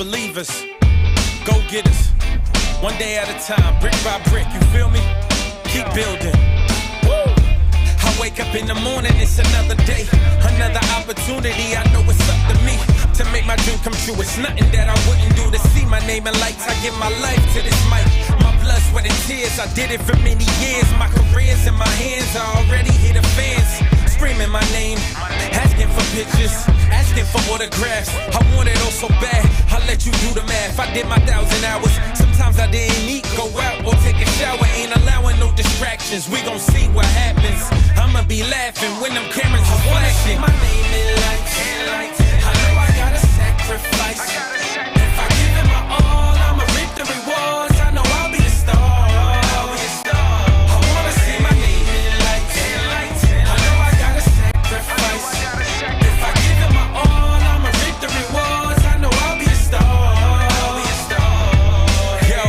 believers, go-getters. One day at a time, brick by brick, you feel me? Keep building. Woo! I wake up in the morning, it's another day, another opportunity. I know it's up to me to make my dream come true. It's nothing that I wouldn't do to see my name in lights. I give my life to this mic, my blood, sweat, and tears. I did it for many years. My career's in my hands. I already hear the fans screaming my name, asking for pictures, asking for autographs. I want it all so bad, I'll let you do the math. I did my 1,000 hours, sometimes I didn't eat, go out or take a shower. Ain't allowing no distractions, we gon' see what happens. I'ma be laughing when them cameras are flashing. My name in lights, I know I gotta sacrifice. If I give it my all, I'ma reap the rewards. I know I'll be the star. I wanna see my name in lights, I know I gotta sacrifice. If I give it my all, I'ma reap the rewards. I know I'll be the star. Yo,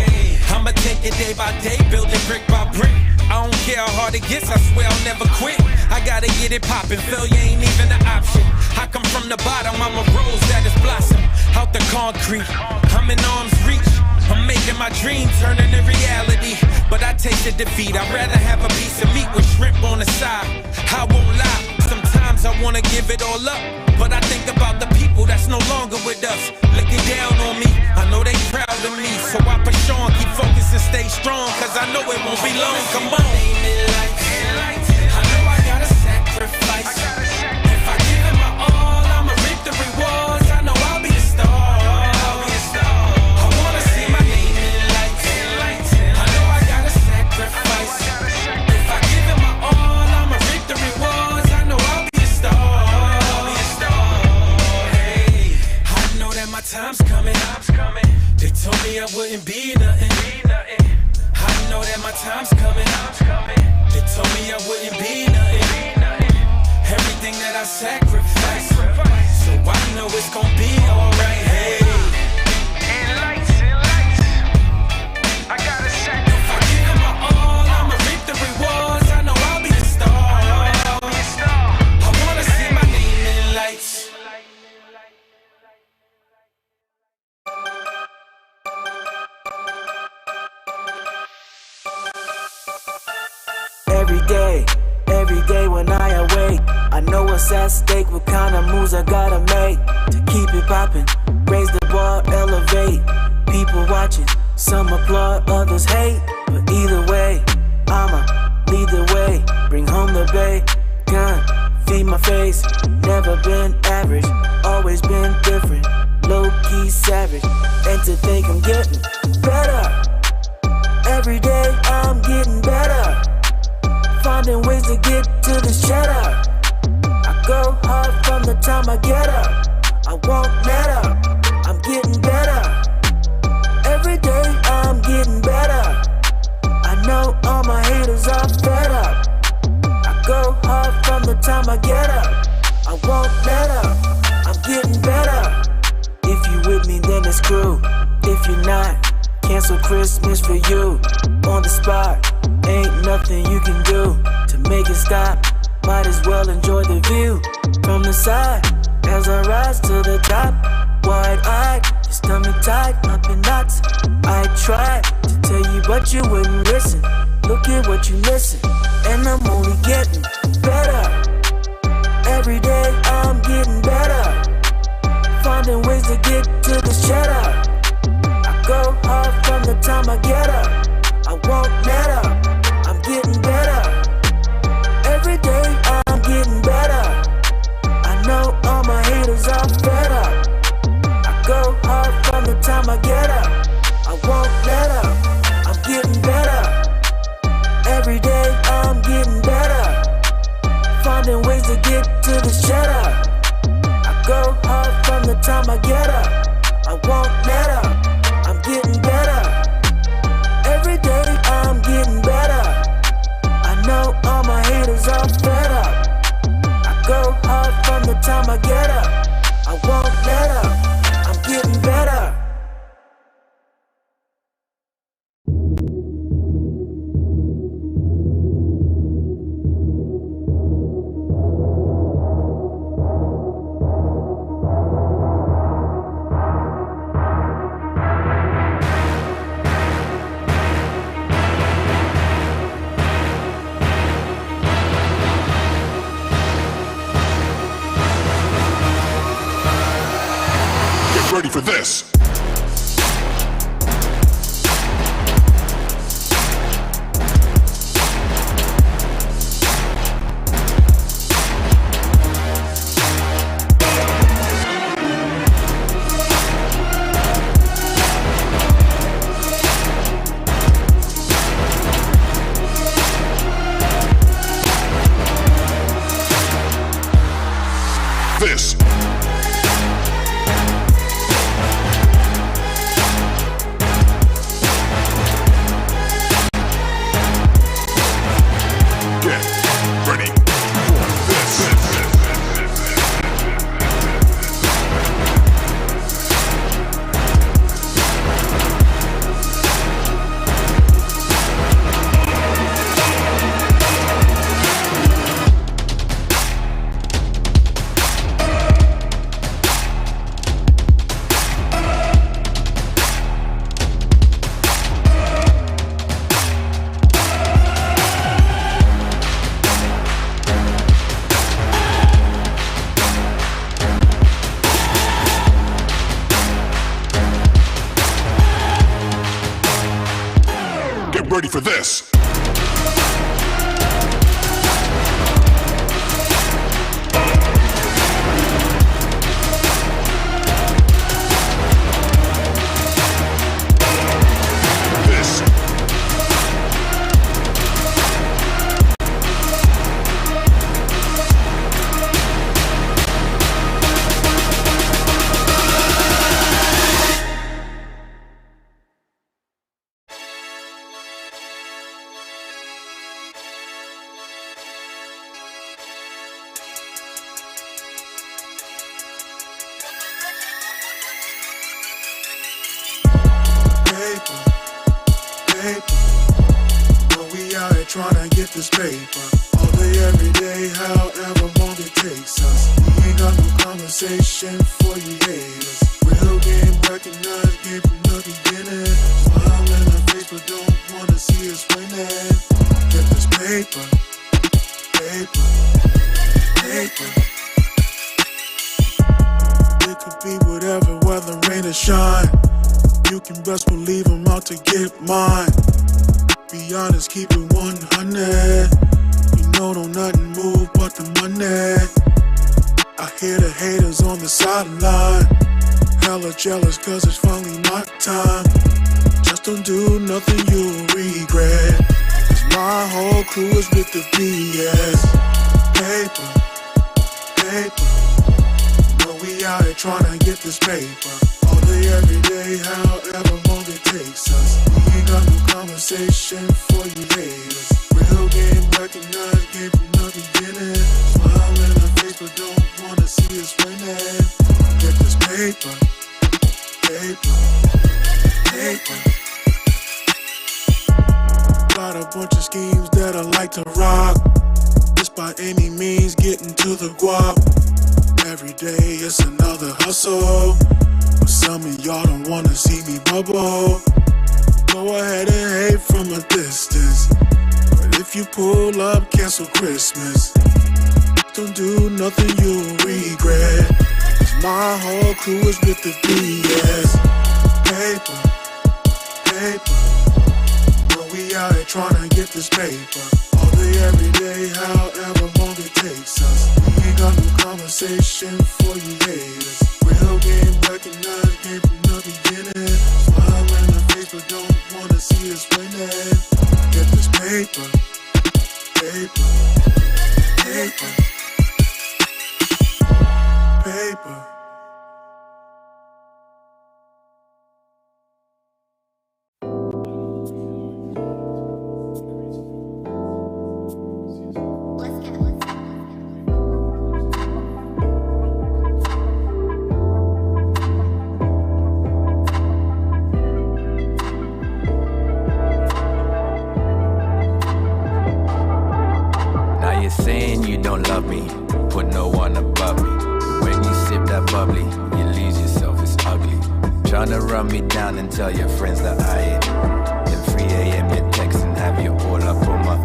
I'ma take it day by day, build it brick by brick. I don't care how hard it gets, I swear I'll never quit. I gotta get it poppin', failure ain't even an option. I come from the bottom, I'm a rose that is blossom. Out the concrete, I'm in arm's reach. I'm making my dream turn into reality. But I tasted defeat, I'd rather have a piece of meat with shrimp on the side. I won't lie, sometimes I wanna give it all up, but I think about the people that's no longer with us, looking down on me. I know they proud of me, so I push on, keep focused and stay strong, cause I know it won't be long. Come on. I know I gotta sacrifice. If I give it my all, I'ma reap the rewards. I know I'll be the star. I wanna see my name in lights. I know I gotta sacrifice. If I give it my all, I'ma reap the rewards. I know I'll be the star. Hey, I know that my time's coming. They told me I wouldn't be nothing. I know that my time's coming. They told me I wouldn't be nothing. Everything that I sacrificed, so I know it's gon' be alright. Hey, I gotta sacrifice. If I give it my all, I'ma reap the rewards. I know I'll be the star. I wanna see my name in lights. Every day when I awake, I know what's at stake, what kind of moves I gotta make to keep it poppin', raise the bar, elevate. People watching, some applaud, others hate, but either way, I'ma lead the way, bring home the bacon, feed my face. Never been average, always been different, low-key savage, and to think I'm getting better. Every day I'm getting better, finding ways to get to this cheddar. I go hard from the time I get up, I won't let up, I'm getting better. Every day I'm getting better, I know all my haters are fed up. I go hard from the time I get up, I won't let up, I'm getting better. If you with me then it's crew, if you're not, cancel Christmas for you. On the spot, ain't nothing you can do to make it stop. Might as well enjoy the view from the side as I rise to the top. Wide-eyed, your stomach tied up in knots. I tried to tell you but you wouldn't listen. Look at what you missing, and I'm only getting better. Every day I'm getting better, finding ways to get to this cheddar. I go hard from the time I get up, I won't let up, I'm getting better. Every day I'm getting better, I know all my haters are fed up. I go hard from the time I get up, I won't let up, I'm getting better. Every day I'm getting better, finding ways to get to this cheddar. I go hard from the time I get up, I won't let up, I'm getting better. Every day I'm getting better, I know all my haters are fed up. I go hard from the time I get up, I won't let up, I'm getting better. for this. This. Get ready for this. Get ready for this. Trying to get this paper all day, every day, however long it takes us. We ain't got no conversation for you haters. Real game recognized, game from the beginning. Smile in our face, but don't wanna see us winning. Get this paper, paper, paper. It could be whatever, whether rain or shine. You can best believe I'm out to get mine. Be honest, keep it 100. You know don't nothing move but the money. I hear the haters on the sideline, hella jealous cause it's finally my time. Just don't do nothing you'll regret, cause my whole crew is with the BS. Paper, paper. Know we out here trying to get this paper all day, every day, however long it takes us. We ain't got no conversation for you haters. Real game recognized, game from the beginning. Smile in our face, but don't wanna see us winning. Get this paper, paper, paper. Got a bunch of schemes that I like to rock. Just by any means, getting to the guap. Every day it's another hustle, but some of y'all don't wanna see me bubble. Go ahead and hate from a distance, but if you pull up, cancel Christmas. Don't do nothing you'll regret, cause my whole crew is with the BS. Paper, paper. Know we out here trying to get this paper all day, every day, however long it takes us. We ain't got no conversation for you haters. Real game recognized, game from the beginning. Smile in the face, but don't wanna see us winning. Get this paper, paper, paper, paper. Saying you don't love me, put no one above me. When you sip that bubbly, you lose yourself, it's ugly. Tryna run me down and tell your friends that I ain't. Then 3 a.m. you text and have you all up on my.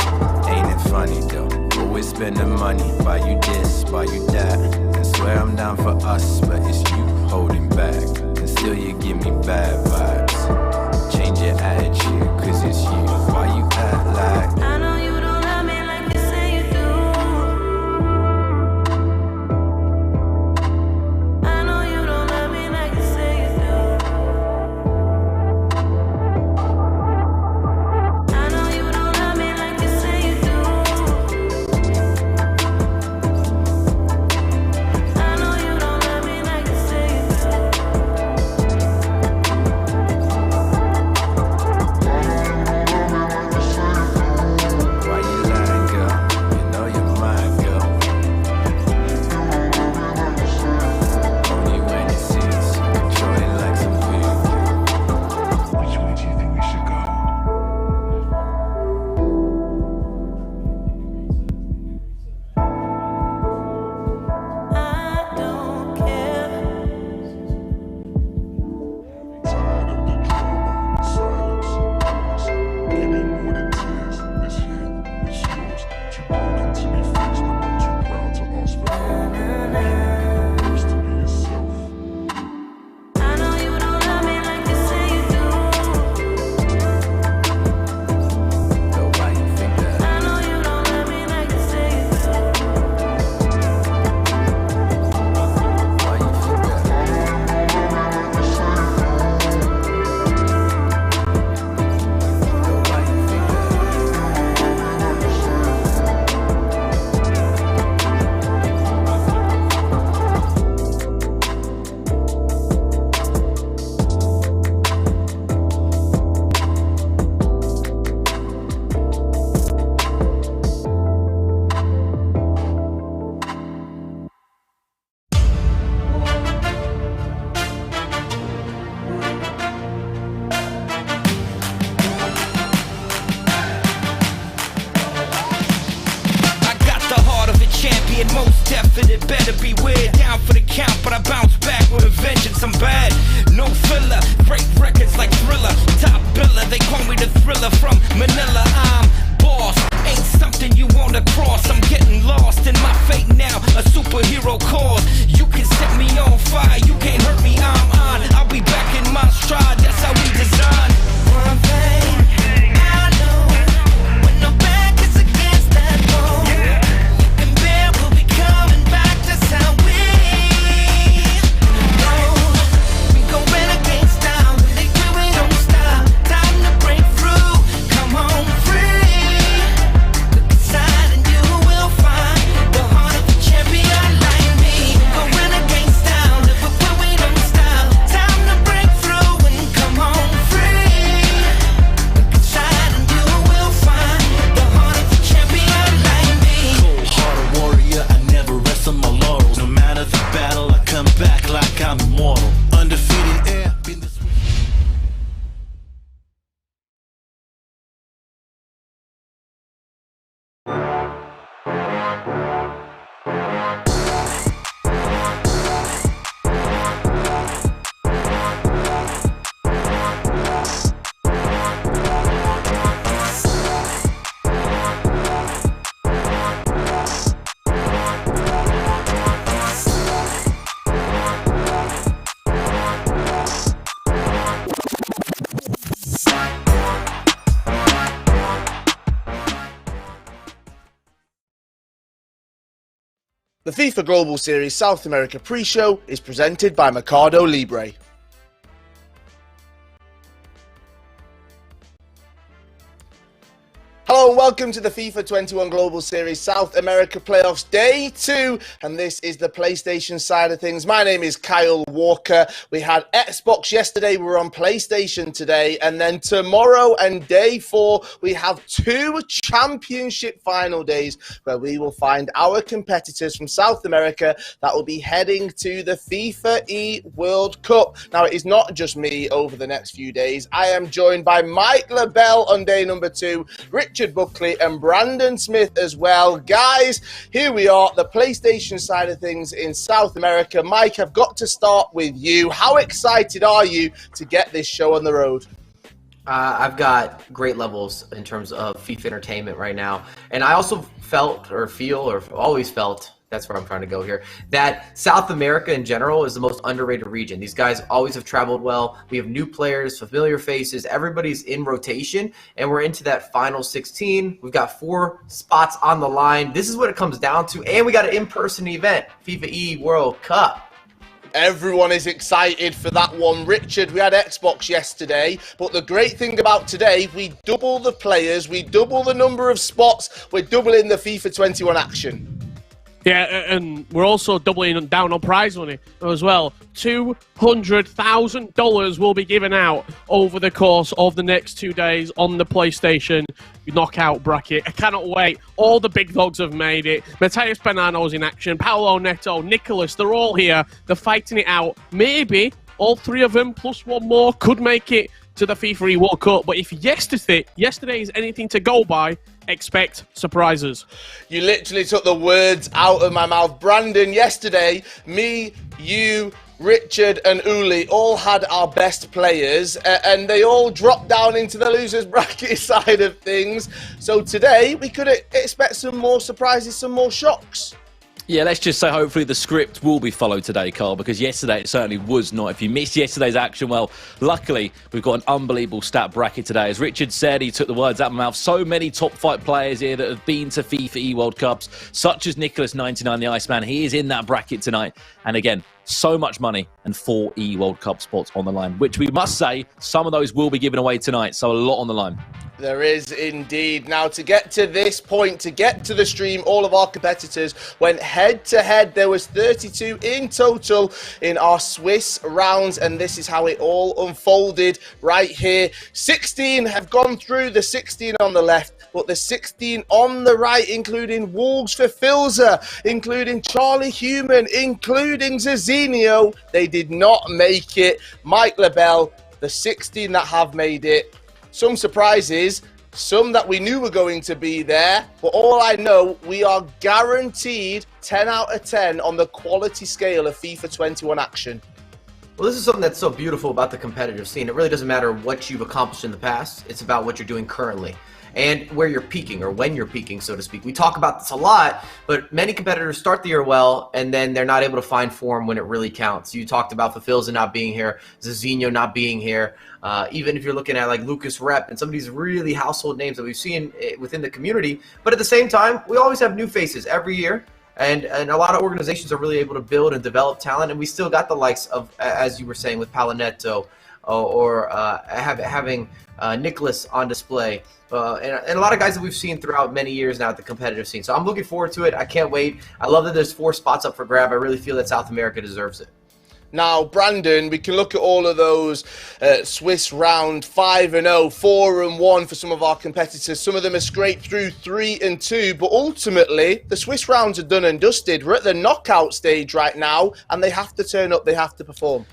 Ain't it funny though? Always spending money, buy you this, buy you that. And swear I'm down for us, but it's you holding back. And still you give me bad vibes. Change your attitude, cause it's you. Why you act like I know you don't love me like you say you do. I know you don't love me like you say you do. I know you don't love me like you say you do. I know you don't love me like you say you why you lying, girl? You know you're mine, girl. Only when it sees you control it like some weird. Which way do you think we should go? I don't care. Tired of the drama, silence, maybe more than tears. This hit, it's yours. Too broken to be fixed, but not too proud to ask for help. Used to be yourself. I know you don't love me like you say you do. So why you think that? I know you don't love me like you say you do. Why you think that? So why you think that? I got the heart of a champion, most definite, better beware. Down for the count, but I bounce back with a vengeance. I'm bad, no filler, break records like Thriller. Top biller, they call me the Thriller from Manila. I'm boss, ain't something you wanna cross. I'm getting lost in my fate now, a superhero cause. You can set me on fire, you can't hurt me, I'm on. I'll be back in my stride, that's how we design. One thing I know, when the back is against that wall, you can bear, we'll be coming back, that's how we roll. We go renegade style, when they do it, don't stop. Time to break through, come on free. Look inside and you will find the heart of a champion like me. Go renegade style, live with where we don't stop. Time to break through and come on free. Look inside and you will find the heart of a champion like me. Cold-hearted warrior, I never rest on my laurels. No matter the battle, I come back like I'm immortal. Undefeated air, been the The FIFA Global Series South America pre-show is presented by Mercado Libre. Hello and welcome to the FIFA 21 Global Series South America Playoffs Day 2, and this is the PlayStation side of things. My name is Kyle Walker. We had Xbox yesterday, we're on PlayStation today, and then tomorrow and day 4 we have 2 championship final days where we will find our competitors from South America that will be heading to the FIFAe World Cup. Now it is not just me over the next few days. I am joined by Mike LaBelle on day number 2, Richard Buckley and Brandon Smith as well. Guys, here we are, the PlayStation side of things in South America. Mike, I've got to start with you. How excited are you to get this show on the road? I've got great levels in terms of FIFA entertainment right now. And I also felt or feel or always felt That's where I'm trying to go here. That South America in general is the most underrated region. These guys always have traveled well. We have new players, familiar faces. Everybody's in rotation, and we're into that final 16. We've got 4 spots on the line. This is what it comes down to, and we got an in-person event, FIFAe World Cup. Everyone is excited for that one. Richard, we had Xbox yesterday, but the great thing about today, we double the players, we double the number of spots, we're doubling the FIFA 21 action. Yeah, and we're also doubling down on prize money as well. $200,000 will be given out over the course of the next 2 days on the PlayStation knockout bracket. I cannot wait. All the big dogs have made it. Matheus Bonanno's in action. Paulo Netto, Nicholas, they're all here. They're fighting it out. Maybe all 3 of them plus 1 more could make it to the FIFAe World Cup. But if yesterday is anything to go by, expect surprises. You literally took the words out of my mouth. Brandon, yesterday, me, you, Richard and Uli all had our best players and they all dropped down into the losers bracket side of things. So today we could expect some more surprises, some more shocks. Yeah, let's just say hopefully the script will be followed today, Carl, because yesterday it certainly was not. If you missed yesterday's action, well, luckily we've got an unbelievable stat bracket today. As Richard said, he took the words out of my mouth. So many top 5 players here that have been to FIFAe World Cups, such as Nicholas 99, the Iceman. He is in that bracket tonight. And again, so much money and 4 World Cup spots on the line, which we must say, some of those will be given away tonight. So a lot on the line. There is indeed. Now, to get to this point, to get to the stream, all of our competitors went head-to-head. There was 32 in total in our Swiss rounds, and this is how it all unfolded right here. 16 have gone through, the 16 on the left, but the 16 on the right, including Wolves for Filza, including Charlie Human, including Zizinho, they did not make it. Mike LaBelle, the 16 that have made it. Some surprises, some that we knew were going to be there, but all I know, we are guaranteed 10 out of 10 on the quality scale of FIFA 21 action. Well, this is something that's so beautiful about the competitive scene. It really doesn't matter what you've accomplished in the past. It's about what you're doing currently and where you're peaking, or when you're peaking, so to speak. We talk about this a lot, but many competitors start the year well, and then they're not able to find form when it really counts. You talked about Filza not being here, Zizinho not being here. Even if you're looking at like Lucas Rep and some of these really household names that we've seen within the community. But at the same time, we always have new faces every year. And a lot of organizations are really able to build and develop talent. And we still got the likes of, as you were saying, with Paulo Netto or having Nicholas on display. And a lot of guys that we've seen throughout many years now at the competitive scene. So I'm looking forward to it. I can't wait. I love that there's 4 spots up for grab. I really feel that South America deserves it. Now, Brandon, we can look at all of those Swiss round 5-0, 4-1 for some of our competitors. Some of them have scraped through 3-2, but ultimately, the Swiss rounds are done and dusted. We're at the knockout stage right now, and they have to turn up, they have to perform.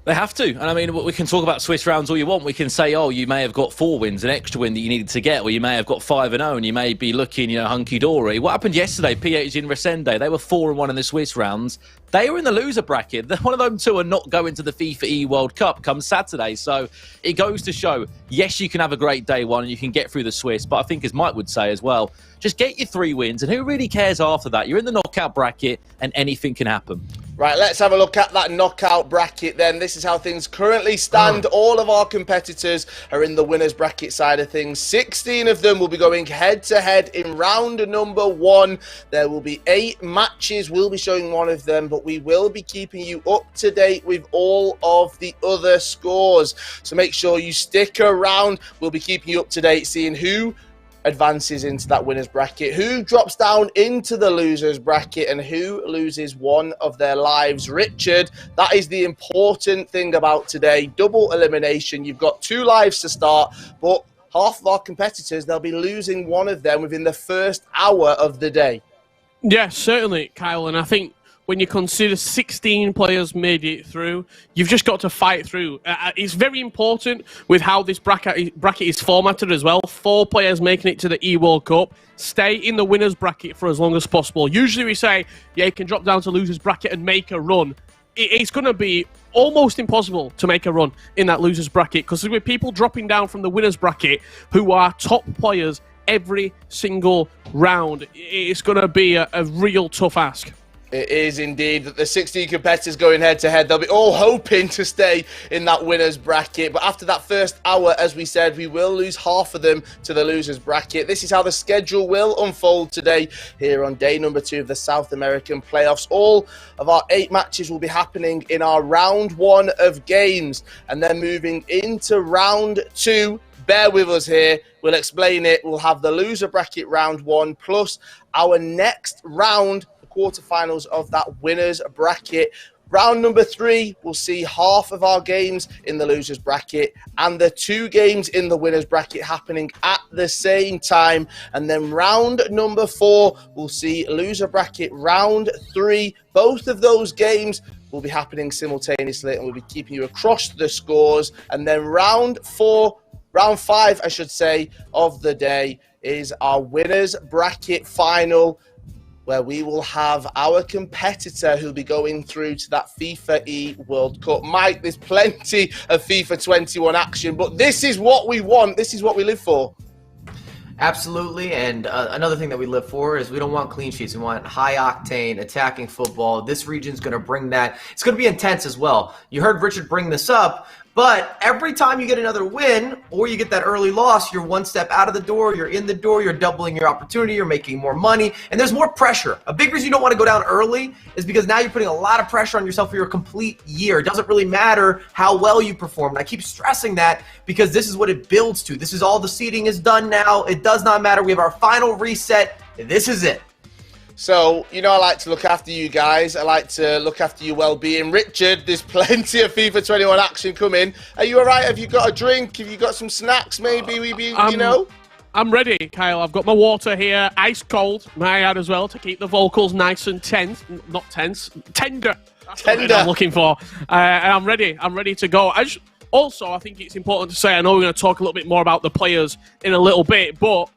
They have to. And I mean, we can talk about Swiss rounds all you want. We can say, oh, you may have got 4 wins, an extra win that you needed to get, or you may have got 5-0 and you may be looking, hunky-dory. What happened yesterday, PH in Resende, they were 4-1 in the Swiss rounds. They were in the loser bracket. One of them 2 are not going to the FIFAe World Cup come Saturday. So it goes to show, yes, you can have a great day one and you can get through the Swiss. But I think, as Mike would say as well, just get your 3 wins. And who really cares after that? You're in the knockout bracket and anything can happen. Right, let's have a look at that knockout bracket then. This is how things currently stand. All of our competitors are in the winners bracket side of things. 16 of them will be going head-to-head in round number 1. There will be 8 matches. We'll be showing one of them, but we will be keeping you up to date with all of the other scores. So make sure you stick around. We'll be keeping you up to date, seeing who advances into that winners bracket, who drops down into the losers bracket, and who loses one of their lives. Richard, that is the important thing about today. Double elimination. You've got 2 lives to start, but half of our competitors, they'll be losing one of them within the first hour of the day. Yeah, certainly, Kyle, and I think when you consider 16 players made it through, you've just got to fight through. It's very important with how this bracket is formatted as well. 4 players making it to the E-World Cup. Stay in the winners bracket for as long as possible. Usually we say, yeah, you can drop down to losers bracket and make a run. It's going to be almost impossible to make a run in that losers bracket, because with people dropping down from the winners bracket who are top players every single round. It's going to be a real tough ask. It is indeed. The 16 competitors going head-to-head, they'll be all hoping to stay in that winner's bracket. But after that first hour, as we said, we will lose half of them to the loser's bracket. This is how the schedule will unfold today here on day number 2 of the South American playoffs. All of our 8 matches will be happening in our round 1 of games. And then moving into round 2, bear with us here. We'll explain it. We'll have the loser bracket round 1 plus our next round, quarterfinals of that winners bracket. Round number 3, we'll see half of our games in the losers bracket and the 2 games in the winners bracket happening at the same time. And then round number 4, we'll see loser bracket round 3. Both of those games will be happening simultaneously, and we'll be keeping you across the scores. And then round 5, I should say, of the day is our winners bracket final, where we will have our competitor who'll be going through to that FIFAe World Cup. Mike, there's plenty of FIFA 21 action, but this is what we want. This is what we live for. Absolutely, and another thing that we live for is we don't want clean sheets. We want high-octane attacking football. This region's going to bring that. It's going to be intense as well. You heard Richard bring this up, but every time you get another win or you get that early loss, you're one step out of the door, you're in the door, you're doubling your opportunity, you're making more money, and there's more pressure. A big reason you don't want to go down early is because now you're putting a lot of pressure on yourself for your complete year. It doesn't really matter how well you perform, and I keep stressing that because this is what it builds to. This is all the seeding is done now. It does not matter. We have our final reset. This is it. So, you know, I like to look after you guys. I like to look after your well-being. Richard, there's plenty of FIFA 21 action coming. Are you all right? Have you got a drink? Have you got some snacks, maybe? You know? I'm ready, Kyle. I've got my water here, ice cold, may I add as well, to keep the vocals nice and tender. Tender. That's what I'm looking for. And I'm ready. I'm ready to go. Also, I think it's important to say, I know we're going to talk a little bit more about the players in a little bit, but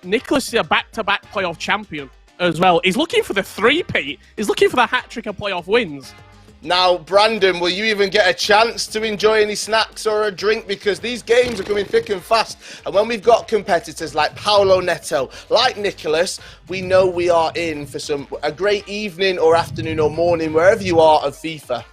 Nicholas is a back-to-back playoff champion as well. He's looking for the three-peat. He's looking for the hat-trick of playoff wins. Now, Brandon, will you even get a chance to enjoy any snacks or a drink? Because these games are coming thick and fast. And when we've got competitors like Paulo Netto, like Nicholas, we know we are in for a great evening or afternoon or morning, wherever you are, of FIFA.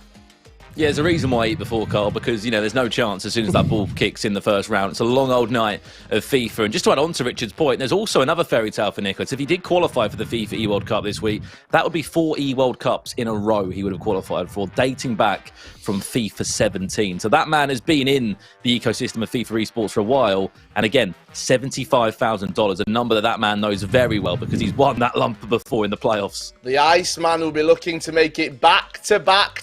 Yeah, there's a reason why I eat before, Carl, because, you know, there's no chance as soon as that ball kicks in the first round. It's a long old night of FIFA. And just to add on to Richard's point, there's also another fairy tale for Nicholas. If he did qualify for the FIFAe World Cup this week, that would be 4 E-World Cups in a row he would have qualified for, dating back from FIFA 17. So that man has been in the ecosystem of FIFA esports for a while. And again, $75,000, a number that man knows very well because he's won that lump before in the playoffs. The Iceman will be looking to make it back to back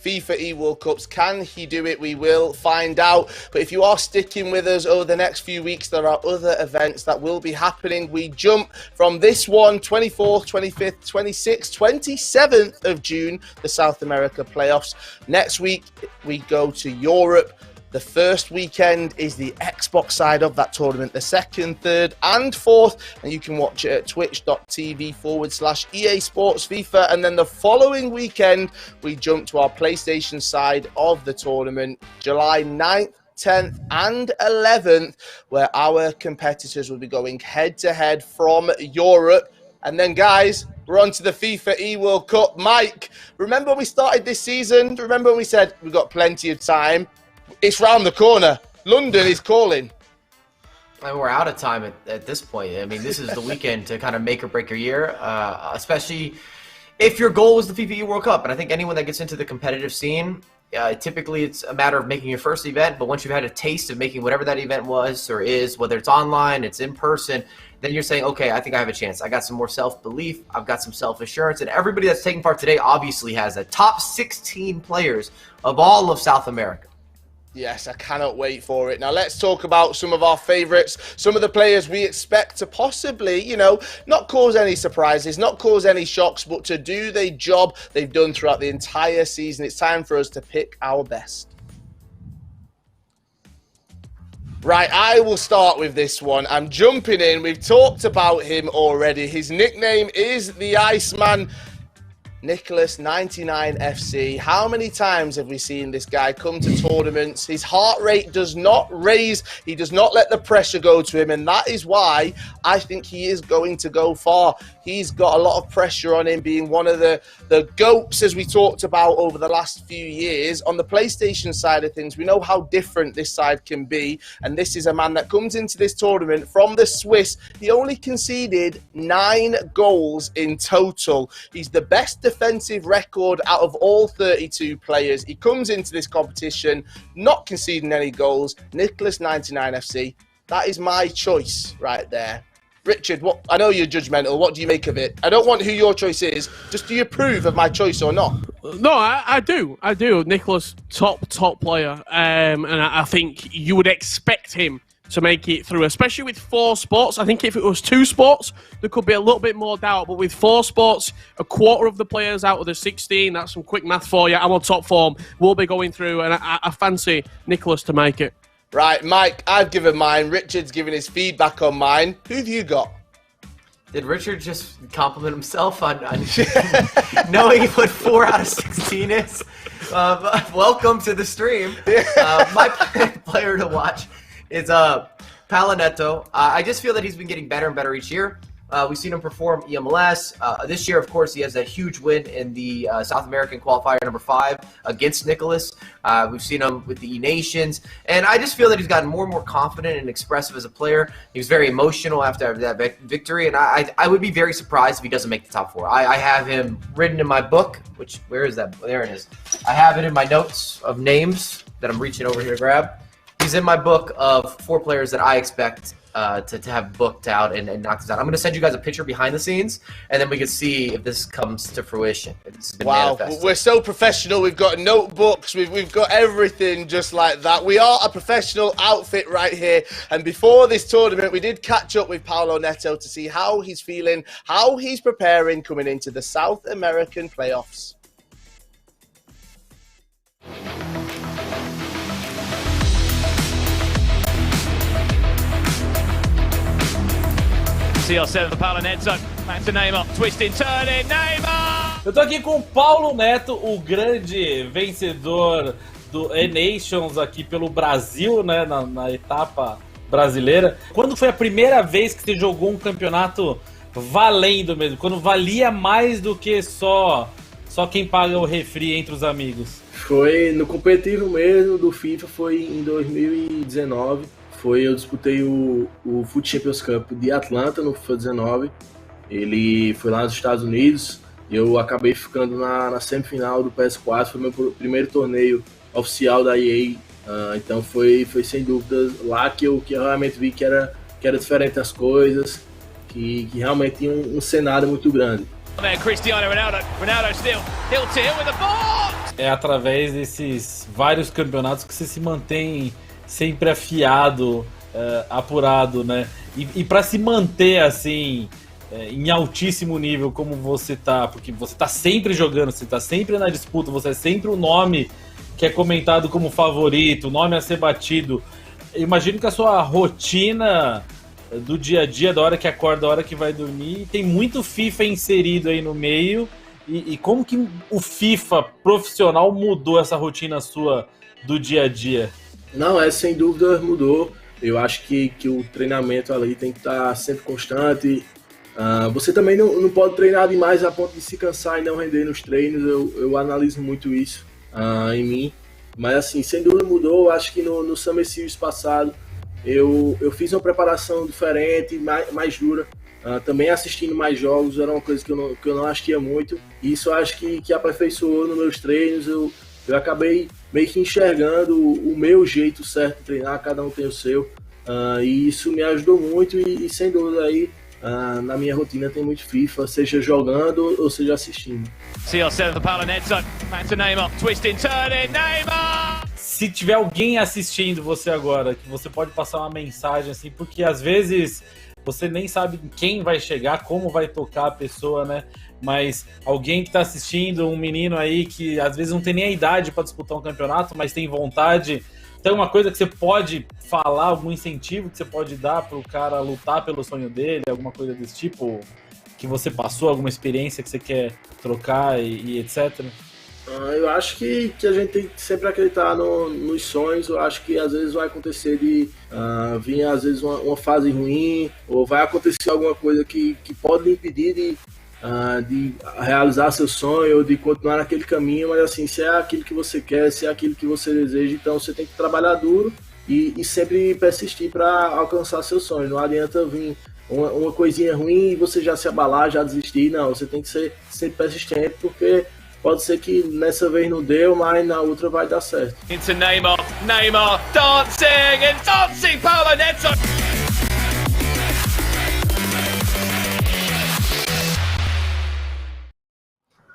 FIFAe World Cups. Can he do it? We will find out. But if you are sticking with us over the next few weeks, there are other events that will be happening. We jump from this one, 24th, 25th, 26th, 27th of June, the South America playoffs. Next week, we go to Europe. The first weekend is the Xbox side of that tournament, the second, third, and fourth, and you can watch it at twitch.tv/EA Sports FIFA. And then the following weekend, we jump to our PlayStation side of the tournament, July 9th, 10th, and 11th, where our competitors will be going head-to-head from Europe. And then, guys, we're on to the FIFAe World Cup. Mike, remember when we started this season? Remember when we said we've got plenty of time? It's round the corner. London is calling. And we're out of time at this point. I mean, this is the weekend to kind of make or break your year, especially if your goal was the FIFAe World Cup. And I think anyone that gets into the competitive scene, typically it's a matter of making your first event. But once you've had a taste of making whatever that event was or is, whether it's online, it's in person, then you're saying, okay, I think I have a chance. I got some more self-belief. I've got some self-assurance. And everybody that's taking part today obviously has a top 16 players of all of South America. Yes, I cannot wait for it. Now, let's talk about some of our favourites, some of the players we expect to possibly, you know, not cause any surprises, not cause any shocks, but to do the job they've done throughout the entire season. It's time for us to pick our best. Right, I will start with this one. I'm jumping in. We've talked about him already. His nickname is the Iceman. Nicholas 99 FC. How many times have we seen this guy come to tournaments? His heart rate does not raise. He does not let the pressure go to him. And that is why I think he is going to go far. He's got a lot of pressure on him, being one of the GOATs, as we talked about over the last few years. On the PlayStation side of things, we know how different this side can be. And this is a man that comes into this tournament from the Swiss. He only conceded 9 goals in total. He's the best defensive record out of all 32 players. He comes into this competition not conceding any goals. Nicholas 99 FC. That is my choice right there. Richard, I know you're judgmental. What do you make of it? I don't want who your choice is. Just do you approve of my choice or not? No, I do. Nicholas, top player. And I think you would expect him to make it through, especially with 4 spots. I think if it was 2 spots, there could be a little bit more doubt. But with 4 spots, a quarter of the players out of the 16, that's some quick math for you. I'm on top form. We'll be going through, and I fancy Nicholas to make it. Right, Mike, I've given mine. Richard's given his feedback on mine. Who have you got? Did Richard just compliment himself on knowing what 4 out of 16 is? Welcome to the stream. My player to watch is Paulo Netto. I just feel that he's been getting better and better each year. We've seen him perform EMLS. This year, of course, he has a huge win in the South American qualifier number 5 against Nicholas. We've seen him with the E-Nations. And I just feel that he's gotten more and more confident and expressive as a player. He was very emotional after that victory. And I would be very surprised if he doesn't make the top 4. I have him written in my book, where is that? There it is. I have it in my notes of names that I'm reaching over here to grab. He's in my book of 4 players that I expect to have booked out and knocked this out. I'm going to send you guys a picture behind the scenes, and then we can see if this comes to fruition. This has been manifested. We're so professional. We've got notebooks. We've got everything just like that. We are a professional outfit right here. And before this tournament, we did catch up with Paulo Netto to see how he's feeling, how he's preparing coming into the South American playoffs. CR7 for Paulo Netto. Back to Neymar. Twisting, turning, Neymar! Eu tô aqui com o Paulo Netto, o grande vencedor do E-Nations aqui pelo Brasil, né, na etapa brasileira. Quando foi a primeira vez que você jogou um campeonato valendo mesmo? Quando valia mais do que só quem paga o refri entre os amigos? Foi no competitivo mesmo do FIFA, foi em 2019. Eu disputei o Foot Champions Cup de Atlanta no FIFA 19. Ele foi lá nos Estados Unidos. Eu acabei ficando na semifinal do PS4. Foi meu primeiro torneio oficial da EA. Então foi sem dúvida lá que eu realmente vi que era diferente as coisas, que realmente tinha um cenário muito grande. Cristiano Ronaldo still, he'll tear with the ball. É através desses vários campeonatos que você se mantém sempre afiado, apurado, né? E para se manter assim em altíssimo nível como você tá, porque você tá sempre jogando, você tá sempre na disputa, você é sempre o nome que é comentado como favorito, o nome a ser batido. Eu imagino que a sua rotina do dia a dia, da hora que acorda, da hora que vai dormir, tem muito FIFA inserido aí no meio. E como que o FIFA profissional mudou essa rotina sua do dia a dia? Não, sem dúvida mudou. Eu acho que o treinamento ali tem que estar sempre constante. Você também não pode treinar demais a ponto de se cansar e não render nos treinos. Eu analiso muito isso em mim. Mas assim, sem dúvida mudou. Eu acho que no Summer Series passado eu fiz uma preparação diferente, mais dura. Também assistindo mais jogos era uma coisa que eu não assistia muito. E isso eu acho que aperfeiçoou nos meus treinos. Eu acabei meio que enxergando o meu jeito certo de treinar, cada um tem o seu, e isso me ajudou muito e sem dúvida aí, na minha rotina tem muito FIFA, seja jogando ou seja assistindo. CR7 for Paulo Netto, back to Neymar, twisting, turning, Neymar! Se tiver alguém assistindo você agora, que você pode passar uma mensagem assim, porque às vezes você nem sabe quem vai chegar, como vai tocar a pessoa, né? Mas alguém que tá assistindo, um menino aí que às vezes não tem nem a idade para disputar um campeonato, mas tem vontade. Tem uma coisa que você pode falar, algum incentivo que você pode dar pro cara lutar pelo sonho dele, alguma coisa desse tipo, que você passou, alguma experiência que você quer trocar e etc? Eu acho que a gente tem que sempre acreditar nos sonhos. Eu acho que às vezes vai acontecer de vir às vezes uma fase ruim, ou vai acontecer alguma coisa que pode lhe impedir de realizar seu sonho, ou de continuar naquele caminho, mas assim, se é aquilo que você quer, se é aquilo que você deseja, então você tem que trabalhar duro e sempre persistir para alcançar seu sonho. Não adianta vir uma coisinha ruim e você já se abalar, já desistir. Não, você tem que ser sempre persistente, porque pode ser que nessa vez não deu, mas na outra vai dar certo. Into Neymar, Neymar dancing and dancing, Paulo Netto.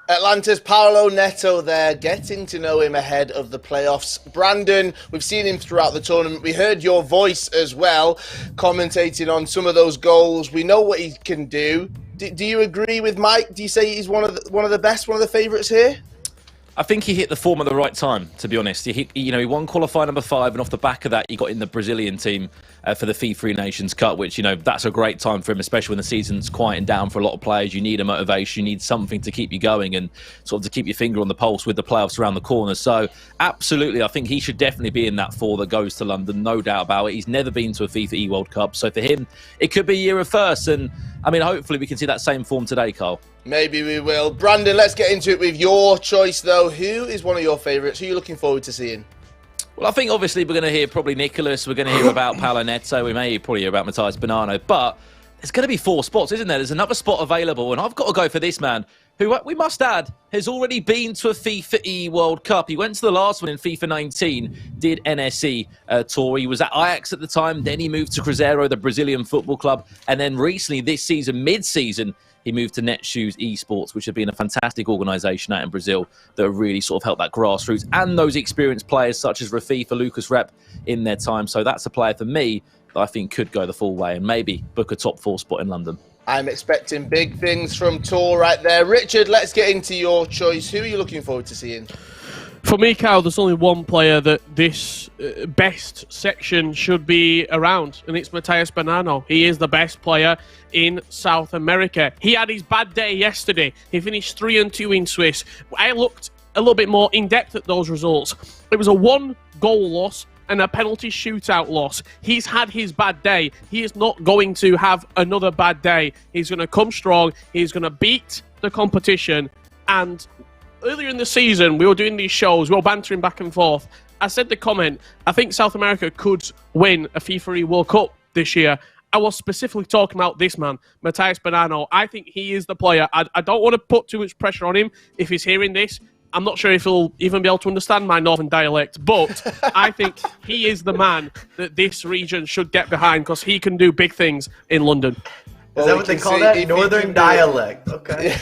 Atlanta's Paulo Netto there, getting to know him ahead of the playoffs. Brandon, we've seen him throughout the tournament. We heard your voice as well, commentating on some of those goals. We know what he can do. Do you agree with Mike? Do you say he's one of the best, one of the favourites here? I think he hit the form at the right time, to be honest. He won qualifier number 5, and off the back of that, he got in the Brazilian team for the FIFAe Nations Cup, which, that's a great time for him, especially when the season's quieting down for a lot of players. You need a motivation, you need something to keep you going and sort of to keep your finger on the pulse with the playoffs around the corner. So, absolutely, I think he should definitely be in that 4 that goes to London, no doubt about it. He's never been to a FIFAe World Cup, so for him, it could be a year of firsts, and hopefully we can see that same form today, Carl. Maybe we will. Brandon, let's get into it with your choice, though. Who is one of your favourites? Who are you looking forward to seeing? Well, I think obviously we're going to hear probably Nicholas. We're going to hear about Paulo Netto. We may probably hear about Matthias Bonanno. But there's going to be 4 spots, isn't there? There's another spot available. And I've got to go for this man, who we must add has already been to a FIFAe World Cup. He went to the last one in FIFA 19, did NSE tour. He was at Ajax at the time. Then he moved to Cruzeiro, the Brazilian football club. And then recently, this season, mid-season, he moved to Netshoes Esports, which have been a fantastic organisation out in Brazil that have really sort of helped that grassroots and those experienced players such as Rafifa, Lucas Rep in their time. So that's a player for me that I think could go the full way and maybe book a top 4 spot in London. I'm expecting big things from Tour right there. Richard, let's get into your choice. Who are you looking forward to seeing? For me, Kyle, there's only one player that this best section should be around, and it's Matthias Bonanno. He is the best player in South America. He had his bad day yesterday. He finished 3-2 in Swiss. I looked a little bit more in depth at those results. It was a 1-goal loss and a penalty shootout loss. He's had his bad day. He is not going to have another bad day. He's going to come strong. He's going to beat the competition. And earlier in the season, we were doing these shows, we were bantering back and forth. I said the comment, I think South America could win a FIFAe World Cup this year. I was specifically talking about this man, Matthias Bonanno. I think he is the player. I don't want to put too much pressure on him if he's hearing this. I'm not sure if he'll even be able to understand my northern dialect, but I think he is the man that this region should get behind because he can do big things in London. Is that what they call that? Northern dialect. Okay.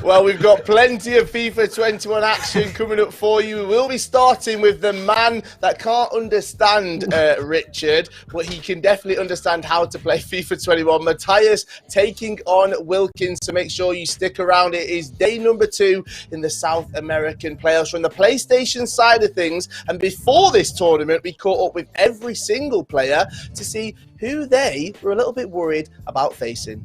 Well, we've got plenty of FIFA 21 action coming up for you. We will be starting with the man that can't understand Richard, but he can definitely understand how to play FIFA 21. Matthias taking on Wilkins, so make sure you stick around. It is day number 2 in the South American playoffs from the PlayStation side of things. And before this tournament, we caught up with every single player to see who they were a little bit worried about facing.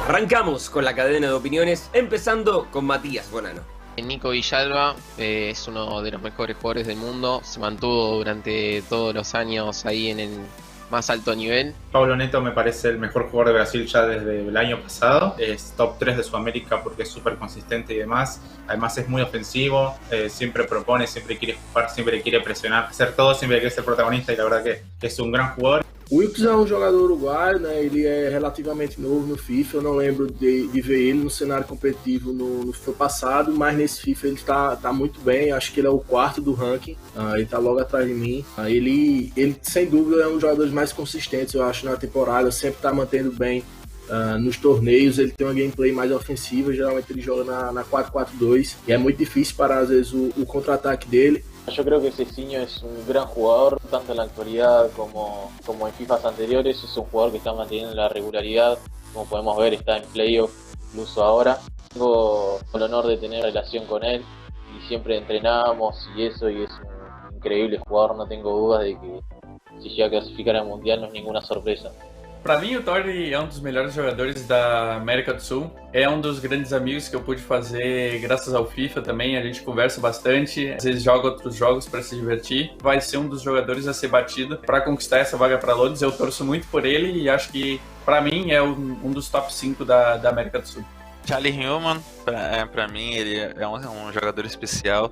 Arrancamos con la cadena de opiniones, empezando con Matías Bonanno. Nico Villalba es uno de los mejores jugadores del mundo, se mantuvo durante todos los años ahí en el más alto nivel. Paulo Netto me parece el mejor jugador de Brasil ya desde el año pasado. Es top 3 de Sudamérica porque es súper consistente y demás. Además es muy ofensivo, siempre propone, siempre quiere jugar, siempre quiere presionar, hacer todo, siempre quiere ser protagonista y la verdad que es un gran jugador. O Wilkins é um jogador uruguaio, né? Ele é relativamente novo no FIFA. Eu não lembro de ver ele no cenário competitivo no FIFA passado, mas nesse FIFA ele tá muito bem. Acho que ele é o 4º do ranking. Ele tá logo atrás de mim. Ele sem dúvida é um dos jogadores mais consistentes, eu acho, na temporada. Sempre tá mantendo bem nos torneios. Ele tem uma gameplay mais ofensiva. Geralmente ele joga na 4-4-2 e é muito difícil parar às vezes o contra-ataque dele. Yo creo que Cecinho es un gran jugador, tanto en la actualidad como en FIFAs anteriores. Es un jugador que está manteniendo la regularidad, como podemos ver está en playoff incluso ahora. Tengo el honor de tener relación con él y siempre entrenamos y eso, y es un increíble jugador, no tengo dudas de que se llega a classificar ao Mundial não é nenhuma surpresa. Para mim, o Torre é um dos melhores jogadores da América do Sul. É um dos grandes amigos que eu pude fazer graças ao FIFA também. A gente conversa bastante, às vezes joga outros jogos para se divertir. Vai ser um dos jogadores a ser batido para conquistar essa vaga para Londres. Eu torço muito por ele e acho que, para mim, é um dos top 5 da América do Sul. Charlie Hillman, pra mim, ele é um jogador especial.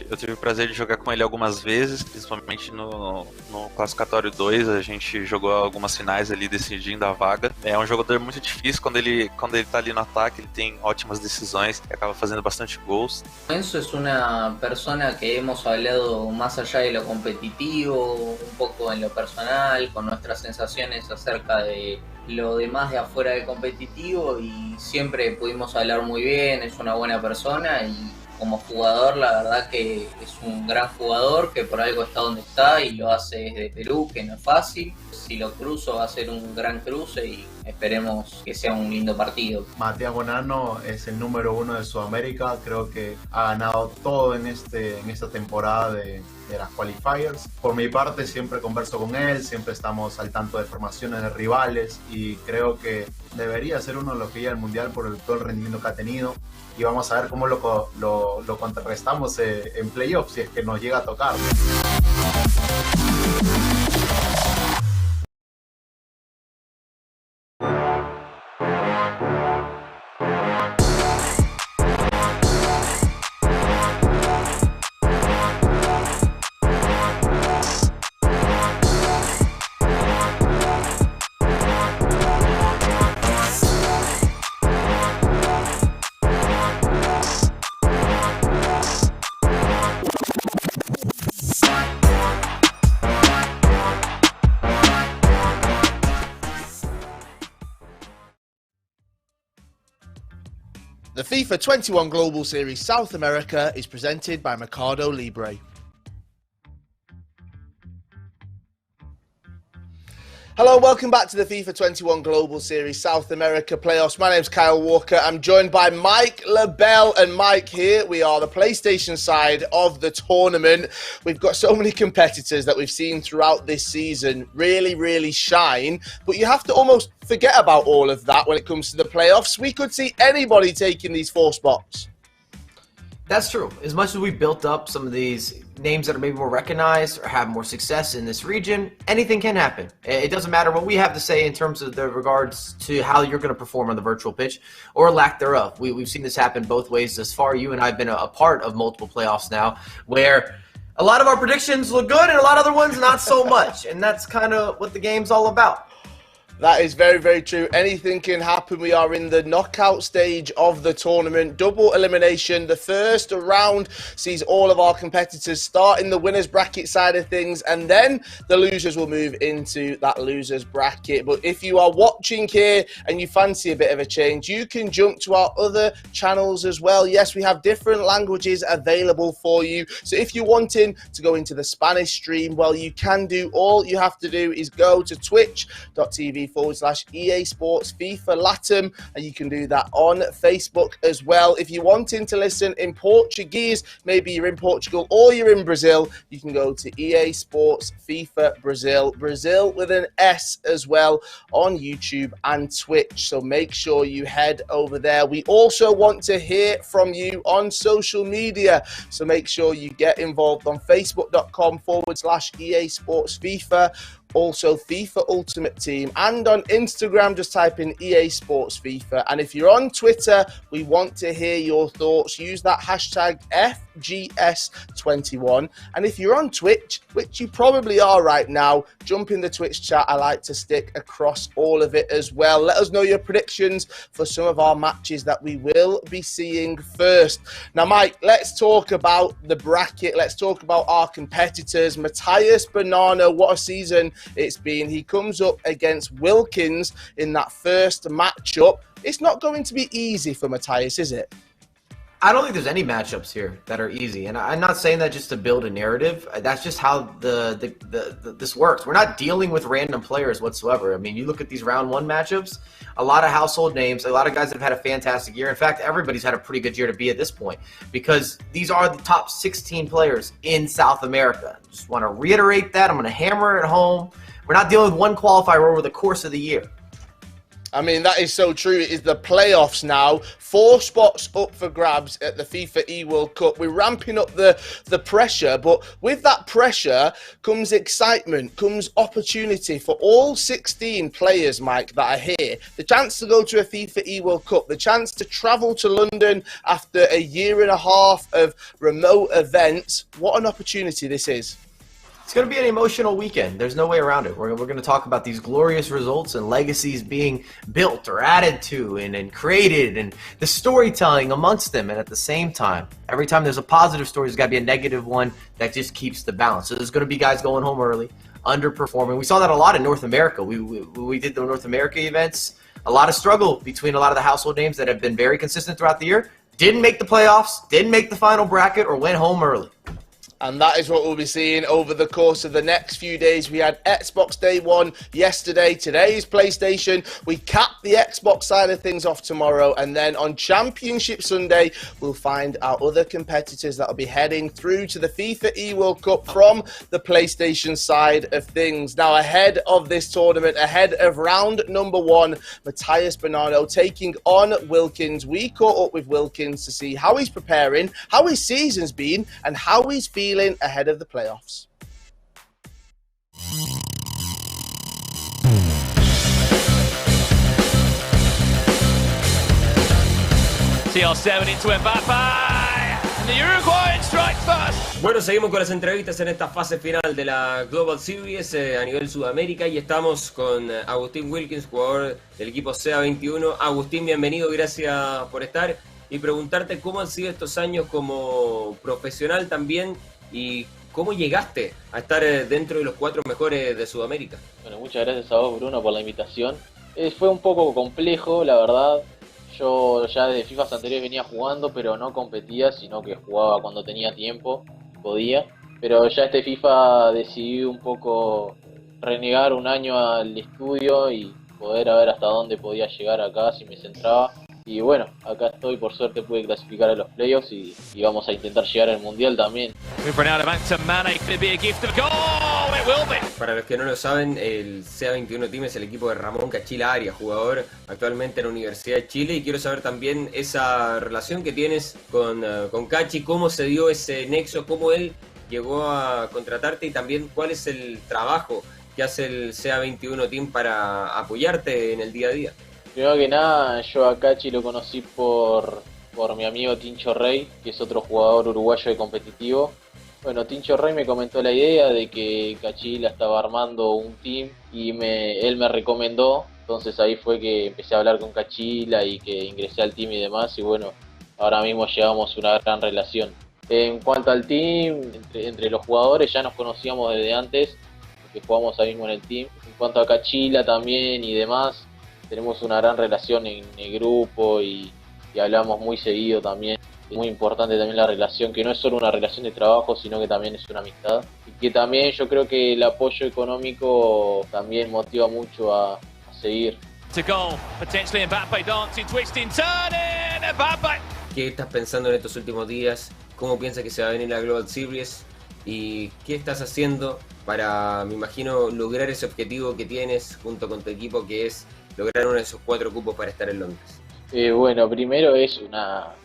Eu tive o prazer de jogar com ele algumas vezes, principalmente no Classificatório 2. A gente jogou algumas finais ali decidindo a vaga. É um jogador muito difícil quando ele tá ali no ataque, ele tem ótimas decisões e acaba fazendo bastante gols. Enzo es una persona que hemos hablado más allá de lo competitivo, un poco en lo personal, con nuestras sensaciones acerca de lo demás de afuera del competitivo y siempre pudimos hablar muy bien, es una buena persona y como jugador la verdad que es un gran jugador que por algo está donde está y lo hace desde Perú, que no es fácil. Si lo cruzo va a ser un gran cruce y esperemos que sea un lindo partido. Matías Bonanno es el número 1 de Sudamérica, creo que ha ganado todo en esta temporada de las qualifiers. Por mi parte siempre converso con él, siempre estamos al tanto de formaciones de rivales y creo que debería ser uno de los que llega al Mundial por todo el rendimiento que ha tenido y vamos a ver cómo lo contrarrestamos en playoffs si es que nos llega a tocar. The FIFA 21 Global Series South America is presented by Mercado Libre. Hello, welcome back to the FIFA 21 Global Series South America playoffs. My name's Kyle Walker. I'm joined by Mike LaBelle, and Mike here. We are the PlayStation side of the tournament. We've got so many competitors that we've seen throughout this season really shine, but you have to almost forget about all of that when it comes to the playoffs. We could see anybody taking these 4 spots. That's true. As much as we built up some of these names that are maybe more recognized or have more success in this region, anything can happen. It doesn't matter what we have to say in terms of the regards to how you're going to perform on the virtual pitch or lack thereof. We've seen this happen both ways thus far. You and I have been a part of multiple playoffs now where a lot of our predictions look good and a lot of other ones not so much. And that's kind of what the game's all about. That is very true. Anything can happen. We are in the knockout stage of the tournament. Double elimination. The first round sees all of our competitors start in the winners bracket side of things, and then the losers will move into that losers bracket. But if you are watching here and you fancy a bit of a change, you can jump to our other channels as well. Yes, we have different languages available for you. So if you're wanting to go into the Spanish stream, well, you can do. All you have to do is go to twitch.tv/EA Sports FIFA Latam, and you can do that on Facebook as well. If you're wanting to listen in Portuguese, maybe you're in Portugal or you're in Brazil, you can go to EA Sports FIFA Brazil with an S as well, on YouTube and Twitch. So make sure you head over there. We also want to hear from you on social media, so make sure you get involved on facebook.com/EA Sports FIFA. Also FIFA Ultimate Team, and on Instagram just type in EA Sports FIFA. And if you're on Twitter, we want to hear your thoughts. Use that hashtag FGS21. And if you're on Twitch, which you probably are right now, jump in the Twitch chat. I like to stick across all of it as well. Let us know your predictions for some of our matches that we will be seeing first. Now, Mike, let's talk about the bracket. Let's talk about our competitors. Matthias Bonanno, what a season it's been. He comes up against Wilkins in that first matchup. It's not going to be easy for Matthias, is it? I don't think there's any matchups here that are easy, and I'm not saying that just to build a narrative. That's just how this works. We're not dealing with random players whatsoever. I mean, you look at these round one matchups, a lot of household names, a lot of guys that have had a fantastic year. In fact, everybody's had a pretty good year to be at this point because these are the top 16 players in South America. Just want to reiterate that. I'm going to hammer it home. We're not dealing with one qualifier over the course of the year. I mean, that is so true. It is the playoffs now. 4 spots up for grabs at the FIFAe World Cup. We're ramping up the pressure, but with that pressure comes excitement, comes opportunity for all 16 players, Mike, that are here. The chance to go to a FIFAe World Cup, the chance to travel to London after a year and a half of remote events. What an opportunity this is. It's going to be an emotional weekend. There's no way around it. We're going to talk about these glorious results and legacies being built or added to and created and the storytelling amongst them. And at the same time, every time there's a positive story, there's got to be a negative one that just keeps the balance. So there's going to be guys going home early, underperforming. We saw that a lot in North America. We did the North America events. A lot of struggle between a lot of the household names that have been very consistent throughout the year. Didn't make the playoffs, didn't make the final bracket, or went home early. And that is what we'll be seeing over the course of the next few days. We had Xbox Day 1 yesterday. Today is PlayStation. We cap the Xbox side of things off tomorrow. And then on Championship Sunday, we'll find our other competitors that will be heading through to the FIFAe World Cup from the PlayStation side of things. Now, ahead of this tournament, ahead of round number 1, Matthias Bonanno taking on Wilkins. We caught up with Wilkins to see how he's preparing, how his season's been, and how he's feeling ahead of the playoffs. CR7 into Mbappe, and the Uruguayan strikes first. Bueno, seguimos con las entrevistas en esta fase final de la Global Series a nivel Sudamérica y estamos con Agustín Wilkins, jugador del equipo CA21. Agustín, bienvenido, gracias por estar y preguntarte cómo han sido estos años como profesional también y cómo llegaste a estar dentro de los 4 mejores de Sudamérica. Bueno, muchas gracias a vos, Bruno, por la invitación. Fue un poco complejo, la verdad. Yo ya desde FIFAs anteriores venía jugando, pero no competía, sino que jugaba cuando tenía tiempo, podía. Pero ya este FIFA decidí un poco renegar un año al estudio y poder ver hasta dónde podía llegar acá si me centraba. Y bueno, acá estoy, por suerte pude clasificar a los playoffs y vamos a intentar llegar al Mundial también. Para los que no lo saben, el CA21 Team es el equipo de Ramón Cachila Arias, jugador actualmente en la Universidad de Chile, y quiero saber también esa relación que tienes con Cachi, cómo se dio ese nexo, cómo él llegó a contratarte y también cuál es el trabajo que hace el CA21 Team para apoyarte en el día a día. Primero que nada, yo a Cachi lo conocí por mi amigo Tincho Rey, que es otro jugador uruguayo de competitivo. Bueno, Tincho Rey me comentó la idea de que Cachila estaba armando un team y él me recomendó. Entonces ahí fue que empecé a hablar con Cachila y que ingresé al team y demás. Y bueno, ahora mismo llevamos una gran relación. En cuanto al team, entre los jugadores ya nos conocíamos desde antes, porque jugamos ahí mismo en el team. En cuanto a Cachila también y demás, tenemos una gran relación en el grupo y hablamos muy seguido también. Es muy importante también la relación, que no es solo una relación de trabajo, sino que también es una amistad. Y que también yo creo que el apoyo económico también motiva mucho a seguir. ¿Qué estás pensando en estos últimos días? ¿Cómo piensas que se va a venir la Global Series? ¿Y qué estás haciendo para, me imagino, lograr ese objetivo que tienes junto con tu equipo, que es lograr uno de esos 4 cupos para estar en Londres? Bueno, primero es una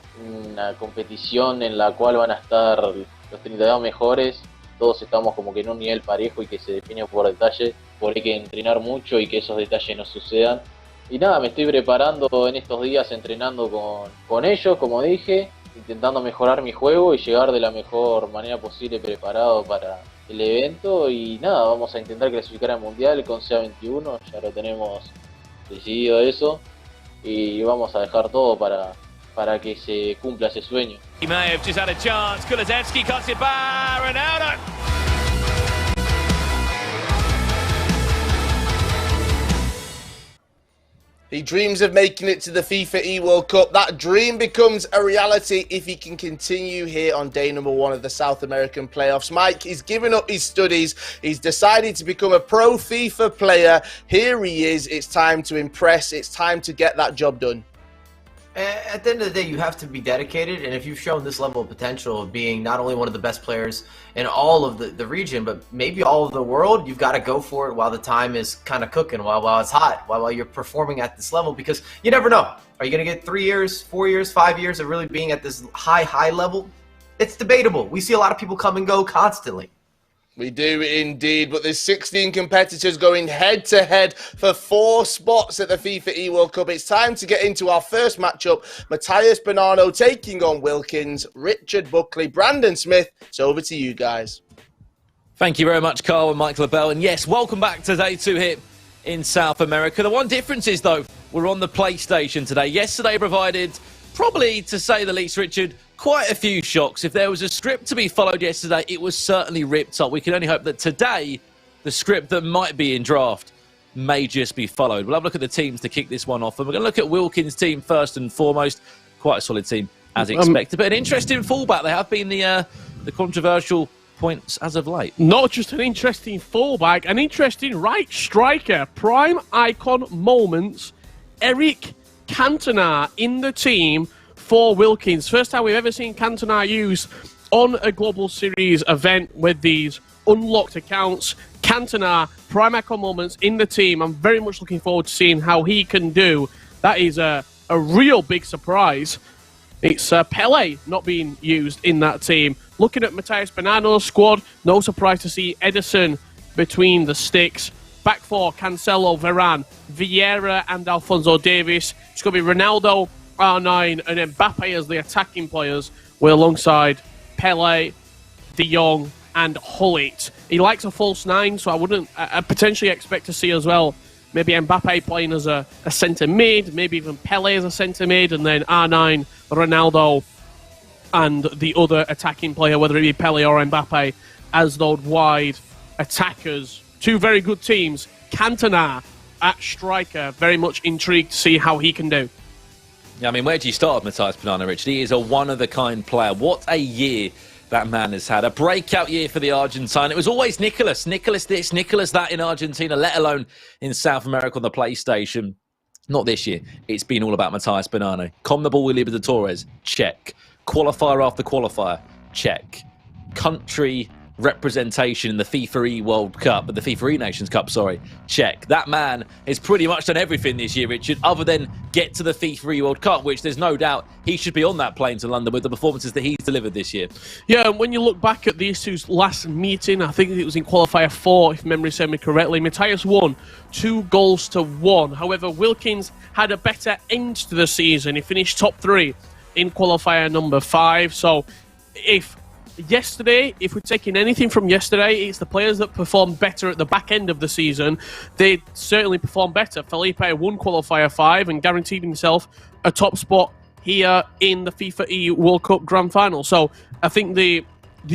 competición en la cual van a estar los 32 mejores. Todos estamos como que en un nivel parejo y que se define por detalle. Por hay que entrenar mucho y que esos detalles no sucedan. Y nada, me estoy preparando en estos días, entrenando con ellos, como dije, intentando mejorar mi juego y llegar de la mejor manera posible preparado para el evento. Y nada, vamos a intentar clasificar al Mundial con CA21, ya lo tenemos decidido eso. Y vamos a dejar todo para que se cumpla ese sueño. He may have just had a chance. Kulusevski cuts it by Ronaldo. He dreams of making it to the FIFAe World Cup. That dream becomes a reality if he can continue here on day number 1 of the South American playoffs. Mike, he's given up his studies. He's decided to become a pro FIFA player. Here he is. It's time to impress. It's time to get that job done. At the end of the day, you have to be dedicated, and if you've shown this level of potential of being not only one of the best players in all of the region, but maybe all of the world, you've got to go for it while the time is kind of cooking, while it's hot, while you're performing at this level, because you never know. Are you going to get 3 years, 4 years, 5 years of really being at this high level? It's debatable. We see a lot of people come and go constantly. We do indeed, but there's 16 competitors going head-to-head for 4 spots at the FIFAe World Cup. It's time to get into our first matchup. Matthias Bonanno taking on Wilkins, Richard Buckley, Brandon Smith. It's over to you guys. Thank you very much, Carl and Mike LaBelle. And yes, welcome back to Day 2 here in South America. The one difference is, though, we're on the PlayStation today. Yesterday provided, probably to say the least, Richard, quite a few shocks. If there was a script to be followed yesterday, it was certainly ripped up. We can only hope that today, the script that might be in draft may just be followed. We'll have a look at the teams to kick this one off. And we're going to look at Wilkins' team first and foremost. Quite a solid team, as expected. But an interesting fullback. They have been the controversial points as of late. Not just an interesting fullback, an interesting right striker. Prime icon moments. Eric Cantona in the team for Wilkins. First time we've ever seen Cantona used on a Global Series event with these unlocked accounts. Cantona, prime icon moments in the team. I'm very much looking forward to seeing how he can do. That is a real big surprise. It's Pele not being used in that team. Looking at Matthias Bonanno's squad, no surprise to see Edison between the sticks. Back four, Cancelo, Varane, Vieira and Alphonso Davies. It's going to be Ronaldo, R9 and Mbappe as the attacking players. We're alongside Pele, De Jong and Hullet. He likes a false 9, so I wouldn't potentially expect to see as well maybe Mbappe playing as a centre mid, maybe even Pele as a centre mid, and then R9, Ronaldo and the other attacking player, whether it be Pele or Mbappe, as those wide attackers. 2 very good teams. Cantona at striker, very much intrigued to see how he can do. Yeah, I mean, where do you start with Matthias Bonanno, Richard? He is a one-of-a-kind player. What a year that man has had. A breakout year for the Argentine. It was always Nicolas this, Nicolas that in Argentina, let alone in South America on the PlayStation. Not this year. It's been all about Matthias Bonanno. CONMEBOL with Libertadores, check. Qualifier after qualifier, check. Country representation in the FIFAe World Cup, the FIFAe Nations Cup, check. That man has pretty much done everything this year, Richard, other than get to the FIFAe World Cup, which there's no doubt he should be on that plane to London with the performances that he's delivered this year. Yeah, and when you look back at these two's last meeting, I think it was in qualifier 4, if memory serves me correctly, Matthias won 2-1. However, Wilkins had a better end to the season. He finished top 3 in qualifier number 5. So if we're taking anything from yesterday, it's the players that performed better at the back end of the season. They certainly performed better. Felipe won qualifier 5 and guaranteed himself a top spot here in the FIFAe World Cup Grand Final. So I think the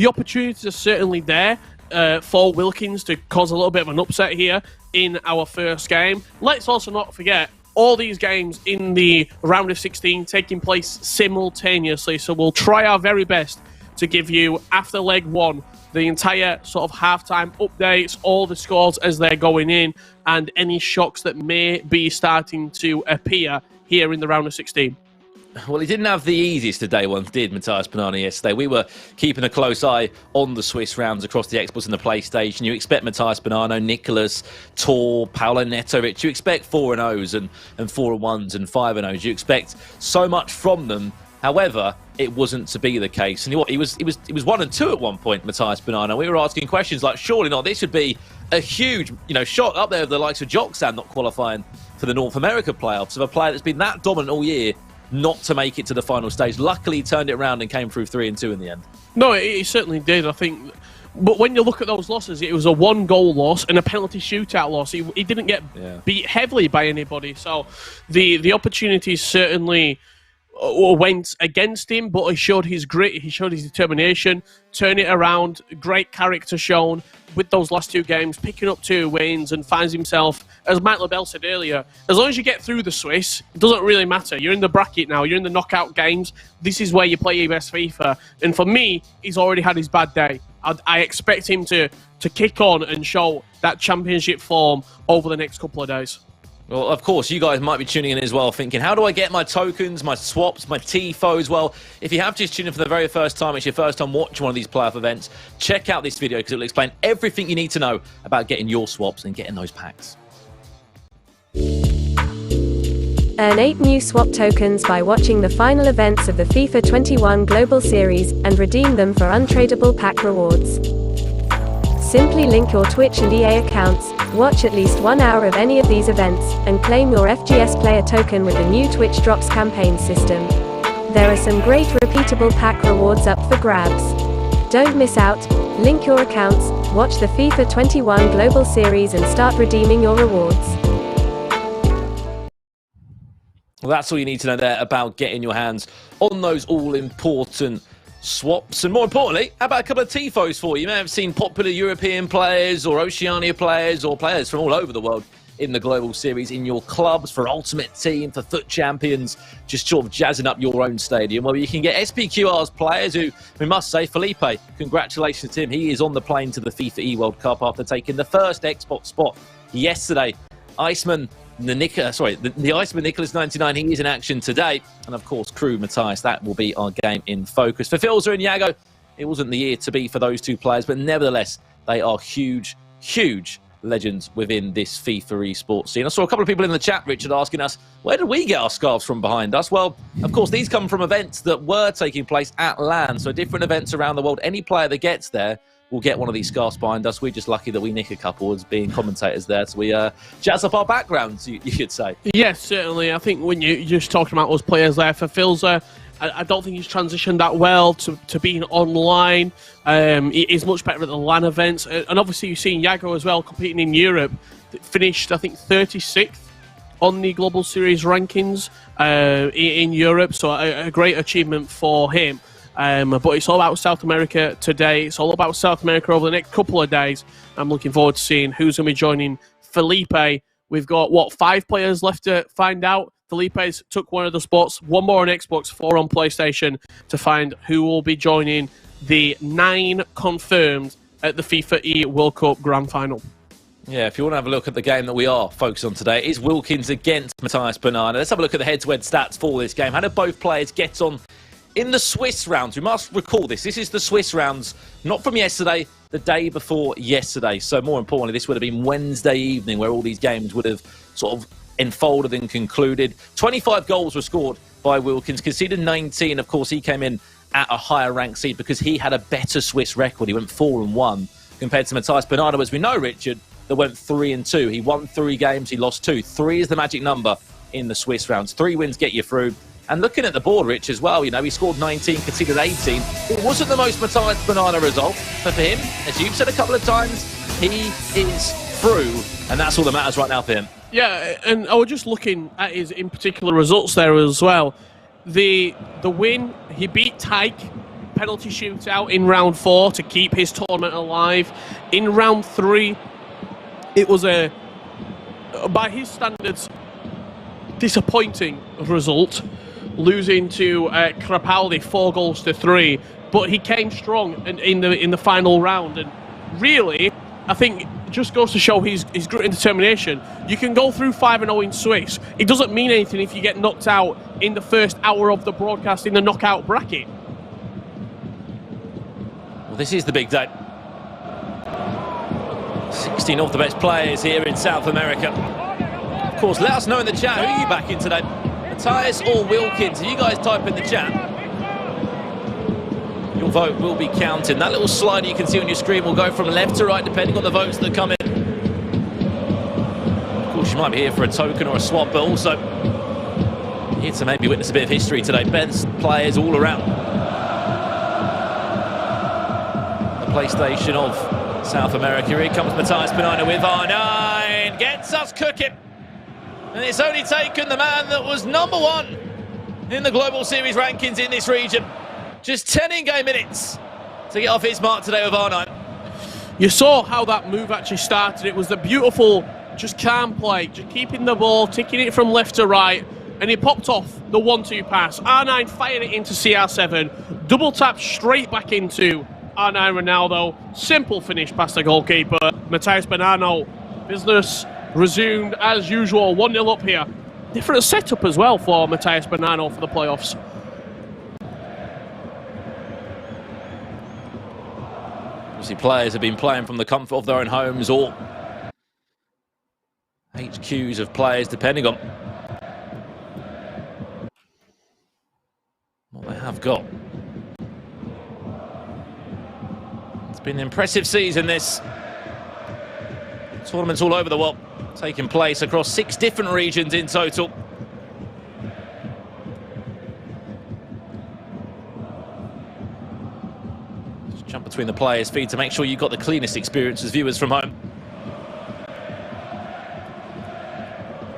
opportunities are certainly there for Wilkins to cause a little bit of an upset here in our first game. Let's also not forget all these games in the round of 16 taking place simultaneously. So we'll try our very best to give you, after leg 1, the entire sort of halftime updates, all the scores as they're going in, and any shocks that may be starting to appear here in the round of 16. Well, he didn't have the easiest of day ones, did Matthias Bonanno yesterday? We were keeping a close eye on the Swiss rounds across the Xbox and the PlayStation. You expect Matthias Bonanno, Nicolas, Tor, Paulo Netto. You expect 4-0s and 4-1s and 5-0s. You expect so much from them. However, it wasn't to be the case. And he was 1-2 at one point, Matthias Bonanno. We were asking questions like, surely not, this would be a huge, shot up there with the likes of Joxan not qualifying for the North America playoffs, of a player that's been that dominant all year not to make it to the final stage. Luckily, he turned it around and came through 3-2 in the end. No, he certainly did, I think. But when you look at those losses, it was a 1-goal loss and a penalty shootout loss. He didn't get beat heavily by anybody. So the opportunities certainly went against him, but he showed his grit, he showed his determination, turn it around, great character shown with those last 2 games, picking up 2 wins and finds himself, as Mike LaBelle said earlier, as long as you get through the Swiss, it doesn't really matter. You're in the bracket now, you're in the knockout games, this is where you play your best FIFA, and for me, he's already had his bad day. I expect him to kick on and show that championship form over the next couple of days. Well, of course, you guys might be tuning in as well, thinking, how do I get my tokens, my swaps, my TIFOs? Well, if you have just tuned in for the very first time, it's your first time watching one of these playoff events, check out this video because it will explain everything you need to know about getting your swaps and getting those packs. Earn 8 new swap tokens by watching the final events of the FIFA 21 Global Series and redeem them for untradeable pack rewards. Simply link your Twitch and EA accounts, watch at least 1 hour of any of these events, and claim your FGS player token with the new Twitch Drops campaign system. There are some great repeatable pack rewards up for grabs. Don't miss out, link your accounts, watch the FIFA 21 Global Series and start redeeming your rewards. Well, that's all you need to know there about getting your hands on those all-important swaps. And more importantly, how about a couple of TIFOs for you? You may have seen popular European players or Oceania players or players from all over the world in the Global Series in your clubs for Ultimate Team, for FUT Champions, just sort of jazzing up your own stadium. Well, you can get SPQR's players who, we must say, Felipe, congratulations to him. He is on the plane to the FIFAe World Cup after taking the first Xbox spot yesterday. Iceman, the Iceman Nicholas 99, he is in action today. And of course, Crew Matthias, that will be our game in focus. For Filza and Yago, it wasn't the year to be for those 2 players, but nevertheless, they are huge, huge legends within this FIFA esports scene. I saw a couple of people in the chat, Richard, asking us, where did we get our scarves from behind us? Well, of course, these come from events that were taking place at LAN, so different events around the world. Any player that gets there will get one of these scarves behind us. We're just lucky that we nick a couple as being commentators there, so we jazz up our backgrounds, you could say. Yes, certainly. I think when you just talking about those players there, for Filza, I don't think he's transitioned that well to being online. He is much better at the LAN events. And obviously you've seen Yago as well competing in Europe. Finished, I think, 36th on the Global Series rankings in Europe. So a great achievement for him. But it's all about South America today. It's all about South America over the next couple of days. I'm looking forward to seeing who's going to be joining Felipe. We've got, 5 players left to find out. Felipe's took one of the spots, 1 more on Xbox, 4 on PlayStation, to find who will be joining the 9 confirmed at the FIFAe World Cup Grand Final. Yeah, if you want to have a look at the game that we are focused on today, it's Wilkins against Matthias Bonanno. Let's have a look at the head-to-head stats for this game. How did both players get on in the Swiss rounds? We must recall this. This is the Swiss rounds, not from yesterday, the day before yesterday. So more importantly, this would have been Wednesday evening where all these games would have sort of enfolded and concluded. 25 goals were scored by Wilkins, conceded 19. Of course, he came in at a higher ranked seed because he had a better Swiss record. He went 4-1 compared to Matthias Bonanno, as we know, Richard, that went 3-2. He won 3 games, he lost 2. 3 is the magic number in the Swiss rounds. 3 wins get you through. And looking at the board, Rich, as well, he scored 19, conceded 18. It wasn't the most Matthias Bonanno result, but for him, as you've said a couple of times, he is through, and that's all that matters right now for him. Yeah, and I was just looking at his in particular results there as well. The win, he beat Tyke, penalty shootout in round 4 to keep his tournament alive. In round 3, it was by his standards, disappointing result, losing to Crepaldi 4-3, but he came strong in the final round, and really, I think it just goes to show his grit and determination. You can go through 5-0 in Swiss. It doesn't mean anything if you get knocked out in the first hour of the broadcast in the knockout bracket. Well, this is the big day. 16 of the best players here in South America. Of course, let us know in the chat, who are you backing today? Matthias or Wilkins? You guys type in the chat. Your vote will be counted. That little slider you can see on your screen will go from left to right depending on the votes that come in. Of course, you might be here for a token or a swap, but also here to maybe witness a bit of history today. Best players all around. The PlayStation of South America. Here comes Matthias Bonanno with R9. Gets us cooking. And it's only taken the man that was #1 in the Global Series rankings in this region. Just 10 in-game minutes to get off his mark today with R9. You saw how that move actually started. It was the beautiful, just calm play, just keeping the ball, ticking it from left to right, and he popped off the 1-2 pass. R9 fired it into CR7, double tap straight back into R9 Ronaldo. Simple finish past the goalkeeper. Matheus Bonanno. Business resumed as usual. 1-0 up here. Different setup as well for Matheus Bonanno for the playoffs. Obviously, players have been playing from the comfort of their own homes or HQs of players, depending on what they have got. It's been an impressive season, this. Tournaments all over the world, taking place across 6 different regions in total. Just jump between the players' feet to make sure you've got the cleanest experience as viewers from home.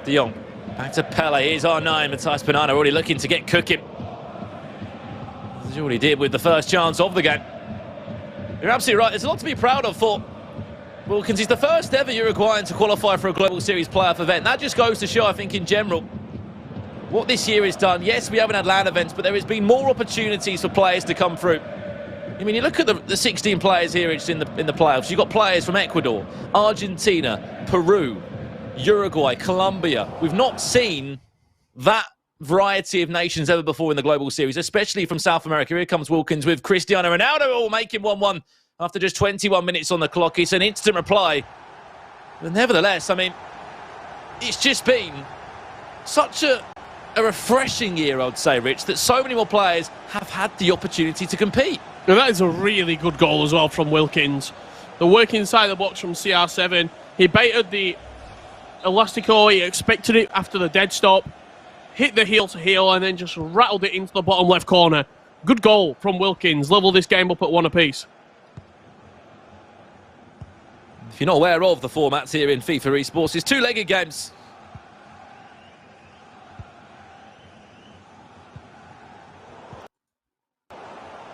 De Jong, back to Pele. Here's R9. Matheus Bonanno already looking to get cooking, as he already did with the first chance of the game. You're absolutely right. There's a lot to be proud of for Wilkins. He's the first ever Uruguayan to qualify for a Global Series playoff event. That just goes to show, I think, in general, what this year has done. Yes, we haven't had LAN events, but there has been more opportunities for players to come through. I mean, you look at the 16 players here in the playoffs. You've got players from Ecuador, Argentina, Peru, Uruguay, Colombia. We've not seen that variety of nations ever before in the Global Series, especially from South America. Here comes Wilkins with Cristiano Ronaldo, all making 1-1 after just 21 minutes on the clock. It's an instant reply. But nevertheless, I mean, it's just been such a refreshing year, I'd say, Rich, that so many more players have had the opportunity to compete. Now, that is a really good goal as well from Wilkins. The work inside the box from CR7. He baited the Elastico, he expected it after the dead stop, hit the heel to heel, and then just rattled it into the bottom left corner. Good goal from Wilkins. Level this game up at 1 apiece. If you're not aware of the formats here in FIFA Esports, it's 2-legged games.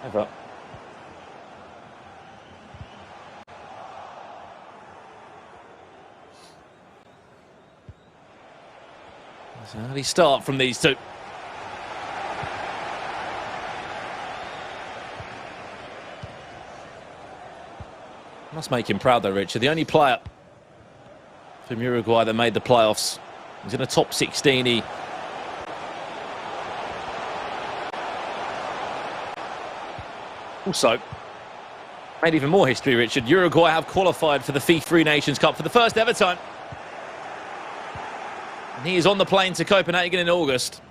Ever. It's an early start from these two. Must make him proud though, Richard. The only player from Uruguay that made the playoffs. He's in a top 16. He also made even more history, Richard. Uruguay have qualified for the FIFA Nations Cup for the first ever time. And he is on the plane to Copenhagen in August.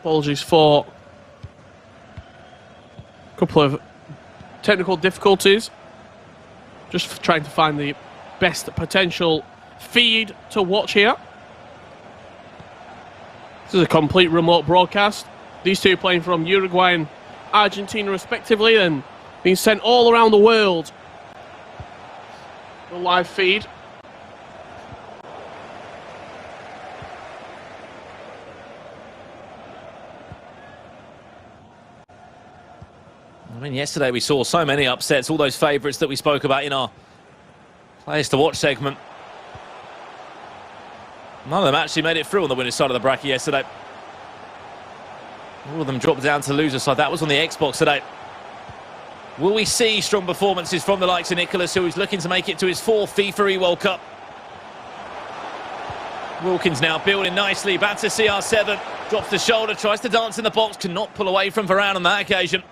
Apologies for a couple of technical difficulties. Just trying to find the best potential feed to watch here. This is a complete remote broadcast. These two playing from Uruguay and Argentina respectively, and being sent all around the world. The live feed. I mean, yesterday we saw so many upsets, all those favourites that we spoke about in our Players to Watch segment. None of them actually made it through on the winner's side of the bracket yesterday. All of them dropped down to loser side. That was on the Xbox today. Will we see strong performances from the likes of Nicholas, who is looking to make it to his 4th FIFAe World Cup? Wilkins now building nicely, back to CR7, drops the shoulder, tries to dance in the box, cannot pull away from Varane on that occasion.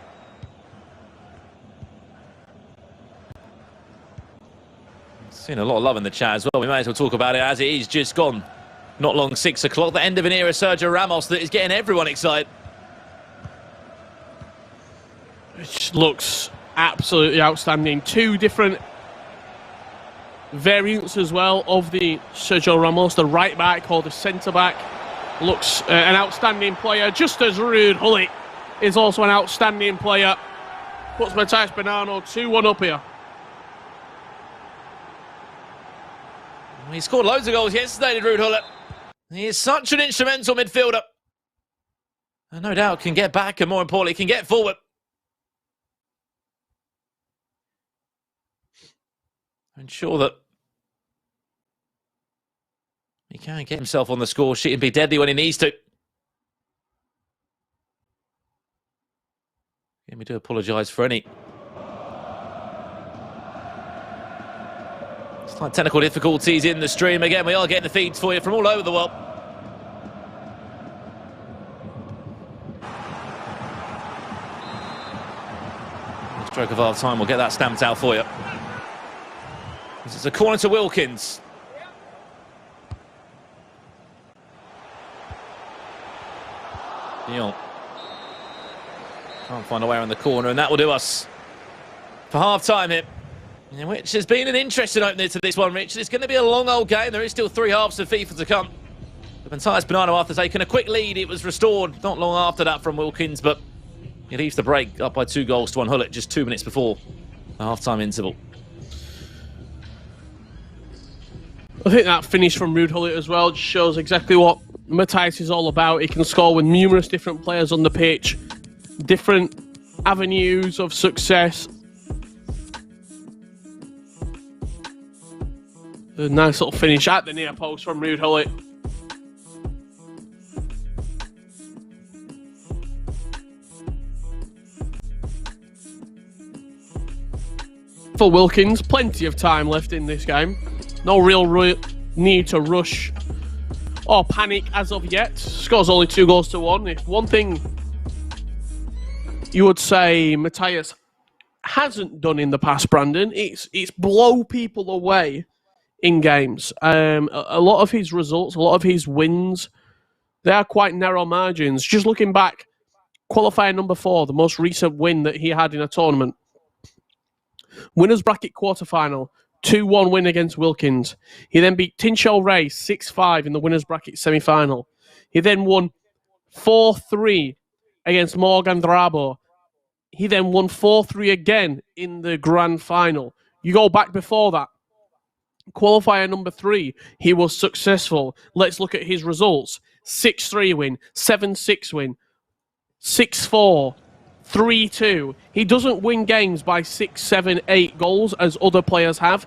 Seen a lot of love in the chat as well. We may as well talk about it as it is just gone. Not long, 6 o'clock. The end of an era, Sergio Ramos, that is getting everyone excited. Which looks absolutely outstanding. 2 different variants as well of the Sergio Ramos, the right back or the centre back. Looks an outstanding player, just as Ruud Gullit is also an outstanding player. Puts Matthias Bonanno 2-1 up here. He scored loads of goals yesterday, did Ruud Gullit. He is such an instrumental midfielder. And no doubt can get back and more importantly can get forward. Ensure that he can get himself on the score sheet and be deadly when he needs to. And we do apologise for any slight technical difficulties in the stream. Again, we are getting the feeds for you from all over the world. Stroke of half time, we'll get that stamped out for you. This is a corner to Wilkins. Dion can't find a way around the corner, and that will do us for half time here. Which has been an interesting opening to this one, Richard. It's going to be a long old game. There is still 3 halves of FIFA to come. The Matthias Bonanno, after taking a quick lead, it was restored not long after that from Wilkins, but he leaves the break up by 2 goals to 1 Gullit just 2 minutes before the half-time interval. I think that finish from Ruud Gullit as well just shows exactly what Matthias is all about. He can score with numerous different players on the pitch, different avenues of success. A nice little finish at the near post from Ruud Gullit. For Wilkins, plenty of time left in this game. No real need to rush or panic as of yet. Scores only 2 goals to 1. If one thing you would say Matthias hasn't done in the past, Brandon, it's blow people away in games. A lot of his results, a lot of his wins, they are quite narrow margins. Just looking back, qualifier number 4, the most recent win that he had in a tournament. Winners bracket quarterfinal, 2-1 win against Wilkins. He then beat Tincho Ray 6-5 in the winners bracket semi-final. He then won 4-3 against Morgan Drabo. He then won 4-3 again in the grand final. You go back before that, qualifier number 3, he was successful. Let's look at his results. 6-3 win, 7-6 win, 6-4, 3-2. He doesn't win games by 6, 7, 8 goals as other players have.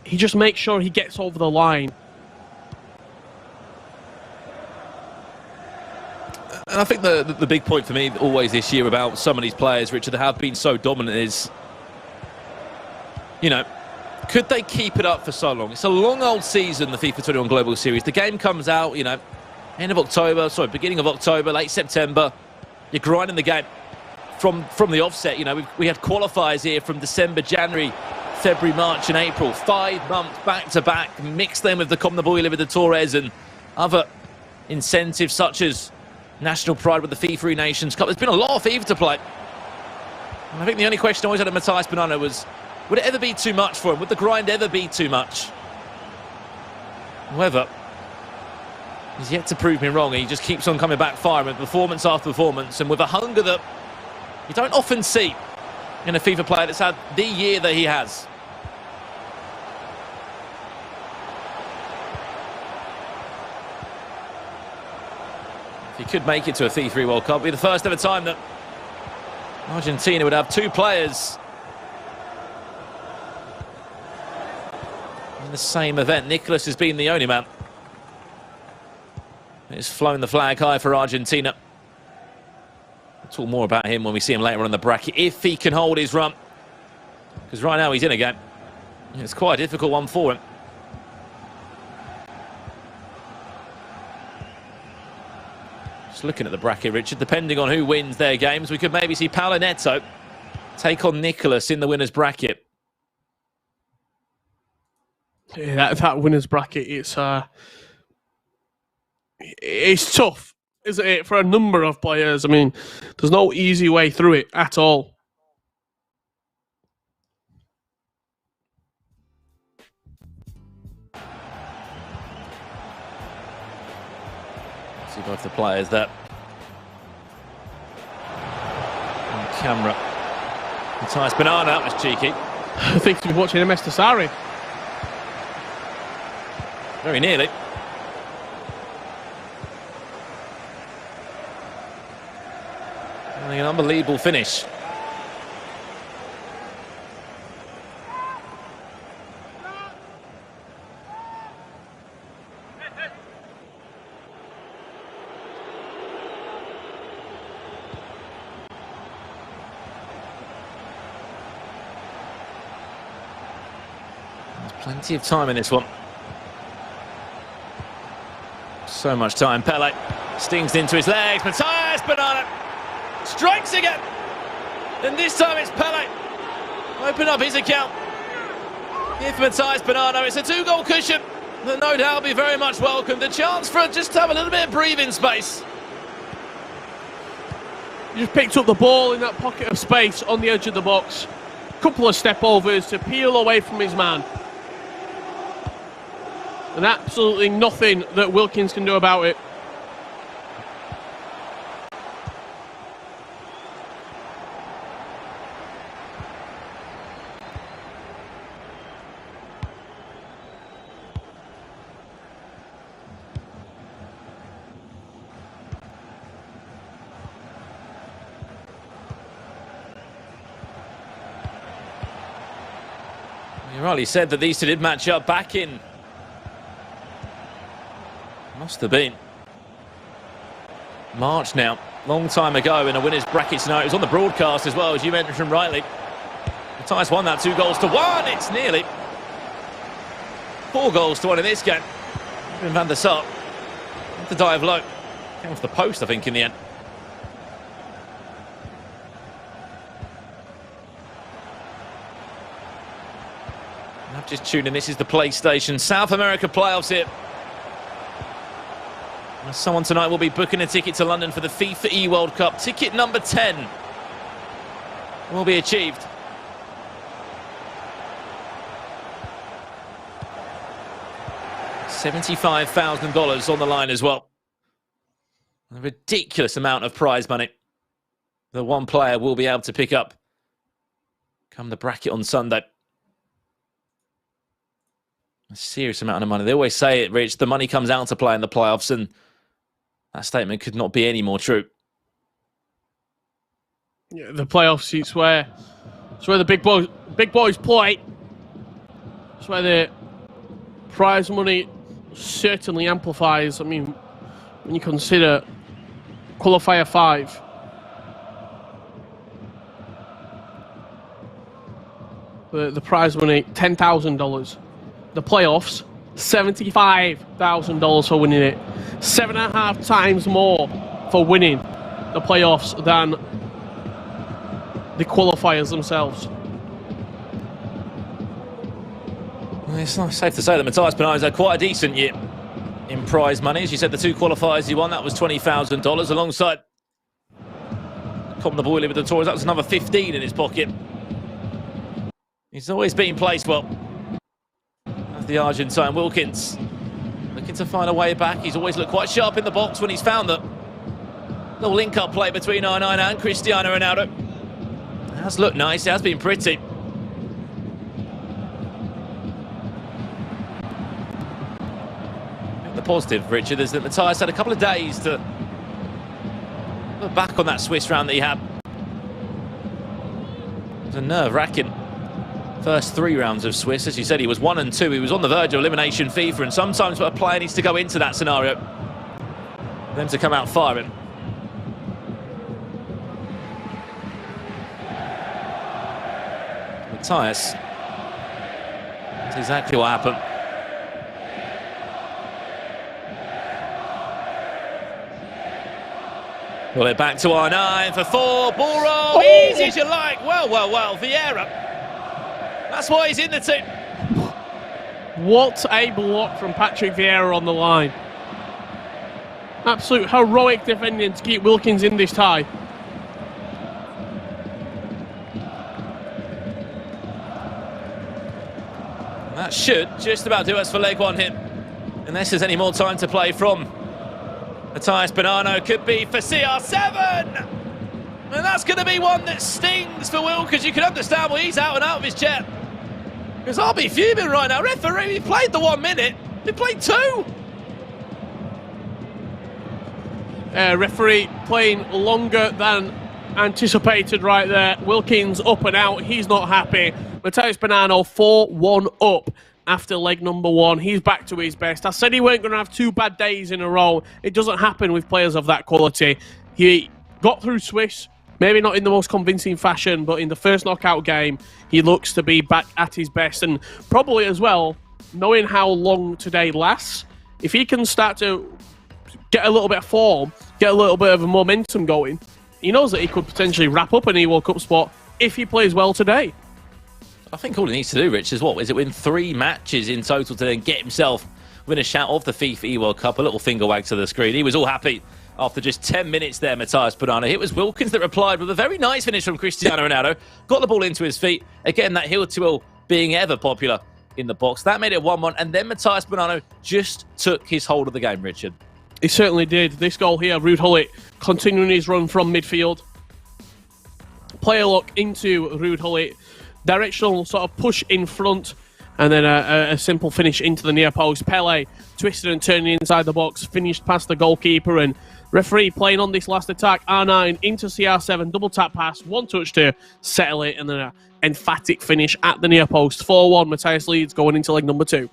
He just makes sure he gets over the line. And I think the big point for me always this year about some of these players, Richard, that have been so dominant is, you know, could they keep it up for so long? It's a long old season, the FIFA 21 Global Series. The game comes out, you know, beginning of October, late September. You're grinding the game from the offset. You know, we had qualifiers here from December, January, February, March and April. 5 months back-to-back. Mix them with the Comnabuy Libertadores and other incentives such as national pride with the FIFA Nations Cup. There's been a lot of FIFA to play. And I think the only question I always had at Matthias Bonanno was, would it ever be too much for him? Would the grind ever be too much? However, he's yet to prove me wrong. He just keeps on coming back firing with performance after performance and with a hunger that you don't often see in a FIFA player that's had the year that he has. If he could make it to a FIFAe World Cup, it'd be the first ever time that Argentina would have 2 players in the same event. Nicolas has been the only man who's flown the flag high for Argentina. We'll talk more about him when we see him later on in the bracket, if he can hold his run. Because right now he's in a game. It's quite a difficult one for him. Just looking at the bracket, Richard, depending on who wins their games, we could maybe see Paulo Netto take on Nicolas in the winners bracket. Yeah, that winners bracket, it's tough, isn't it, for a number of players? I mean, there's no easy way through it at all. See both the players that camera. Matthias Bonanno, that was cheeky. I think he's watching MS Tassari. Very nearly. An unbelievable finish. There's plenty of time in this one. So much time. Pele stings into his legs. Matthias Bonanno strikes again. And this time it's Pele. Open up his account. If Matthias Bonanno, it's a 2-goal cushion that no doubt will be very much welcomed. A chance for just to have a little bit of breathing space. He just picked up the ball in that pocket of space on the edge of the box. Couple of step overs to peel away from his man. And absolutely nothing that Wilkins can do about it. You rightly said that these two did match up back in. Must have been March now, long time ago in a winner's bracket scenario. It was on the broadcast as well, as you mentioned rightly. Matthias won that 2-1. It's nearly 4-1 in this game. Van der Sar had to dive low. Came off the post, I think, in the end. And I've just tuned in. This is the PlayStation South America playoffs here. Someone tonight will be booking a ticket to London for the FIFAe World Cup. Ticket number 10 will be achieved. $75,000 on the line as well. A ridiculous amount of prize money that one player will be able to pick up come the bracket on Sunday. A serious amount of money. They always say it, Rich, the money comes out to play in the playoffs, and that statement could not be any more true. Yeah, the playoffs, it's where the big boys play. It's where the prize money certainly amplifies. I mean, when you consider qualifier 5, the prize money $10,000. The playoffs, $75,000 for winning it. 7.5 times more for winning the playoffs than the qualifiers themselves. Well, it's not safe to say that Matthias Bonanno's had quite a decent year in prize money. As you said, the 2 qualifiers he won, that was $20,000 alongside Cont the Boiler with the Tours. That was another 15 in his pocket. He's always been placed well. The Argentine Wilkins looking to find a way back. He's always looked quite sharp in the box when he's found the little link-up play between R9 and Cristiano Ronaldo. It has looked nice, it has been pretty. The positive, Richard, is that Matthias had a couple of days to look back on that Swiss round that he had. It was a nerve-wracking first 3 rounds of Swiss. As you said, he was 1 and 2. He was on the verge of elimination FIFA, and sometimes a player needs to go into that scenario for them to come out firing. Matthias, that's exactly what happened. Well, it back to R9 for 4. Ball roll, easy as you like. Well, Vieira. That's why he's in the team. What a block from Patrick Vieira on the line. Absolute heroic defending to keep Wilkins in this tie. That should just about do us for leg 1 here. Unless there's any more time to play from Matthias Bonanno. Could be for CR7. And that's going to be one that stings for Wilkins. You can understand why he's out and out of his jet. Because I'll be fuming right now. Referee, he played the 1 minute. He played 2. Referee playing longer than anticipated right there. Wilkins up and out. He's not happy. Matheus Bonanno 4-1 up after leg number 1. He's back to his best. I said he weren't going to have 2 bad days in a row. It doesn't happen with players of that quality. He got through Swiss. Maybe not in the most convincing fashion, but in the first knockout game, he looks to be back at his best. And probably as well, knowing how long today lasts, if he can start to get a little bit of form, get a little bit of a momentum going, he knows that he could potentially wrap up an NSE World Cup spot if he plays well today. I think all he needs to do, Rich, is what? Is it win 3 matches in total to then get himself win a shout of the FIFAe World Cup? A little finger wag to the screen. He was all happy after just 10 minutes there, Matheus Bonanno. It was Wilkins that replied with a very nice finish from Cristiano Ronaldo. Got the ball into his feet. Again, that heel-to-heel being ever popular in the box. That made it 1-1. And then Matheus Bonanno just took his hold of the game, Richard. He certainly did. This goal here, Ruud Gullit continuing his run from midfield. Player lock into Ruud Gullit. Directional sort of push in front. And then a simple finish into the near post. Pele twisted and turning inside the box. Finished past the goalkeeper. And referee playing on this last attack. R9 into CR7. Double tap pass. 1 touch to settle it. And then an emphatic finish at the near post. 4-1. Matheus leads going into leg number 2.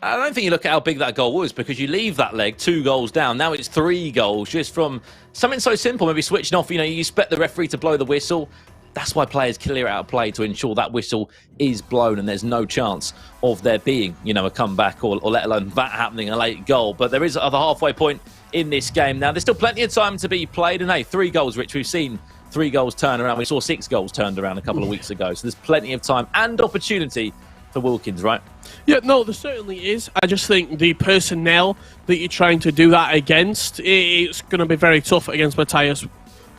I don't think you look at how big that goal was, because you leave that leg 2 goals down. Now it's 3 goals just from something so simple, maybe switching off. You expect the referee to blow the whistle. That's why players clear out of play, to ensure that whistle is blown and there's no chance of there being, a comeback or let alone that happening, a late goal. But there is the halfway point in this game. Now, there's still plenty of time to be played. And, 3 goals, Rich. We've seen 3 goals turn around. We saw 6 goals turned around a couple of weeks ago. So there's plenty of time and opportunity for Wilkins, right? Yeah, no, there certainly is. I just think the personnel that you're trying to do that against, it's going to be very tough against Matheus.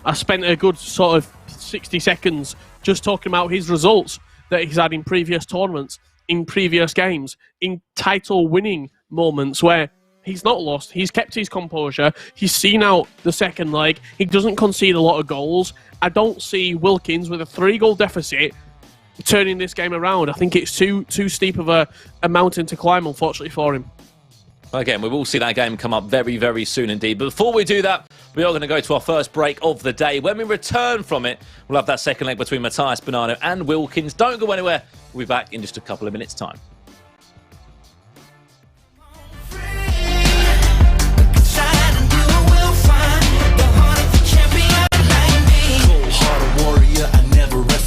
I spent a good sort of 60 seconds just talking about his results that he's had in previous tournaments, in previous games, in title-winning moments where he's not lost. He's kept his composure. He's seen out the second leg. He doesn't concede a lot of goals. I don't see Wilkins with a 3-goal deficit turning this game around. I think it's too steep of a mountain to climb, unfortunately, for him. Again, we will see that game come up very, very soon indeed. But before we do that, we are going to go to our first break of the day. When we return from it, we'll have that second leg between Matheus Bonanno and Wilkins. Don't go anywhere. We'll be back in just a couple of minutes' time.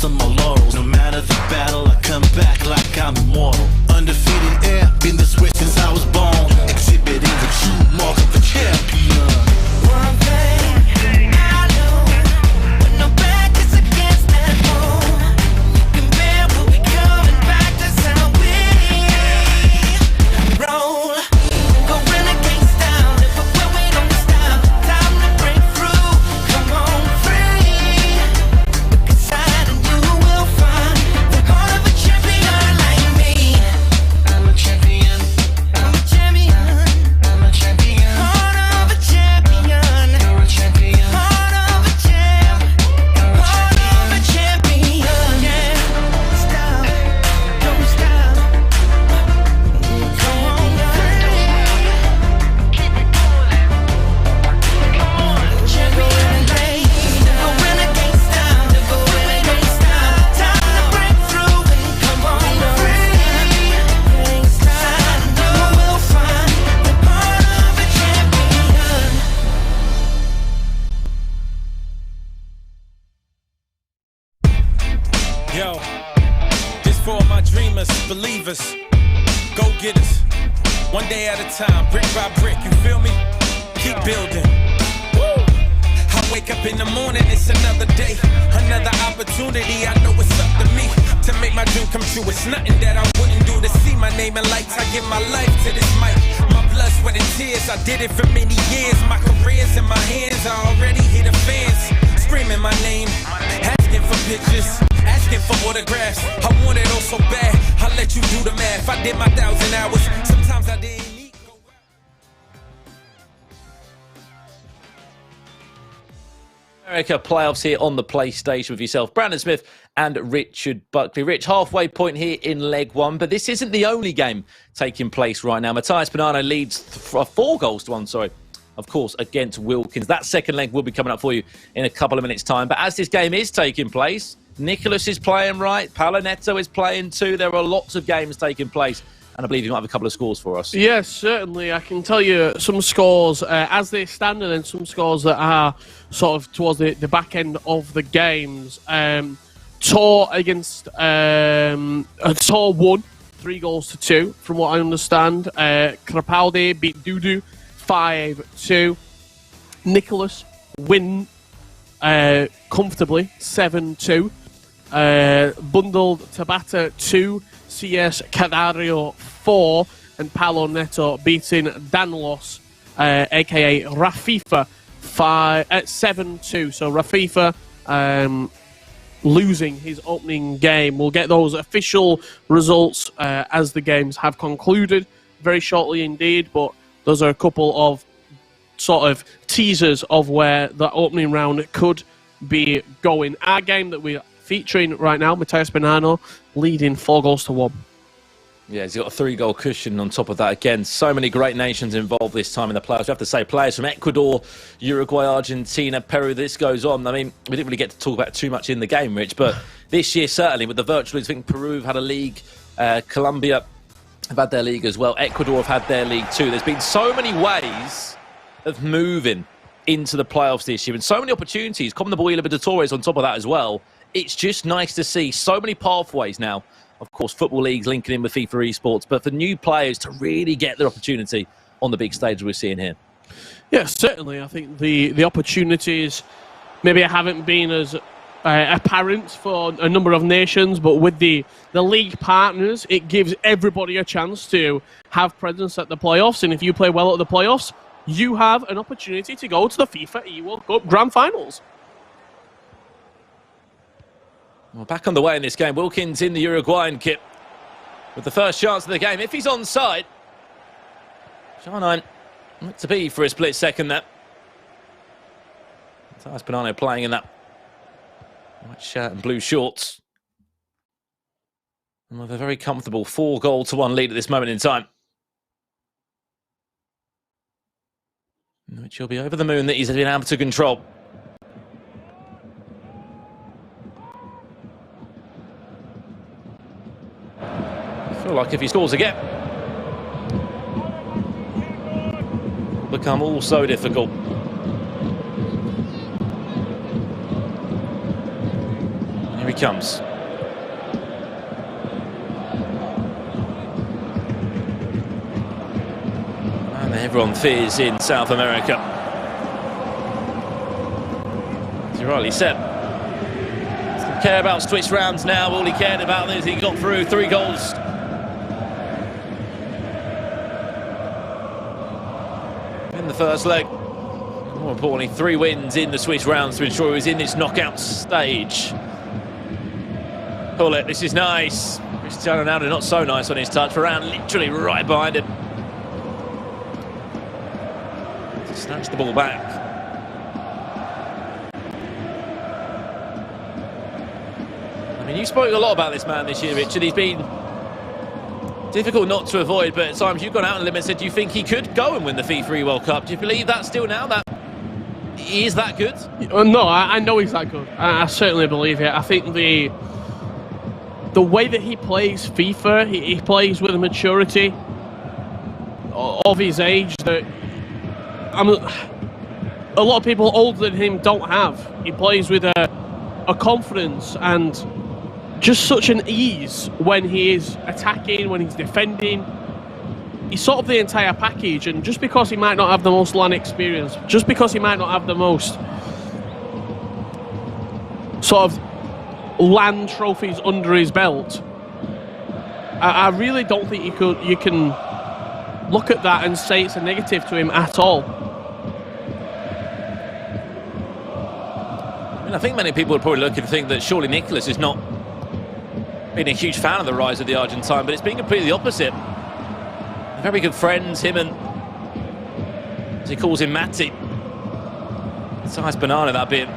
On my laurels. No matter the battle, I come back like I'm immortal. Undefeated air, been this way since I was born. Exhibiting the true mark of the champion. One thing I know, when no back is against that wall, and man will be coming back. That's how we roll. Go renegade style, if we don't stop, time to break through. Come on, free. Yo, this for all my dreamers, believers, go-getters. One day at a time, brick by brick, you feel me? Keep building. Woo! I wake up in the morning, it's another day, another opportunity. I know it's up to me to make my dream come true. It's nothing that I wouldn't do to see my name in lights. I give my life to this mic, my blood, sweat, and tears. I did it for many years. My career's in my hands. I already hear the fans screaming my name, asking for pictures, asking for autographs. I want it all so bad, I'll let you do the math. I did my 1,000 hours, sometimes I didn't need. America playoffs here on the PlayStation with yourself, Brandon Smith and Richard Buckley. Rich, halfway point here in leg one, but this isn't the only game taking place right now. Matthias Bonanno leads 4 goals to 1, of course, against Wilkins. That second leg will be coming up for you in a couple of minutes' time. But as this game is taking place, Nicholas is playing right, Paulo Netto is playing too. There are lots of games taking place, and I believe you might have a couple of scores for us. Yes, certainly. I can tell you some scores as they stand, and then some scores that are sort of towards the back end of the games. Tor against Tor won 3 goals to 2, from what I understand. Crepaldi beat Dudu 5-2. Nicholas win comfortably 7-2. Bundled Tobata 2. CS Cadario 4, and Paulo Netto beating Danlos, aka Rafifa, 7-2. So Rafifa losing his opening game. We'll get those official results as the games have concluded very shortly indeed, but those are a couple of sort of teasers of where the opening round could be going. Our game that we're featuring right now, Matthias Bonanno leading 4 goals to 1. Yeah, he's got a 3-goal cushion on top of that. Again, so many great nations involved this time in the playoffs. We have to say players from Ecuador, Uruguay, Argentina, Peru, this goes on. I mean, we didn't really get to talk about too much in the game, Rich, but this year, certainly, with the virtual leagues, I think Peru have had a league, Colombia have had their league as well, Ecuador have had their league too. There's been so many ways of moving into the playoffs this year, and so many opportunities. Copa Libertadores on top of that as well. It's just nice to see so many pathways now. Of course, football leagues linking in with FIFA esports, but for new players to really get their opportunity on the big stage we're seeing here. Yeah, certainly. I think the opportunities maybe haven't been as apparent for a number of nations, but with the league partners, it gives everybody a chance to have presence at the playoffs. And if you play well at the playoffs, you have an opportunity to go to the FIFAe World Cup Grand Finals. Well, back on the way in this game, Wilkins in the Uruguayan kit with the first chance of the game. If he's onside, Sharnine looked to be for a split second there. Matthias Bonanno playing in that white shirt and blue shorts. And with a very comfortable 4-goal to 1 lead at this moment in time. Which he'll be over the moon that he's been able to control. I feel like if he scores again, it'll become all so difficult. Here he comes. And everyone fears in South America. As you rightly said, doesn't care about switch rounds now. All he cared about is he got through 3 goals. In the first leg. More importantly, 3 wins in the Swiss rounds to ensure he was in this knockout stage. Pull it, this is nice. Cristiano Ronaldo not so nice on his touch. Varane literally right behind him. To snatch the ball back. I mean, you spoke a lot about this man this year, Richard. He's been difficult not to avoid, but at times you've gone out on a limb and said, do you think he could go and win the FIFAe World Cup? Do you believe that still now, that he is that good? No, I know he's that good. I certainly believe it. I think the way that he plays FIFA, he plays with a maturity of his age that a lot of people older than him don't have. He plays with a confidence and just such an ease when he is attacking, when he's defending. He's sort of the entire package, and just because he might not have the most LAN experience, just because he might not have the most sort of LAN trophies under his belt, I really don't think you can look at that and say it's a negative to him at all. I mean, I think many people would probably look and think that surely Nicholas is not been a huge fan of the rise of the Argentine, but it's been completely the opposite. They're very good friends, him and, as he calls him, Matti. Matthias Bonanno, that being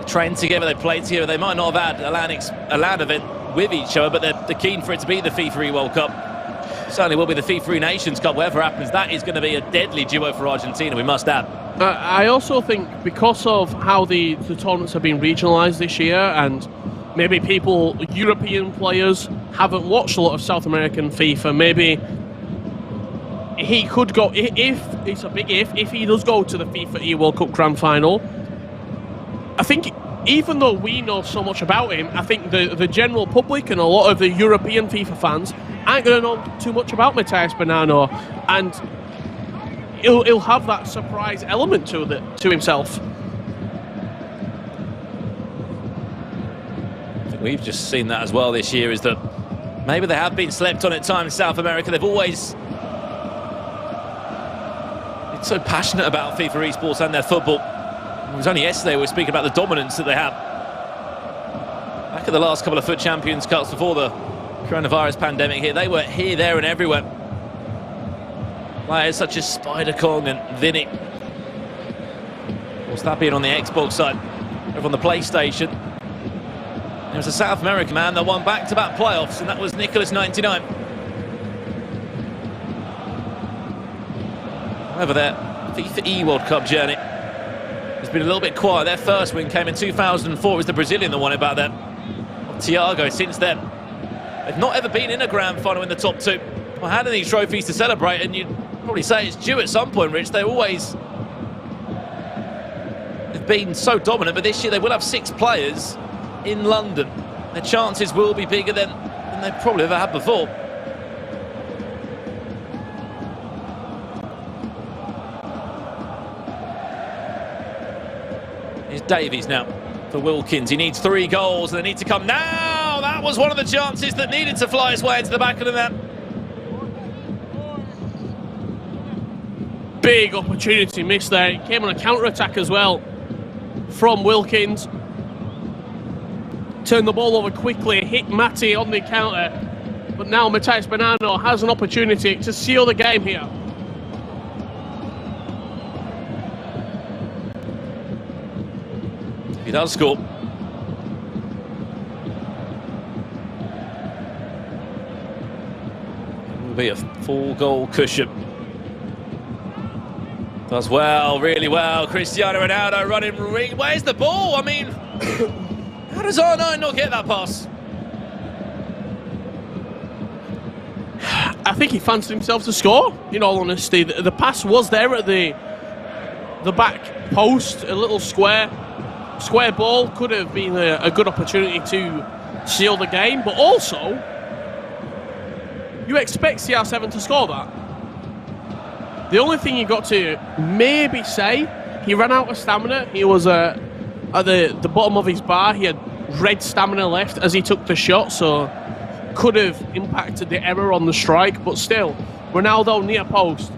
trained together, they played together. They might not have had a LAN event with each other, but they're keen for it to be the FIFAe World Cup. Certainly will be the FIFAe Nations Cup. Whatever happens, that is going to be a deadly duo for Argentina, we must add. I also think because of how the tournaments have been regionalised this year, and maybe European players haven't watched a lot of South American FIFA, maybe he could go, if it's a big if he does go to the FIFAe World Cup Grand Final, I think even though we know so much about him, I think the general public and a lot of the European FIFA fans aren't going to know too much about Matheus Bonanno, and he'll have that surprise element to himself. I think we've just seen that as well this year, is that maybe they have been slept on at times in South America. They've always been so passionate about FIFA esports and their football. It was only yesterday we were speaking about the dominance that they have. Back at the last couple of FUT Champions Cups before the coronavirus pandemic hit, they were here, there and everywhere. Players such as Spider Kong and Vinny. Of course, that being on the Xbox side, over on the PlayStation. There was a South American man that won back-to-back playoffs, and that was Nicholas 99. However, their FIFAe World Cup journey has been a little bit quiet. Their first win came in 2004. It was the Brazilian that won it back then. Thiago, since then, they've not ever been in a grand final in the top two. Well, had any trophies to celebrate, and you'd probably say it's due at some point, Rich. They've been so dominant, but this year they will have 6 players in London. Their chances will be bigger than they've probably ever had before. Here's Davies now for Wilkins. He needs 3 goals, and they need to come now. That was one of the chances that needed to fly its way into the back of the net. Big opportunity missed there. It came on a counter-attack as well from Wilkins. Turned the ball over quickly, hit Matty on the counter. But now Matheus Bonanno has an opportunity to seal the game here. He does score. It will be a 4-goal cushion. Does well, really well. Cristiano Ronaldo running. Where's the ball? I mean, how does R9 not get that pass? I think he fancied himself to score, in all honesty. The pass was there at the back post, a little square ball. Could have been a good opportunity to seal the game, but also, you expect CR7 to score that. The only thing you got to maybe say, he ran out of stamina. He was at the bottom of his bar. He had red stamina left as he took the shot, so could have impacted the error on the strike. But still, Ronaldo near post.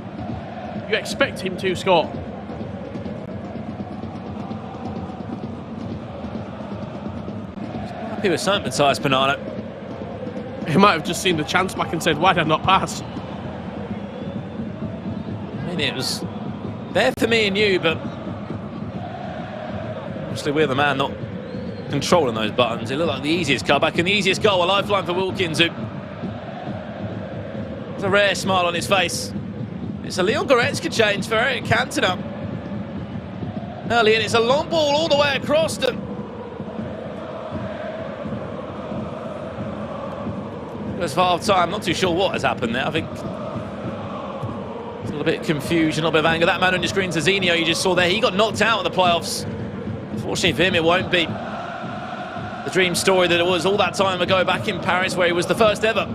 You expect him to score. Happy with something, Matheus Bonanno. He might have just seen the chance back and said, why did I not pass? It was there for me and you, but obviously we're the man not controlling those buttons. It looked like the easiest cutback and the easiest goal. A lifeline for Wilkins, who has a rare smile on his face. It's a Leon Goretzka change for Eric Cantona. Early, and it's a long ball all the way across them. It was for half time. Not too sure what has happened there. I think a little bit of confusion, a little bit of anger. That man on your screen, Zizinho, you just saw there, he got knocked out of the playoffs. Unfortunately for him, it won't be the dream story that it was all that time ago back in Paris, where he was the first ever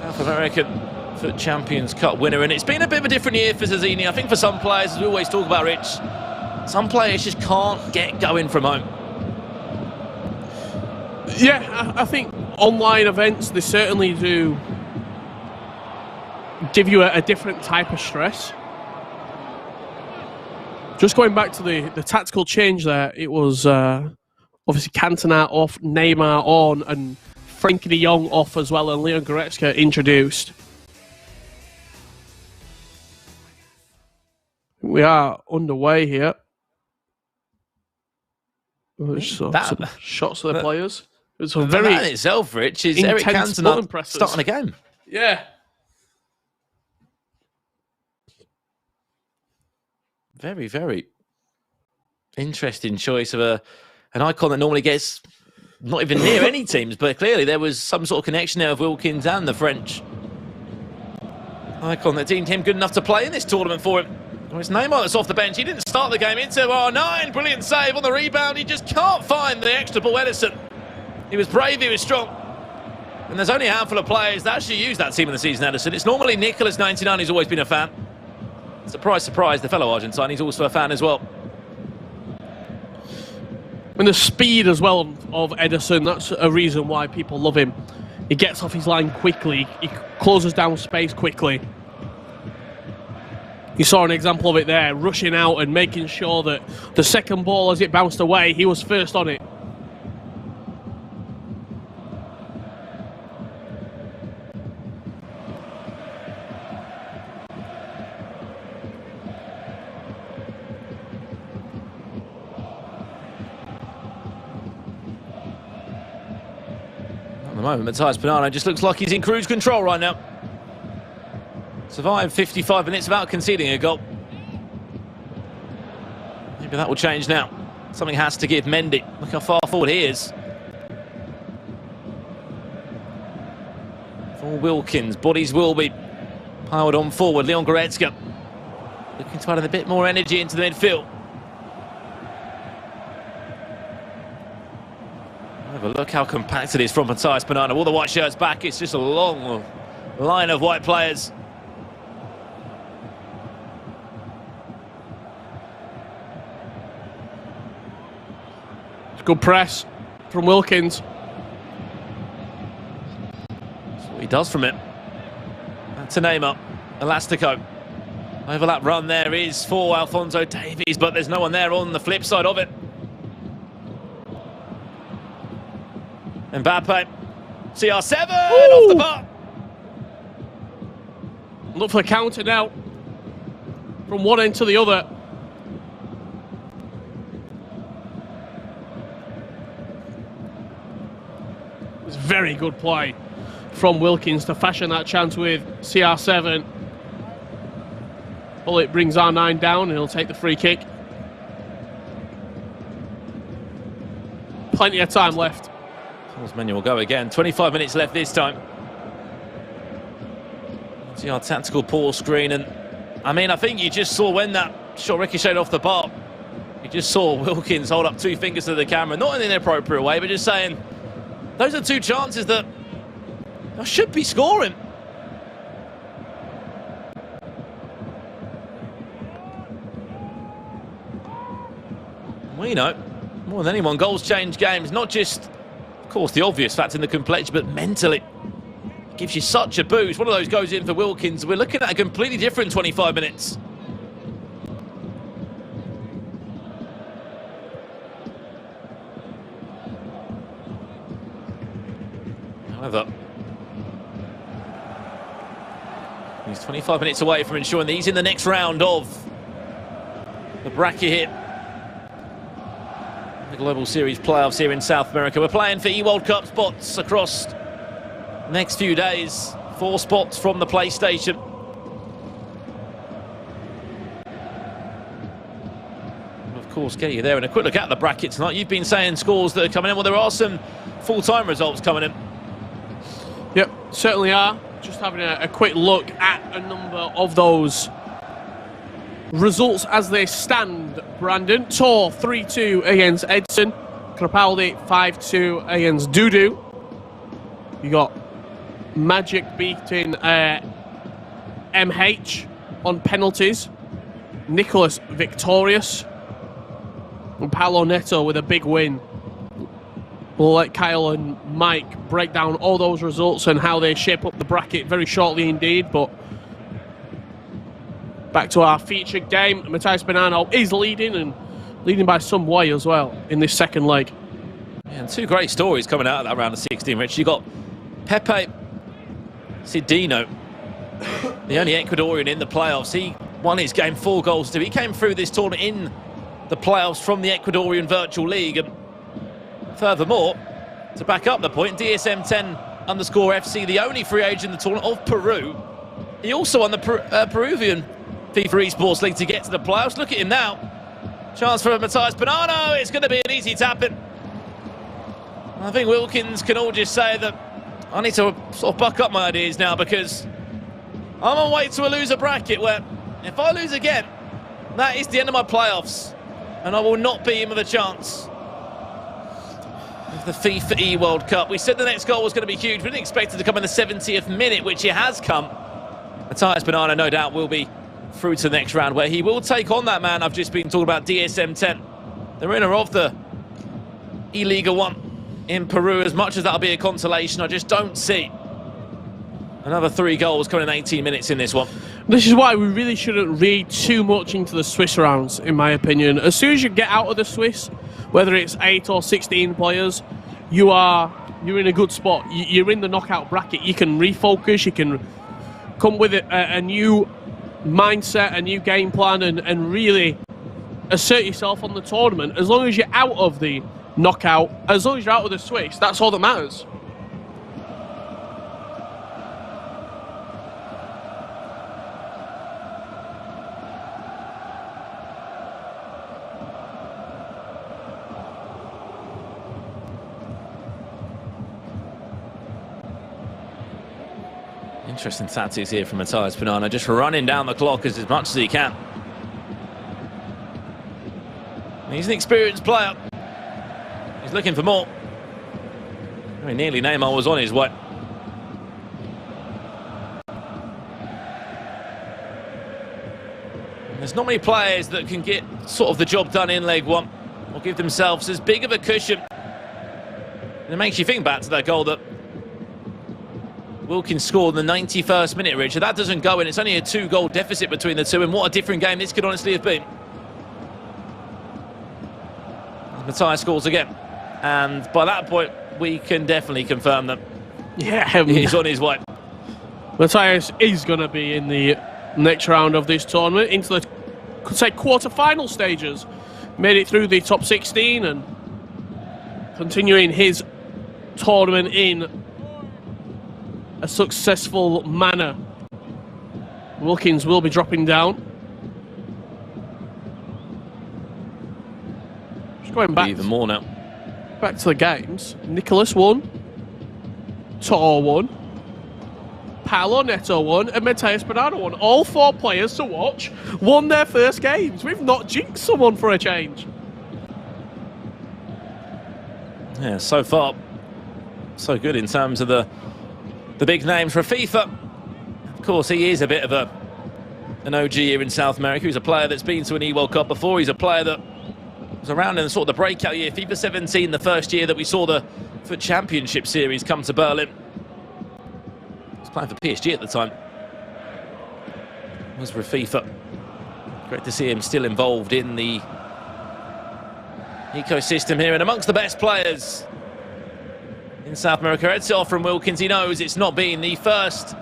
South American FUT Champions Cup winner. And it's been a bit of a different year for Zizinho. I think for some players, as we always talk about, Rich, some players just can't get going from home. Yeah, I think online events, they certainly do give you a different type of stress. Just going back to the tactical change there, it was obviously Cantona off, Neymar on, and Frenkie de Jong off as well, and Leon Goretzka introduced. We are underway here. Some shots of the players. It's a that very in itself, Rich, is Eric intense Cantona pressers. starting a game. Yeah. Very, very interesting choice of an icon that normally gets not even near any teams, but clearly there was some sort of connection there with Wilkins and the French icon that deemed him good enough to play in this tournament for him. Well, it's Neymar that's off the bench. He didn't start the game into R9. Brilliant save on the rebound. He just can't find the extra ball. Edison. He was brave, he was strong. And there's only a handful of players that actually use that team in the season, Edison. It's normally Nicholas 99 who's always been a fan. Surprise, surprise, the fellow Argentine, he's also a fan as well. And the speed as well of Edison, that's a reason why people love him. He gets off his line quickly, he closes down space quickly. You saw an example of it there, rushing out and making sure that the second ball as it bounced away, he was first on it. At the moment, Matthias Bonanno just looks like he's in cruise control right now. Survived 55 minutes without conceding a goal. Maybe that will change now. Something has to give. Mendy. Look how far forward he is. For Wilkins, bodies will be piled on forward. Leon Goretzka looking to add a bit more energy into the midfield. Have a look how compact it is from Matthias Bonanno. All the white shirts back. It's just a long line of white players. Good press from Wilkins. That's what he does from it. And to Neymar, Elastico. Overlap run there is for Alphonso Davies, but there's no one there on the flip side of it. Mbappe, CR7 off the bar. Look for the counter now. From one end to the other. It's very good play from Wilkins to fashion that chance with CR7. Bullet brings R9 down and he'll take the free kick. Plenty of time left. Paul's menu will go again. 25 minutes left this time. See our tactical pause screen, and I mean, I think you just saw when that shot ricocheted off the bar, you just saw Wilkins hold up two fingers to the camera, not in an inappropriate way, but just saying, those are two chances that I should be scoring. We know, more than anyone, goals change games, not just, of course, the obvious fact in the complexion, but mentally. It gives you such a boost. One of those goes in for Wilkins. We're looking at a completely different 25 minutes. However, he's 25 minutes away from ensuring that he's in the next round of the bracket hit. The Global Series playoffs here in South America. We're playing for World Cup spots across the next few days. 4 spots from the PlayStation. Of course, get you there. And a quick look at the bracket tonight. You've been saying scores that are coming in. Well, there are some full-time results coming in. Yep, certainly are. Just having a quick look at a number of those results as they stand, Brandon. Tor 3-2 against Edson. Crepaldi 5-2 against Dudu. You got Magic beating MH on penalties. Nicholas victorious. And Paulo Netto with a big win. We'll let Kyle and Mike break down all those results and how they shape up the bracket very shortly indeed, but back to our featured game. Matthias Bonanno is leading, and leading by some way as well in this second leg. Yeah, and 2 great stories coming out of that round of 16, Rich. You got Pepe Cidino, the only Ecuadorian in the playoffs. He won his game 4 goals to 2. He came through this tournament in the playoffs from the Ecuadorian Virtual League, and Furthermore, to back up the point, DSM10_FC, the only free agent in the tournament of Peru. He also won the Peruvian FIFA Esports League to get to the playoffs. Look at him now. Chance for Matthias Bonanno. It's going to be an easy tap-in. I think Wilkins can all just say that I need to sort of buck up my ideas now, because I'm on way to a loser bracket where if I lose again, that is the end of my playoffs, and I will not be in with a chance of the FIFAe World Cup. We said the next goal was going to be huge. We didn't expect it to come in the 70th minute, which it has come. Matthias Bonanno, no doubt, will be through to the next round, where he will take on that man I've just been talking about, DSM10, the winner of the E-Liga 1 in Peru. As much as that'll be a consolation, I just don't see another 3 goals coming in 18 minutes in this one. This is why we really shouldn't read too much into the Swiss rounds, in my opinion. As soon as you get out of the Swiss, whether it's 8 or 16 players, you're in a good spot. You're in the knockout bracket. You can refocus, you can come with a new mindset, a new game plan, and really assert yourself on the tournament. As long as you're out of the knockout, as long as you're out of the Swiss, that's all that matters. Interesting tactics here from Matthias Bonanno, just running down the clock as much as he can. He's an experienced player. He's looking for more. Very nearly Neymar was on his way. And there's not many players that can get sort of the job done in leg one, or give themselves as big of a cushion. And it makes you think back to that goal that Wilkins scored in the 91st minute, Richard. That doesn't go in. It's only a 2-goal deficit between the two, and what a different game this could honestly have been. Matthias scores again, and by that point we can definitely confirm that he's on his way. Matthias is going to be in the next round of this tournament, into the, could say, quarter-final stages. Made it through the top 16 and continuing his tournament in a successful manner. Wilkins will be dropping down. Just going back. Even more now. Back to the games. Nicholas won. Tor won. Paulo Netto won. And Matthias Bonanno won. All 4 players to watch won their first games. We've not jinxed someone for a change. Yeah, so far, so good in terms of the big names for FIFA. Of course, he is a bit of an OG here in South America. He's a player that's been to an E-World Cup before. He's a player that was around in sort of the breakout year. FIFA 17, the first year that we saw the FUT Championship Series come to Berlin. He was playing for PSG at the time. Was Rafifa. Great to see him still involved in the ecosystem here, and amongst the best players in South America. It's off from Wilkins. He knows it's not been the first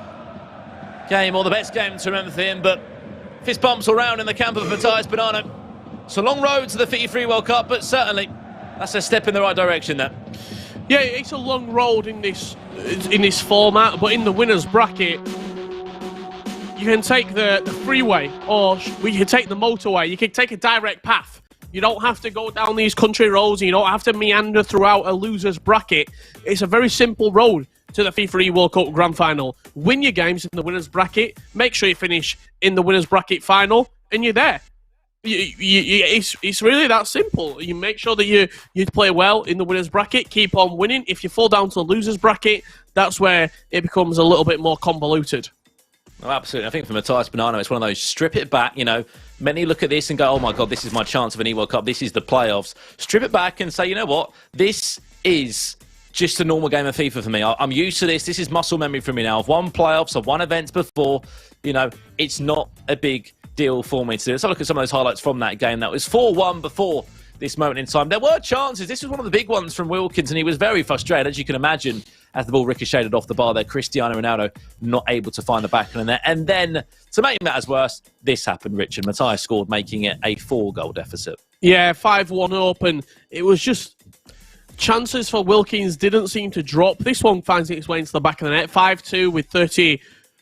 game or the best game to remember for him, but fist bumps all round in the camp of Matthias Bonanno. It's a long road to the FIFAe World Cup, but certainly that's a step in the right direction there. Yeah, it's a long road in this format, but in the winners bracket, you can take the freeway, or we can take the motorway. You can take a direct path. You don't have to go down these country roads, and you don't have to meander throughout a loser's bracket. It's a very simple road to the FIFAe World Cup Grand Final. Win your games in the winners bracket, make sure you finish in the winners bracket final, and you're there. It's really that simple. You make sure that you play well in the winners bracket, keep on winning. If you fall down to the losers bracket, that's where it becomes a little bit more convoluted. Oh, absolutely. I think for Matthias Bonanno, it's one of those strip it back, you know. Many look at this and go, oh my God, this is my chance of an E-World Cup. This is the playoffs. Strip it back and say, you know what? This is just a normal game of FIFA for me. I'm used to this. This is muscle memory for me now. I've won playoffs. I've won events before. You know, it's not a big deal for me to do. Let's have a look at some of those highlights from that game. That was 4-1 before this moment in time. There were chances. This was one of the big ones from Wilkins, and he was very frustrated, as you can imagine, as the ball ricocheted off the bar there. Cristiano Ronaldo not able to find the back in there. And then, to make matters worse, this happened, Richard. Matthias scored, making it a 4-goal deficit. Yeah, 5-1 open. It was just chances for Wilkins didn't seem to drop. This one finds its way into the back of the net. 5-2 with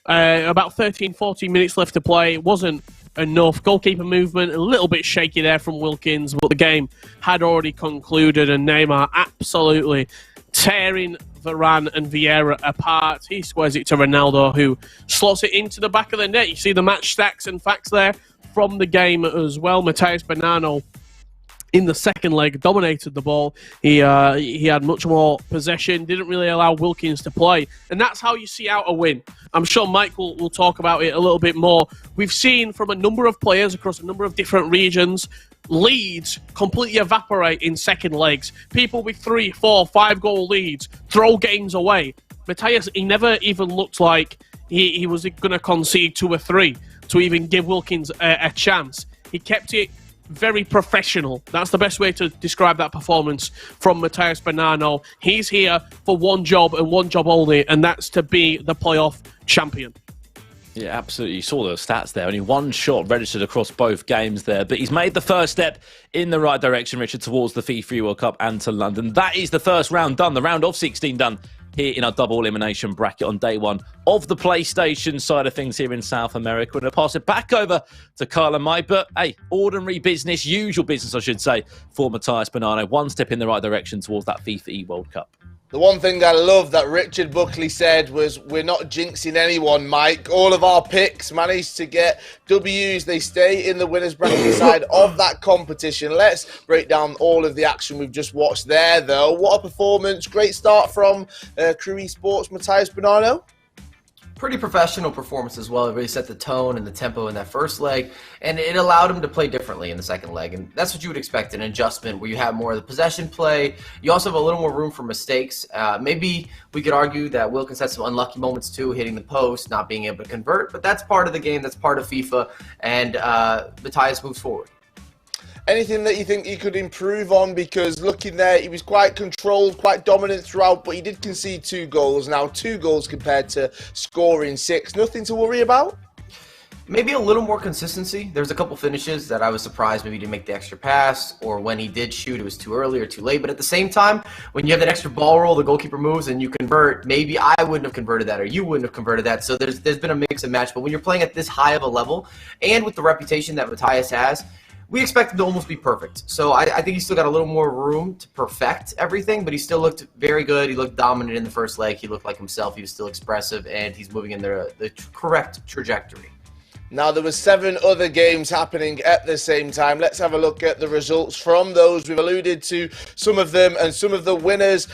about 13, 14 minutes left to play. It wasn't enough. Goalkeeper movement, a little bit shaky there from Wilkins, but the game had already concluded, and Neymar absolutely tearing Varane and Vieira apart. He squares it to Ronaldo, who slots it into the back of the net. You see the match stats and facts there from the game as well. Matheus Bonanno in the second leg dominated the ball. He had much more possession, didn't really allow Wilkins to play, and that's how you see out a win. I'm sure Mike will talk about it a little bit more. We've seen from a number of players across a number of different regions, leads completely evaporate in second legs. People with 3, 4, 5 goal leads throw games away. Matheus, he never even looked like he was going to concede 2 or 3 to even give Wilkins a chance. He kept it very professional. That's the best way to describe that performance from Matheus Bonanno. He's here for one job and one job only, and that's to be the playoff champion. Yeah, absolutely. You saw the stats there. Only one shot registered across both games there. But he's made the first step in the right direction, Richard, towards the FIFAe World Cup and to London. That is the first round done, the round of 16 done here in our double elimination bracket on day one of the PlayStation side of things here in South America. And I'll pass it back over to Carl and Mike. But, hey, ordinary business, usual business, I should say, for Matheus Bonanno. One step in the right direction towards that FIFAe World Cup. The one thing I love that Richard Buckley said was, we're not jinxing anyone, Mike. All of our picks managed to get W's. They stay in the winners bracket side of that competition. Let's break down all of the action we've just watched there, though. What a performance. Great start from Crew Esports, Matheus Bonanno. Pretty professional performance as well. It really set the tone and the tempo in that first leg, and it allowed him to play differently in the second leg. And that's what you would expect, an adjustment where you have more of the possession play. You also have a little more room for mistakes. Maybe we could argue that Wilkins had some unlucky moments too, hitting the post, not being able to convert, but that's part of the game, that's part of FIFA, and Matheus moves forward. Anything that you think he could improve on? Because looking there, he was quite controlled, quite dominant throughout, but he did concede 2 goals. Now, 2 goals compared to scoring 6. Nothing to worry about? Maybe a little more consistency. There's a couple finishes that I was surprised maybe he didn't make the extra pass, or when he did shoot, it was too early or too late. But at the same time, when you have that extra ball roll, the goalkeeper moves and you convert, maybe I wouldn't have converted that or you wouldn't have converted that. So there's been a mix and match. But when you're playing at this high of a level, and with the reputation that Matheus has, we expect him to almost be perfect. So I think he's still got a little more room to perfect everything, but he still looked very good. He looked dominant in the first leg. He looked like himself. He was still expressive, and he's moving in the correct trajectory. Now, there were 7 other games happening at the same time. Let's have a look at the results from those. We've alluded to some of them and some of the winners.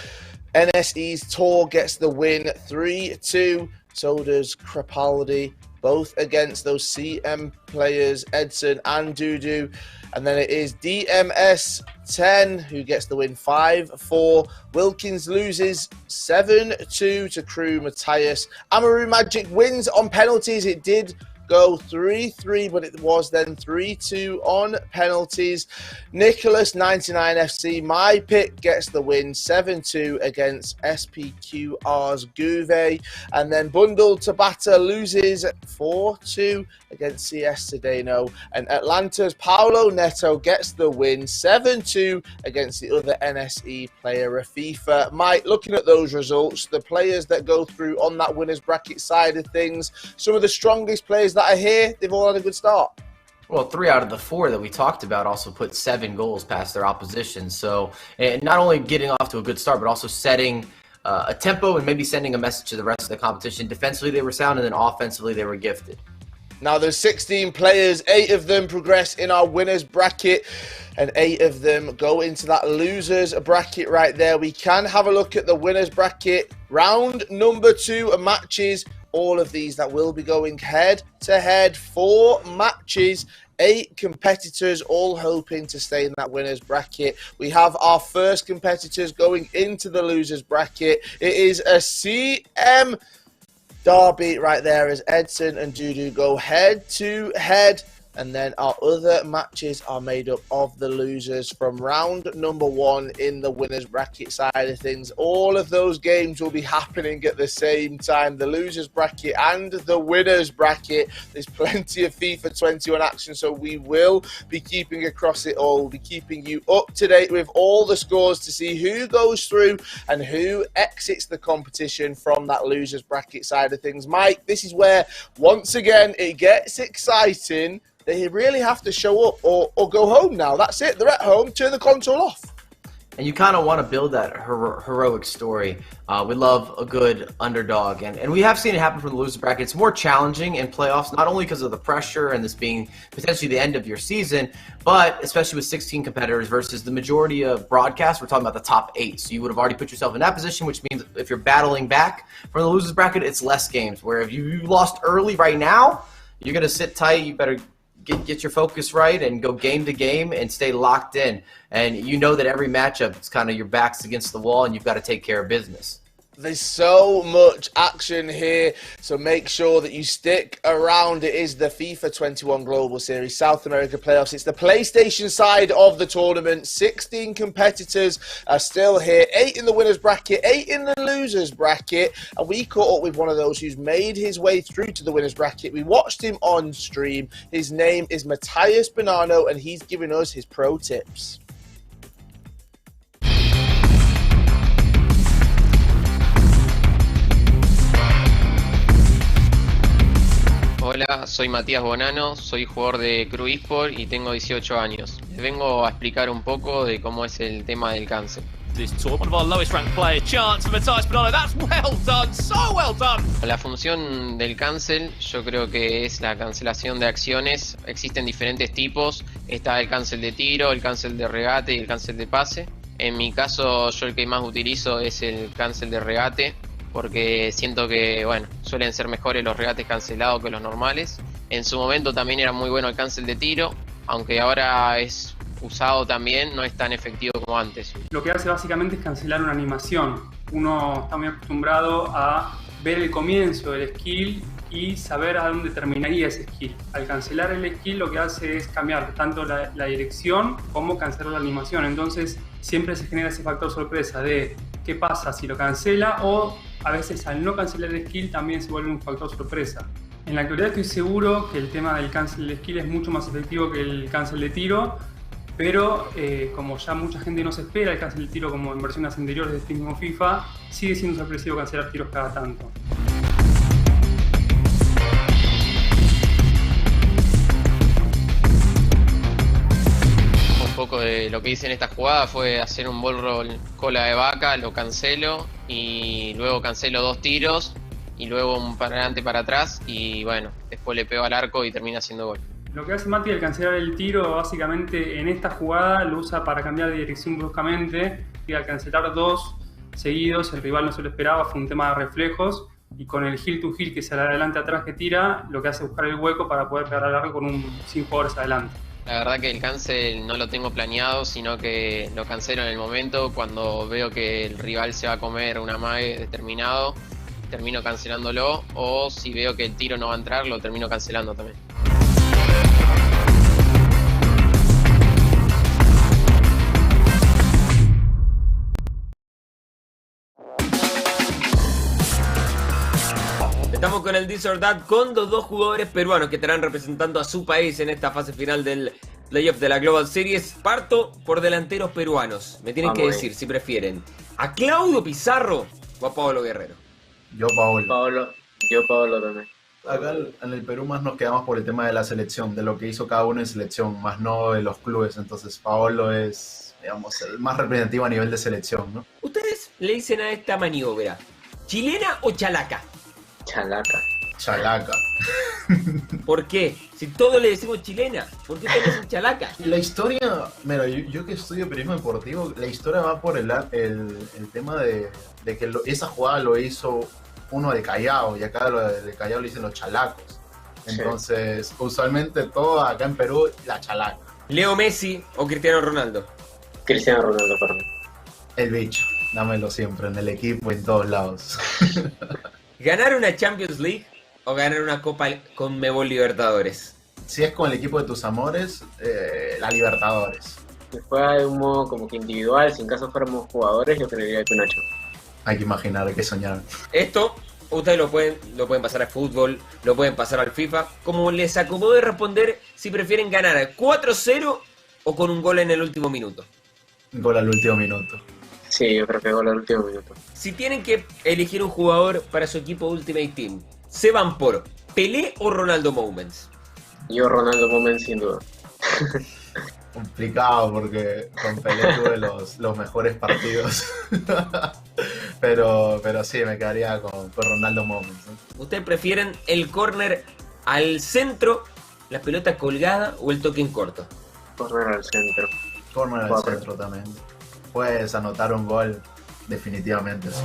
NSE's Tor gets the win 3-2. So does Crepaldi, both against those CM players, Edson and Dudu. And then it is DMS 10 who gets the win 5-4. Wilkins loses 7-2 to Crew Matheus. Amaru Magic wins on penalties. It did go 3-3, but it was then 3-2 on penalties. Nicholas 99 FC, my pick, gets the win 7-2 against SPQR's Guve. And then Bundle Tobata loses 4-2 against CS Cedeno. And Atlanta's Paulo Netto gets the win 7-2 against the other NSE player, Rafifa. Mike, looking at those results, the players that go through on that winners bracket side of things, some of the strongest players that are here, they've all had a good start. Well, 3 out of the 4 that we talked about also put 7 goals past their opposition. So not only getting off to a good start, but also setting a tempo and maybe sending a message to the rest of the competition. Defensively, they were sound, and then offensively, they were gifted. Now, there's 16 players. 8 of them progress in our winners bracket, and 8 of them go into that losers bracket right there. We can have a look at the winners bracket. Round number 2 matches. All of these that will be going head-to-head. 4 matches, 8 competitors, all hoping to stay in that winners bracket. We have our first competitors going into the losers bracket. It is a CM derby right there as Edson and Dudu go head-to-head And then our other matches are made up of the losers from round number 1 in the winners bracket side of things. All of those games will be happening at the same time. The losers bracket and the winners bracket. There's plenty of FIFA 21 action, so we will be keeping across it all. We'll be keeping you up to date with all the scores to see who goes through and who exits the competition from that losers bracket side of things. Mike, this is where, once again, it gets exciting. They really have to show up or go home now. That's it. They're at home. Turn the console off. And you kind of want to build that heroic story. We love a good underdog. And we have seen it happen for the loser bracket. It's more challenging in playoffs, not only because of the pressure and this being potentially the end of your season, but especially with 16 competitors versus the majority of broadcasts. We're talking about the top 8. So you would have already put yourself in that position, which means if you're battling back from the losers bracket, it's less games. Where if you lost early right now, you're going to sit tight. You better get your focus right and go game to game and stay locked in. And you know that every matchup, it's kind of your back's against the wall and you've got to take care of business. There's so much action here, so make sure that you stick around. It is the FIFA 21 Global Series South America Playoffs. It's the PlayStation side of the tournament. 16 competitors are still here. 8 in the winners bracket, 8 in the losers bracket. And we caught up with one of those who's made his way through to the winners bracket. We watched him on stream. His name is Matthias Bonanno, and he's giving us his pro tips. Hola, soy Matías Bonanno, soy jugador de Crew Esport y tengo 18 años. Les vengo a explicar un poco de cómo es el tema del cáncer. This tour, one of our lowest ranked players, chance for Matthias Bonanno. That's well done, so well done. La función del cancel yo creo que es la cancelación de acciones. Existen diferentes tipos. Está el cancel de tiro, el cancel de regate y el cancel de pase. En mi caso yo el que más utilizo es el cancel de regate, porque siento que, bueno, suelen ser mejores los regates cancelados que los normales. En su momento también era muy bueno el cancel de tiro, aunque ahora es usado también, no es tan efectivo como antes. Lo que hace básicamente es cancelar una animación. Uno está muy acostumbrado a ver el comienzo del skill y saber a dónde terminaría ese skill. Al cancelar el skill lo que hace es cambiar tanto la dirección como cancelar la animación. Entonces siempre se genera ese factor sorpresa de qué pasa si lo cancela, o a veces al no cancelar el skill también se vuelve un factor sorpresa. En la actualidad estoy seguro que el tema del cancel de skill es mucho más efectivo que el cancel de tiro, pero como ya mucha gente no se espera el cancel de tiro como en versiones anteriores de este mismo FIFA, sigue siendo sorpresivo cancelar tiros cada tanto. Un poco de lo que hice en esta jugada fue hacer un ball roll cola de vaca, lo cancelo y luego cancelo 2 tiros y luego un para adelante para atrás y bueno, después le pego al arco y termina haciendo gol. Lo que hace Mati al cancelar el tiro básicamente en esta jugada lo usa para cambiar de dirección bruscamente, y al cancelar 2 seguidos el rival no se lo esperaba, fue un tema de reflejos, y con el heel to heel que es al adelante atrás que tira, lo que hace es buscar el hueco para poder pegar al arco con 5 jugadores adelante. La verdad que el cancel no lo tengo planeado, sino que lo cancelo en el momento cuando veo que el rival se va a comer un amague determinado, termino cancelándolo, o si veo que el tiro no va a entrar, lo termino cancelando también. Estamos con el This or That con los 2 jugadores peruanos que estarán representando a su país en esta fase final del playoff de la Global Series. Parto por delanteros peruanos. Me tienen que decir si prefieren a Claudio Pizarro o a Pablo Guerrero. Yo Paolo también. Acá en el Perú más nos quedamos por el tema de la selección, de lo que hizo cada uno en selección, más no de los clubes. Entonces Paolo es, digamos, el más representativo a nivel de selección, ¿no? ¿Ustedes le dicen a esta maniobra chilena o chalaca? Chalaca. ¿Por qué? Si todos le decimos chilena, ¿por qué ustedes dicen chalaca? La historia, mira, yo que estudio periodismo deportivo, la historia va por el tema de que esa jugada lo hizo uno de Callao, y acá de Callao lo dicen los chalacos. Entonces, usualmente todo acá en Perú, la chalaca. ¿Leo Messi o Cristiano Ronaldo? Cristiano Ronaldo para mí. El bicho, dámelo siempre, en el equipo, en todos lados. ¿Ganar una Champions League o ganar una Copa Conmebol Libertadores? Si es con el equipo de tus amores, la Libertadores. Si fuera de un modo como que individual, si en caso fuéramos jugadores, yo creería que Nacho. Hay que imaginar, hay que soñar. Esto, ustedes lo pueden pasar al fútbol, lo pueden pasar al FIFA, como les acomode responder si prefieren ganar 4-0 o con un gol en el último minuto. Gol al último minuto. Sí, yo creo que gol al último minuto. Si tienen que elegir un jugador para su equipo Ultimate Team, ¿se van por Pelé o Ronaldo Moments? Yo Ronaldo Moments sin duda. Complicado porque con Pelé tuve los mejores partidos. pero sí, me quedaría con Ronaldo Moments, ¿no? ¿Ustedes prefieren el córner al centro, la pelota colgada o el toque en corto? Córner al centro. Córner al centro también. Puedes anotar un gol, definitivamente, sí.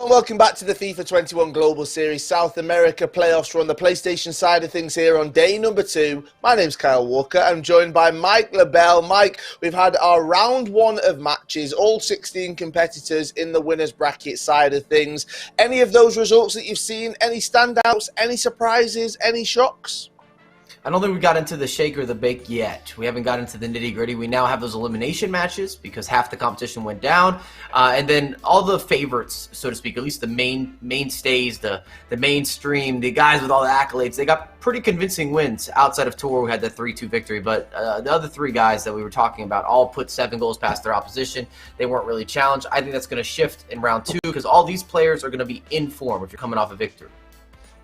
Welcome back to the FIFA 21 Global Series South America playoffs. We're on the PlayStation side of things here on day number 2. My name's Kyle Walker. I'm joined by Mike LaBelle. Mike, we've had our round 1 of matches, all 16 competitors in the winners bracket side of things. Any of those results that you've seen, any standouts, any surprises, any shocks? I don't think we got into the shake or the bake yet. We haven't got into the nitty-gritty. We now have those elimination matches because half the competition went down. And then all the favorites, so to speak, at least the mainstays, the mainstream, the guys with all the accolades, they got pretty convincing wins outside of Tour, who had the 3-2 victory. But the other 3 guys that we were talking about all put 7 goals past their opposition. They weren't really challenged. I think that's going to shift in round 2 because all these players are going to be in form if you're coming off a victory.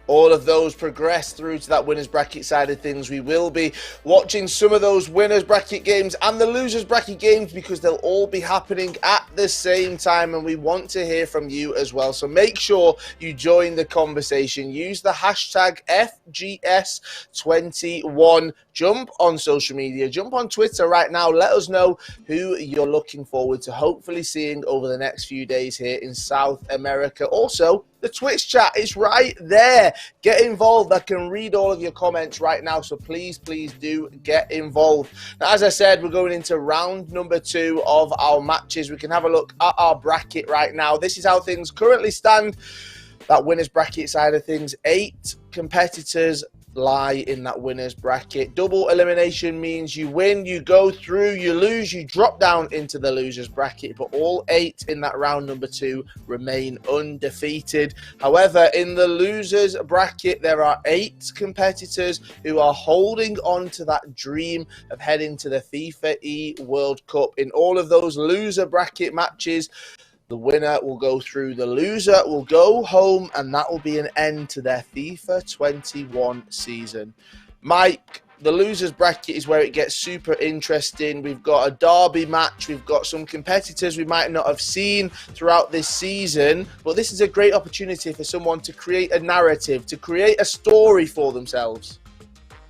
All of those progress through to that winners bracket side of things. We will be watching some of those winners bracket games and the losers bracket games because they'll all be happening at the same time, and we want to hear from you as well. So make sure you join the conversation. Use the hashtag FGS21. Jump on social media, jump on Twitter right now. Let us know who you're looking forward to hopefully seeing over the next few days here in South America. Also, the Twitch chat is right there. Get involved. I can read all of your comments right now, so please do get involved. Now, as I said, we're going into round number 2 of our matches. We can have a look at our bracket right now. This is how things currently stand. That winners bracket side of things, 8 competitors lie in that winners bracket. Double elimination means you win, you go through, you lose, you drop down into the losers bracket, but all 8 in that round number 2 remain undefeated. However, in the losers bracket, there are 8 competitors who are holding on to that dream of heading to the FIFAe World Cup. In all of those loser bracket matches, the winner will go through, the loser will go home, and that will be an end to their FIFA 21 season. Mike, the losers bracket is where it gets super interesting. We've got a derby match. We've got some competitors we might not have seen throughout this season, but this is a great opportunity for someone to create a narrative, to create a story for themselves.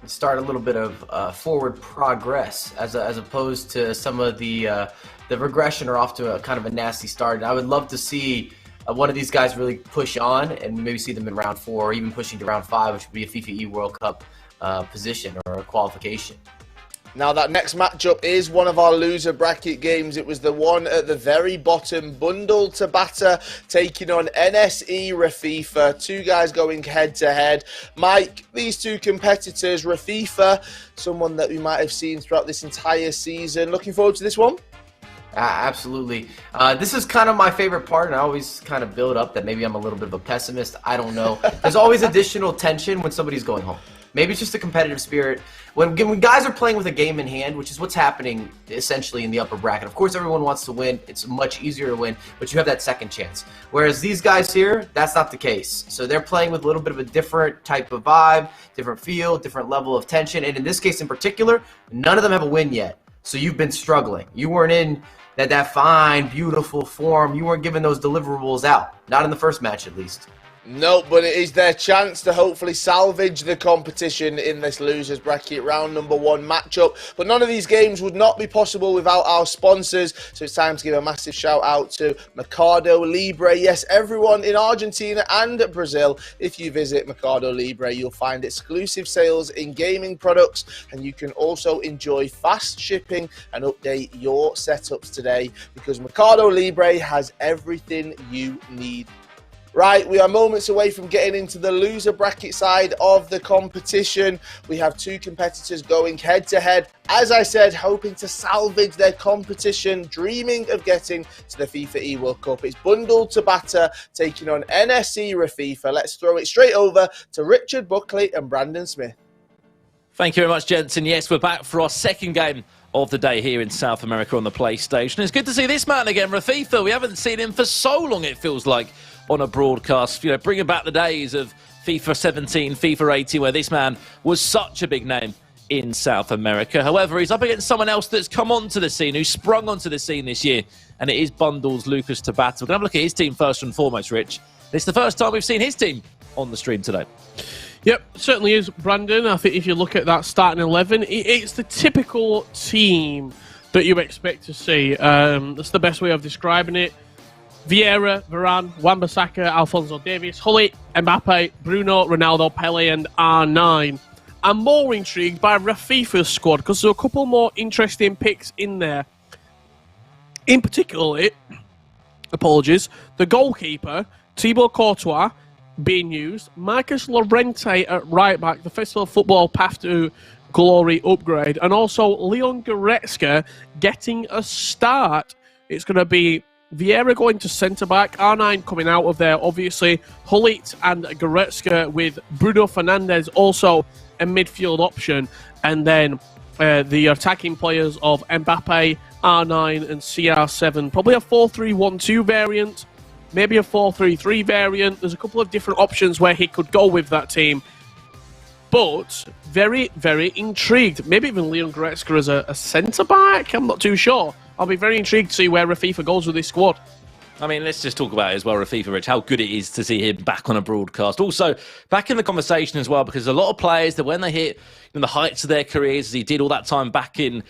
Start a little bit of forward progress as opposed to some of the regression or off to a kind of a nasty start. And I would love to see one of these guys really push on and maybe see them in round 4 or even pushing to round 5, which would be a FIFAe World Cup position or a qualification. Now, that next matchup is one of our loser bracket games. It was the one at the very bottom, Bundle Tobata taking on NSE Rafifa. 2 guys going head-to-head. Mike, these 2 competitors, Rafifa, someone that we might have seen throughout this entire season. Looking forward to this one? Absolutely. This is kind of my favorite part, and I always kind of build up that maybe I'm a little bit of a pessimist. I don't know. There's always additional tension when somebody's going home. Maybe it's just a competitive spirit. When guys are playing with a game in hand, which is what's happening essentially in the upper bracket. Of course, everyone wants to win. It's much easier to win, but you have that second chance. Whereas these guys here, that's not the case. So they're playing with a little bit of a different type of vibe, different feel, different level of tension. And in this case in particular, none of them have a win yet. So you've been struggling. You weren't in that fine, beautiful form. You weren't giving those deliverables out. Not in the first match, at least. No, but it is their chance to hopefully salvage the competition in this losers bracket round number 1 matchup. But none of these games would not be possible without our sponsors. So it's time to give a massive shout out to Mercado Libre. Yes, everyone in Argentina and Brazil. If you visit Mercado Libre, you'll find exclusive sales in gaming products, and you can also enjoy fast shipping and update your setups today, because Mercado Libre has everything you need. Right, we are moments away from getting into the loser bracket side of the competition. We have 2 competitors going head-to-head. As I said, hoping to salvage their competition, dreaming of getting to the FIFAe World Cup. It's bundled Tobata taking on NSE Rafifa. Let's throw it straight over to Richard Buckley and Brandon Smith. Thank you very much, Jensen. Yes, we're back for our second game of the day here in South America on the PlayStation. It's good to see this man again, Rafifa. We haven't seen him for so long, it feels like, on a broadcast. You know, bringing back the days of FIFA 17, FIFA 18, where this man was such a big name in South America. However, he's up against someone else that's come onto the scene, who's sprung onto the scene this year, and it is Bundle's Lucas Tobata. We're going to have a look at his team first and foremost, Rich. It's the first time we've seen his team on the stream today. Yep, certainly is, Brandon. I think if you look at that starting 11, it's the typical team that you expect to see. That's the best way of describing it. Vieira, Varane, Wan-Bissaka, Alphonso Davies, Hullet, Mbappe, Bruno, Ronaldo, Pele and R9. I'm more intrigued by Rafifa's squad because there are a couple more interesting picks in there. In particular, the goalkeeper, Thibaut Courtois, being used, Marcus Llorente at right back, the Festival of Football Path to Glory upgrade, and also Leon Goretzka getting a start. It's going to be Vieira going to centre-back, R9 coming out of there, obviously, Hullet and Goretzka with Bruno Fernandes also a midfield option, and then the attacking players of Mbappe, R9 and CR7, probably a 4-3-1-2 variant, maybe a 4-3-3 variant. There's a couple of different options where he could go with that team, but very, very intrigued. Maybe even Leon Goretzka as a centre-back, I'm not too sure. I'll be very intrigued to see where Rafifa goes with this squad. I mean, let's just talk about it as well, Rafifa, Rich, how good it is to see him back on a broadcast. Also, back in the conversation as well, because a lot of players that when they hit the heights of their careers, as he did all that time back in,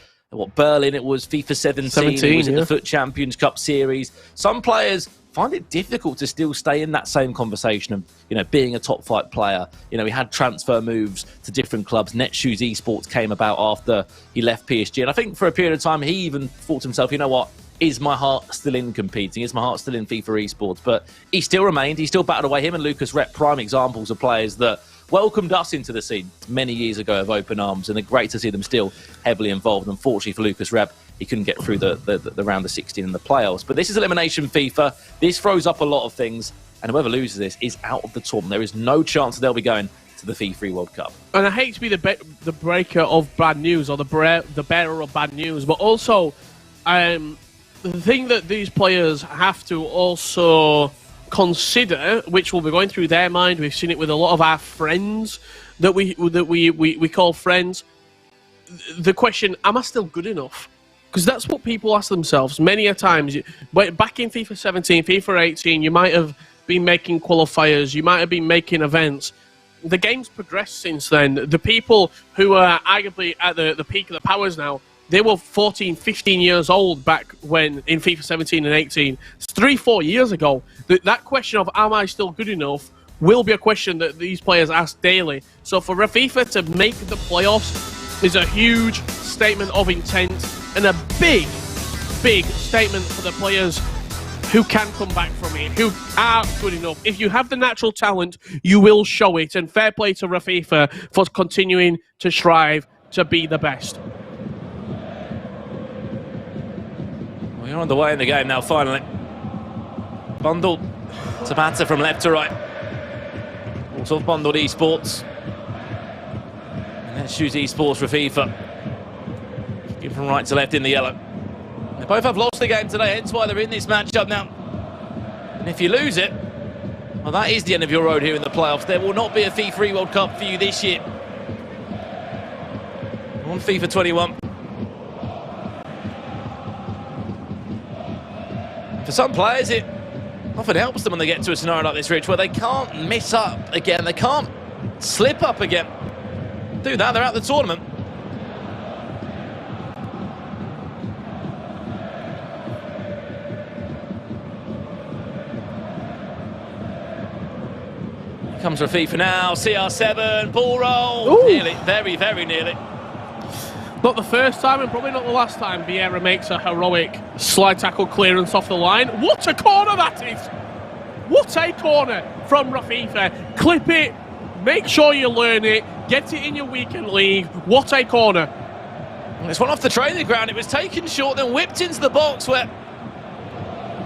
Berlin, it was FIFA 17 he was in the FUT Champions Cup series. Some players find it difficult to still stay in that same conversation of, being a top flight player. He had transfer moves to different clubs. Netshoes Esports came about after he left PSG. And I think for a period of time, he even thought to himself, you know what? Is my heart still in competing? Is my heart still in FIFA Esports? But he still remained. He still battled away. Him and Lucas Rep, prime examples of players that welcomed us into the scene many years ago of open arms. And it's great to see them still heavily involved. Unfortunately for Lucas Rep, he couldn't get through the round of 16 in the playoffs. But this is Elimination FIFA. This throws up a lot of things. And whoever loses this is out of the tournament. There is no chance that they'll be going to the FIFAe World Cup. And I hate to be the breaker of bad news, or the bearer of bad news, but also the thing that these players have to also consider, which will be going through their mind, we've seen it with a lot of our friends that we call friends, the question, am I still good enough? Because that's what people ask themselves many a times. Back in FIFA 17, FIFA 18, you might have been making qualifiers, you might have been making events. The game's progressed since then. The people who are arguably at the peak of the powers now, they were 14, 15 years old back when in FIFA 17 and 18. It's 3-4 years ago. That question of am I still good enough will be a question that these players ask daily. So for Rafifa to make the playoffs is a huge statement of intent and a big, big statement for the players who can come back from it, who are good enough. If you have the natural talent, you will show it. And fair play to Rafifa for continuing to strive to be the best. We're on the way in the game now, finally. Bundled Tobata from left to right. Also Bundled Esports. And let's choose Esports Rafifa. Give from right to left in the yellow. They both have lost the game today, hence why they're in this matchup now. And if you lose it, well, that is the end of your road here in the playoffs. There will not be a FIFAe World Cup for you this year. On FIFA 21. For some players, it often helps them when they get to a scenario like this, Rich, where they can't miss up again, they can't slip up again. Do that, they're out of the tournament. Here comes Rafifa now, CR7, ball roll. Ooh. Nearly, very, very nearly. Not the first time and probably not the last time Vieira makes a heroic slide tackle clearance off the line. What a corner that is! What a corner from Rafifa. Clip it, make sure you learn it, get it in your weekend league. What a corner. It's one off the training ground. It was taken short, then whipped into the box where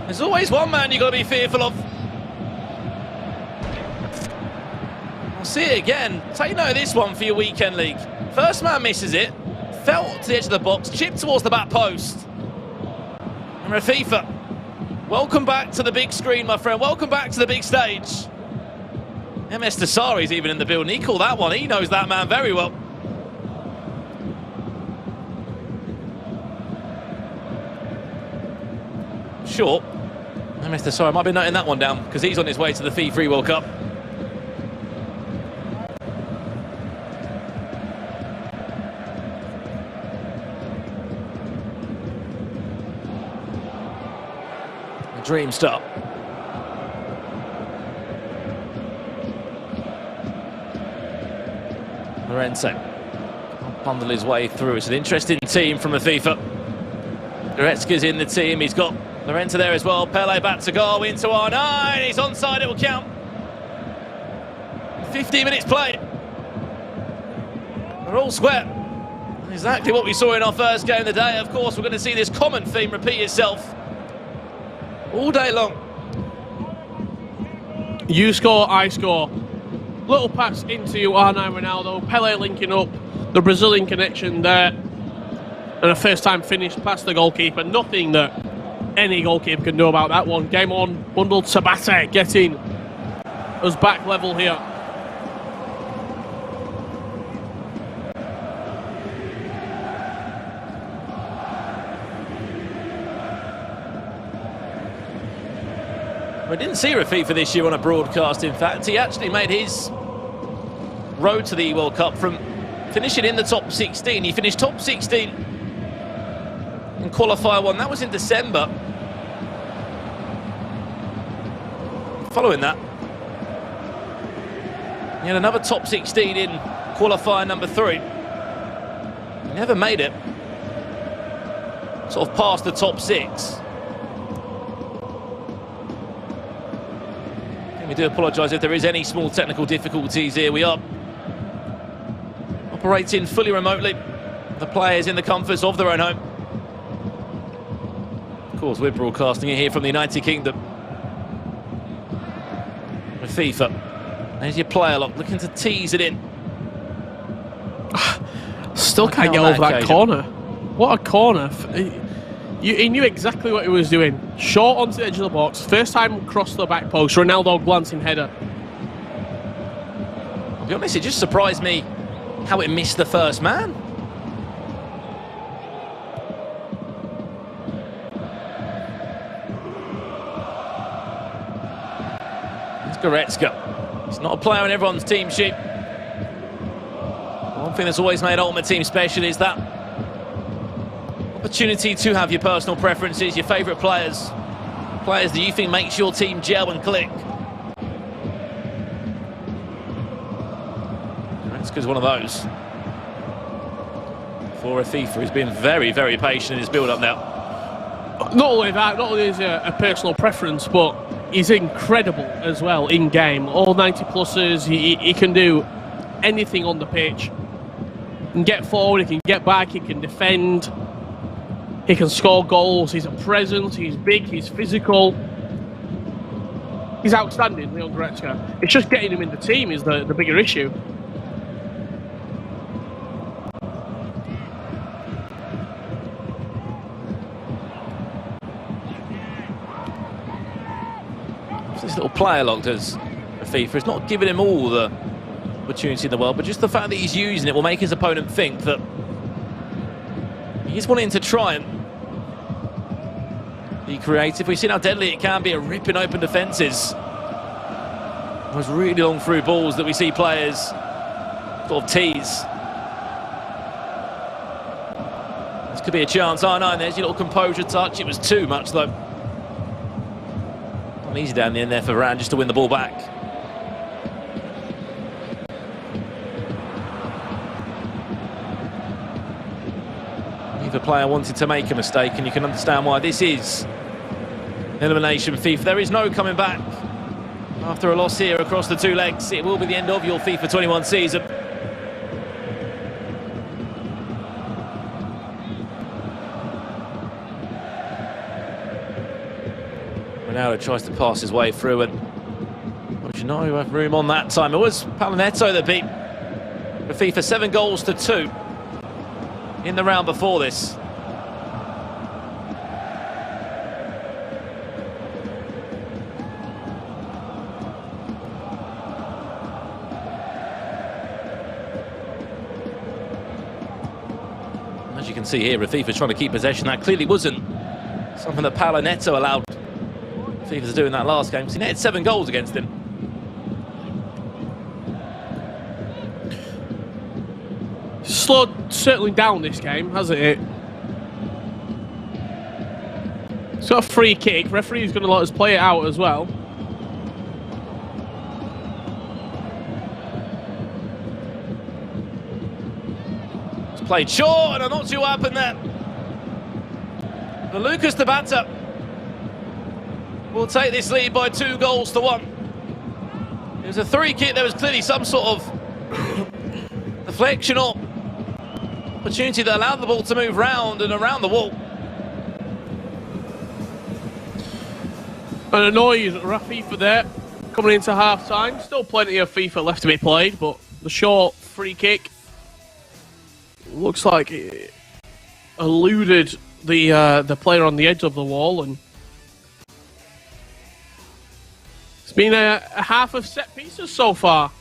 there's always one man you've got to be fearful of. I'll see it again. Take note of this one for your weekend league. First man misses it. Fell to the edge of the box, chipped towards the back post. And Rafifa, welcome back to the big screen, my friend. Welcome back to the big stage. MS Tassari's even in the building. He called that one. He knows that man very well. Short. MS Tassari might be noting that one down because he's on his way to the FIFAe World Cup. Dream start. Lorenzo will bundle his way through. It's an interesting team from Rafifa. Goretzka's in the team. He's got Lorenzo there as well. Pele back to goal into R9. He's onside. It will count. 15 minutes played. They're all square. Exactly what we saw in our first game of the day. Of course, we're going to see this common theme repeat itself all day long. You score, I score. Little pass into R9 Ronaldo. Pele linking up. The Brazilian connection there. And a first-time finish past the goalkeeper. Nothing that any goalkeeper can do about that one. Game on. Bundled Tobata getting us back level here. We didn't see Rafifa this year on a broadcast, in fact. He actually made his road to the World Cup from finishing in the top 16. He finished top 16 in qualifier 1. That was in December. Following that, he had another top 16 in qualifier number 3. He never made it. Sort of past the top 6. We do apologise if there is any small technical difficulties here. We are operating fully remotely. The players in the comforts of their own home. Of course, we're broadcasting it here from the United Kingdom. Rafifa, there's your player lock, looking to tease it in. Still can't get over that corner. What a corner. He knew exactly what he was doing. Short onto the edge of the box. First time across the back post. Ronaldo glancing header. I'll be honest, it just surprised me how it missed the first man. It's Goretzka. He's not a player on everyone's team sheet. One thing that's always made Ultimate Team special is that opportunity to have your personal preferences, your favourite players that you think makes your team gel and click. Goretzka's one of those. For Rafifa, who's been very, very patient in his build-up now. Not only that, not only is it a personal preference, but he's incredible as well in-game. All 90-plussers, he can do anything on the pitch. He can get forward, he can get back, he can defend. He can score goals, he's a presence, he's big, he's physical. He's outstanding, Leon Goretzka. It's just getting him in the team is the bigger issue. This little player lock does Rafifa. It's not giving him all the opportunity in the world, but just the fact that he's using it will make his opponent think that he's wanting to try and Be creative. We've seen how deadly it can be at ripping open defences. Those really long through balls that we see players sort of tease. This could be a chance. Oh no, and there's your little composure touch. It was too much though. Not easy down the end there for Varane just to win the ball back. If a player wanted to make a mistake, and you can understand why. This is elimination FIFA. There is no coming back after a loss here across the two legs. It will be the end of your FIFA 21 season. Ronaldo tries to pass his way through, and what you know, you have room on that time. It was Paulo Netto that beat Rafifa 7 goals to 2 in the round before this. As you can see here, Rafifa trying to keep possession. That clearly wasn't something that Paulo Netto allowed Rafifa to do in that last game. He netted 7 goals against him. Slowed certainly down this game, hasn't it? It's got a free kick. Referee's going to let us play it out as well. It's played short, and I'm not sure what happened there. But Lucas Tobata will take this lead by 2 goals to 1. It was a 3 kick. There was clearly some sort of deflection or opportunity that allowed the ball to move round and around the wall. An annoyed Rafifa there, coming into half-time. Still plenty of FIFA left to be played, but the short free kick looks like it eluded the player on the edge of the wall, and it's been a half of set pieces so far.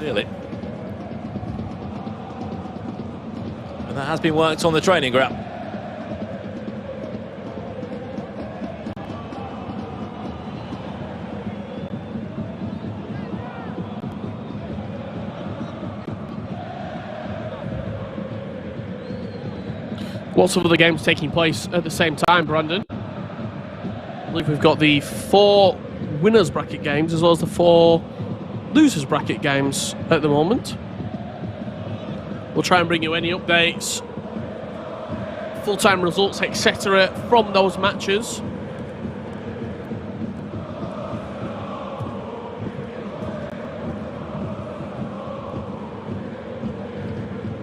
Really. And that has been worked on the training ground. Lots of other games taking place at the same time, Brandon. I believe we've got the 4 winners bracket games as well as the 4 losers bracket games at the moment. We'll try and bring you any updates, full-time results, etc. from those matches.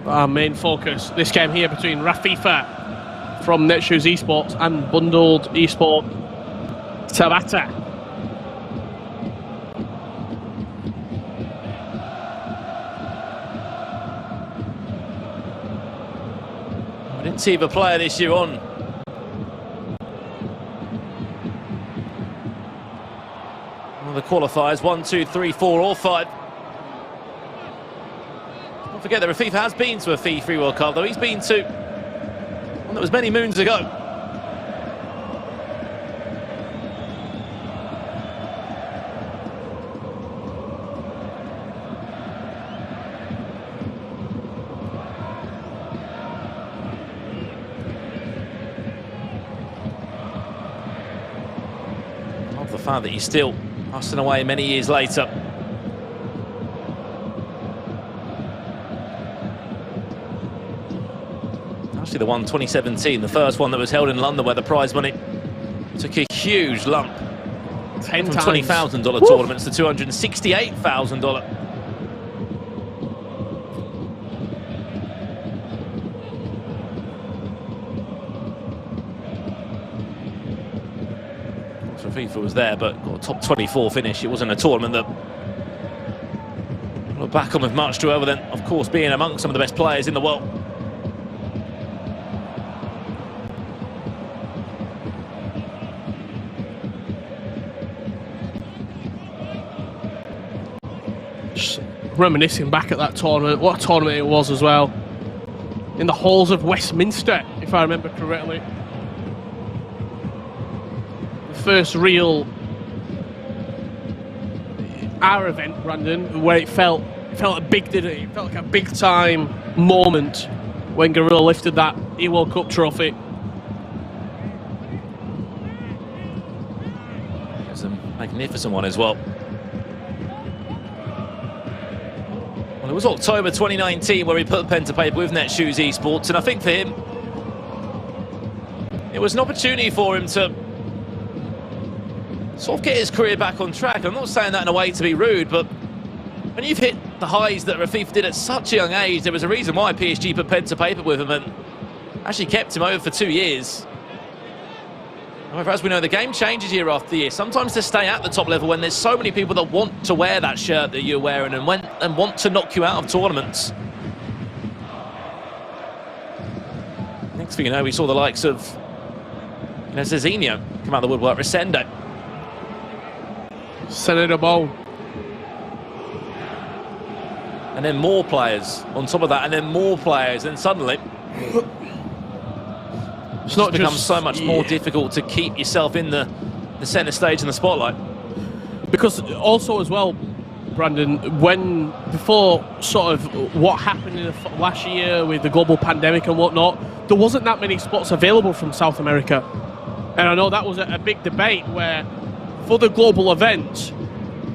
Our main focus, this game here between Rafifa from Netshoes Esports and Bundled Esport Tobata. We didn't see the player this year on one of the qualifiers, 1, 2, 3, 4 or 5. Don't forget that Rafifa has been to a FIFAe World Cup, though. He's been to one that was many moons ago. Love the fact that he's still hustling away many years later. Actually, the one 2017, the first one that was held in London, where the prize money took a huge lump. 10 from times. $20,000 tournaments to $268,000. So FIFA was there, but got a top 24 finish. It wasn't a tournament that we'll back on with much to, other than, of course, being amongst some of the best players in the world. Just reminiscing back at that tournament. What a tournament it was as well. In the halls of Westminster, if I remember correctly. The first real our event, Brandon, where it felt a big, didn't it? It felt like a big time moment when Gorilla lifted that FIFAe World Cup trophy. It was a magnificent one as well. Well, it was October 2019 where he put pen to paper with Netshoes Esports, and I think for him, it was an opportunity for him to sort of get his career back on track. I'm not saying that in a way to be rude, but when you've hit the highs that Rafifa did at such a young age, there was a reason why PSG put pen to paper with him and actually kept him over for 2 years. However, as we know, the game changes year after year. Sometimes to stay at the top level when there's so many people that want to wear that shirt that you're wearing and want to knock you out of tournaments. Next thing you know, we saw the likes of Zezinho come out of the woodwork, Resendo. Senator Bowl. And then more players on top of that, and then more players, and suddenly it's not becomes so much more difficult to keep yourself in the centre stage and the spotlight. Because also as well, Brandon, before sort of what happened in the last year with the global pandemic and whatnot, there wasn't that many spots available from South America. And I know that was a big debate where, for the global event,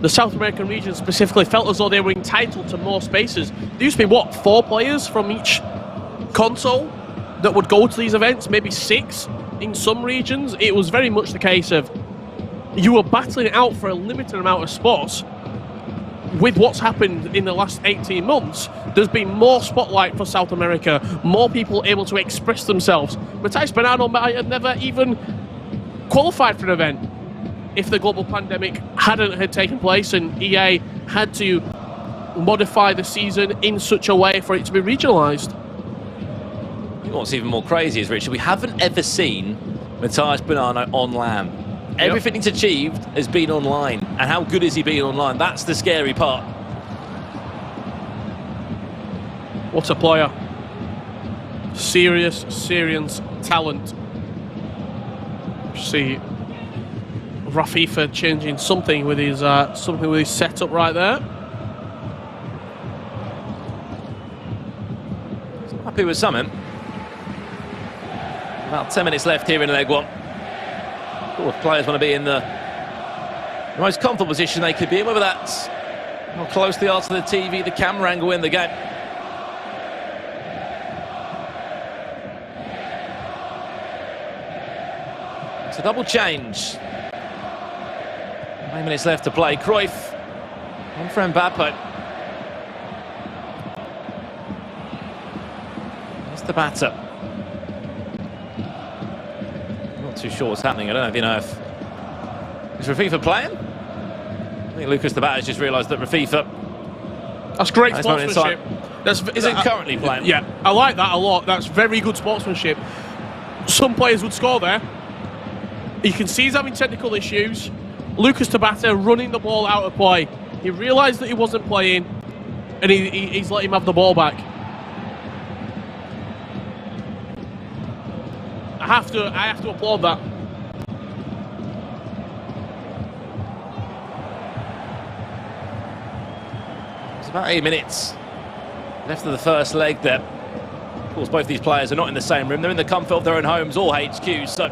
the South American region specifically felt as though they were entitled to more spaces. There used to be, what, 4 players from each console that would go to these events, maybe 6 in some regions. It was very much the case of you were battling it out for a limited amount of spots. With what's happened in the last 18 months, there's been more spotlight for South America, more people able to express themselves. Matthias Bonanno might have never even qualified for an event if the global pandemic had taken place and EA had to modify the season in such a way for it to be regionalised. What's even more crazy is, Richard, we haven't ever seen Matthias Bonanno on LAN. Everything he's achieved has been online. And how good has he been online? That's the scary part. What a player. Serious talent. See Rafifa changing something with his setup right there. Happy with something. About 10 minutes left here in leg one. If players want to be in the most comfortable position they could be in, whether that's how close they are to the TV, the camera angle in the game. It's a double change. 9 minutes left to play. Cruyff on for Mbappe. That's Tobata. Not too sure what's happening. I don't know if you know if... Is Rafifa playing? I think Lucas Tobata has just realised that Rafifa... That's great sportsmanship. Isn't currently playing. Yeah, I like that a lot. That's very good sportsmanship. Some players would score there. You can see he's having technical issues. Lucas Tobata running the ball out of play. He realised that he wasn't playing, and he's let him have the ball back. I have to applaud that. It's about 8 minutes left of the first leg there. Of course, both these players are not in the same room. They're in the comfort of their own homes or HQs, so...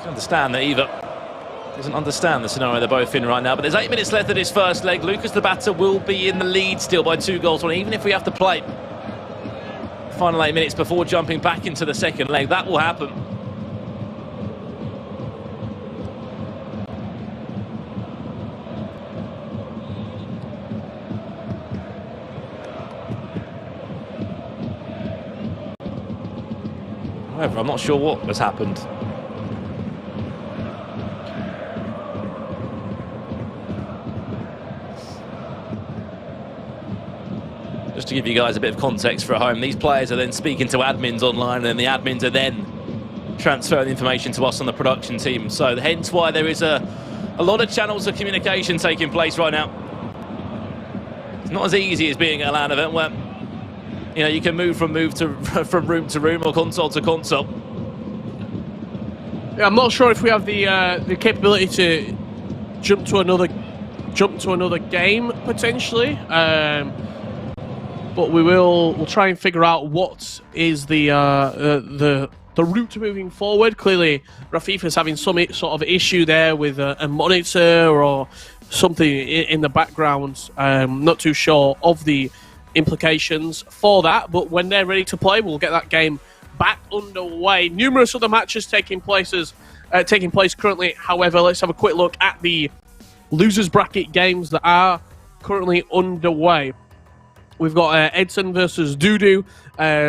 understand that Eva doesn't understand the scenario they're both in right now, but there's 8 minutes left of this first leg. Lucas Tobata will be in the lead still by 2 goals, even if we have to play the final 8 minutes before jumping back into the second leg. That will happen. However, I'm not sure what has happened. Just to give you guys a bit of context for at home, these players are then speaking to admins online, and the admins are then transferring the information to us on the production team. So hence why there is a lot of channels of communication taking place right now. It's not as easy as being at a LAN event where, you know, you can move from room to room or console to console. Yeah, I'm not sure if we have the capability to jump to another game potentially, but we'll try and figure out what is the route moving forward. Clearly, Rafifa's having some sort of issue there with a monitor or something in the background. Not too sure of the implications for that, but when they're ready to play, we'll get that game back underway. Numerous other matches taking place currently. However, let's have a quick look at the losers bracket games that are currently underway. We've got Edson versus Dudu,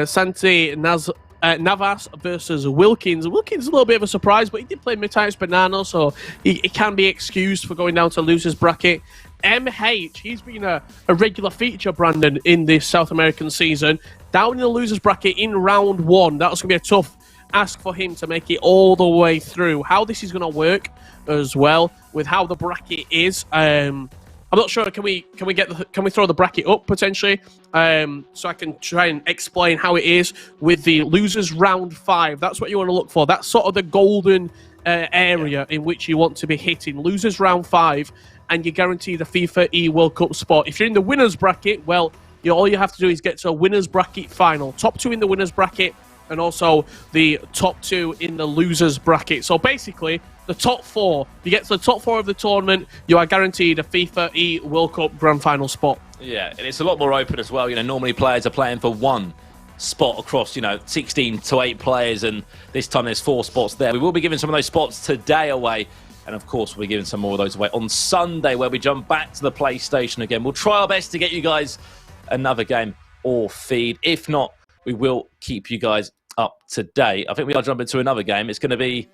Santi Navas versus Wilkins. Wilkins is a little bit of a surprise, but he did play Matthias Bonanno, so he can be excused for going down to losers bracket. MH, he's been a regular feature, Brandon, in this South American season. Down in the losers bracket in round 1. That was going to be a tough ask for him to make it all the way through. How this is going to work as well with how the bracket is. I'm not sure. Can we throw the bracket up potentially, so I can try and explain how it is with the losers round 5. That's what you want to look for. That's sort of the golden area in which you want to be hitting. Losers round 5, and you guarantee the FIFAe World Cup spot. If you're in the winners bracket, well, all you have to do is get to a winners bracket final. Top 2 in the winners bracket, and also the top 2 in the losers bracket. So basically, the top 4, you get to the top 4 of the tournament, you are guaranteed a FIFAe World Cup grand final spot. Yeah, and it's a lot more open as well. You know, normally players are playing for one spot across, 16 to 8 players, and this time there's 4 spots there. We will be giving some of those spots today away, and of course we'll be giving some more of those away on Sunday, where we jump back to the PlayStation again. We'll try our best to get you guys another game or feed. If not, we will keep you guys up to date. I think we are jumping to another game. It's going to be,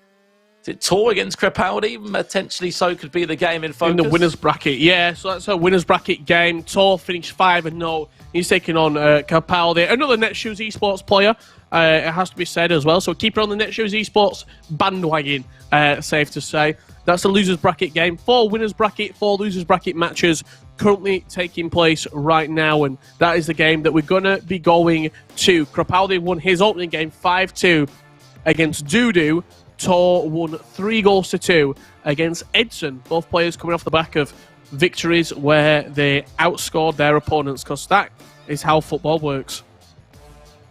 is it Tor against Crepaldi? Potentially so could be the game in focus. In the winners bracket, yeah. So that's a winners bracket game. Tor finished 5-0. He's taking on Crepaldi, another Netshoes esports player. It has to be said as well. So keep it on the Netshoes esports bandwagon, safe to say. That's the losers bracket game. 4 winners bracket, 4 losers bracket matches currently taking place right now, and that is the game that we're going to be going to. Crepaldi won his opening game 5-2 against Dudu. Tor won 3-2 against Edson. Both players coming off the back of victories where they outscored their opponents, because that is how football works.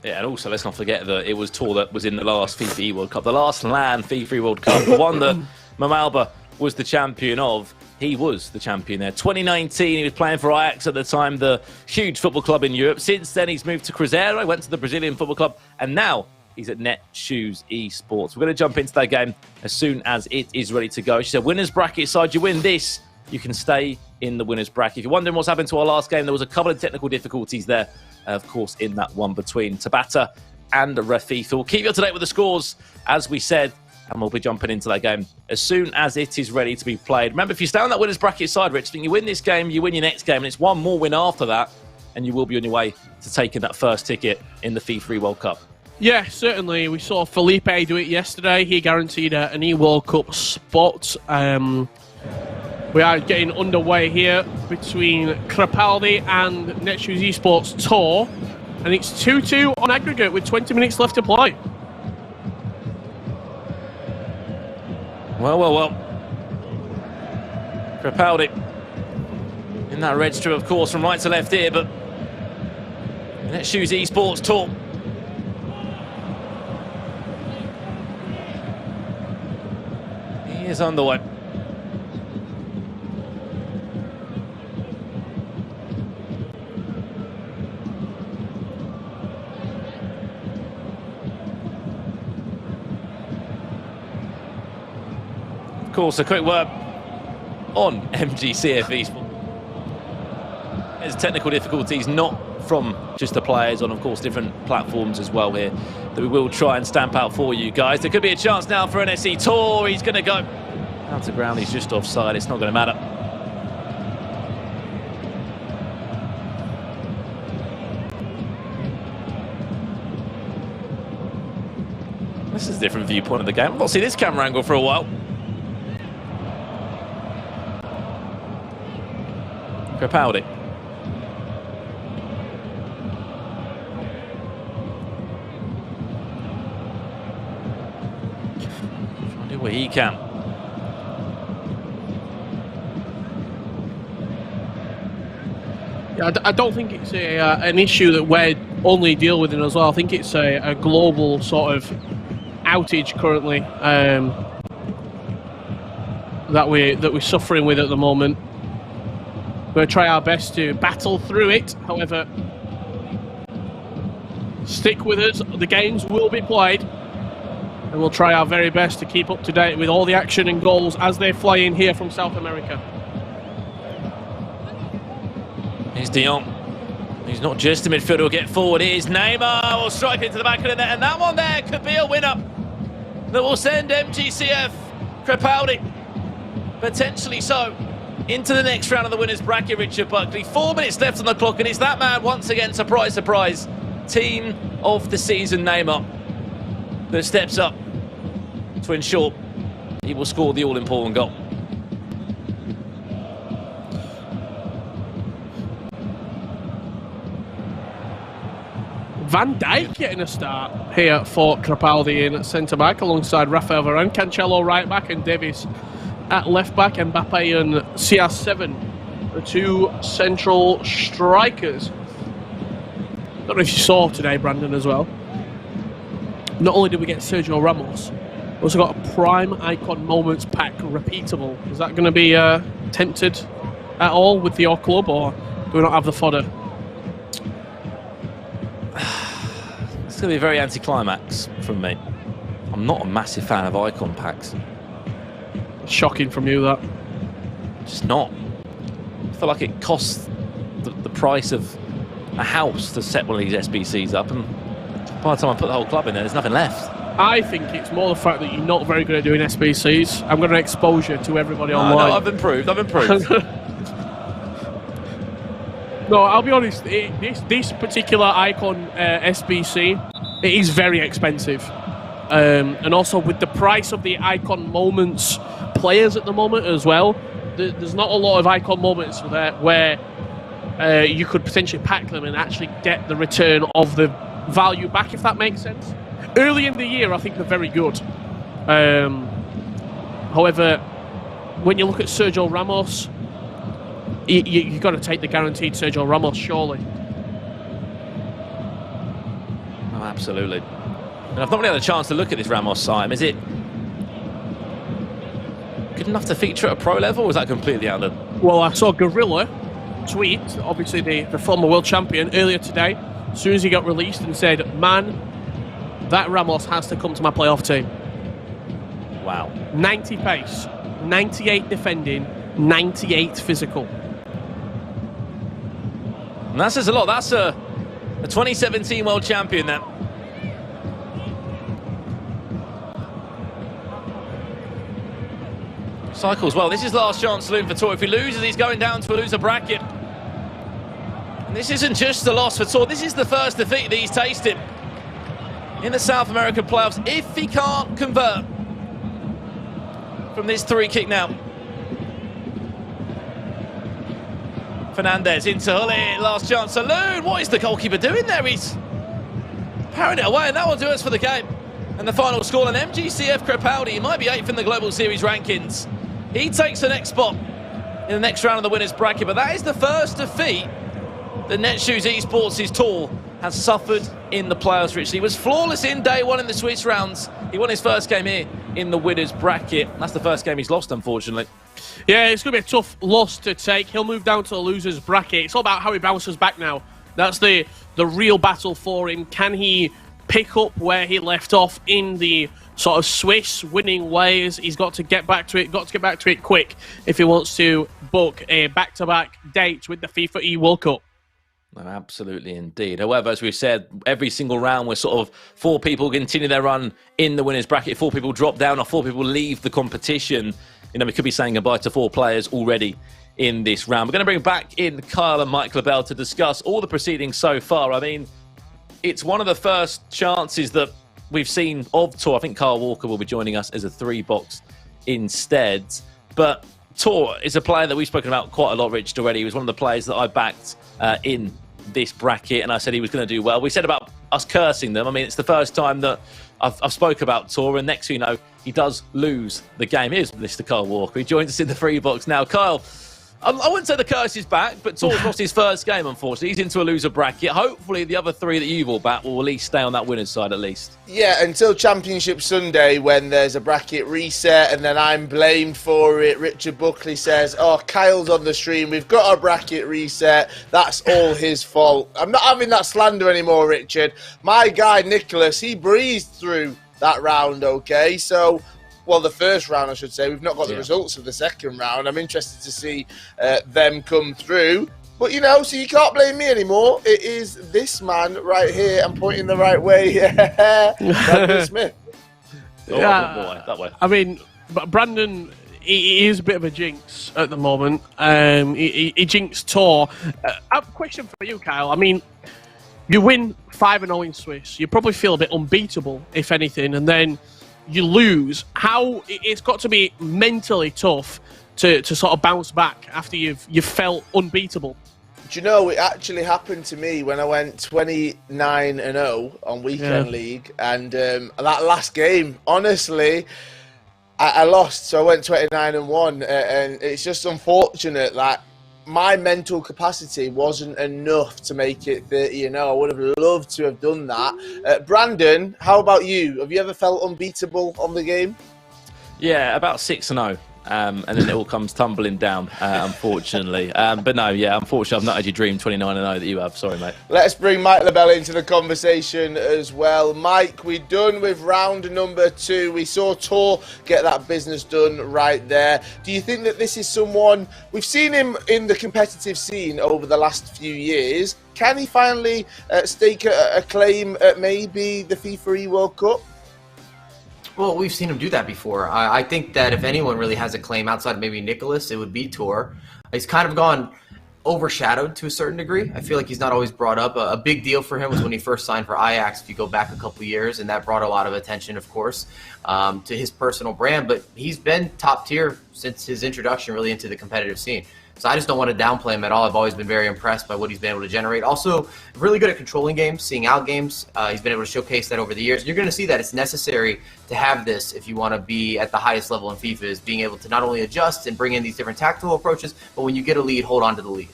Yeah, and also let's not forget that it was Tor that was in the last FIFAe World Cup, the last LAN FIFAe World Cup, the one that Mamalba was the champion of. He was the champion there. 2019, he was playing for Ajax at the time, the huge football club in Europe. Since then, he's moved to Cruzeiro, went to the Brazilian football club, and now he's at Netshoes Esports. We're going to jump into that game as soon as it is ready to go. She said, winners bracket side, you win this, you can stay in the winners bracket. If you're wondering what's happened to our last game, there was a couple of technical difficulties there, of course, in that one between Tobata and Rafifa. We'll keep you up to date with the scores, as we said, and we'll be jumping into that game as soon as it is ready to be played. Remember, if you stay on that winners bracket side, Rich, I think you win this game, you win your next game, and it's one more win after that, and you will be on your way to taking that first ticket in the FIFAe World Cup. Yeah, certainly. We saw Felipe do it yesterday. He guaranteed an E-World Cup spot. We are getting underway here between Crepaldi and Netshoes Esports Tor, and it's 2-2 on aggregate with 20 minutes left to play. Well. Crepaldi in that red strip, of course, from right to left here, but Netshoes Esports Tor. He is underway. Of course, a quick word on MGCF Esports. There's technical difficulties, not from just the players, on, of course, different platforms as well here, that we will try and stamp out for you guys. There could be a chance now for NSE Tor. He's going to go out to ground. He's just offside. It's not going to matter. This is a different viewpoint of the game. I've not seen this camera angle for a while. Crepaldi. Trying to do what he can. Yeah, I don't think it's an issue that we're only deal with it as well. I think it's a global sort of outage currently that we're suffering with at the moment. We're going to try our best to battle through it. However, stick with us. The games will be played, and we'll try our very best to keep up to date with all the action and goals as they fly in here from South America. Here's De Jong. He's not just a midfielder who'll get forward. Here's Neymar will strike into the back of the net, and that one there could be a winner that will send MGCF Crepaldi, potentially so, into the next round of the winners' bracket. Richard Buckley, 4 minutes left on the clock, and it's that man once again, surprise, surprise, team of the season Neymar, that steps up to ensure he will score the all-important goal. Van Dijk getting a start here for Crepaldi in centre-back alongside Rafael Varane, Cancelo right-back and Davies at left-back, Mbappe and CR7, the two central strikers. Don't know if you saw today, Brandon, as well. Not only did we get Sergio Ramos, we also got a Prime Icon Moments pack repeatable. Is that going to be tempted at all with your club, or do we not have the fodder? It's going to be a very anticlimax from me. I'm not a massive fan of icon packs. Shocking from you, that. Just not. I feel like it costs the price of a house to set one of these SBCs up, and by the time I put the whole club in there, there's nothing left. I think it's more the fact that you're not very good at doing SBCs. I'm going to expose you to everybody online. No, I've improved. No, I'll be honest, this particular icon SBC, it is very expensive. And also with the price of the icon moments players at the moment as well, there's not a lot of icon moments there where you could potentially pack them and actually get the return of the value back, if that makes sense. Early in the year, I think they're very good. However, when you look at Sergio Ramos, you've got to take the guaranteed Sergio Ramos, surely. Oh, absolutely. And I've not really had a chance to look at this Ramos side. Is it good enough to feature at a pro level, or is that completely out of the... Well, I saw Gorilla tweet, obviously the former world champion, earlier today, as soon as he got released, and said, man, that Ramos has to come to my playoff team. Wow. 90 pace, 98 defending, 98 physical. And that says a lot. That's a 2017 world champion then. Cycles well. This is last chance saloon for Tor. If he loses, he's going down to a loser bracket. And this isn't just a loss for Tor. This is the first defeat that he's tasted in the South American playoffs. If he can't convert from this 3-kick now. Fernandez into Hullet, last chance saloon. What is the goalkeeper doing there? He's powering it away, and that will do us for the game. And the final score, an MGCF Crepaldi. He might be 8th in the Global Series rankings. He takes the next spot in the next round of the winners bracket, but that is the first defeat that Netshoes Esports' Tor has suffered in the playoffs, Richard. He was flawless in day one in the Swiss rounds. He won his first game here in the winners bracket. That's the first game he's lost, unfortunately. Yeah, it's going to be a tough loss to take. He'll move down to the losers bracket. It's all about how he bounces back now. That's the real battle for him. Can he pick up where he left off in the sort of Swiss winning ways? He's got to get back to it, quick if he wants to book a back-to-back date with the FIFAe World Cup. No, absolutely indeed. However, as we've said, every single round we're sort of 4 people continue their run in the winners bracket, 4 people drop down, or 4 people leave the competition. You know, we could be saying goodbye to 4 players already in this round. We're going to bring back in Kyle and Mike LaBelle to discuss all the proceedings so far. I mean, it's one of the first chances that we've seen of Tor. I think Kyle Walker will be joining us as a 3-box instead. But Tor is a player that we've spoken about quite a lot, Rich, already. He was one of the players that I backed in this bracket, and I said he was going to do well. We said about us cursing them. I mean, it's the first time that I've spoke about Tor, and next thing you know, he does lose the game. Here's Mr. Kyle Walker. He joins us in the 3-box now. Kyle, I wouldn't say the curse is back, but Tor's lost his first game, unfortunately. He's into a loser bracket. Hopefully, the other 3 that you've all backed will at least stay on that winner's side, at least. Yeah, until Championship Sunday, when there's a bracket reset and then I'm blamed for it. Richard Buckley says, oh, Kyle's on the stream. We've got our bracket reset. That's all his fault. I'm not having that slander anymore, Richard. My guy, Nicholas, he breezed through that round, okay? So... well, the first round, I should say. We've not got the results of the second round. I'm interested to see them come through. But, you know, so you can't brame me anymore. It is this man right here. I'm pointing the right way. Brandon Smith. Yeah, that way. I mean, but Brandon, he is a bit of a jinx at the moment. He jinxed Tor. I have a question for you, Kyle. I mean, you win 5-0 in Swiss. You probably feel a bit unbeatable, if anything, and then... you lose. How it's got to be mentally tough to sort of bounce back after you've felt unbeatable. Do you know, it actually happened to me when I went 29-0 on Weekend League, and that last game, honestly, I lost. So I went 29-1, and it's just unfortunate that my mental capacity wasn't enough to make it 30-0. I would have loved to have done that. Brandon, how about you? Have you ever felt unbeatable on the game? Yeah, about 6-0. And then it all comes tumbling down, unfortunately. But no, yeah, unfortunately, I've not had your dream 29-0 that you have. Sorry, mate. Let's bring Mike LaBelle into the conversation as well. Mike, we're done with round number 2. We saw Tor get that business done right there. Do you think that this is someone... we've seen him in the competitive scene over the last few years. Can he finally stake a claim at maybe the FIFAe World Cup? Well, we've seen him do that before. I think that if anyone really has a claim outside of maybe Nicholas, it would be Tor. He's kind of gone overshadowed to a certain degree. I feel like he's not always brought up. A big deal for him was when he first signed for Ajax, if you go back a couple years, and that brought a lot of attention, of course, to his personal brand. But he's been top tier since his introduction really into the competitive scene. So I just don't want to downplay him at all. I've always been very impressed by what he's been able to generate. Also, really good at controlling games, seeing out games. He's been able to showcase that over the years. You're going to see that it's necessary to have this if you want to be at the highest level in FIFA, is being able to not only adjust and bring in these different tactical approaches, but when you get a lead, hold on to the lead.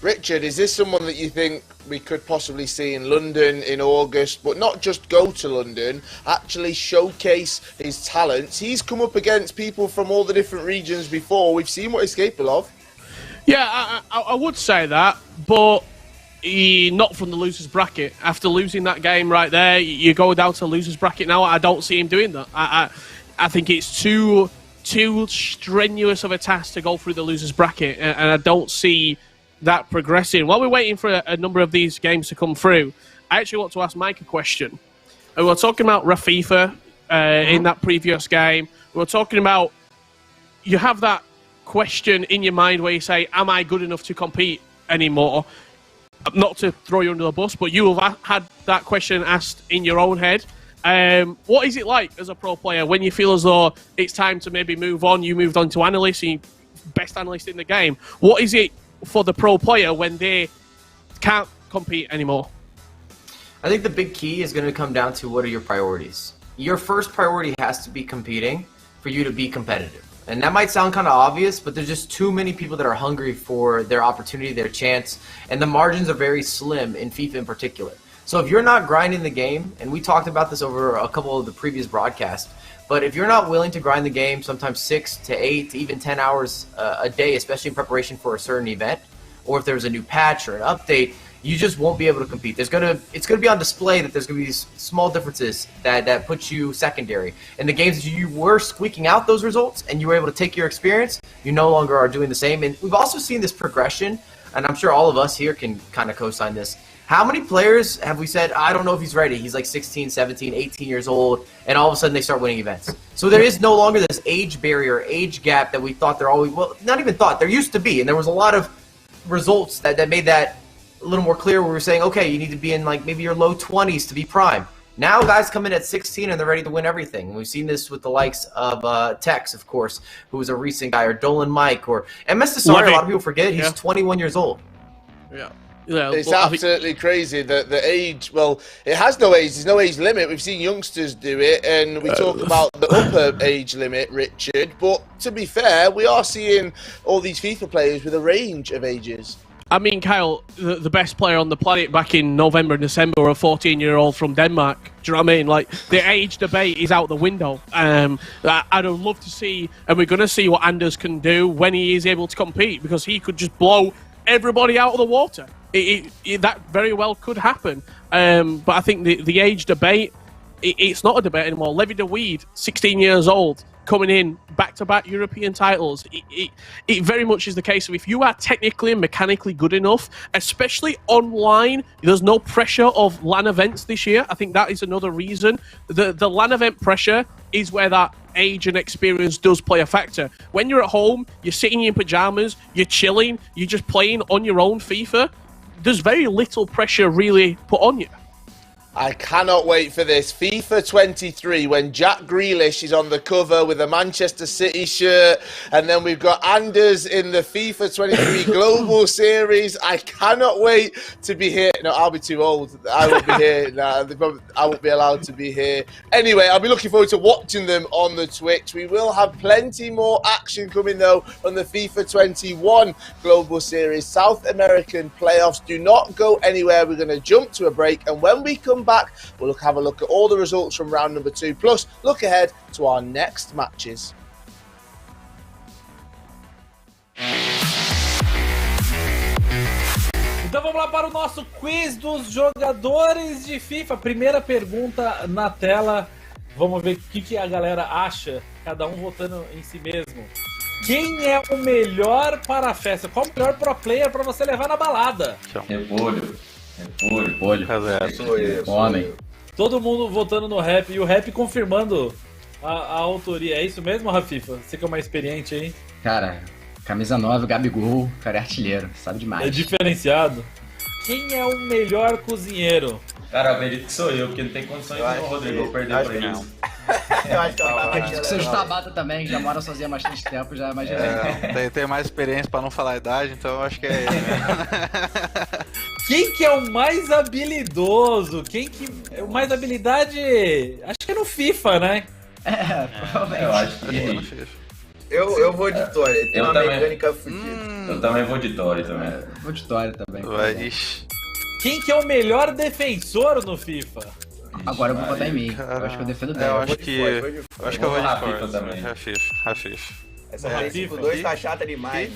Richard, is this someone that you think we could possibly see in London in August, but not just go to London, actually showcase his talents? He's come up against people from all the different regions before. We've seen what he's capable of. Yeah, I would say that, but not from the losers bracket. After losing that game right there, you go down to the losers bracket now. I don't see him doing that. I think it's too strenuous of a task to go through the losers bracket, and I don't see that progressing. While we're waiting for a number of these games to come through, I actually want to ask Mike a question. We were talking about Rafifa in that previous game. We were talking about, you have that question in your mind where you say, am I good enough to compete anymore? Not to throw you under the bus, but you have had that question asked in your own head. What is it like as a pro player when you feel as though it's time to maybe move on? You moved on to analyst, and best analyst in the game. What is it for the pro player when they can't compete anymore? I think the big key is going to come down to what are your priorities. Your first priority has to be competing for you to be competitive. And that might sound kind of obvious, but there's just too many people that are hungry for their opportunity, their chance, and the margins are very slim in FIFA in particular. So if you're not grinding the game, and we talked about this over a couple of the previous broadcasts, but if you're not willing to grind the game sometimes 6 to 8 to even 10 hours a day, especially in preparation for a certain event, or if there's a new patch or an update, you just won't be able to compete. It's gonna be on display that there's gonna be these small differences that put you secondary. In the games that you were squeaking out those results and you were able to take your experience, you no longer are doing the same. And we've also seen this progression, and I'm sure all of us here can kind of co-sign this. How many players have we said, I don't know if he's ready? He's like 16, 17, 18 years old, and all of a sudden they start winning events. So there is no longer this age barrier, age gap that we thought there always, well, not even thought, there used to be. And there was a lot of results that made that a little more clear, where we were saying, okay, you need to be in like maybe your low 20s to be prime. Now guys come in at 16 and they're ready to win everything. We've seen this with the likes of Tex, of course, who was a recent guy, or Dolan Mike, or MS Desari. A lot of people forget he's 21 years old. Yeah. It's absolutely crazy that the age, well, it has no age, there's no age limit. We've seen youngsters do it, and we talk about the upper age limit, Richard, but to be fair, we are seeing all these FIFA players with a range of ages. I mean, Kyle, the best player on the planet back in November and December were a 14-year-old from Denmark. Do you know what I mean? Like, the age debate is out the window. I'd love to see, and we're going to see what Anders can do when he is able to compete, because he could just blow everybody out of the water. That very well could happen. But I think the age debate, it's not a debate anymore. Levy de Weed, 16 years old, coming in back-to-back European titles. It very much is the case of, if you are technically and mechanically good enough, especially online, there's no pressure of LAN events this year. I think that is another reason. The LAN event pressure is where that age and experience does play a factor. When you're at home, you're sitting in your pajamas, you're chilling, you're just playing on your own FIFA, there's very little pressure really put on you. I cannot wait for this. FIFA 23, when Jack Grealish is on the cover with a Manchester City shirt, and then we've got Anders in the FIFA 23 Global Series. I cannot wait to be here. No, I'll be too old. I won't be here. I won't be allowed to be here. Anyway, I'll be looking forward to watching them on the Twitch. We will have plenty more action coming, though, on the FIFA 21 Global Series South American playoffs. Do not go anywhere. We're going to jump to a break, and when we come back, we'll have a look at all the results from round number 2, plus look ahead to our next matches. Então vamos lá para o nosso quiz dos jogadores de FIFA. Primeira pergunta na tela. Vamos ver o que a galera acha, cada um votando em si mesmo. Quem é o melhor para a festa? Qual o melhor pro player para você levar na balada? Repolho. Homem. Todo mundo votando no Rap, e o Rap confirmando a autoria. É isso mesmo, Rafifa? Você que é mais experiente aí. Cara, camisa 9, Gabigol, cara, é artilheiro, sabe demais. É diferenciado. Quem é o melhor cozinheiro? Cara, eu acredito que sou eu, porque não tem condições de o Rodrigo perder pra ele. Eu acho que acredito que seja o Tobata também, que já mora sozinho há bastante tempo, já é mais Tem mais experiência pra não falar a idade, então eu acho que é ele mesmo. Quem que é o mais habilidoso? Quem que... O mais habilidade... Acho que é no FIFA, né? Provavelmente. Eu acho que é no FIFA. Eu vou de Tori, tem uma mecânica fodida. Eu também vou de Tori também. Vou de Tori também. Quem que é o melhor defensor no FIFA? Agora eu vou botar em mim. Eu acho que eu defendo bem. Eu acho que eu vou de Rafifa também. Rafifa. Essa Rafifa 2 tá chata demais.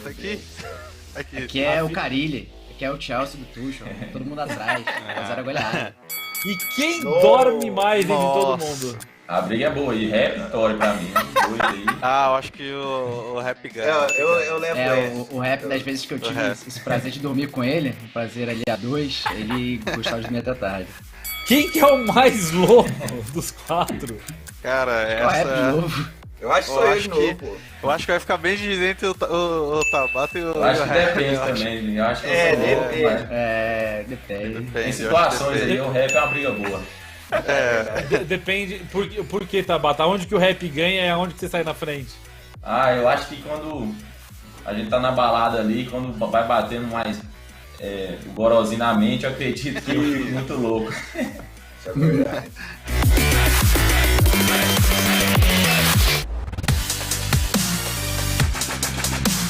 Aqui é o Carilli. Aqui é o Chelsea do Tuchel. Todo mundo atrás. Zero goleada. E quem dorme mais entre todo mundo? A briga é boa, e Rap e Tori pra mim. Eu acho que o Rap ganha. Eu levo o Rap, das vezes que eu tive esse prazer de dormir com ele, um prazer ali a 2, ele gostava de dormir até tarde. Quem que é o mais louco dos 4? Cara, essa... Eu acho que sou eu de novo, pô. Eu acho que vai ficar bem dividido entre o Tabata e o... Eu acho que depende também, eu acho que depende. Em situações aí, o Rap é uma briga boa. Depende, por que, Tabata? Onde que o Rap ganha é onde que você sai na frente? Eu acho que quando a gente tá na balada ali, quando vai batendo mais gorozinho na mente, eu acredito que eu fico muito louco. Isso é verdade.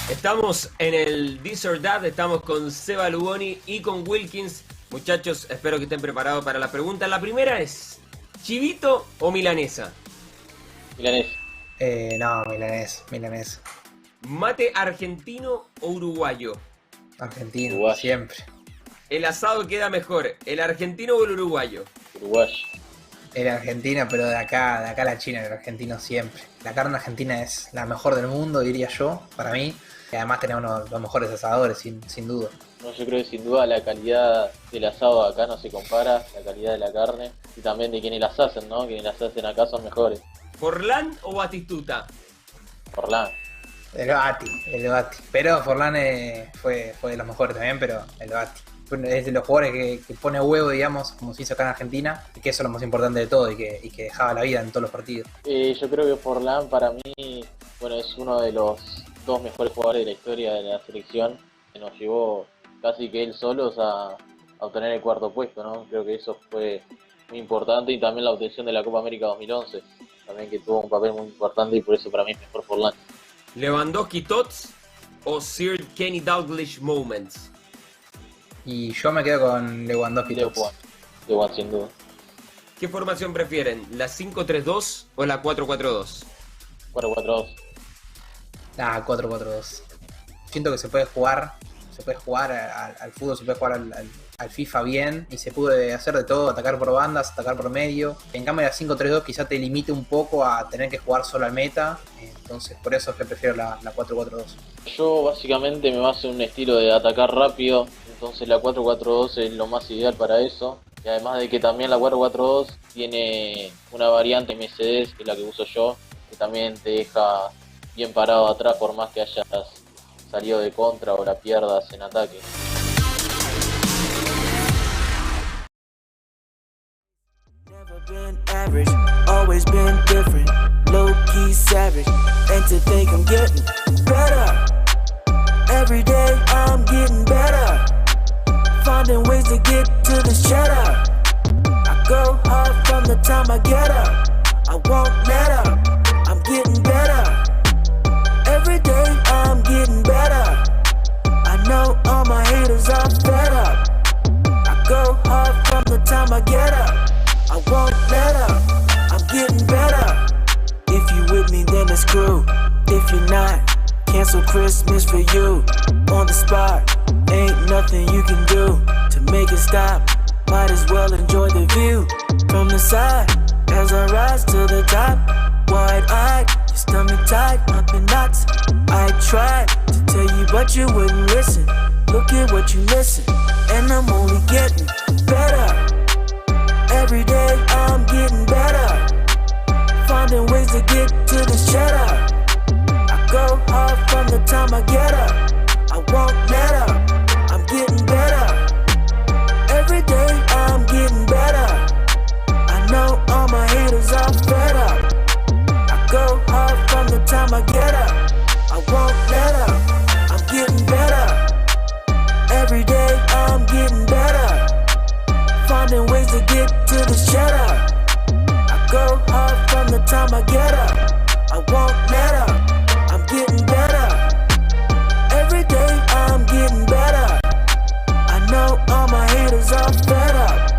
Estamos en el This or That, estamos con Seba Lugoni y con Wilkins. Muchachos, espero que estén preparados para la pregunta. La primera es, ¿chivito o milanesa? Milanés. No, milanés. ¿Mate argentino o uruguayo? Argentino, Uruguayo. siempre. ¿El asado queda mejor, el argentino o el uruguayo? Uruguayo. El argentino, pero de acá a la China, el argentino siempre. La carne argentina es la mejor del mundo, diría yo, para mí. Y además tenemos uno de los mejores asadores, sin duda. No, yo creo que sin duda la calidad del asado acá no se compara, la calidad de la carne y también de quienes las hacen, ¿no? Quienes las hacen acá son mejores. ¿Forlán o Batistuta? Forlán. El Bati. Pero Forlán fue de los mejores también, pero el Bati. es de los jugadores que pone huevo, digamos, como se hizo acá en Argentina, y que eso es lo más importante de todo, y que dejaba la vida en todos los partidos. Yo creo que Forlán para mí, bueno, es uno de los 2 mejores jugadores de la historia de la selección, que nos llevó casi que él solos a obtener el 4º puesto, ¿no? Creo que eso fue muy importante, y también la obtención de la Copa América 2011, también que tuvo un papel muy importante, y por eso para mí es mejor Forlán. ¿Lewandowski Tots o Sir Kenny Dalglish Moments? Y yo me quedo con Lewandowski. Lewandowski, sin duda. ¿Qué formación prefieren? ¿La 5-3-2 o la 4-4-2? 4-4-2. 4-4-2. Siento que se puede jugar al fútbol, se puede jugar al FIFA bien, y se puede hacer de todo, atacar por bandas, atacar por medio. En cambio la 5-3-2 quizá te limite un poco a tener que jugar solo al meta, entonces por eso es que prefiero la 4-4-2. Yo básicamente me baso en un estilo de atacar rápido, entonces la 4-4-2 es lo más ideal para eso. Y además de que también la 4-4-2 tiene una variante Mercedes, que es la que uso yo, que también te deja bien parado atrás por más que hayas salido de contra o la pierdas en ataque. Been average, always been different, low-key savage, and to think I'm getting better. Every day I'm getting better, finding ways to get to this cheddar. I go hard from the time I get up, I won't let up, I'm getting better. Every day I'm getting better, I know all my haters are fed up. I go hard from the time I get up, I won't let up, I'm getting better. If you with me then it's cool, if you're not, cancel Christmas for you. On the spot, ain't nothing you can do to make it stop. Might as well enjoy the view from the side as I rise to the top. Wide-eyed, your stomach tight, up in knots. I tried to tell you but you wouldn't listen. Look at what you missing, and I'm only getting better. Every day I'm getting better, finding ways to get to this cheddar. I go hard from the time I get up, I won't let up, I'm getting better. Every day I'm getting better, I know all my haters are fed up. I go hard from the time I get up, I won't let up, I'm getting better. Every day I'm getting better, finding ways to get to this cheddar. I go hard from the time I get up, I won't let up, I'm getting better. Every day I'm getting better, I know all my haters are fed up.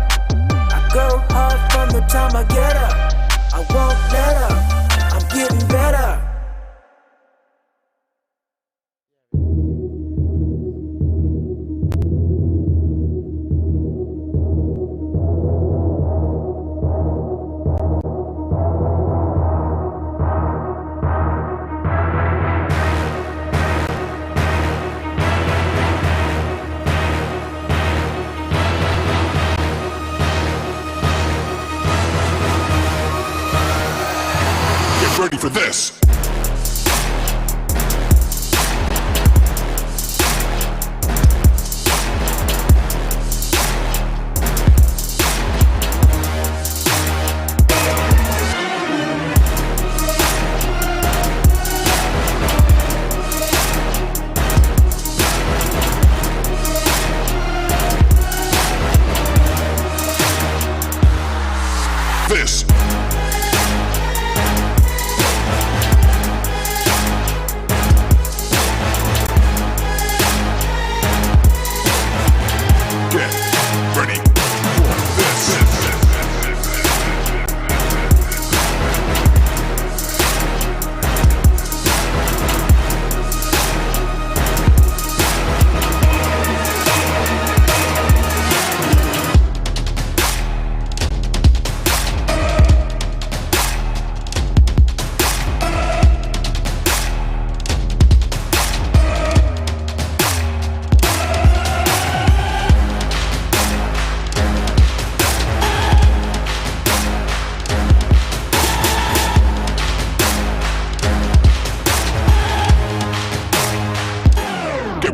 I go hard from the time I get up, I won't let up, I'm getting better. Ready for this. This.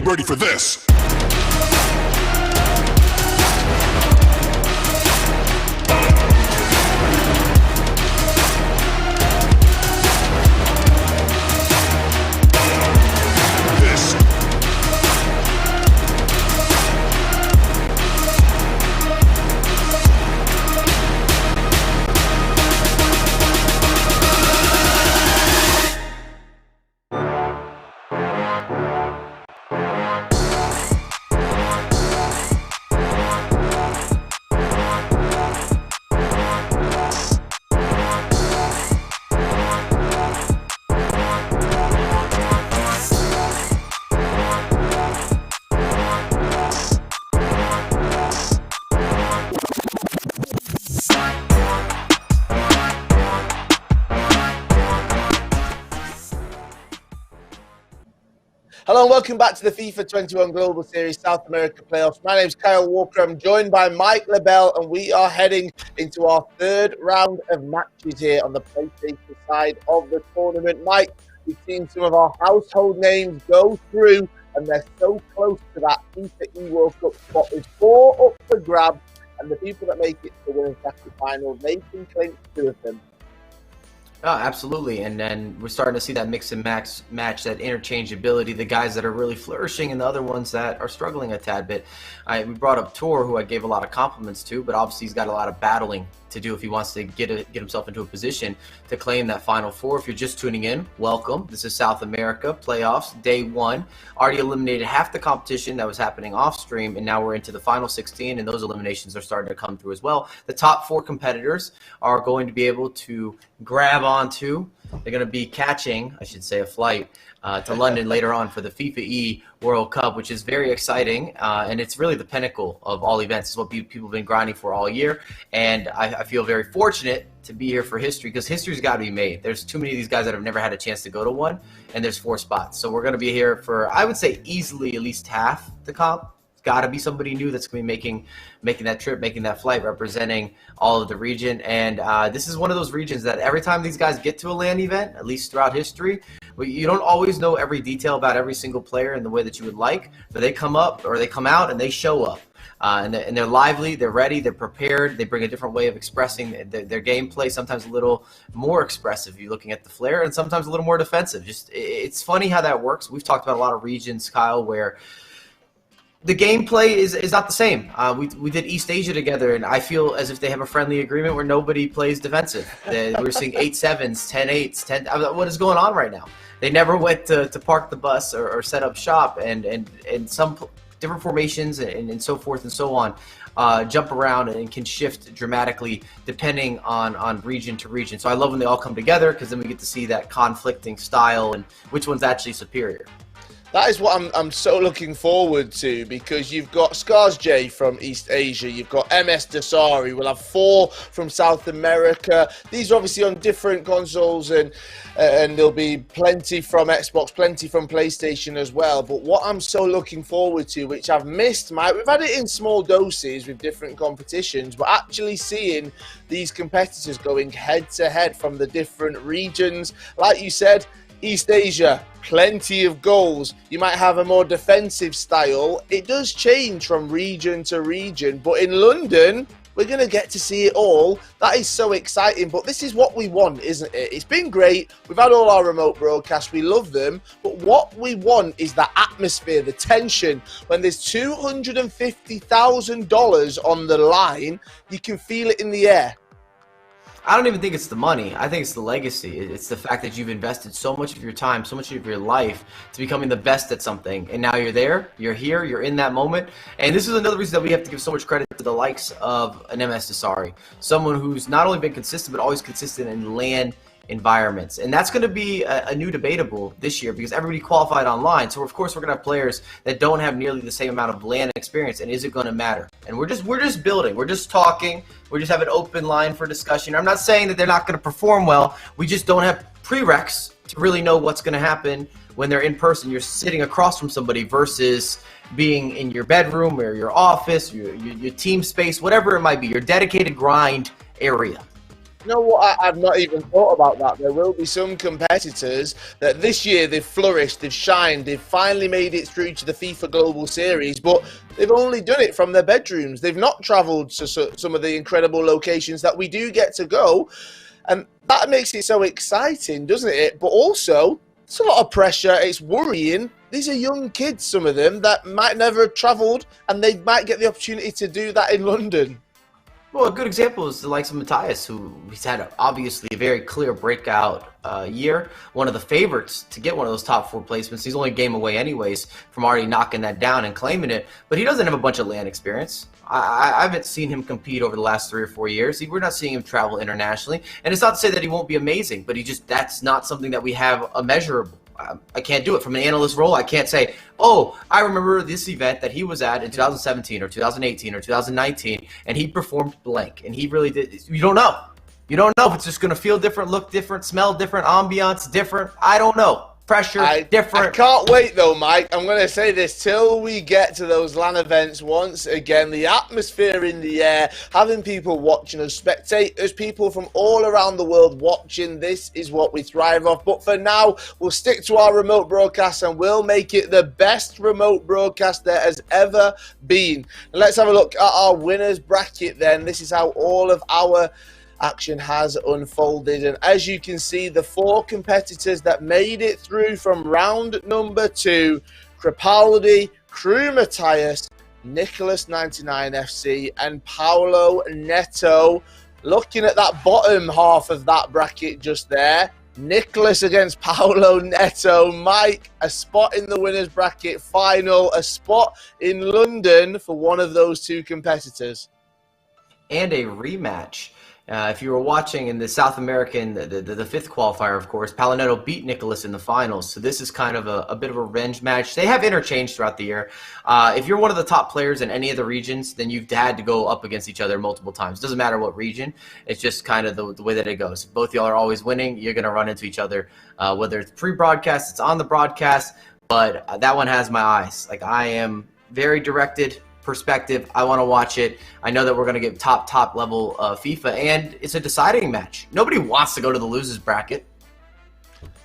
Ready for this. Hello and welcome back to the FIFA 21 Global Series South America Playoffs. My name is Kyle Walker. I'm joined by Mike LaBelle, and we are heading into our third round of matches here on the PlayStation side of the tournament. Mike, we've seen some of our household names go through, and they're so close to that FIFAe World Cup spot. There's 4 up for grabs, and the people that make it to the winner's bracket final, they can clinch 2 of them. Oh, absolutely. And then we're starting to see that mix and match, that interchangeability, the guys that are really flourishing and the other ones that are struggling a tad bit. We brought up Tor, who I gave a lot of compliments to, but obviously he's got a lot of battling to do if he wants to get himself into a position to claim that Final Four. If you're just tuning in, welcome. This is South America Playoffs, Day 1. Already eliminated half the competition that was happening off stream, and now we're into the final 16, and those eliminations are starting to come through as well. The top 4 competitors are going to be able to grab onto. They're going to be catching, I should say, a flight to London later on for the FIFAe World Cup, which is very exciting, and it's really the pinnacle of all events. It's what people have been grinding for all year, and I feel very fortunate to be here for history, because history's got to be made. There's too many of these guys that have never had a chance to go to one, and there's 4 spots. So we're going to be here for, I would say, easily at least half the comp. Got to be somebody new that's going to be making that trip, making that flight, representing all of the region. And this is one of those regions that every time these guys get to a LAN event, at least throughout history, you don't always know every detail about every single player in the way that you would like, but they come up or they come out and they show up. And they're lively, they're ready, they're prepared, they bring a different way of expressing their gameplay, sometimes a little more expressive, you're looking at the flair, and sometimes a little more defensive. It's funny how that works. We've talked about a lot of regions, Kyle, where the gameplay is not the same. We did East Asia together, and I feel as if they have a friendly agreement where nobody plays defensive. We're seeing 8-7s, 10-8s, 10. What is going on right now? They never went to park the bus or set up shop, and some different formations and so forth and so on jump around and can shift dramatically depending on region to region. So I love when they all come together, because then we get to see that conflicting style and which one's actually superior. That is what I'm so looking forward to, because you've got Scars J from East Asia, you've got MS Dasari, we'll have 4 from South America. These are obviously on different consoles, and there'll be plenty from Xbox, plenty from PlayStation as well. But what I'm so looking forward to, which I've missed, Mike, we've had it in small doses with different competitions, but actually seeing these competitors going head to head from the different regions. Like you said, East Asia, plenty of goals. You might have a more defensive style. It does change from region to region, but in London, we're going to get to see it all. That is so exciting, but this is what we want, isn't it? It's been great. We've had all our remote broadcasts. We love them, but what we want is the atmosphere, the tension. When there's $250,000 on the line, you can feel it in the air. I don't even think it's the money. I think it's the legacy. It's the fact that you've invested so much of your time, so much of your life to becoming the best at something. And now you're there, you're here, you're in that moment. And this is another reason that we have to give so much credit to the likes of an MS Dasari. Someone who's not only been consistent, but always consistent in LAN environments. And that's going to be a new debatable this year, because everybody qualified online. So of course we're going to have players that don't have nearly the same amount of LAN experience. And is it going to matter? And we're just building. We're just talking. We just have an open line for discussion. I'm not saying that they're not going to perform well. We just don't have prereqs to really know what's going to happen when they're in person. You're sitting across from somebody versus being in your bedroom or your office, your team space, whatever it might be, your dedicated grind area. You know what? I've not even thought about that. There will be some competitors that this year they've flourished, they've shined, they've finally made it through to the FIFA Global Series, but they've only done it from their bedrooms. They've not travelled to some of the incredible locations that we do get to go, and that makes it so exciting, doesn't it? But also, it's a lot of pressure. It's worrying. These are young kids, some of them, that might never have travelled, and they might get the opportunity to do that in London. Well, a good example is the likes of Matthias, who he's had obviously a very clear breakout year. One of the favorites to get one of those top 4 placements. He's only a game away anyways from already knocking that down and claiming it. But he doesn't have a bunch of LAN experience. I haven't seen him compete over the last 3 or 4 years. We're not seeing him travel internationally. And it's not to say that he won't be amazing, but that's not something that we have a measurable. I can't do it from an analyst role. I can't say, oh, I remember this event that he was at in 2017 or 2018 or 2019, and he performed blank. And he really did. You don't know. You don't know if it's just going to feel different, look different, smell different, ambiance different. I don't know. pressure, different. I can't wait though, Mike. I'm going to say this till we get to those LAN events once again. The atmosphere in the air, having people watching us, spectators, people from all around the world watching. This is what we thrive off. But for now, we'll stick to our remote broadcast and we'll make it the best remote broadcast there has ever been. And let's have a look at our winners bracket then. This is how all of our action has unfolded, and as you can see, the 4 competitors that made it through from round number 2, Crepaldi, Crew Matthias, Nicholas 99FC and Paulo Netto. Looking at that bottom half of that bracket just there, Nicholas against Paulo Netto. Mike, a spot in the winners bracket final, a spot in London for one of those 2 competitors, and a rematch. If you were watching in the South American, the 5th qualifier, of course, Paulo Netto beat Nicholas in the finals. So this is kind of a bit of a revenge match. They have interchanged throughout the year. If you're one of the top players in any of the regions, then you've had to go up against each other multiple times. Doesn't matter what region. It's just kind of the way that it goes. If both y'all are always winning, you're going to run into each other, whether it's pre-broadcast, it's on the broadcast. But that one has my eyes. Like, I am very directed perspective. I want to watch it. I know that we're going to get top level FIFA, and it's a deciding match. Nobody wants to go to the losers bracket.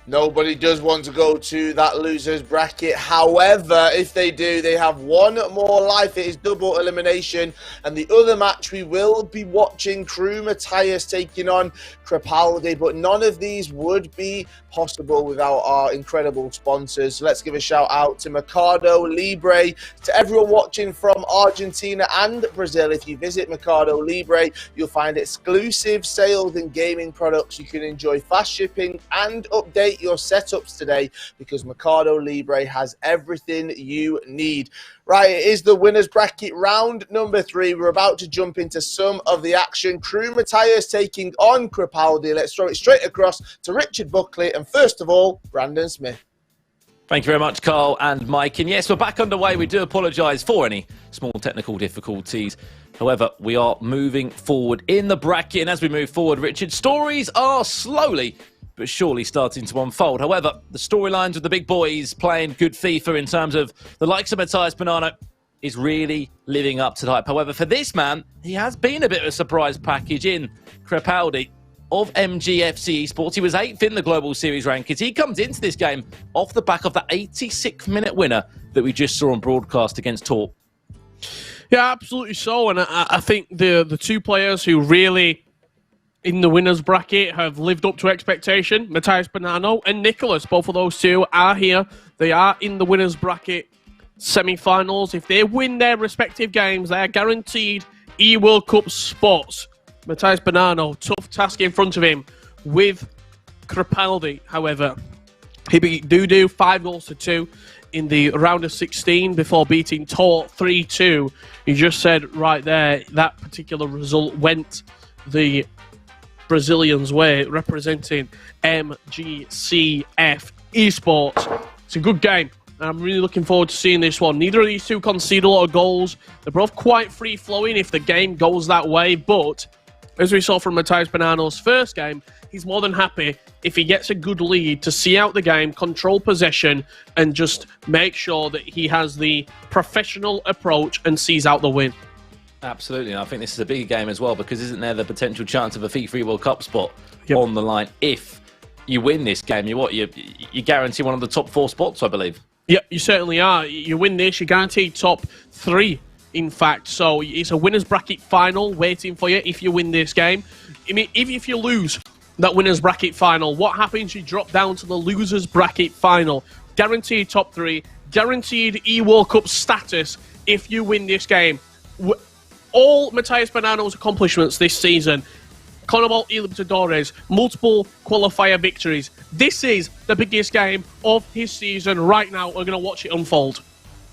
Nobody does want to go to that losers bracket. However, if they do, they have one more life. It is double elimination. And the other match we will be watching, Crew Matthias taking on Crepaldi. But none of these would be possible without our incredible sponsors. So let's give a shout out to Mercado Libre, to everyone watching from Argentina and Brazil. If you visit Mercado Libre, you'll find exclusive sales and gaming products. You can enjoy fast shipping and update your setups today because Mercado Libre has everything you need. Right, it is the winners bracket round number 3. We're about to jump into some of the action. Crew Matthias taking on Crepaldi. Let's throw it straight across to Richard Buckley and first of all, Brandon Smith. Thank you very much, Carl and Mike. And yes, we're back underway. We do apologise for any small technical difficulties. However, we are moving forward in the bracket. And as we move forward, Richard, stories are slowly but surely starting to unfold. However, the storylines with the big boys playing good FIFA in terms of the likes of Matthias Bonanno is really living up to the hype. However, for this man, he has been a bit of a surprise package in Crepaldi of MGFC Esports. He was 8th in the Global Series rankings. He comes into this game off the back of the 86th minute winner that we just saw on broadcast against Torp. Yeah, absolutely so. And I think the 2 players who really in the winners bracket have lived up to expectation, Matthias Bonanno and Nicholas. Both of those 2 are here. They are in the winners bracket semi-finals. If they win their respective games, they are guaranteed E-World Cup spots. Matthias Bonanno, tough task in front of him with Crepaldi. However, he beat Dudu 5-2 in the round of 16 before beating Tor 3-2. You just said right there, that particular result went the Brazilians' way, representing MGCF Esports. It's a good game. I'm really looking forward to seeing this one. Neither of these 2 concede a lot of goals. They're both quite free-flowing if the game goes that way, but as we saw from Matthias Bonanno's first game, he's more than happy if he gets a good lead to see out the game, control possession, and just make sure that he has the professional approach and sees out the win. Absolutely, and I think this is a bigger game as well because isn't there the potential chance of a FIFAe World Cup spot on the line if you win this game? You guarantee one of the top 4 spots, I believe. Yeah, you certainly are. You win this, you guarantee top 3, in fact. So it's a winners bracket final waiting for you if you win this game. I mean, if you lose that winners bracket final, what happens? You drop down to the losers bracket final. Guaranteed top 3, guaranteed E-World Cup status if you win this game. All Matthias Bonanno's accomplishments this season, Conabol y Libertadores, multiple qualifier victories. This is the biggest game of his season right now. We're going to watch it unfold.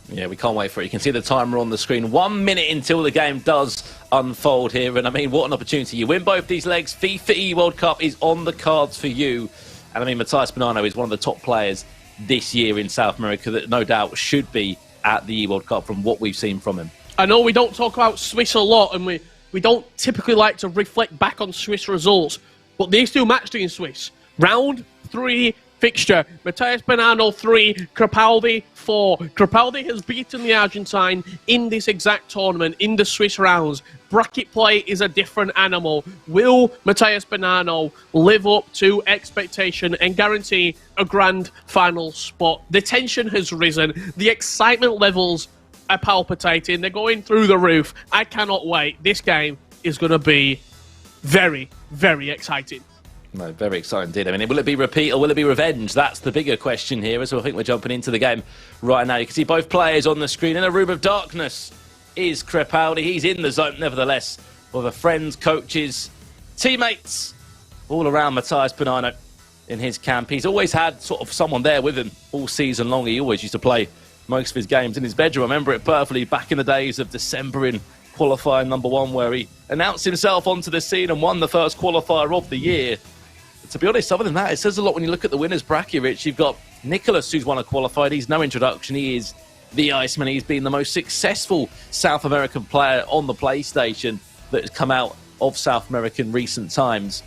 Yeah, we can't wait for it. You can see the timer on the screen. 1 minute until the game does unfold here. And I mean, what an opportunity. You win both these legs. FIFAe World Cup is on the cards for you. And I mean, Matthias Bonanno is one of the top players this year in South America that no doubt should be at the World Cup from what we've seen from him. I know we don't talk about Swiss a lot, and we don't typically like to reflect back on Swiss results, but these 2 matched in Swiss. Round 3 fixture. Matthias Bonanno 3, Crepaldi 4. Crepaldi has beaten the Argentine in this exact tournament, in the Swiss rounds. Bracket play is a different animal. Will Matthias Bonanno live up to expectation and guarantee a grand final spot? The tension has risen. The excitement levels are palpitating. They're going through the roof. I cannot wait. This game is going to be very, very exciting. No, very exciting indeed. I mean, will it be repeat or will it be revenge? That's the bigger question here. So I think we're jumping into the game right now. You can see both players on the screen. In a room of darkness is Crepaldi. He's in the zone, nevertheless, with the friends, coaches, teammates all around Matthias Bonanno in his camp. He's always had sort of someone there with him all season long. He always used to play most of his games in his bedroom. I remember it perfectly back in the days of December in qualifying number 1, where he announced himself onto the scene and won the first qualifier of the year. But to be honest, other than that, it says a lot when you look at the winners bracket, Rich. You've got Nicholas, who's won a qualified. He's no introduction. He is the Iceman. He's been the most successful South American player on the PlayStation that has come out of South America in recent times.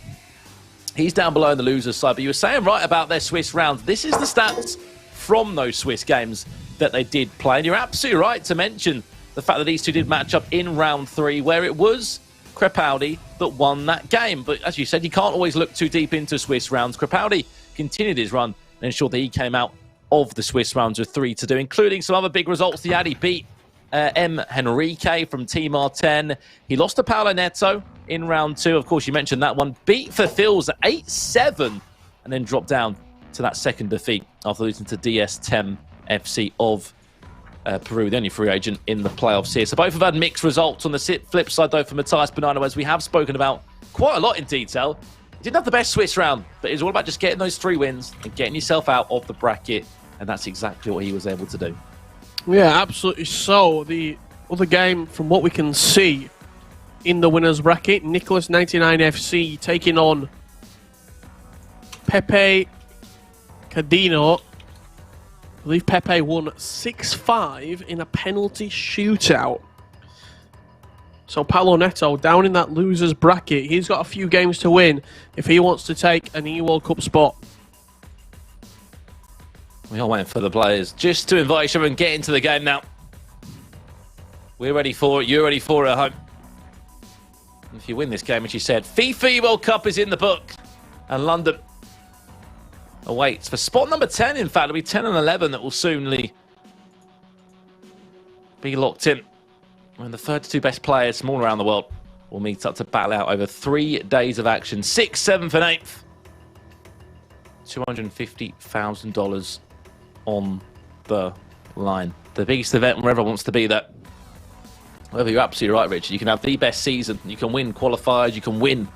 He's down below in the losers side, but you were saying right about their Swiss rounds. This is the stats from those Swiss games that they did play. And you're absolutely right to mention the fact that these two did match up in round 3, where it was Crepaldi that won that game. But as you said, you can't always look too deep into Swiss rounds. Crepaldi continued his run and ensured that he came out of the Swiss rounds with 3-2, including some other big results. He had beat M. Henrique from Team R10. He lost to Paulo Netto in round 2. Of course, you mentioned that one. Beat Fils 8-7 and then dropped down to that second defeat after losing to DS10 FC of Peru, the only free agent in the playoffs here. So both have had mixed results. On the flip side, though, for Matthias Bonanno, as we have spoken about quite a lot in detail, he didn't have the best Swiss round, but it was all about just getting those 3 wins and getting yourself out of the bracket, and that's exactly what he was able to do. Yeah, absolutely. So the other game, from what we can see in the winners bracket, Nicholas 99 FC taking on Pepe Cadino. I believe Pepe won 6-5 in a penalty shootout. So Paulo Netto down in that losers bracket. He's got a few games to win if he wants to take an E-World Cup spot. We are waiting for the players just to invite each other and get into the game now. We're ready for it. You're ready for it at home. If you win this game, as you said, FIFAe World Cup is in the book. And London awaits for spot number 10, in fact. It'll be 10 and 11 that will soonly be locked in. When the 32 best players from all around the world will meet up to battle out over 3 days of action. 6th, 7th and 8th. $250,000 on the line. The biggest event wherever wants to be that. However, you're absolutely right, Richard. You can have the best season. You can win qualifiers. You can win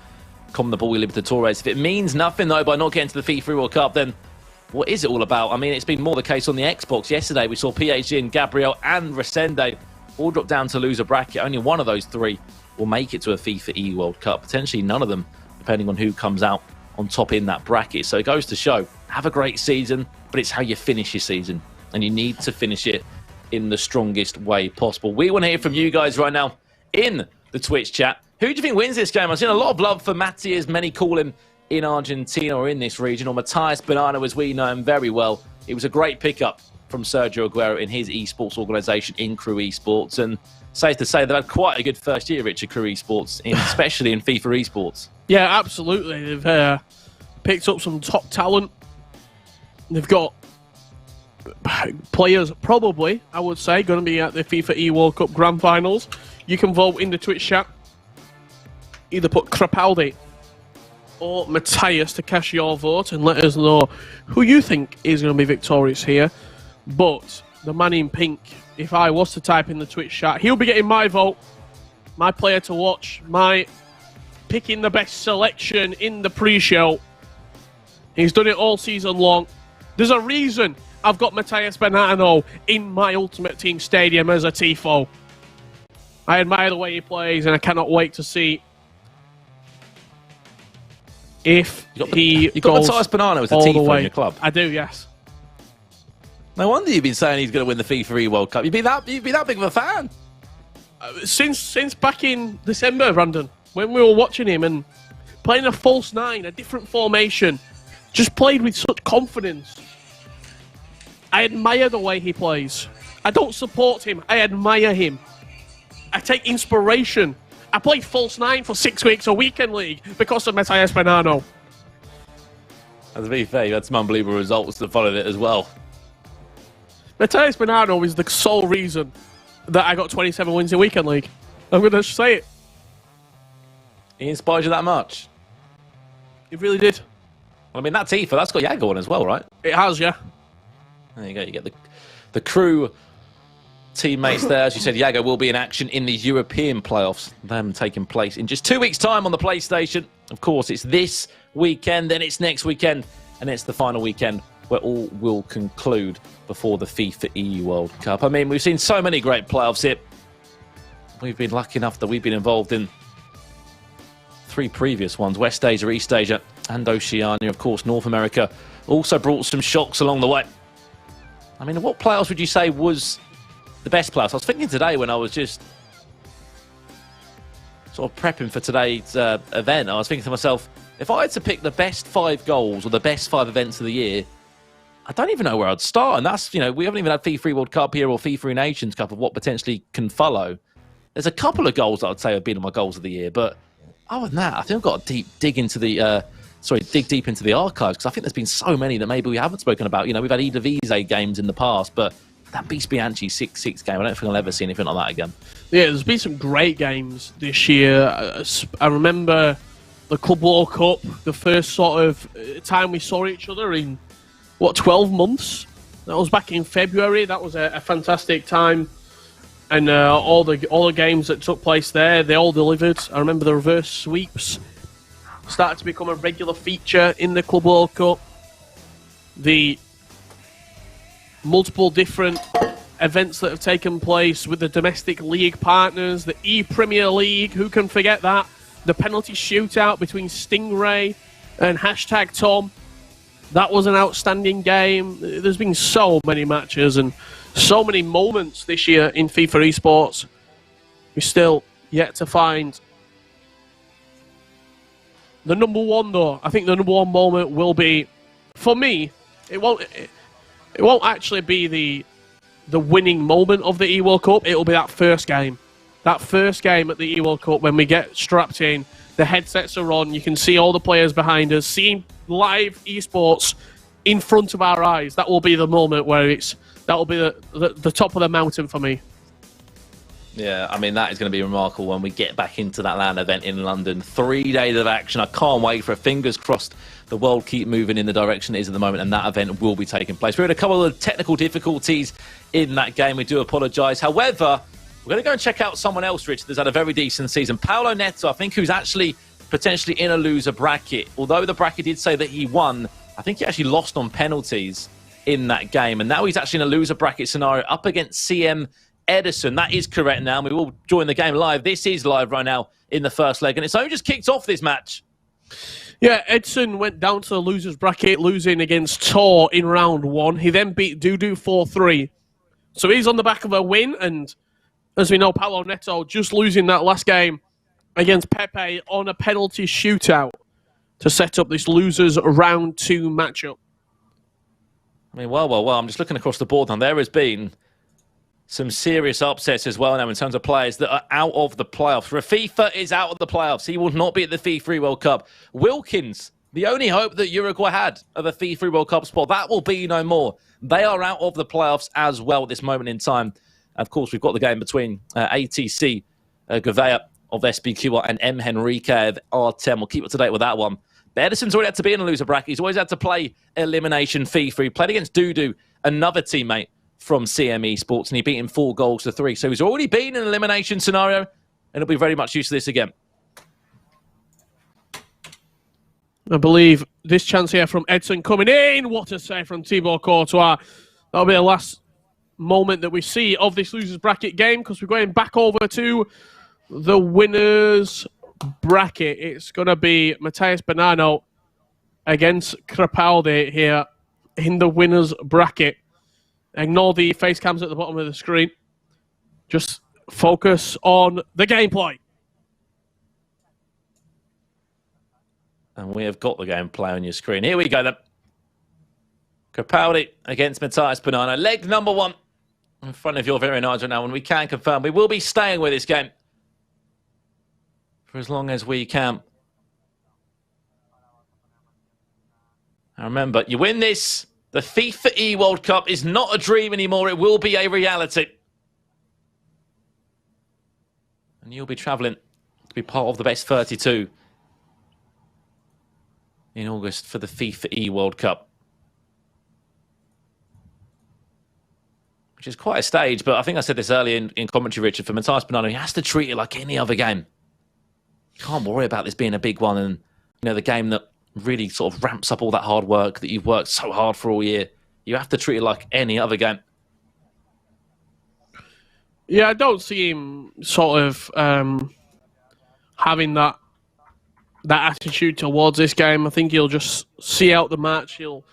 CONMEBOL Libertadores. If it means nothing, though, by not getting to the FIFAe World Cup, then what is it all about? I mean, it's been more the case on the Xbox. Yesterday, we saw PSG and Gabriel and Resende all drop down to loser bracket. Only one of those 3 will make it to a FIFAe World Cup. Potentially none of them, depending on who comes out on top in that bracket. So it goes to show, have a great season, but it's how you finish your season. And you need to finish it in the strongest way possible. We want to hear from you guys right now in the Twitch chat. Who do you think wins this game? I've seen a lot of love for Matti, as many call him in Argentina or in this region, or Matthias Bonanno, as we know him very well. It was a great pickup from Sergio Aguero in his esports organisation in Crew Esports. And safe to say they've had quite a good first year, Richard, Crew Esports, especially in FIFA esports. Yeah, absolutely. They've picked up some top talent. They've got players, probably, I would say, going to be at the FIFAe World Cup Grand Finals. You can vote in the Twitch chat. Either put Crepaldi or Matthias to cast your vote and let us know who you think is going to be victorious here. But the man in pink, if I was to type in the Twitch chat, he'll be getting my vote, my player to watch, my picking the best selection in the pre-show. He's done it all season long. There's a reason I've got Matthias Bonanno in my Ultimate Team Stadium as a Tifo. I admire the way he plays, and I cannot wait to see if he You've got Matthias Bonanno as a Tifo in your club. I do, yes. No wonder you've been saying he's going to win the FIFAe World Cup. You've been that big of a fan. Since back in December, Brandon, when we were watching him and playing a false 9, a different formation, just played with such confidence. I admire the way he plays. I don't support him. I admire him. I take inspiration. I played false 9 for 6 weeks a weekend league because of Matthias Bonanno. And to be fair, you had some unbelievable results that followed it as well. Matthias Bonanno is the sole reason that I got 27 wins in weekend league. I'm going to say it. He inspired you that much? It really did. Well, I mean, that Tifa, that's got Yago on as well, right? It has, yeah. There you go. You get the crew teammates there. As you said, Yago will be in action in the European playoffs. Them taking place in just 2 weeks' time on the PlayStation. Of course, it's this weekend, then it's next weekend, and it's the final weekend where all will conclude before the FIFAe World Cup. I mean, we've seen so many great playoffs here. We've been lucky enough that we've been involved in 3 previous ones, West Asia, East Asia, and Oceania. Of course, North America also brought some shocks along the way. I mean, what playoffs would you say was the best playoffs? I was thinking today when I was just sort of prepping for today's event, I was thinking to myself, if I had to pick the best 5 goals or the best 5 events of the year, I don't even know where I'd start. And that's, you know, we haven't even had FIFAe World Cup here or FIFAe Nations Cup of what potentially can follow. There's a couple of goals that I'd say have been my goals of the year, but other than that, I think I've got to dig deep into the archives, because I think there's been so many that maybe we haven't spoken about. You know, we've had Eredivisie games in the past, but that Beast Bianchi 6-6 game, I don't think I'll ever see anything like that again. Yeah, there's been some great games this year. I remember the Club World Cup, the first sort of time we saw each other in, 12 months? That was back in February. That was a fantastic time. And all the games that took place there, they all delivered. I remember the reverse sweeps started to become a regular feature in the Club World Cup. The multiple different events that have taken place with the domestic league partners, the E-Premier League, who can forget that? The penalty shootout between Stingray and #Tom. That was an outstanding game. There's been so many matches and so many moments this year in FIFA esports. We're still yet to find the number one, though. I think the number one moment will be, for me, it won't actually be the winning moment of the E-World Cup. It'll be that first game. That first game at the E-World Cup when we get strapped in, the headsets are on, you can see all the players behind us, seeing live esports in front of our eyes. That will be the moment where that will be the top of the mountain for me. Yeah, I mean, that is going to be remarkable when we get back into that LAN event in London. 3 days of action. I can't wait for it. Fingers crossed the world keep moving in the direction it is at the moment, and that event will be taking place. We had a couple of technical difficulties in that game. We do apologise. However, we're going to go and check out someone else, Rich, that's had a very decent season. Paulo Netto, I think, who's actually potentially in a loser bracket. Although the bracket did say that he won, I think he actually lost on penalties in that game. And now he's actually in a loser bracket scenario up against CM Edison. That is correct now. And we will join the game live. This is live right now in the first leg. And it's only just kicked off this match. Yeah, Edson went down to the losers bracket, losing against Tor in round 1. He then beat Dudu 4-3. So he's on the back of a win. And as we know, Paulo Netto just losing that last game against Pepe on a penalty shootout to set up this losers round 2 matchup. I mean, well, I'm just looking across the board now. There has been some serious upsets as well now in terms of players that are out of the playoffs. Rafifa is out of the playoffs. He will not be at the FIFAe World Cup. Wilkins, the only hope that Uruguay had of a FIFAe World Cup spot, that will be no more. They are out of the playoffs as well at this moment in time. Of course, we've got the game between ATC Gouveia of SBQ and M. Henrique of R10. We'll keep up to date with that one. But Edison's already had to be in a loser bracket. He's always had to play Elimination FIFA. He played against Dudu, another teammate from CME Sports, and he beat him 4-3. So he's already been in an elimination scenario, and he'll be very much used to this again. I believe this chance here from Edson coming in. What a save from Thibaut Courtois. That'll be the last moment that we see of this losers bracket game, because we're going back over to the winners bracket. It's going to be Matthias Bonanno against Crepaldi here in the winners bracket. Ignore the face cams at the bottom of the screen. Just focus on the gameplay. And we have got the gameplay on your screen. Here we go then. Crepaldi against Matthias Bonanno. Leg number 1 in front of your very eyes right now. And we can confirm we will be staying with this game for as long as we can. And remember, you win this, the FIFAe World Cup is not a dream anymore. It will be a reality. And you'll be travelling to be part of the best 32 in August for the FIFAe World Cup. Which is quite a stage, but I think I said this earlier in commentary, Richard, for Matthias Bonanno, he has to treat it like any other game. You can't worry about this being a big one and, the game that really sort of ramps up all that hard work that you've worked so hard for all year. You have to treat it like any other game. Yeah, I don't see him sort of having that attitude towards this game. I think he'll just see out the match. He'll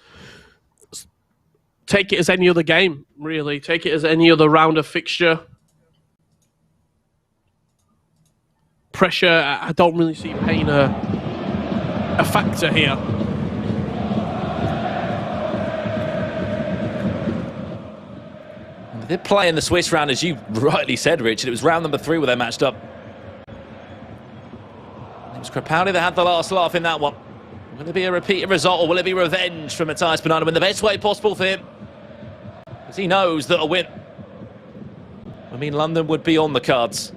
take it as any other game, really. Take it as any other round of fixture. Pressure, I don't really see pain a factor here. They're playing the Swiss round, as you rightly said, Richard. It was round number 3 where they matched up. It was Crepaldi that had the last laugh in that one. Will it be a repeated result, or will it be revenge for Matthias Bonanno in the best way possible for him? Because he knows that a win, London would be on the cards.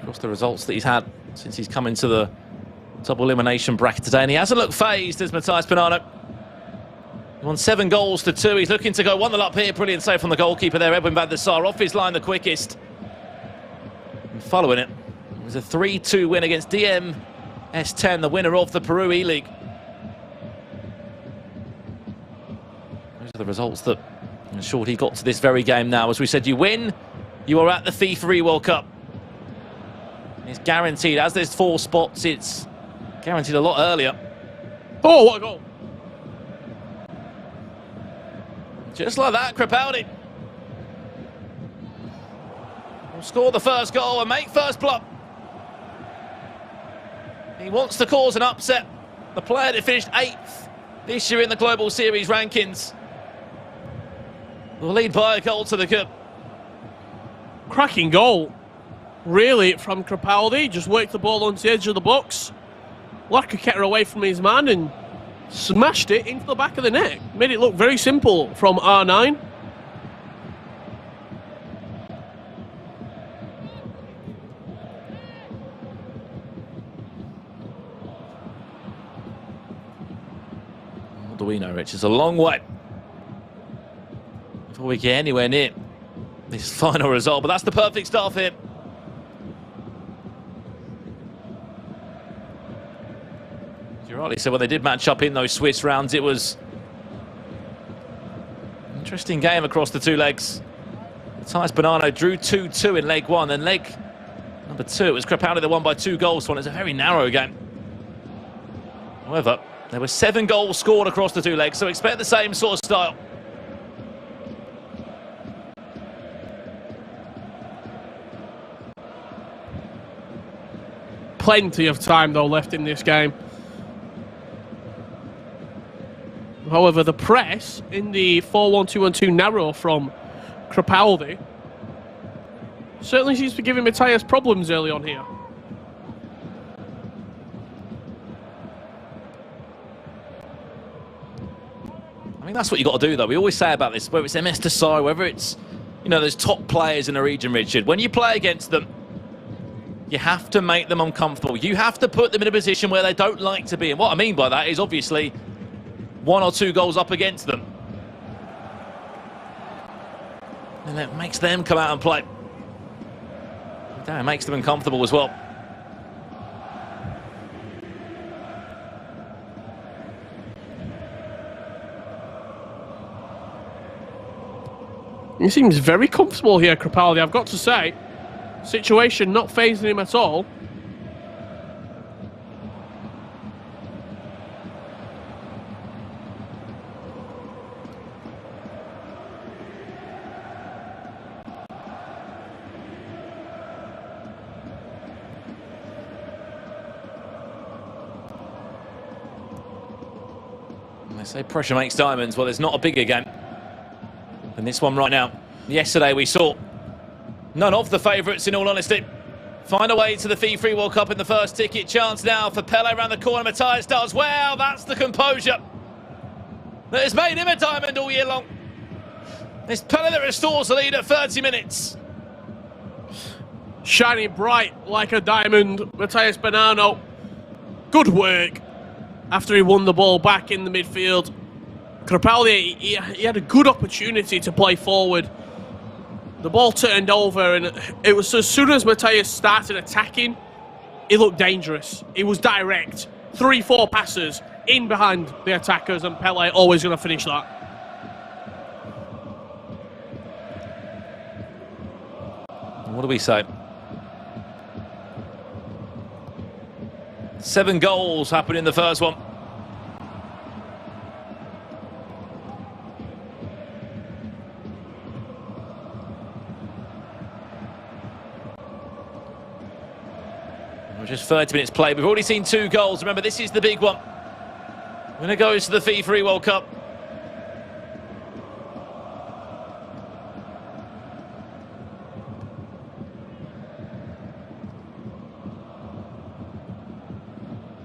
Across the results that he's had since he's come into the double elimination bracket today, and he hasn't looked phased as Matthias Bonanno. He won 7 goals to 2. He's looking to go 1-0 up here. Brilliant save from the goalkeeper there, Edwin van der Sar, off his line the quickest. And following it was a 3-2 win against DMS10, the winner of the Peru E-League. Those are the results that ensured he got to this very game now. As we said, you win, you are at the FIFAe World Cup. It's guaranteed. As there's 4 spots, it's guaranteed a lot earlier. Oh, what a goal. Just like that, Crepaldi will score the first goal and make first blood. He wants to cause an upset. The player that finished 8th this year in the Global Series rankings will lead by a goal to the cup. Cracking goal, really, from Crepaldi. Just worked the ball onto the edge of the box. Laka kept her away from his man and smashed it into the back of the net. Made it look very simple from R9. What do we know, Rich? It's a long way before we get anywhere near this final result, but that's the perfect start for him. You're rightly said, when they did match up in those Swiss rounds, it was an interesting game across the 2 legs. Matthias Bonanno drew 2-2 in leg 1, then leg number 2, it was Crepaldi that won by 2 goals, so it's a very narrow game. However, there were 7 goals scored across the 2 legs, so expect the same sort of style. Plenty of time, though, left in this game. However, the press in the 4-1-2-1-2 narrow from Crepaldi certainly seems to be giving Matthias problems early on here. I mean, that's what you got to do, though. We always say about this, whether it's MS Desai, whether it's, those top players in the region, Richard. When you play against them, you have to make them uncomfortable. You have to put them in a position where they don't like to be. And what I mean by that is, obviously, 1 or 2 goals up against them. And that makes them come out and play. That makes them uncomfortable as well. He seems very comfortable here, Crepaldi, I've got to say. Situation not fazing him at all. They say pressure makes diamonds. Well, there's not a bigger game than this one right now. Yesterday we saw none of the favourites, in all honesty, find a way to the FIFAe World Cup in the first ticket. Chance now for Pele around the corner. Matthias does well. That's the composure that has made him a diamond all year long. It's Pele that restores the lead at 30 minutes. Shining bright like a diamond, Matthias Bonanno. Good work after he won the ball back in the midfield. Crepaldi, he had a good opportunity to play forward. The ball turned over, and it was as soon as Matthias started attacking, he looked dangerous. He was direct. 3-4 passes in behind the attackers, and Pele always going to finish that. What do we say? 7 goals happened in the first one. We're just 30 minutes played. We've already seen 2 goals. Remember, this is the big one. Winner goes to the FIFAe World Cup.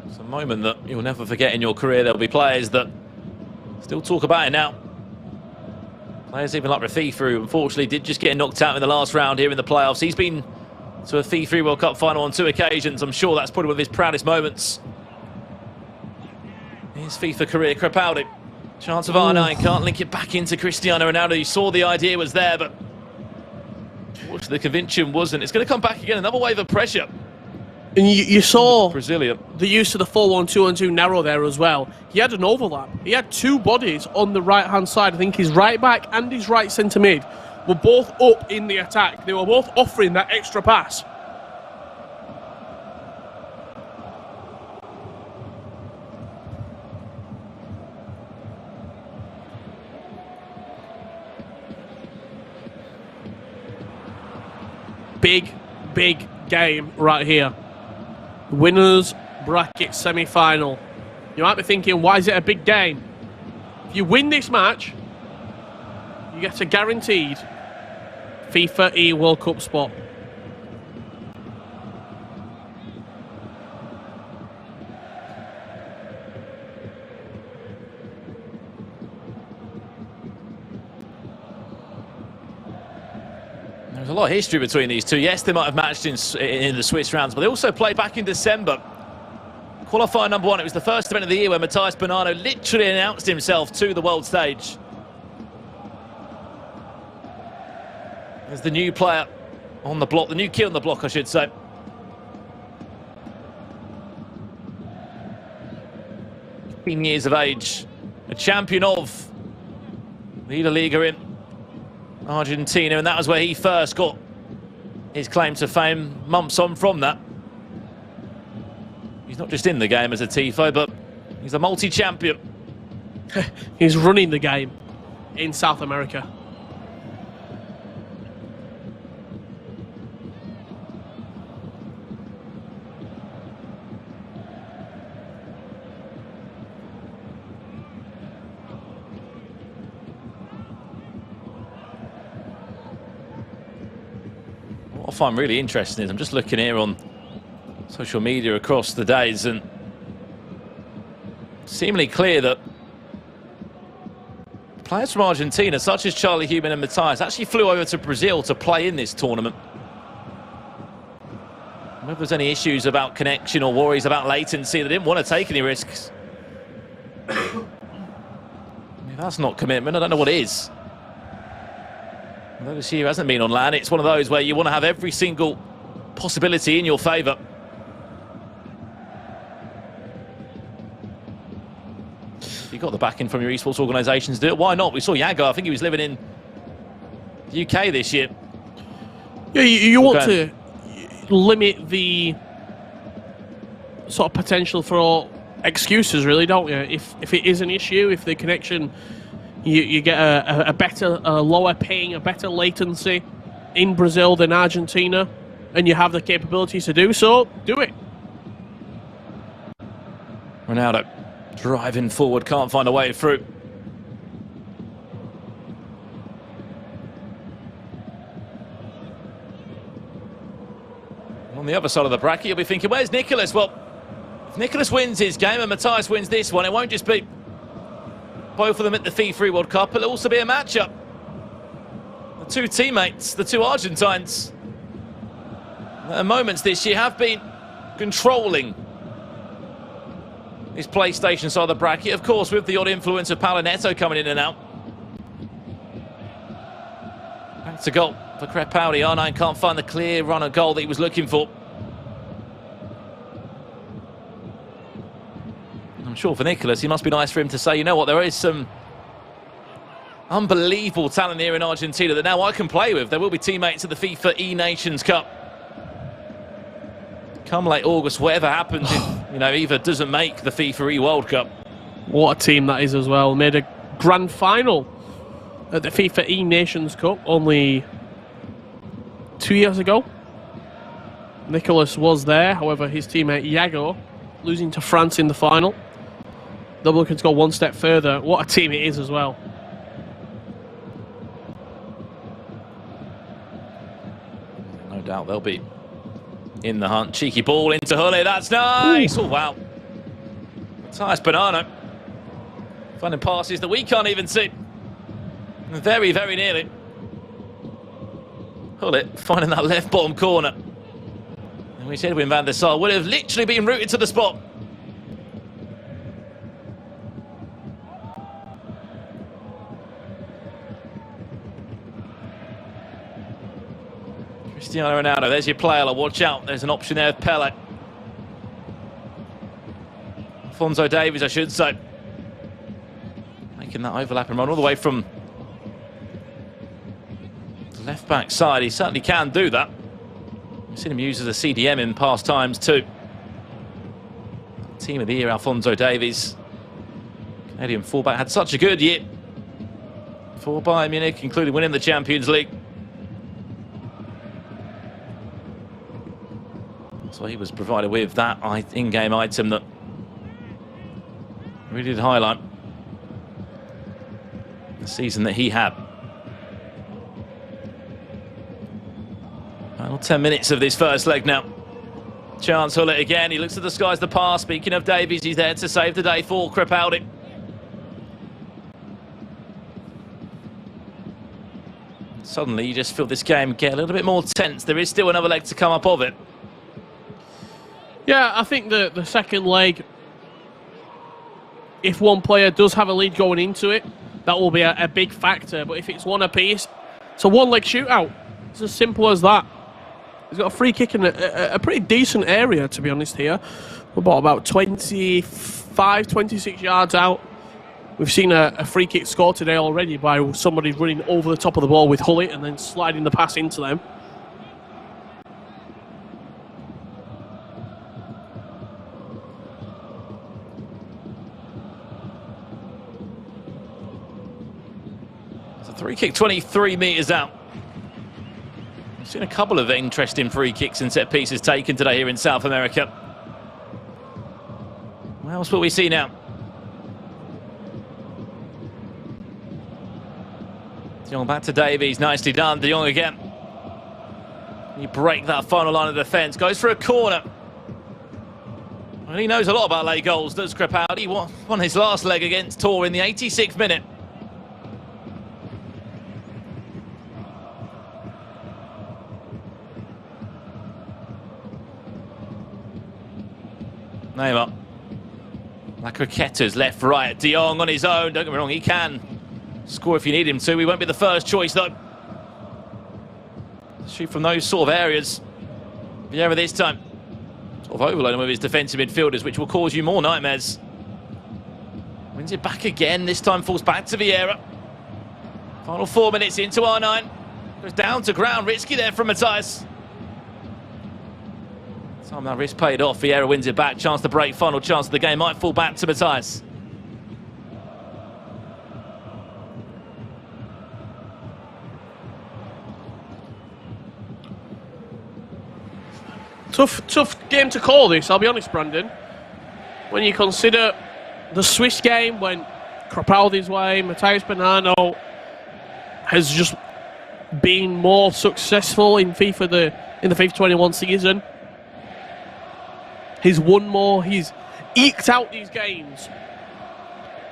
It's a moment that you'll never forget in your career. There'll be players that still talk about it now. Players even like Rafifa, who unfortunately did just get knocked out in the last round here in the playoffs. He's been to a FIFAe World Cup final on 2 occasions. I'm sure that's probably one of his proudest moments. His FIFA career, Crepaldi. Chance of R9, can't link it back into Cristiano Ronaldo. You saw the idea was there, but unfortunately the conviction wasn't. It's going to come back again, another wave of pressure. And you saw Brazilian. The use of the 4-1-2-1-2 narrow there as well. He had an overlap. He had 2 bodies on the right-hand side. I think his right back and his right centre mid were both up in the attack. They were both offering that extra pass. Big game right here. Winners bracket semi-final. You might be thinking, why is it a big game? If you win this match, you get a guaranteed FIFAe World Cup spot. There's a lot of history between these two. Yes, they might have matched in the Swiss rounds, but they also played back in December. Qualifier number 1, it was the first event of the year where Matthias Bonanno literally announced himself to the world stage. There's the new player on the block, the new kid on the block, I should say. Years of age, a champion of the La Liga in Argentina, and that was where he first got his claim to fame. Months on from that, he's not just in the game as a tifo, but he's a multi-champion. He's running the game in South America. What I find really interesting is I'm just looking here on social media across the days, and seemingly clear that players from Argentina, such as Charlie Human and Matthias, actually flew over to Brazil to play in this tournament. Whether there's any issues about connection or worries about latency, they didn't want to take any risks. If that's not commitment, I don't know what is. Although this year hasn't been on land, it's one of those where you want to have every single possibility in your favour. If you've got the backing from your esports organisations, do it. Why not? We saw Yago, I think he was living in the UK this year. Yeah, you want to limit the sort of potential for excuses, really, don't you? If it is an issue, if the connection, you get a better, lower ping, a better latency in Brazil than Argentina, and you have the capabilities to do so, do it. Ronaldo Driving forward, can't find a way through. On the other side of the bracket, you'll be thinking, where's Nicholas? Well, if Nicholas wins his game and Matthias wins this one, it won't just be both of them at the FIFAe World Cup, it'll also be a matchup. The two teammates, the two Argentines, at moments this year have been controlling this PlayStation side of the bracket, of course, with the odd influence of Paulo Netto coming in and out. Back to goal for Crepaldi. R9 can't find the clear run of goal that he was looking for. I'm sure for Nicholas, it must be nice for him to say, you know what, there is some unbelievable talent here in Argentina that now I can play with. There will be teammates at the FIFA E-Nations Cup. Come late August, whatever happens, if, you know, either doesn't make the FIFAe World Cup. What a team that is as well. Made a grand final at the FIFA E-Nations Cup only 2 years ago. Nicholas was there, however, his teammate Iago losing to France in the final. They're looking to go one step further. What a team it is as well. No doubt they'll be in the hunt. Cheeky ball into Hulle. That's nice. Ooh. Oh, wow. Matthias Bonanno finding passes that we can't even see. Very, very nearly. Hulle finding that left bottom corner. And we said Edwin van der Sar would have literally been routed to the spot. Cristiano Ronaldo, there's your player. Watch out, there's an option there with Pele. Alphonso Davies, I should say. Making that overlap and run all the way from the left-back side. He certainly can do that. We've seen him use as a CDM in past times too. Team of the year, Alphonso Davies. Canadian fullback, had such a good year for Bayern Munich, including winning the Champions League. So he was provided with that in-game item that really did highlight the season that he had. Final 10 minutes of this first leg now. Chance Hulle again. He looks to the skies, the pass. Speaking of Davies, he's there to save the day for Crepaldi. Suddenly, you just feel this game get a little bit more tense. There is still another leg to come up of it. Yeah, I think the second leg, if one player does have a lead going into it, that will be a big factor. But if it's one apiece, it's a one-leg shootout. It's as simple as that. He's got a free kick in a pretty decent area, to be honest, here. We're about 25, 26 yards out. We've seen a free kick scored today already by somebody running over the top of the ball with Hulle and then sliding the pass into them. Free kick 23 metres out. We've seen a couple of interesting free kicks and set pieces taken today here in South America. What else will we see now? De Jong back to Davies, nicely done. De Jong again. You break that final line of defence, goes for a corner. Well, he knows a lot about late goals, does Crepaldi. He won his last leg against Tor in the 86th minute. Neymar. La Croquetas, left, right. De Jong on his own. Don't get me wrong, he can score if you need him to. He won't be the first choice, though. Shoot from those sort of areas. Vieira this time. Sort of overloading with his defensive midfielders, which will cause you more nightmares. Wins it back again. This time falls back to Vieira. Final 4 minutes into R9. Goes down to ground. Risky there from Matthias. Time that risk paid off. Vieira wins it back. Chance to break. Final chance of the game. Might fall back to Matthias. Tough game to call this, I'll be honest, Brandon. When you consider the Swiss game went Crepaldi's way. Matthias Bonanno has just been more successful in the FIFA 21 season. He's won more. He's eked out these games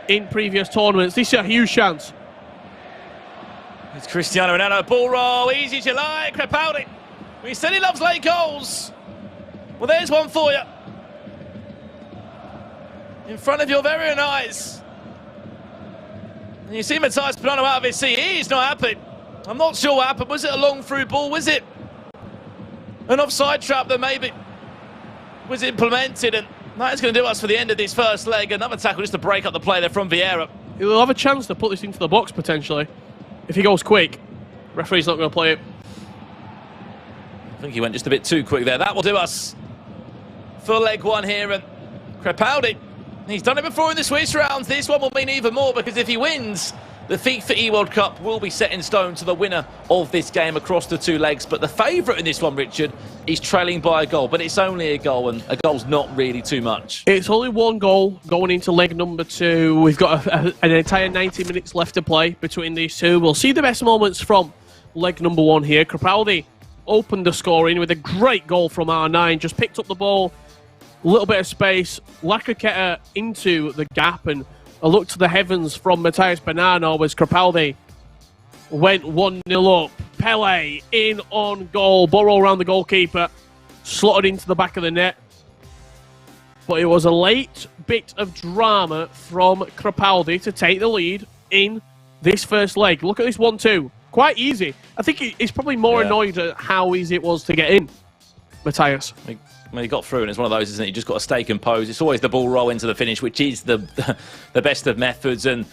in previous tournaments. This is a huge chance. It's Cristiano Ronaldo, ball roll, easy as you like. Crepaldi, he said he loves late goals. Well, there's one for you. In front of your very own eyes. And you see Matthias Bonanno out of his seat. He's not happy. I'm not sure what happened. Was it a long through ball? Was it an offside trap that maybe was implemented? And that is going to do us for the end of this first leg. Another tackle just to break up the play there from Vieira. He'll have a chance to put this into the box potentially. If he goes quick, referee's not going to play it. I think he went just a bit too quick there. That will do us for leg one here. And Crepaldi, he's done it before in the Swiss rounds. This one will mean even more because if he wins, the FIFAe World Cup will be set in stone to the winner of this game across the two legs. But the favourite in this one, Richard, is trailing by a goal. But it's only a goal, and a goal's not really too much. It's only one goal going into leg number 2. We've got an entire 90 minutes left to play between these two. We'll see the best moments from leg number 1 here. Crepaldi opened the scoring with a great goal from R9. Just picked up the ball, a little bit of space, Lacroqueta into the gap, and a look to the heavens from Matthias Bonanno as Crepaldi went 1-0 up. Pele in on goal. Burrow around the goalkeeper. Slotted into the back of the net. But it was a late bit of drama from Crepaldi to take the lead in this first leg. Look at this 1-2. Quite easy. I think he's probably more annoyed at how easy it was to get in, Matthias. When he got through, and it's one of those, isn't it? You just got to stay composed. It's always the ball roll into the finish, which is the best of methods. And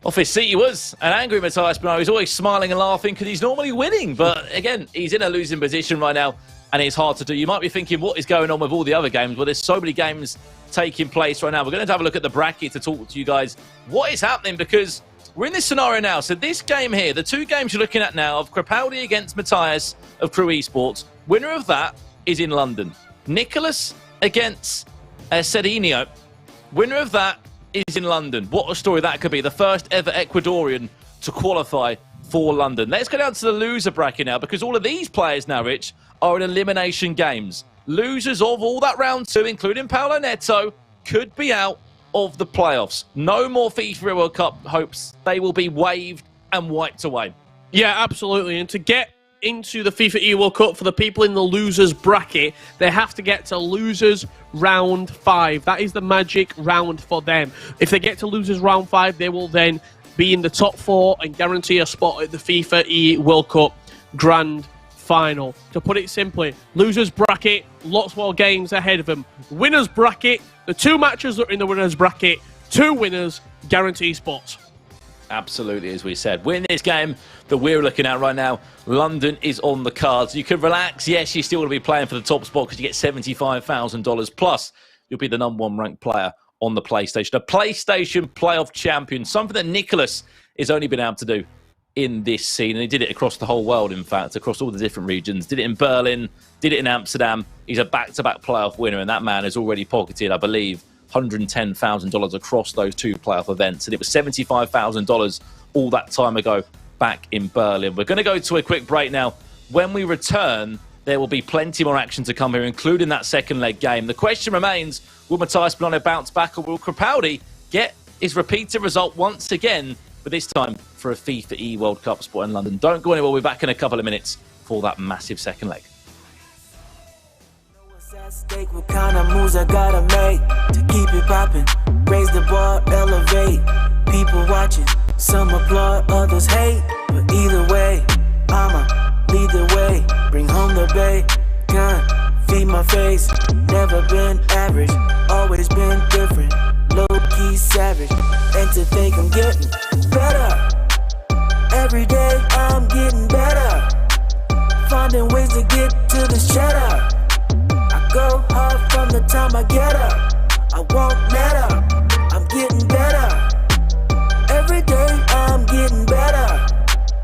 off his seat, he was an angry Matthias Bonanno. He's always smiling and laughing because he's normally winning. But again, he's in a losing position right now, and it's hard to do. You might be thinking, what is going on with all the other games? Well, there's so many games taking place right now. We're going to have a look at the bracket to talk to you guys what is happening, because we're in this scenario now. So this game here, the two games you're looking at now of Crepaldi against Matthias of Crew Esports, winner of that is in London. Nicholas against Cedinho. Winner of that is in London. What a story that could be. The first ever Ecuadorian to qualify for London. Let's go down to the loser bracket now, because all of these players now, Rich, are in elimination games. Losers of all that round 2, including Paulo Netto, could be out of the playoffs. No more FIFAe World Cup hopes. They will be waived and wiped away. Yeah, absolutely. And to get into the FIFAe World Cup for the people in the losers bracket, they have to get to losers round 5. That is the magic round for them. If they get to losers round 5, they will then be in the top 4 and guarantee a spot at the FIFAe World Cup grand final. To put it simply, losers bracket, lots more games ahead of them. Winners bracket, the 2 matches that are in the winners bracket, 2 winners guarantee spots. Absolutely, as we said. Win this game that we're looking at right now. London is on the cards. You can relax. Yes, you still want to be playing for the top spot because you get $75,000. Plus, you'll be the #1 ranked player on the PlayStation. A PlayStation playoff champion. Something that Nicholas has only been able to do in this scene. And he did it across the whole world, in fact, across all the different regions. Did it in Berlin. Did it in Amsterdam. He's a back-to-back playoff winner. And that man has already pocketed, I believe, $110,000 across those 2 playoff events. And it was $75,000 all that time ago back in Berlin. We're going to go to a quick break now. When we return, there will be plenty more action to come here, including that second leg game. The question remains, will Matthias Bonanno bounce back, or will Crepaldi get his repeated result once again, but this time for a FIFAe World Cup spot in London? Don't go anywhere. We'll be back in a couple of minutes for that massive second leg. Stake, what kind of moves I gotta make to keep it poppin'? Raise the bar, elevate. People watching, some applaud, others hate. But either way, I'ma lead the way. Bring home the bacon, feed my face. Never been average, always been different. Low-key savage, and to think I'm getting better. Every day I'm getting better. Finding ways to get to this cheddar. Go hard from the time I get up. I won't let up. I'm getting better. Every day I'm getting better.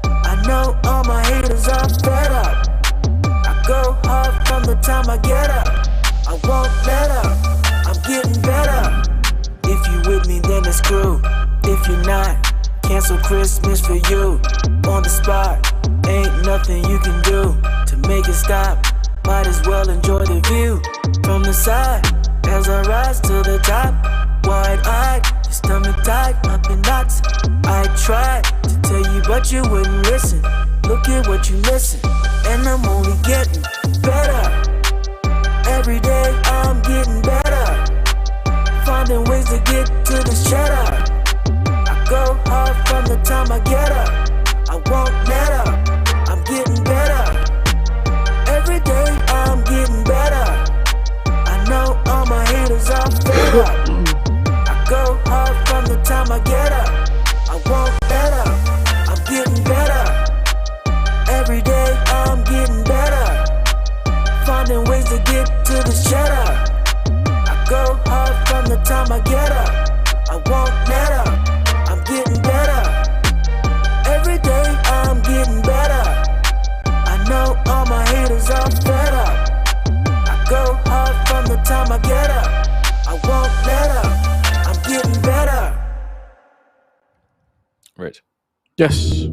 I know all my haters are fed up. I go hard from the time I get up. I won't let up. I'm getting better. If you with me, Christmas for you. On the spot, ain't nothing you can do to make it stop. Might as well enjoy the view from the side as I rise to the top. Wide-eyed, your stomach tight, up in knots. I tried to tell you, but you wouldn't listen. Look at what you missing, and I'm only getting better. Every day I'm getting better, finding ways to get to this cheddar. I go hard from the time I get up. I won't let up, I'm getting better. Every day I'm getting better. I know all my haters are fed up. I go hard from the time I get up. I won't let up, I'm getting better. Every day I'm getting better, finding ways to get to this cheddar. I go hard from the time I get up. I won't let up, I'm getting better. Every day I'm getting better. I know all my haters are fed up. I go hard from the time I get up. I won't let up, I'm getting better. Rich. Yes.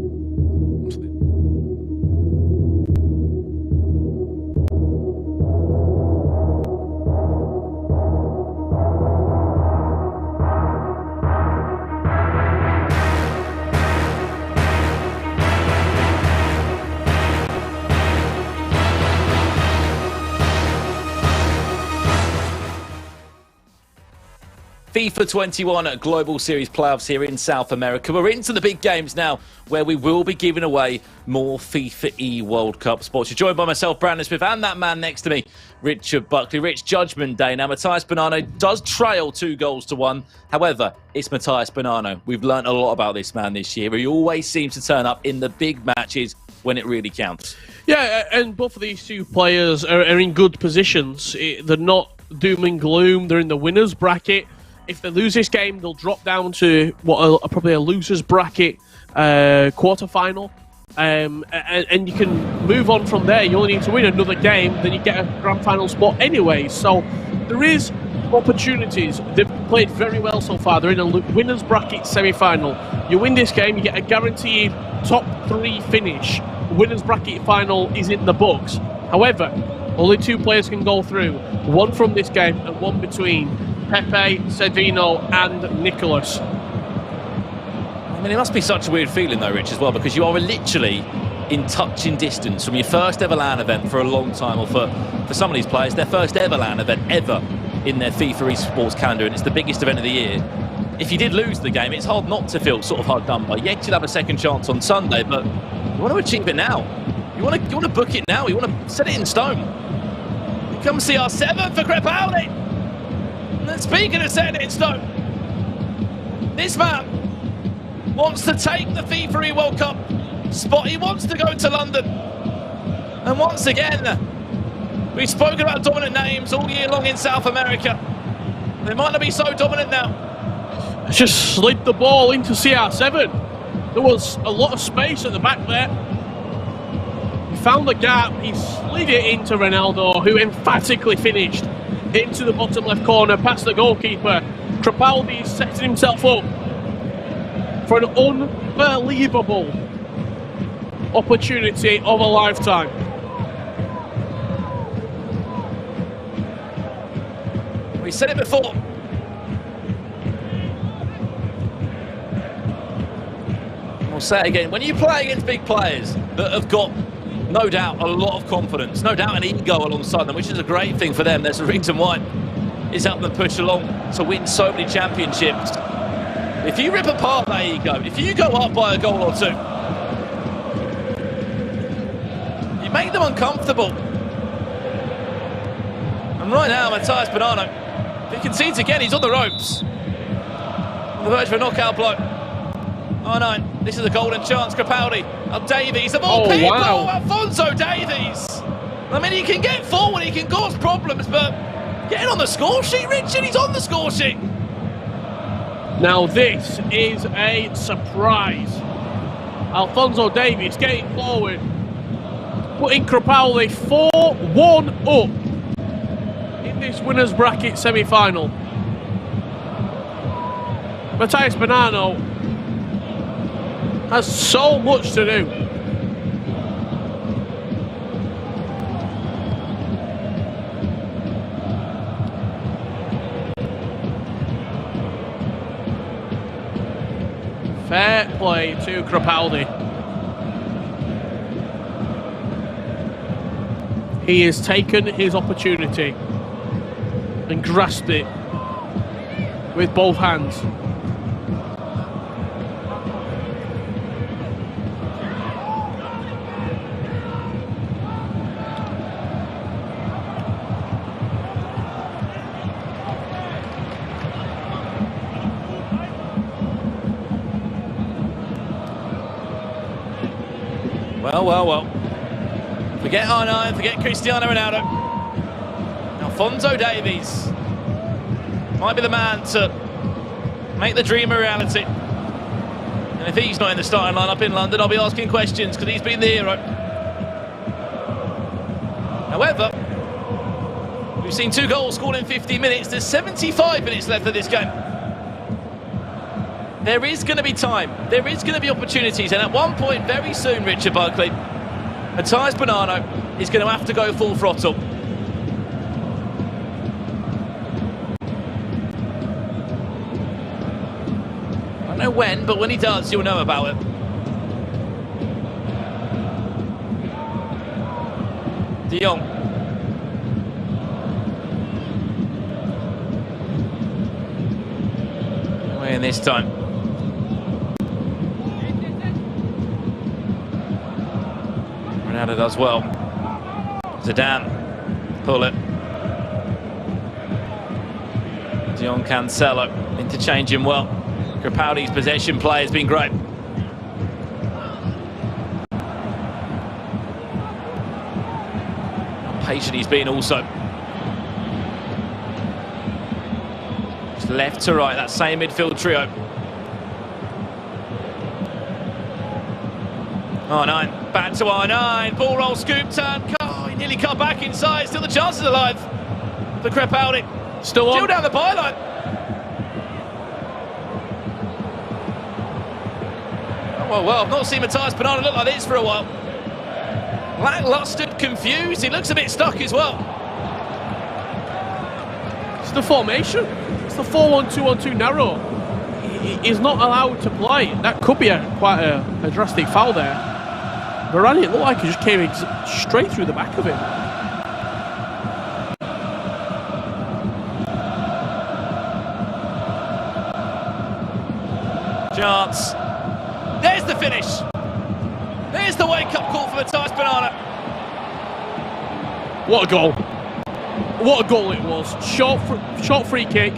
FIFA 21 Global Series playoffs here in South America. We're into the big games now, where we will be giving away more FIFAe World Cup spots. You're joined by myself, Brandon Smith, and that man next to me, Richard Buckley. Rich, Judgment Day. Now, Matthias Bonanno does trail 2-1. However, it's Matthias Bonanno. We've learnt a lot about this man this year. He always seems to turn up in the big matches when it really counts. Yeah, and both of these two players are in good positions. They're not doom and gloom. They're in the winners bracket. If they lose this game, they'll drop down to probably a losers bracket quarterfinal, and you can move on from there. You only need to win another game, then you get a grand final spot anyway. So there is opportunities. They've played very well so far. They're in a winners bracket semi-final. You win this game, you get a guaranteed top 3 finish. The winners bracket final is in the books. However, only 2 players can go through. One from this game and one between Pepe, Sedino, and Nicholas. I mean, it must be such a weird feeling, though, Rich, as well, because you are literally in touching distance from your first ever LAN event for a long time, or for some of these players, their first ever LAN event ever in their FIFA esports calendar, and it's the biggest event of the year. If you did lose the game, it's hard not to feel sort of hard done by. Yes, you'll have a second chance on Sunday, but you want to achieve it now. You want to book it now. You want to set it in stone. Here comes CR7 for Crepaldi. And speaking of setting it in stone, this man wants to take the FIFAe World Cup spot. He wants to go to London. And once again, we've spoken about dominant names all year long in South America. They might not be so dominant now. Just slid the ball into CR7. There was a lot of space at the back there. He found the gap. He slid it into Ronaldo, who emphatically finished into the bottom left corner, past the goalkeeper. Crepaldi setting himself up for an unbelievable opportunity of a lifetime. We said it before. We'll say it again. When you play against big players that have got, no doubt, a lot of confidence, no doubt an ego alongside them, which is a great thing for them. There's a reason why it's helped them push along to win so many championships. If you rip apart that ego, if you go up by a goal or 2, you make them uncomfortable. And right now, Matthias Bonanno, if he concedes again, he's on the ropes. On the verge of a knockout blow. Oh no, this is a golden chance. Crepaldi, Davies, of all people, wow. Alphonso Davies. I mean, he can get forward, he can cause problems, but getting on the score sheet, Richard, he's on the score sheet. Now this is a surprise. Alphonso Davies getting forward, putting Crepaldi 4-1 up in this winners bracket semi-final. Matthias Bonanno has so much to do. Fair play to Crepaldi. He has taken his opportunity and grasped it with both hands. Well. Forget R9, forget Cristiano Ronaldo. Alphonso Davies might be the man to make the dream a reality. And if he's not in the starting lineup in London, I'll be asking questions because he's been the hero. However, we've seen 2 goals scored in 50 minutes. There's 75 minutes left of this game. There is going to be time. There is going to be opportunities. And at one point, very soon, Richard Buckley, Matthias Bonanno is going to have to go full throttle. I don't know when, but when he does, you'll know about it. De Jong. Away in this time. Ronaldo does well. Zidane, pull it. De Jong, Cancelo, interchanging well. Crepaldi's possession play has been great. How patient he's been also. Just left to right, that same midfield trio. R9, back to R9, ball roll, scoop, turn, oh, he nearly cut back inside, still the chances alive for Crepaldi. Still down the byline. Oh, well, I've not seen Matthias Bonanno look like this for a while. Lacklustre, confused, he looks a bit stuck as well. It's the formation. It's the 4-1-2-1-2 narrow. He's not allowed to play. That could be quite a drastic foul there. Varane, it looked like he just came straight through the back of it. Chance. There's the finish. There's the wake-up call for Matthias Bonanno. What a goal. What a goal it was. Short free kick.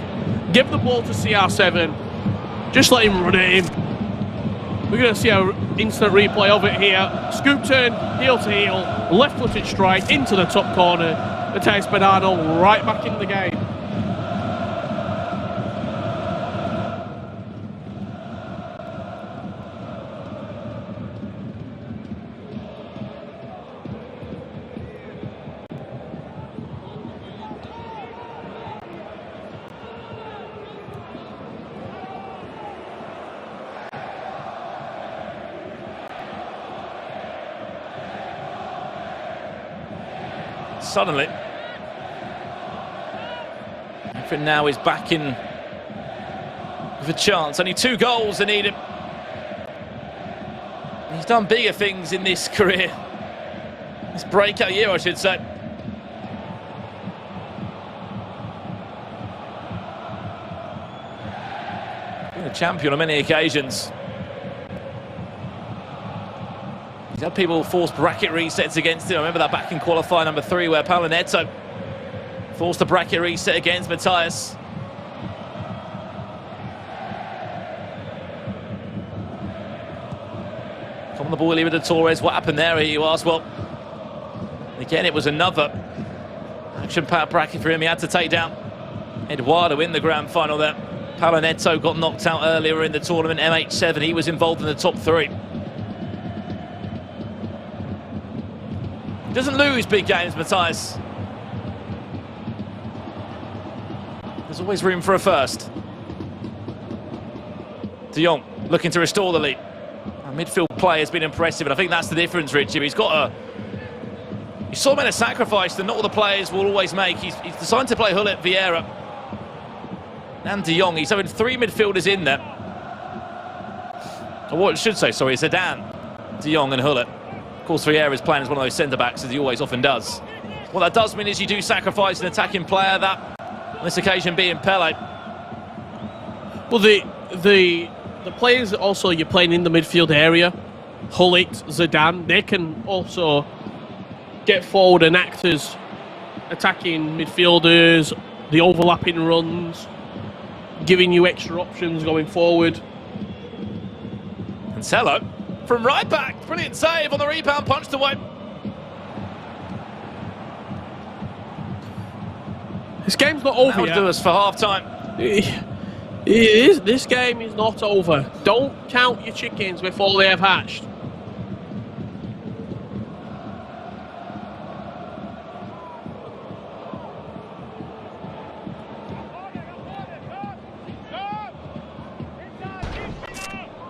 Give the ball to CR7. Just let him run it in. We're going to see an instant replay of it here. Scoop turn, heel to heel, left-footed strike into the top corner. Matthias Bonanno right back in the game. Suddenly, everything now is back in with a chance. Only 2 goals are needed. He's done bigger things in this career. This breakout year, I should say. Been a champion on many occasions. He's had people force bracket resets against him. I remember that back in qualifier number 3 where Paulo Netto forced the bracket reset against Matthias. From the ball, Libertadores. What happened there, you ask? Well, again, it was another action-packed bracket for him. He had to take down Eduardo in the grand final there. Paulo Netto got knocked out earlier in the tournament, MH7. He was involved in the top 3. Doesn't lose big games, Matthias. There's always room for a first. De Jong looking to restore the lead. midfield play has been impressive, and I think that's the difference, Richie. He's sort of made a sacrifice that not all the players will always make. He's decided to play Hullet, Vieira, and De Jong. He's having 3 midfielders in there. Or what I should say, sorry, Zidane, De Jong and Hullet. Of course, Vieira is playing as one of those centre-backs, as he always often does. What that does mean is you do sacrifice an attacking player, that, on this occasion, being Pele. Well, the players that also you're playing in the midfield area, Hullet, Zidane, they can also get forward and act as attacking midfielders, the overlapping runs, giving you extra options going forward. Cancelo from right back, brilliant save on the rebound, punched away. This game's not over yet. That would do us for half-time. This game is not over. Don't count your chickens before they have hatched.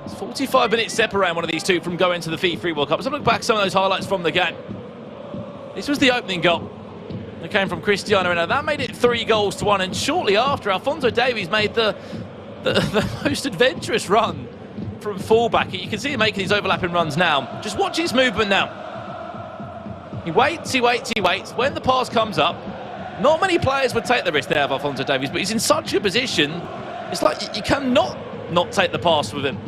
It's 45 minutes separate one of these two from going to the FIFAe World Cup. Let's look back at some of those highlights from the game. This was the opening goal. It came from Cristiano Ronaldo. That made it 3-1, and shortly after, Alphonso Davies made the most adventurous run from fullback. You can see him making these overlapping runs now. Just watch his movement now. He waits. When the pass comes up, not many players would take the risk there of Alphonso Davies, but he's in such a position, it's like you cannot not take the pass with him.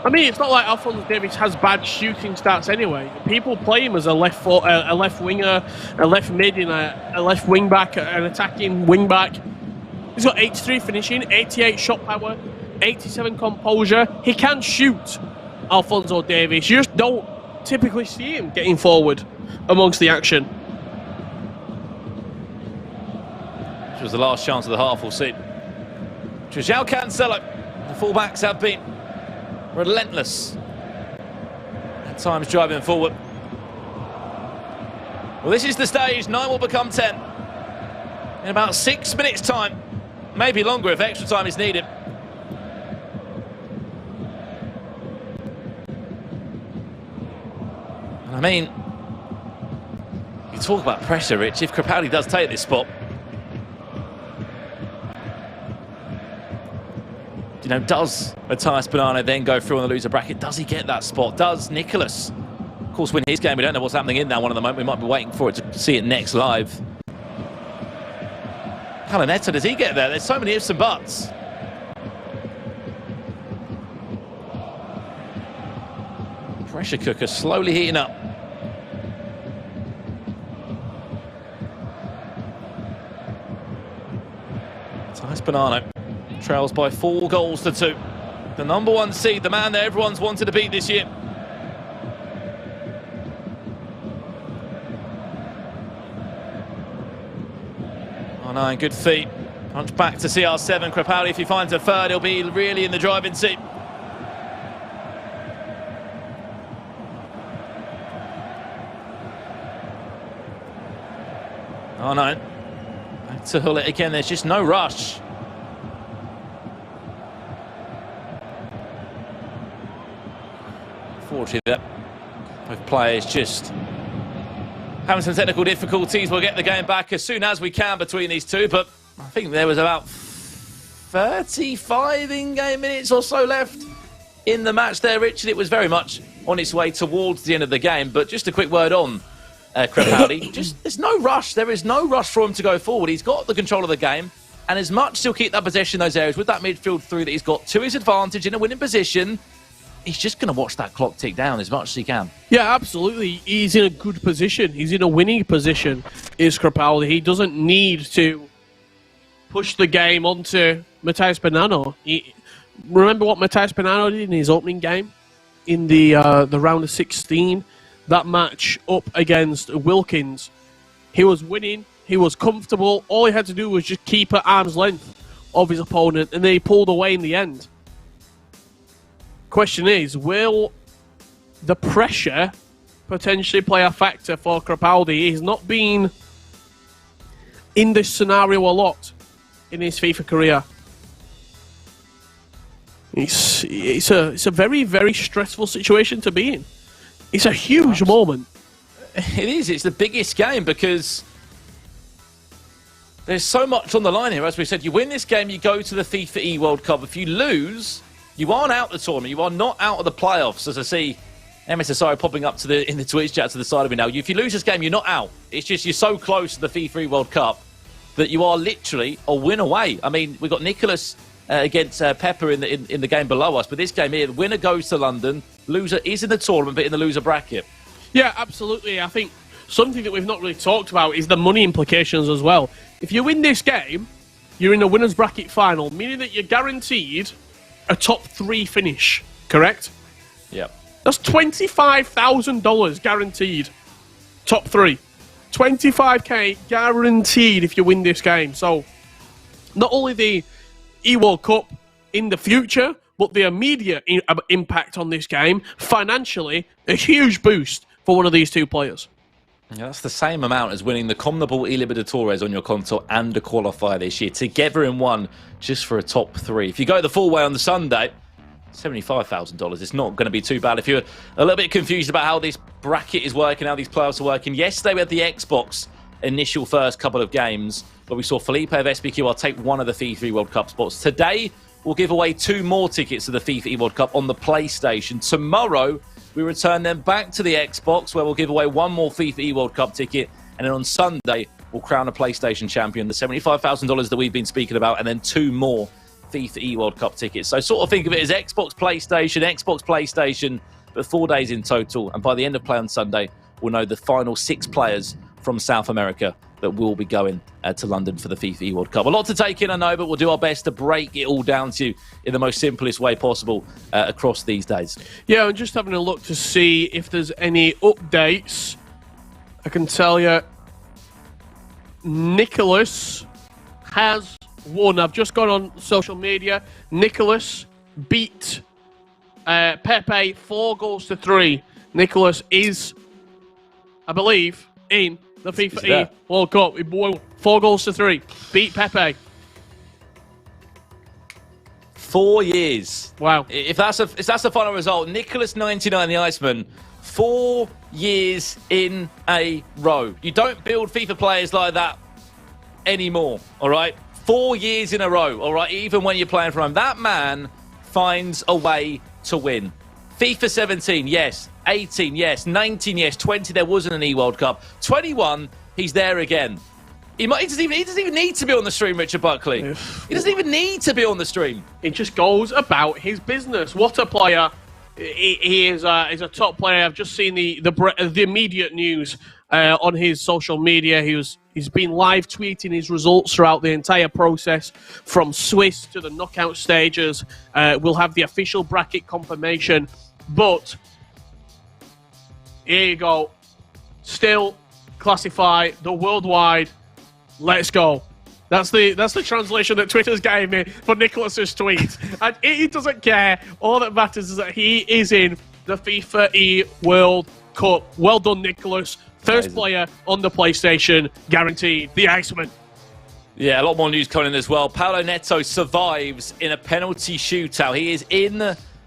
I mean, it's not like Alphonso Davies has bad shooting stats anyway. People play him as a left winger, a left mid, and a left wing back, an attacking wing back. He's got 83 finishing, 88 shot power, 87 composure. He can shoot, Alphonso Davies. You just don't typically see him getting forward amongst the action. Which was the last chance of the half, we'll see. João Cancelo. The fullbacks have been relentless at times driving forward. Well, this is the stage. 9 will become 10 in about 6 minutes' time. Maybe longer if extra time is needed. And I mean, you talk about pressure, Rich. If Crepaldi does take this spot, you know, does Matthias Bonanno then go through on the loser bracket? Does he get that spot? Does Nicholas, of course, win his game? We don't know what's happening in that one at the moment. We might be waiting for it to see it next live. Paulo Netto, does he get there? There's so many ifs and buts. Pressure cooker slowly heating up. Matthias Bonanno trails by 4-2. The number 1 seed, the man that everyone's wanted to beat this year. Oh no, good feet. Punch back to CR7. Crepaldi, if he finds a third, he'll be really in the driving seat. Oh no. Back to Hullet again. There's just no rush. Fortunately, that both players just having some technical difficulties. We'll get the game back as soon as we can between these two, but I think there was about 35 in-game minutes or so left in the match there, Richard. It was very much on its way towards the end of the game, but just a quick word on Crepaldi. There's no rush. There is no rush for him to go forward. He's got the control of the game, and as much as he'll keep that possession in those areas with that midfield through that he's got to his advantage in a winning position, he's just going to watch that clock tick down as much as he can. Yeah, absolutely. He's in a good position. He's in a winning position, is Crepaldi. He doesn't need to push the game onto Matthias Bonanno. Remember what Matthias Bonanno did in his opening game in the round of 16? That match up against Wilkins. He was winning. He was comfortable. All he had to do was just keep at arm's length of his opponent, and then he pulled away in the end. Question is, will the pressure potentially play a factor for Crepaldi? He's not been in this scenario a lot in his FIFA career. It's a very, very stressful situation to be in. It's a huge moment. It is. It's the biggest game because there's so much on the line here. As we said, you win this game, you go to the FIFAe World Cup. If you lose, you aren't out the tournament. You are not out of the playoffs. As I see MSSI popping up in the Twitch chat to the side of me now. If you lose this game, you're not out. It's just you're so close to the FIFAe World Cup that you are literally a win away. I mean, we've got Nicholas against Pepper in the game below us, but this game here, the winner goes to London, loser is in the tournament, but in the loser bracket. Yeah, absolutely. I think something that we've not really talked about is the money implications as well. If you win this game, you're in the winner's bracket final, meaning that you're guaranteed a top 3 finish, correct? Yeah. That's $25,000 guaranteed. Top 3. 25k guaranteed if you win this game. So, not only the E-World Cup in the future, but the immediate impact on this game, financially, a huge boost for one of these two players. Yeah, that's the same amount as winning the Conmebol y Libertadores on your console and a qualifier this year. Together in one, just for a top 3. If you go the full way on the Sunday, $75,000. It's not going to be too bad. If you're a little bit confused about how this bracket is working, how these playoffs are working, yesterday we had the Xbox initial first couple of games where we saw Felipe of SBQR take one of the FIFAe World Cup spots. Today, we'll give away 2 more tickets to the FIFAe World Cup on the PlayStation. Tomorrow, we return them back to the Xbox, where we'll give away 1 more FIFAe World Cup ticket. And then on Sunday, we'll crown a PlayStation champion, the $75,000 that we've been speaking about, and then 2 more FIFAe World Cup tickets. So sort of think of it as Xbox, PlayStation, but 4 days in total. And by the end of play on Sunday, we'll know the final 6 players from South America that will be going to London for the FIFAe World Cup. A lot to take in, I know, but we'll do our best to break it all down to you in the most simplest way possible across these days. Yeah, I'm just having a look to see if there's any updates. I can tell you, Nicholas has won. I've just gone on social media. Nicholas beat Pepe 4-3. Nicholas is, I believe, in the FIFAe World Cup. He won 4-3. Beat Pepe. 4 years. Wow. If that's the final result, Nicholas 99, the Iceman, 4 years in a row. You don't build FIFA players like that anymore, all right? 4 years in a row, all right? Even when you're playing for him. That man finds a way to win. FIFA 17, yes. 18, yes. 19, yes. 20, there wasn't an E-World Cup. 21, he's there again. He doesn't even need to be on the stream, Richard Buckley. He doesn't even need to be on the stream. He just goes about his business. What a player. He is a top player. I've just seen the immediate news on his social media. He's been live tweeting his results throughout the entire process, from Swiss to the knockout stages. We'll have the official bracket confirmation, but here you go. Still classify the worldwide. Let's go. That's the translation that Twitter's gave me for Nicholas's tweet. And he doesn't care. All that matters is that he is in the FIFAe World Cup. Well done, Nicholas. First player on the PlayStation, guaranteed. The Iceman. Yeah, a lot more news coming in as well. Paulo Netto survives in a penalty shootout. He is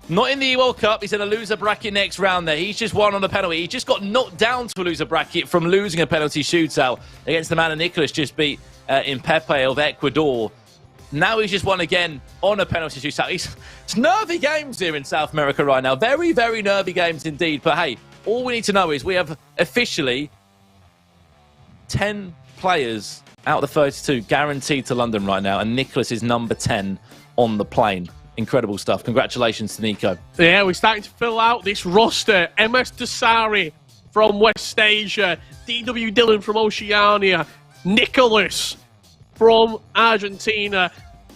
not in the World Cup. He's in a loser bracket next round there. He's just won on the penalty. He just got knocked down to a loser bracket from losing a penalty shootout against the man that Nicholas just beat in Pepe of Ecuador. Now he's just won again on a penalty shootout. It's nervy games here in South America right now. Very, very nervy games indeed. But hey, all we need to know is we have officially 10 players out of the 32 guaranteed to London right now. And Nicholas is number 10 on the plane. Incredible stuff. Congratulations to Nico. Yeah, we're starting to fill out this roster. MS Desari from West Asia. DW Dillon from Oceania. Nicholas from Argentina.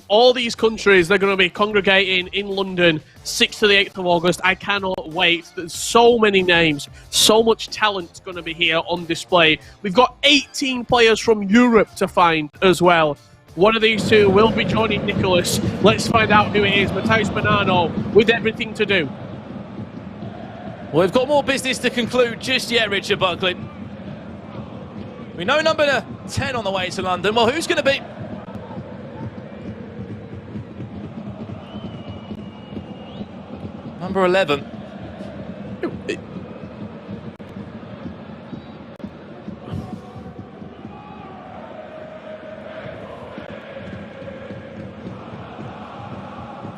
All these countries, they're going to be congregating in London 6th to the 8th of August. I cannot wait. There's so many names. So much talent's going to be here on display. We've got 18 players from Europe to find as well. One of these two will be joining Nicholas. Let's find out who it is. Matthäus Bonanno with everything to do. Well, we've got more business to conclude just yet, Richard Buckley. We know number 10 on the way to London. Well, who's going to be? Number 11. I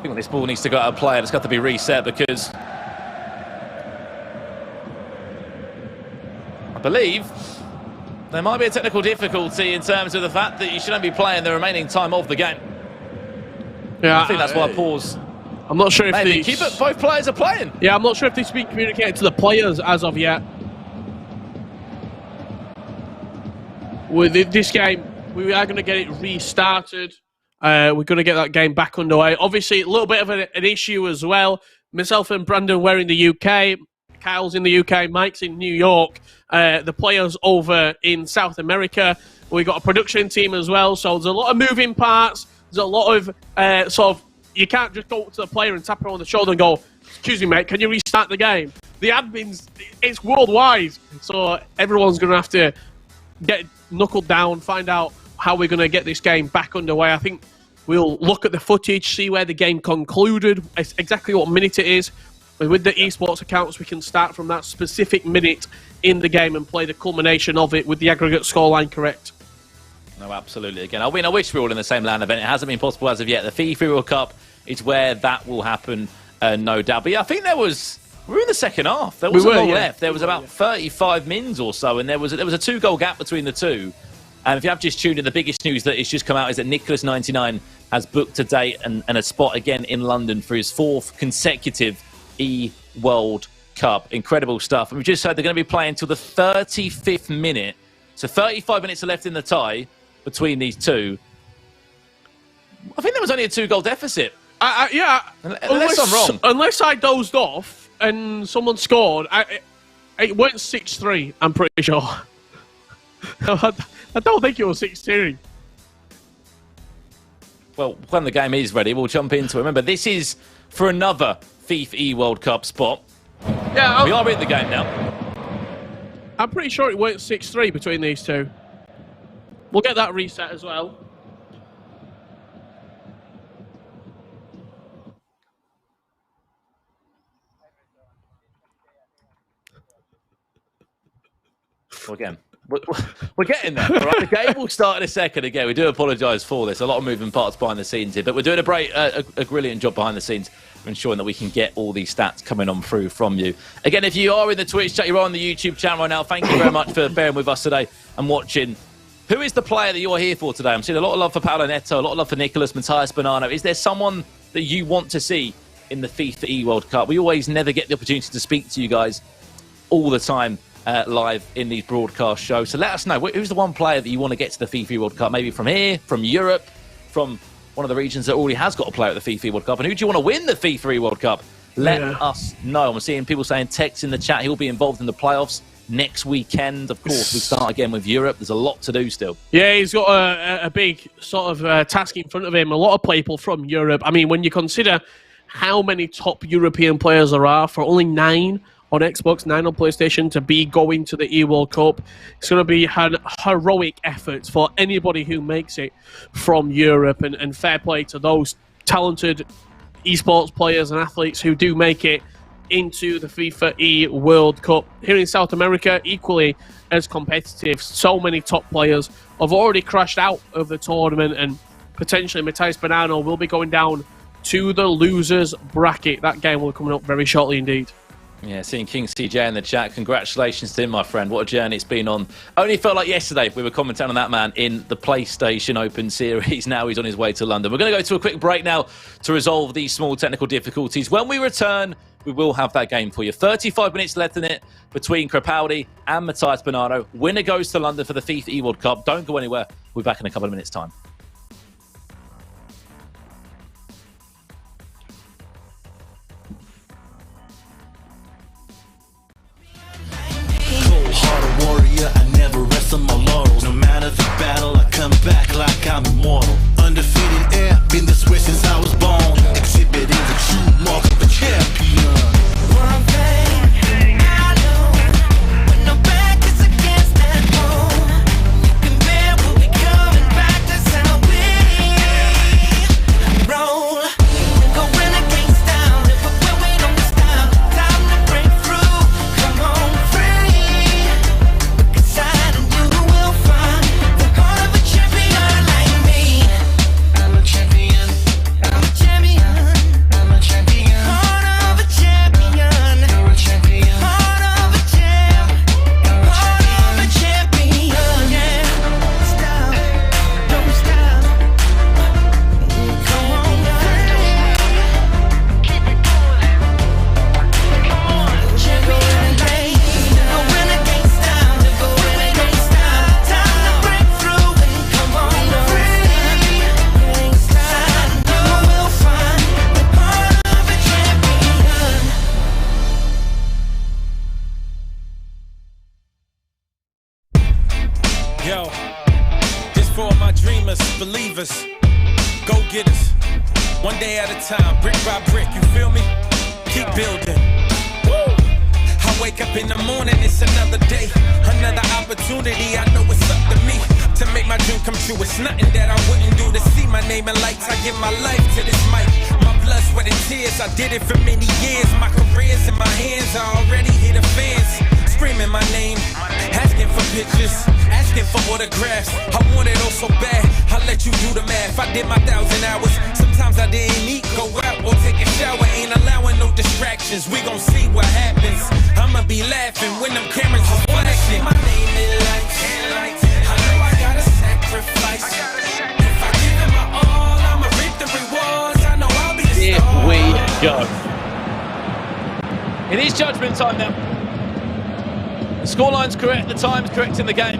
think this ball needs to go out of play and it's got to be reset because I believe there might be a technical difficulty in terms of the fact that you shouldn't be playing the remaining time of the game. Yeah, I think that's why pause. I'm not sure if Maybe keep it. Both players are playing. Yeah, I'm not sure if this has been communicated to the players as of yet. With this game, we are going to get it restarted. We're going to get that game back underway. Obviously, a little bit of an issue as well. Myself and Brandon were in the UK. Kyle's in the UK. Mike's in New York. The players over in South America. We got a production team as well. So there's a lot of moving parts. There's a lot of you can't just go up to the player and tap her on the shoulder and go, "Excuse me, mate, can you restart the game?" The admins, it's worldwide. So everyone's going to have to get knuckled down, find out how we're going to get this game back underway. I think we'll look at the footage, see where the game concluded, exactly what minute it is. And with the esports accounts, we can start from that specific minute in the game and play the culmination of it with the aggregate scoreline correct. No, absolutely. Again, I wish we were all in the same LAN event. It hasn't been possible as of yet. The FIFAe World Cup is where that will happen, no doubt. But yeah, I think we were in the second half. There wasn't long left. There was about 35 mins or so, and there was a 2-goal gap between the two. And if you have just tuned in, the biggest news that has just come out is that Nicholas99 has booked a date and a spot again in London for his 4th consecutive World Cup. Incredible stuff. And we just heard they're going to be playing till the 35th minute. So 35 minutes are left in the tie between these two. I think there was only a 2-goal deficit. Yeah. Unless I'm wrong. Unless I dozed off and someone scored, it went 6-3, I'm pretty sure. I don't think it was 6-2. Well, when the game is ready, we'll jump into it. Remember, this is for another FIFAe World Cup spot. Yeah, we are in the game now. I'm pretty sure it went 6-3 between these two. We'll get that reset as well. Well, again, we're getting there. All right? The game will start in a second. Again, we do apologise for this. A lot of moving parts behind the scenes here, but we're doing a brilliant job behind the scenes of ensuring that we can get all these stats coming on through from you. Again, if you are in the Twitch chat, you're on the YouTube channel right now, thank you very much for bearing with us today and watching. Who is the player that you're here for today? I'm seeing a lot of love for Paulo Netto, a lot of love for Nicholas Matthias Bonanno. Is there someone that you want to see in the FIFAe World Cup? We always never get the opportunity to speak to you guys all the time live in these broadcast shows. So let us know, who's the one player that you want to get to the FIFAe World Cup? Maybe from here, from Europe, from one of the regions that already has got a player at the FIFAe World Cup. And who do you want to win the FIFAe World Cup? Let us know. I'm seeing people saying text in the chat. He'll be involved in the playoffs next weekend. Of course, we start again with Europe. There's a lot to do still. Yeah, he's got a big sort of task in front of him. A lot of people from Europe. I mean, when you consider how many top European players there are, for only 9 on Xbox, 9 on PlayStation, to be going to the World Cup, it's going to be an heroic effort for anybody who makes it from Europe. And fair play to those talented esports players and athletes who do make it into the FIFAe World Cup. Here in South America, equally as competitive. So many top players have already crashed out of the tournament, and potentially Matthias Bonanno will be going down to the losers bracket. That game will be coming up very shortly indeed. Yeah, seeing King CJ in the chat. Congratulations to him, my friend. What a journey it's been on. Only felt like yesterday we were commenting on that man in the PlayStation Open Series. Now he's on his way to London. We're going to go to a quick break now to resolve these small technical difficulties. When we return, we will have that game for you. 35 minutes left in it between Crepaldi and Matthias Bonanno. Winner goes to London for the FIFAe World Cup. Don't go anywhere. We'll be back in a couple of minutes' time. I never rest on my laurels. No matter the battle, I come back like I'm immortal. Undefeated air, been this way since I was born. Exhibiting the true mark of a champion. One thing I know, when no back is against that wall, you can bet we'll be coming back. That's how we roll. Go renegades down, if we're going on the style. one day at a time, brick by brick, you feel me? Keep building. Woo! I wake up in the morning, it's another day, another opportunity, I know it's up to me to make my dream come true. It's nothing that I wouldn't do to see my name in lights. I give my life to this mic, my blood, sweat and tears, I did it for many years. My career's in my hands, I already hear the fans screaming my name, asking for pictures, asking for autographs. I want it all so bad, I'll let you do the math. I did my 1,000 hours, sometimes I didn't eat, go out or take a shower. Ain't allowing no distractions, we gon' see what happens. I'ma be laughing when them cameras are flashing. My name in lights, I know I gotta sacrifice. If I give it my all, I'ma reap the rewards. I know I'll be the Here star. we go. It is judgment time now. The scoreline's correct, the time's correct in the game.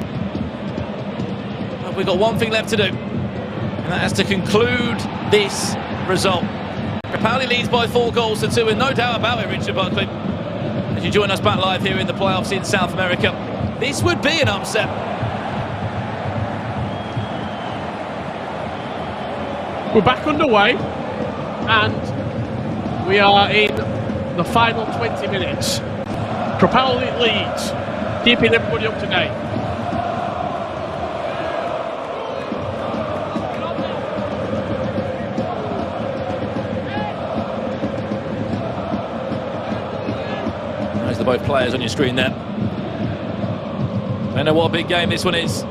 But we've got one thing left to do, and that has to conclude this result. Crepaldi leads by 4 goals to 2, and no doubt about it, Richard Buckley, as you join us back live here in the playoffs in South America. This would be an upset. We're back underway, and we are in the final 20 minutes. Crepaldi leads, keeping everybody up to date. There's the both players on your screen there. I know what a big game this one is.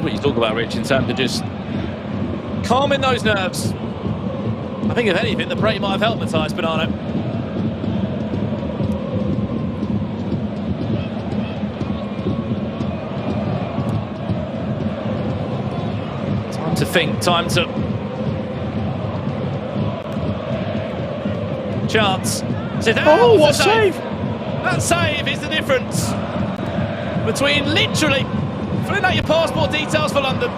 What you talk about, Rich, in terms of just calming those nerves. I think if anything, the break might have helped Matthias Bonanno. Time to think, time to chance. Oh, what a save! That save is the difference between literally filling out your passport details for London.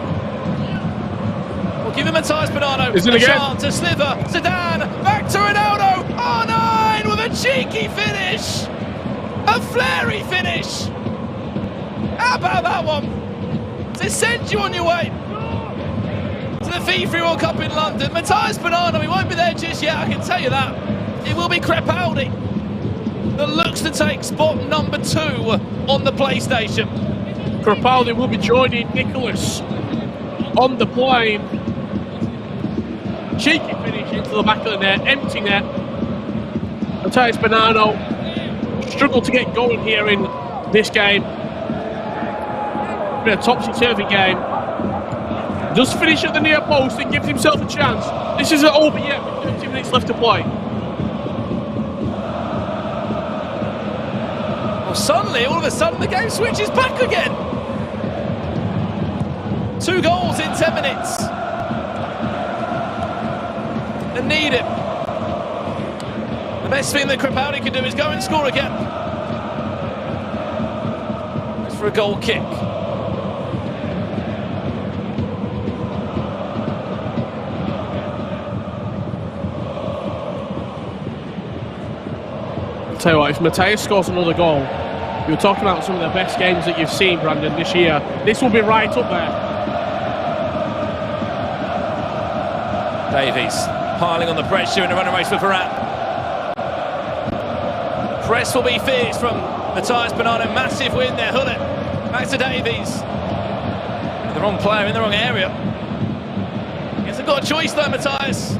We'll give him Matthias Bonanno a chance to slither. Zidane, back to Ronaldo. R9 with a cheeky finish. A flary finish. How about that one? To send you on your way to the FIFAe World Cup in London. Matthias Bonanno, he won't be there just yet, I can tell you that. It will be Crepaldi that looks to take spot number 2 on the PlayStation. Crepaldi will be joining Nicholas on the plane. Cheeky finish into the back of the net, empty net. Matthias Bonanno struggled to get going here in this game. Been a topsy-turvy game. Does finish at the near post and gives himself a chance. This isn't over yet with 30 minutes left to play. Well, suddenly, all of a sudden, the game switches back again. 2 goals in 10 minutes. They need it. The best thing that Crepaldi can do is go and score again. It's for a goal kick. I'll tell you what, if Matthias scores another goal, you were talking about some of the best games that you've seen, Brandon, this year. This will be right up there. Davies piling on the pressure in a running race for Varane. Press will be fierce from Matthias Bonanno. Massive win there. Hullet back to Davies. The wrong player in the wrong area. He hasn't got a choice though, Matthias.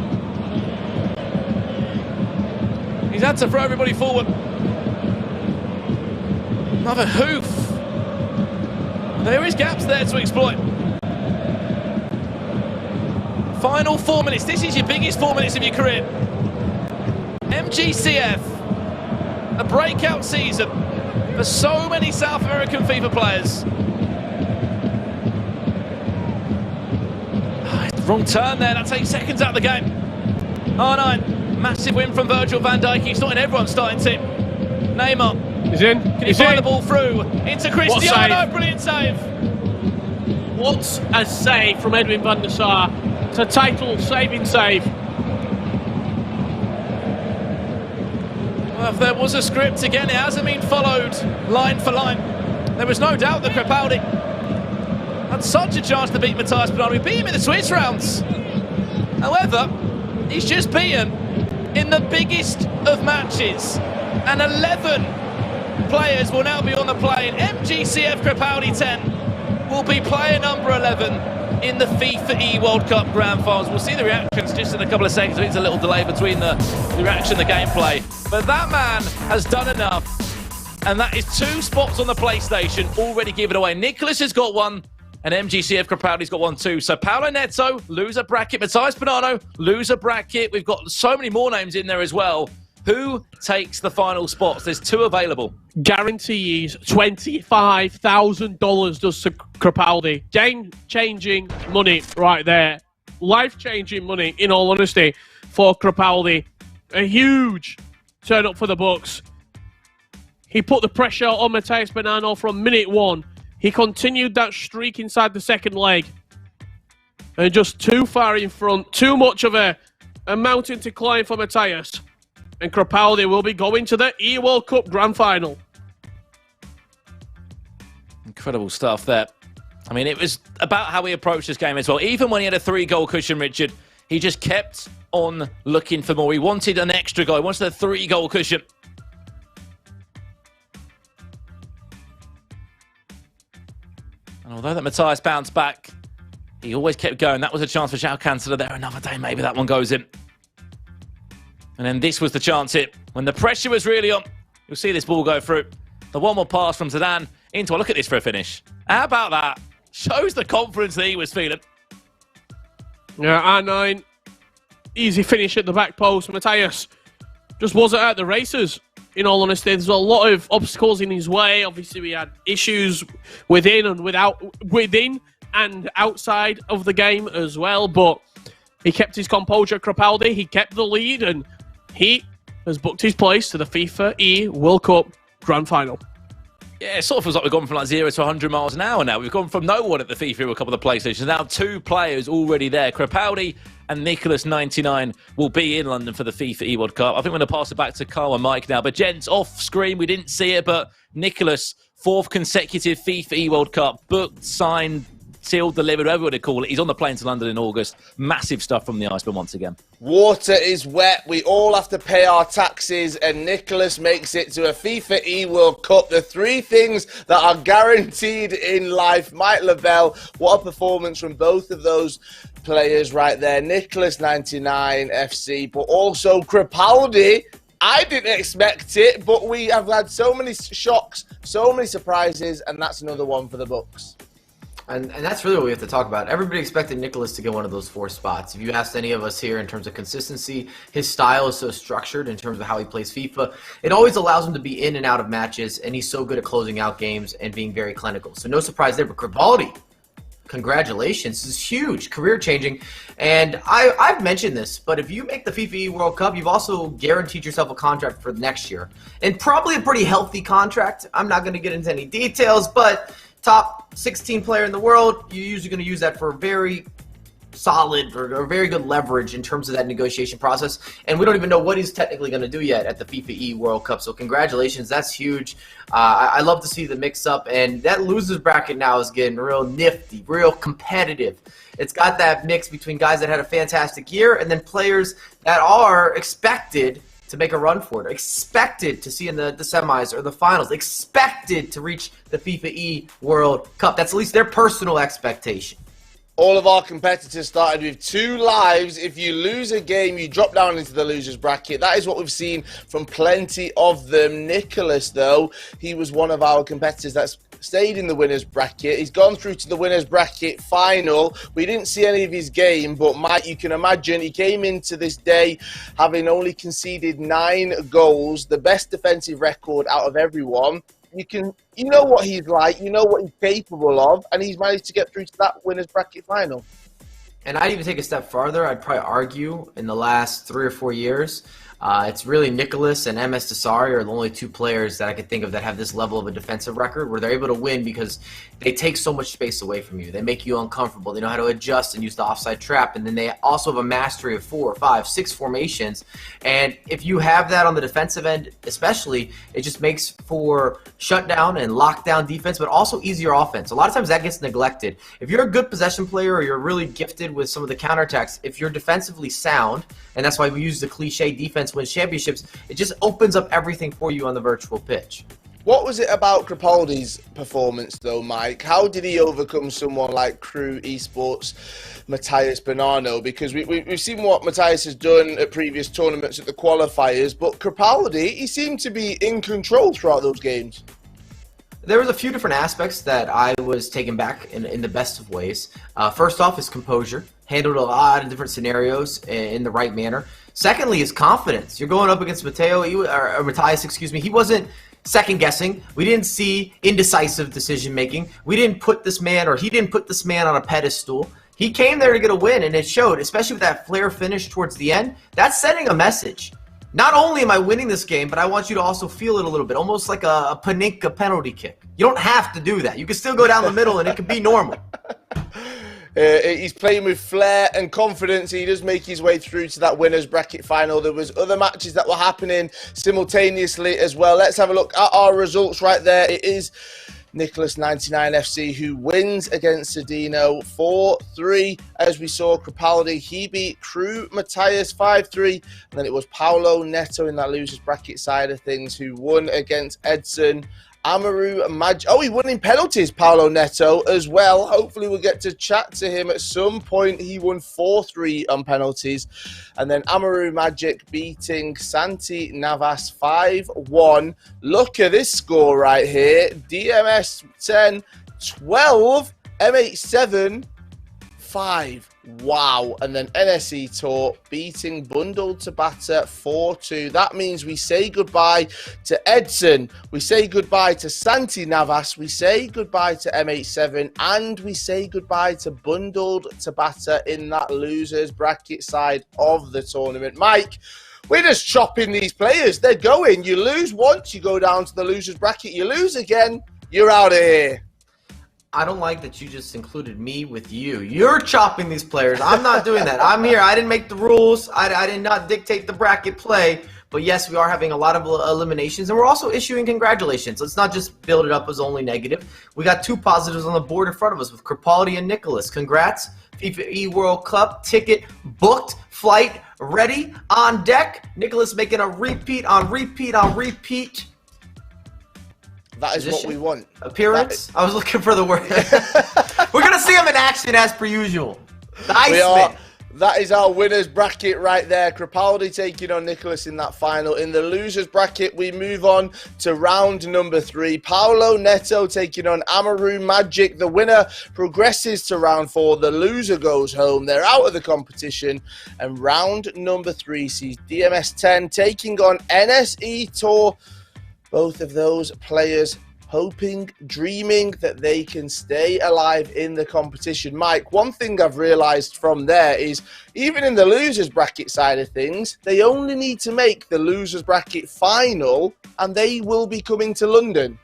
He's had to throw everybody forward. Another hoof. There is gaps there to exploit. Final 4 minutes. This is your biggest 4 minutes of your career. MGCF, a breakout season for so many South American FIFA players. Wrong turn there. That takes seconds out of the game. R9, massive win from Virgil van Dijk. He's not in everyone's starting team. Neymar. He's in. Can he find the ball through? Into Cristiano. Brilliant save. What a save from Edwin van der Sar. It's a title-saving save. Well, if there was a script, again, it hasn't been followed line for line. There was no doubt that Crepaldi had such a chance to beat Matthias Bonanno. He beat him in the Swiss rounds. However, he's just beaten in the biggest of matches. And 11 players will now be on the plane. MGCF Crepaldi 10 will be player number 11 in the FIFAe World Cup Grand Finals. We'll see the reactions just in a couple of seconds. It's a little delay between the reaction and the gameplay. But that man has done enough. And that is 2 spots on the PlayStation already given away. Nicholas has got 1. And MGCF Crepaldi's got 1 too. So Paulo Netto, loser bracket. Matthias Bonanno, loser bracket. We've got so many more names in there as well. Who takes the final spots? There's 2 available. Guarantees $25,000 does to Crepaldi. Game-changing money right there. Life-changing money, in all honesty, for Crepaldi. A huge turn up for the Bucks. He put the pressure on Matthias Bonanno from minute 1. He continued that streak inside the second leg. And just too far in front. Too much of a mountain to climb for Matthias. And Crepaldi will be going to the FIFAe World Cup Grand Final. Incredible stuff there. I mean, it was about how he approached this game as well. Even when he had a 3-goal cushion, Richard, he just kept on looking for more. He wanted an extra goal. He wanted a 3-goal cushion. And although that Matthias bounced back, he always kept going. That was a chance for João Cancelo there. Another day, maybe that one goes in. And then this was the chance hit. When the pressure was really on, you'll see this ball go through. The one more pass from Zidane into, look at this for a finish. How about that? Shows the confidence that he was feeling. Yeah, R9. Easy finish at the back post. Matthias just wasn't at the races. In all honesty, there's a lot of obstacles in his way. Obviously, we had issues within and outside of the game as well. But he kept his composure, Crepaldi. He kept the lead, and he has booked his place to the FIFAe World Cup Grand Final. Yeah, it sort of feels like we've gone from like 0 to 100 miles an hour now. We've gone from no one at the FIFAe World Cup of the PlayStation. Now 2 players already there. Crepaldi and Nicholas 99 will be in London for the FIFAe World Cup. I think we're going to pass it back to Carl and Mike now. But gents, off screen, we didn't see it, but Nicholas, 4th consecutive FIFAe World Cup, booked, signed, sealed, delivered, whatever you want to call it. He's on the plane to London in August. Massive stuff from the Iceman once again. Water is wet. We all have to pay our taxes, and Nicholas makes it to a FIFAe World Cup. The 3 things that are guaranteed in life. Mike Lavelle, what a performance from both of those players right there. Nicholas 99 FC, but also Crepaldi. I didn't expect it, but we have had so many shocks, so many surprises, and that's another one for the Bucks. And that's really what we have to talk about. Everybody expected Nicholas to get one of those 4 spots. If you asked any of us here in terms of consistency, his style is so structured in terms of how he plays FIFA. It always allows him to be in and out of matches, and he's so good at closing out games and being very clinical. So no surprise there, but Crepaldi, congratulations. This is huge, career-changing. And I've mentioned this, but if you make the FIFAe World Cup, you've also guaranteed yourself a contract for next year. And probably a pretty healthy contract. I'm not going to get into any details, but top 16 player in the world, you're usually going to use that for very solid or very good leverage in terms of that negotiation process. And we don't even know what he's technically going to do yet at the FIFAe World Cup. So congratulations. That's huge. I love to see the mix-up. And that losers bracket now is getting real nifty, real competitive. It's got that mix between guys that had a fantastic year and then players that are expected to make a run for it, expected to see in the semis or the finals, expected to reach the FIFAe World Cup. That's at least their personal expectation. All of our competitors started with 2 lives. If you lose a game, you drop down into the losers bracket. That is what we've seen from plenty of them. Nicholas, though, he was one of our competitors that's stayed in the winners bracket. He's gone through to the winners bracket final. We didn't see any of his game, but Mike, you can imagine he came into this day having only conceded 9 goals, the best defensive record out of everyone. You know what he's like, you know what he's capable of, and he's managed to get through to that winners bracket final. And I'd even take a step farther. I'd probably argue in the last 3 or 4 years, it's really Nicholas and MS Desari are the only 2 players that I could think of that have this level of a defensive record where they're able to win because they take so much space away from you. They make you uncomfortable. They know how to adjust and use the offside trap. And then they also have a mastery of 4, 5, 6 formations. And if you have that on the defensive end, especially, it just makes for shutdown and lockdown defense, but also easier offense. A lot of times that gets neglected. If you're a good possession player or you're really gifted with some of the counterattacks, if you're defensively sound, and that's why we use the cliche defense wins championships, it just opens up everything for you on the virtual pitch. What was it about Crepaldi's performance, though, Mike? How did he overcome someone like Crew Esports' Matthias Bonanno? Because we've seen what Matthias has done at previous tournaments at the qualifiers, but Crepaldi, he seemed to be in control throughout those games. There was a few different aspects that I was taken back in the best of ways. First off, his composure. Handled a lot of different scenarios in the right manner. Secondly, his confidence. You're going up against Matthias, excuse me. He wasn't second guessing. We didn't see indecisive decision making. We didn't put this man, or he didn't put this man on a pedestal. He came there to get a win, and it showed, especially with that flare finish towards the end. That's sending a message. Not only am I winning this game, but I want you to also feel it a little bit, almost like a Panenka penalty kick. You don't have to do that. You can still go down the middle, and it can be normal. He's playing with flair and confidence. He does make his way through to that winners bracket final. There was other matches that were happening simultaneously as well. Let's have a look at our results right there. It is Nicholas 99 FC who wins against Sedino 4-3. As we saw, Crepaldi, he beat Crew Matthias 5-3. And then it was Paulo Netto in that losers bracket side of things who won against Edson. Amaru he won in penalties, Paulo Netto, as well. Hopefully we'll get to chat to him at some point. He won 4-3 on penalties. And then Amaru Magic beating Santi Navas 5-1. Look at this score right here. DMS 10, 12, M8 7, 5. Wow. And then NSE Tour beating Bundled Tobata 4-2. That means we say goodbye to Edson. We say goodbye to Santi Navas. We say goodbye to M87. And we say goodbye to Bundled Tobata in that losers bracket side of the tournament. Mike, we're just chopping these players. They're going. You lose once, you go down to the losers bracket. You lose again, you're out of here. I don't like that you just included me with you. You're chopping these players. I'm not doing that. I'm here. I didn't make the rules. I did not dictate the bracket play. But yes, we are having a lot of eliminations, and we're also issuing congratulations. Let's not just build it up as only negative. We got 2 positives on the board in front of us with Crepaldi and Nicholas. Congrats. FIFAe World Cup ticket booked, flight ready, on deck. Nicholas making a repeat on repeat on repeat. That is what we want. Appearance? I was looking for the word. We're going to see him in action as per usual. The Iceman. That is our winners bracket right there. Crepaldi taking on Nicholas in that final. In the losers bracket, we move on to round number 3. Paulo Netto taking on Amaru Magic. The winner progresses to round 4. The loser goes home. They're out of the competition. And round number 3 sees DMS 10 taking on NSE Tour. Both of those players hoping, dreaming that they can stay alive in the competition. Mike, one thing I've realised from there is even in the losers bracket side of things, they only need to make the losers bracket final and they will be coming to London.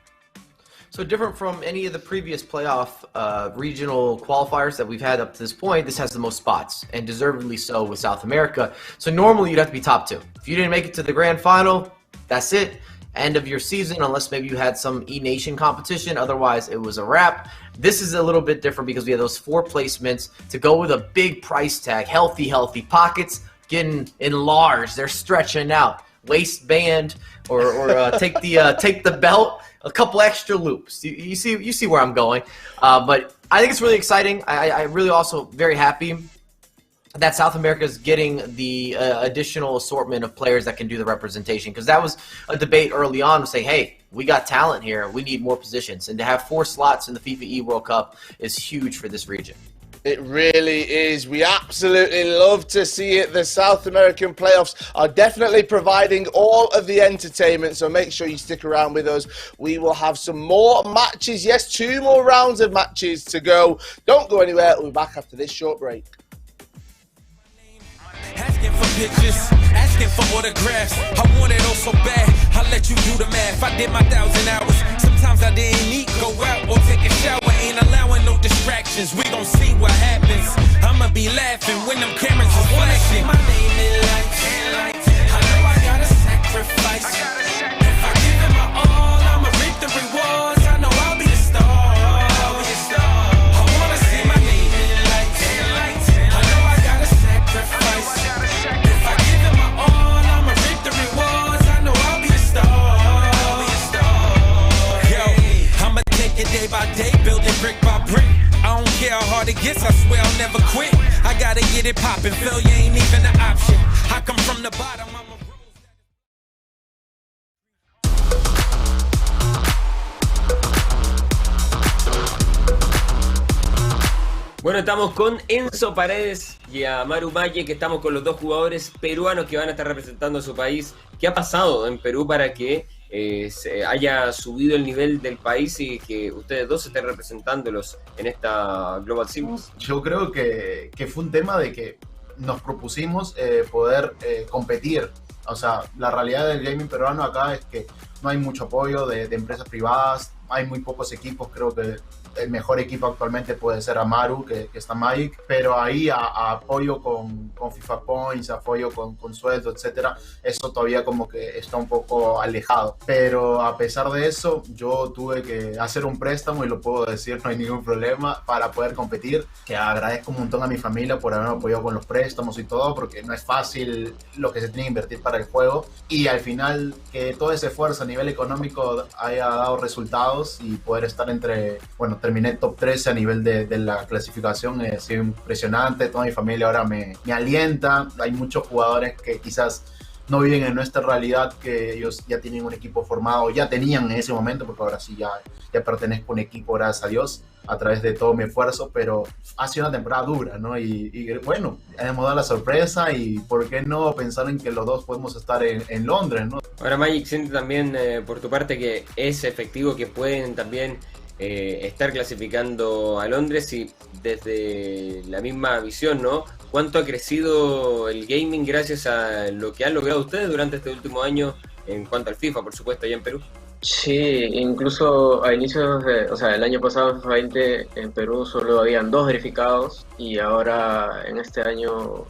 So different from any of the previous playoff regional qualifiers that we've had up to this point, this has the most spots, and deservedly so with South America. So normally you'd have to be top 2. If you didn't make it to the grand final, that's it. End of your season, unless maybe you had some E-Nation competition. Otherwise, it was a wrap. This is a little bit different because we have those 4 placements to go with a big price tag. Healthy pockets getting enlarged. They're stretching out. Waistband or take the belt. A couple extra loops. You see where I'm going. But I think it's really exciting. I really also very happy that South America is getting the additional assortment of players that can do the representation, because that was a debate early on to say, hey, we got talent here, we need more positions, and to have 4 slots in the FIFAe World Cup is huge for this region. It really is. We absolutely love to see it. The South American playoffs are definitely providing all of the entertainment, so make sure you stick around with us. We will have some more matches. Yes, 2 more rounds of matches to go. Don't go anywhere. We'll be back after this short break. pictures, asking for autographs. I want it all so bad, I'll let you do the math. I did my 1,000 hours, sometimes I didn't eat, go out or take a shower. Ain't allowing no distractions, we gon' see what happens. I'ma be laughing when them cameras are flashing. My name in lights, I know I gotta sacrifice. If I give it my all, I'ma reap the rewards. I know I'll be a star. I wanna see my name in lights, I know I gotta sacrifice. If I give it my all, I'ma reap the rewards. I know I'll be a star. Yo, I'ma take it day by day, build it brick by brick. I don't care how hard it gets, I swear I'll never quit. I gotta get it poppin', failure ain't even an option. I come from the bottom, I'm a Bueno, estamos con Enzo Paredes y Amaru Maye, que estamos con los dos jugadores peruanos que van a estar representando a su país. ¿Qué ha pasado en Perú para que se haya subido el nivel del país y que ustedes dos estén representándolos en esta Global Series? Yo creo que fue un tema de que nos propusimos poder competir. O sea, la realidad del gaming peruano acá es que no hay mucho apoyo de empresas privadas, hay muy pocos equipos. Creo que el mejor equipo actualmente puede ser Amaru, que está Magic, pero ahí a apoyo con FIFA Points, apoyo con sueldo, etcétera, eso todavía como que está un poco alejado. Pero a pesar de eso, yo tuve que hacer un préstamo, y lo puedo decir, no hay ningún problema, para poder competir, que agradezco un montón a mi familia por haberme apoyado con los préstamos y todo, porque no es fácil lo que se tiene que invertir para el juego, y al final que todo ese esfuerzo a nivel económico haya dado resultados y poder estar terminé top 13 a nivel de la clasificación, ha sido impresionante. Toda mi familia ahora me alienta. Hay muchos jugadores que quizás no viven en nuestra realidad, que ellos ya tienen un equipo formado, ya tenían en ese momento, porque ahora sí ya pertenezco a un equipo, gracias a Dios, a través de todo mi esfuerzo, pero ha sido una temporada dura, ¿no? Y bueno, hemos dado la sorpresa, y por qué no pensar en que los dos podemos estar en Londres, ¿no? Ahora, Magic, siente también por tu parte que es efectivo que pueden también estar clasificando a Londres, y desde la misma visión, ¿no? ¿Cuánto ha crecido el gaming gracias a lo que han logrado ustedes durante este último año en cuanto al FIFA, por supuesto, allá en Perú? Sí, incluso a inicios el año pasado en FIFA 20 en Perú solo habían 2 verificados, y ahora en este año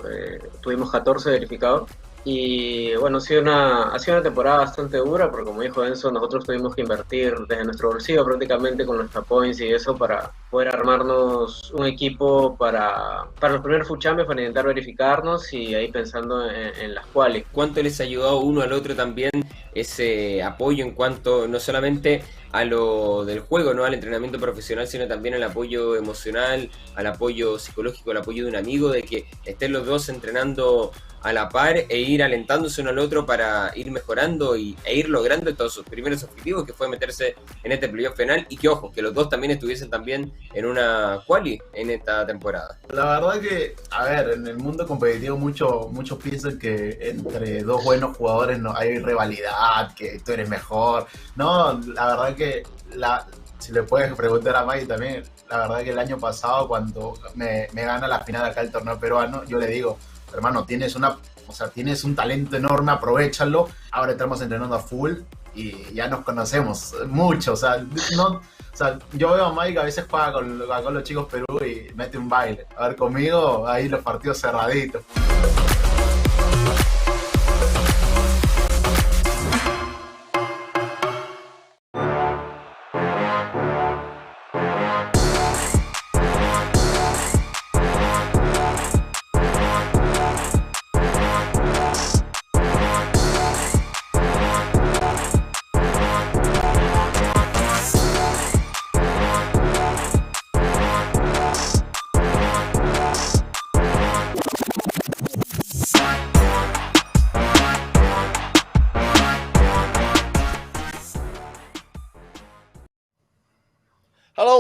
tuvimos 14 verificados. Y bueno, ha sido una temporada bastante dura, porque como dijo Enzo, nosotros tuvimos que invertir desde nuestro bolsillo prácticamente con nuestra points y eso, para poder armarnos un equipo para los primeros Food Champions, para intentar verificarnos, y ahí pensando en las quali. ¿Cuánto les ha ayudado uno al otro también ese apoyo en cuanto no solamente a lo del juego, ¿no? Al entrenamiento profesional, sino también al apoyo emocional, al apoyo psicológico, al apoyo de un amigo, de que estén los dos entrenando a la par e ir alentándose uno al otro para ir mejorando e ir logrando todos sus primeros objetivos, que fue meterse en este playoff final, y que ojo, que los dos también estuviesen también en una quali en esta temporada? La verdad que, a ver, en el mundo competitivo muchos piensan que entre dos buenos jugadores no hay rivalidad, que tú eres mejor. No, la verdad que si le puedes preguntar a Mai también, la verdad que el año pasado, cuando me gana la final acá el torneo peruano, yo le digo: hermano, tienes un talento enorme, aprovéchalo. Ahora estamos entrenando a full y ya nos conocemos mucho. Yo veo a Mike, a veces juega con los chicos Perú y mete un baile. A ver, conmigo, ahí los partidos cerraditos.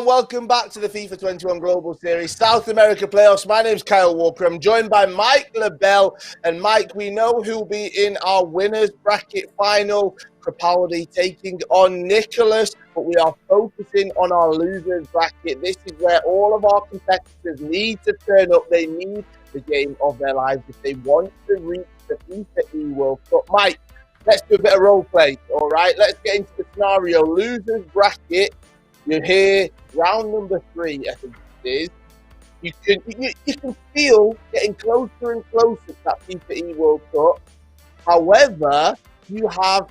everyone, welcome back to the FIFA 21 Global Series South America Playoffs. My name's Kyle Walker. I'm joined by Mike LaBelle. And Mike, we know who'll be in our winners bracket final. Crepaldi taking on Nicholas, but we are focusing on our losers bracket. This is where all of our competitors need to turn up. They need the game of their lives if they want to reach the FIFAe World Cup. Mike, let's do a bit of role play, all right? Let's get into the scenario. Losers bracket. You're here, round number 3, I think it is. You can feel getting closer and closer to that FIFAe World Cup. However, you have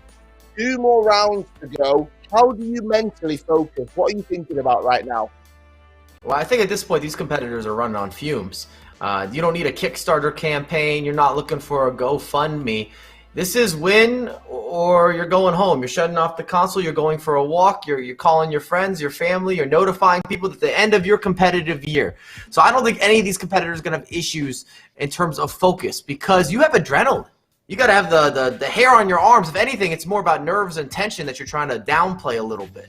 2 more rounds to go. How do you mentally focus? What are you thinking about right now? Well, I think at this point, these competitors are running on fumes. You don't need a Kickstarter campaign. You're not looking for a GoFundMe. This is win or you're going home. You're shutting off the console. You're going for a walk. You're calling your friends, your family. You're notifying people at the end of your competitive year. So I don't think any of these competitors are going to have issues in terms of focus because you have adrenaline. You got to have the hair on your arms. If anything, it's more about nerves and tension that you're trying to downplay a little bit.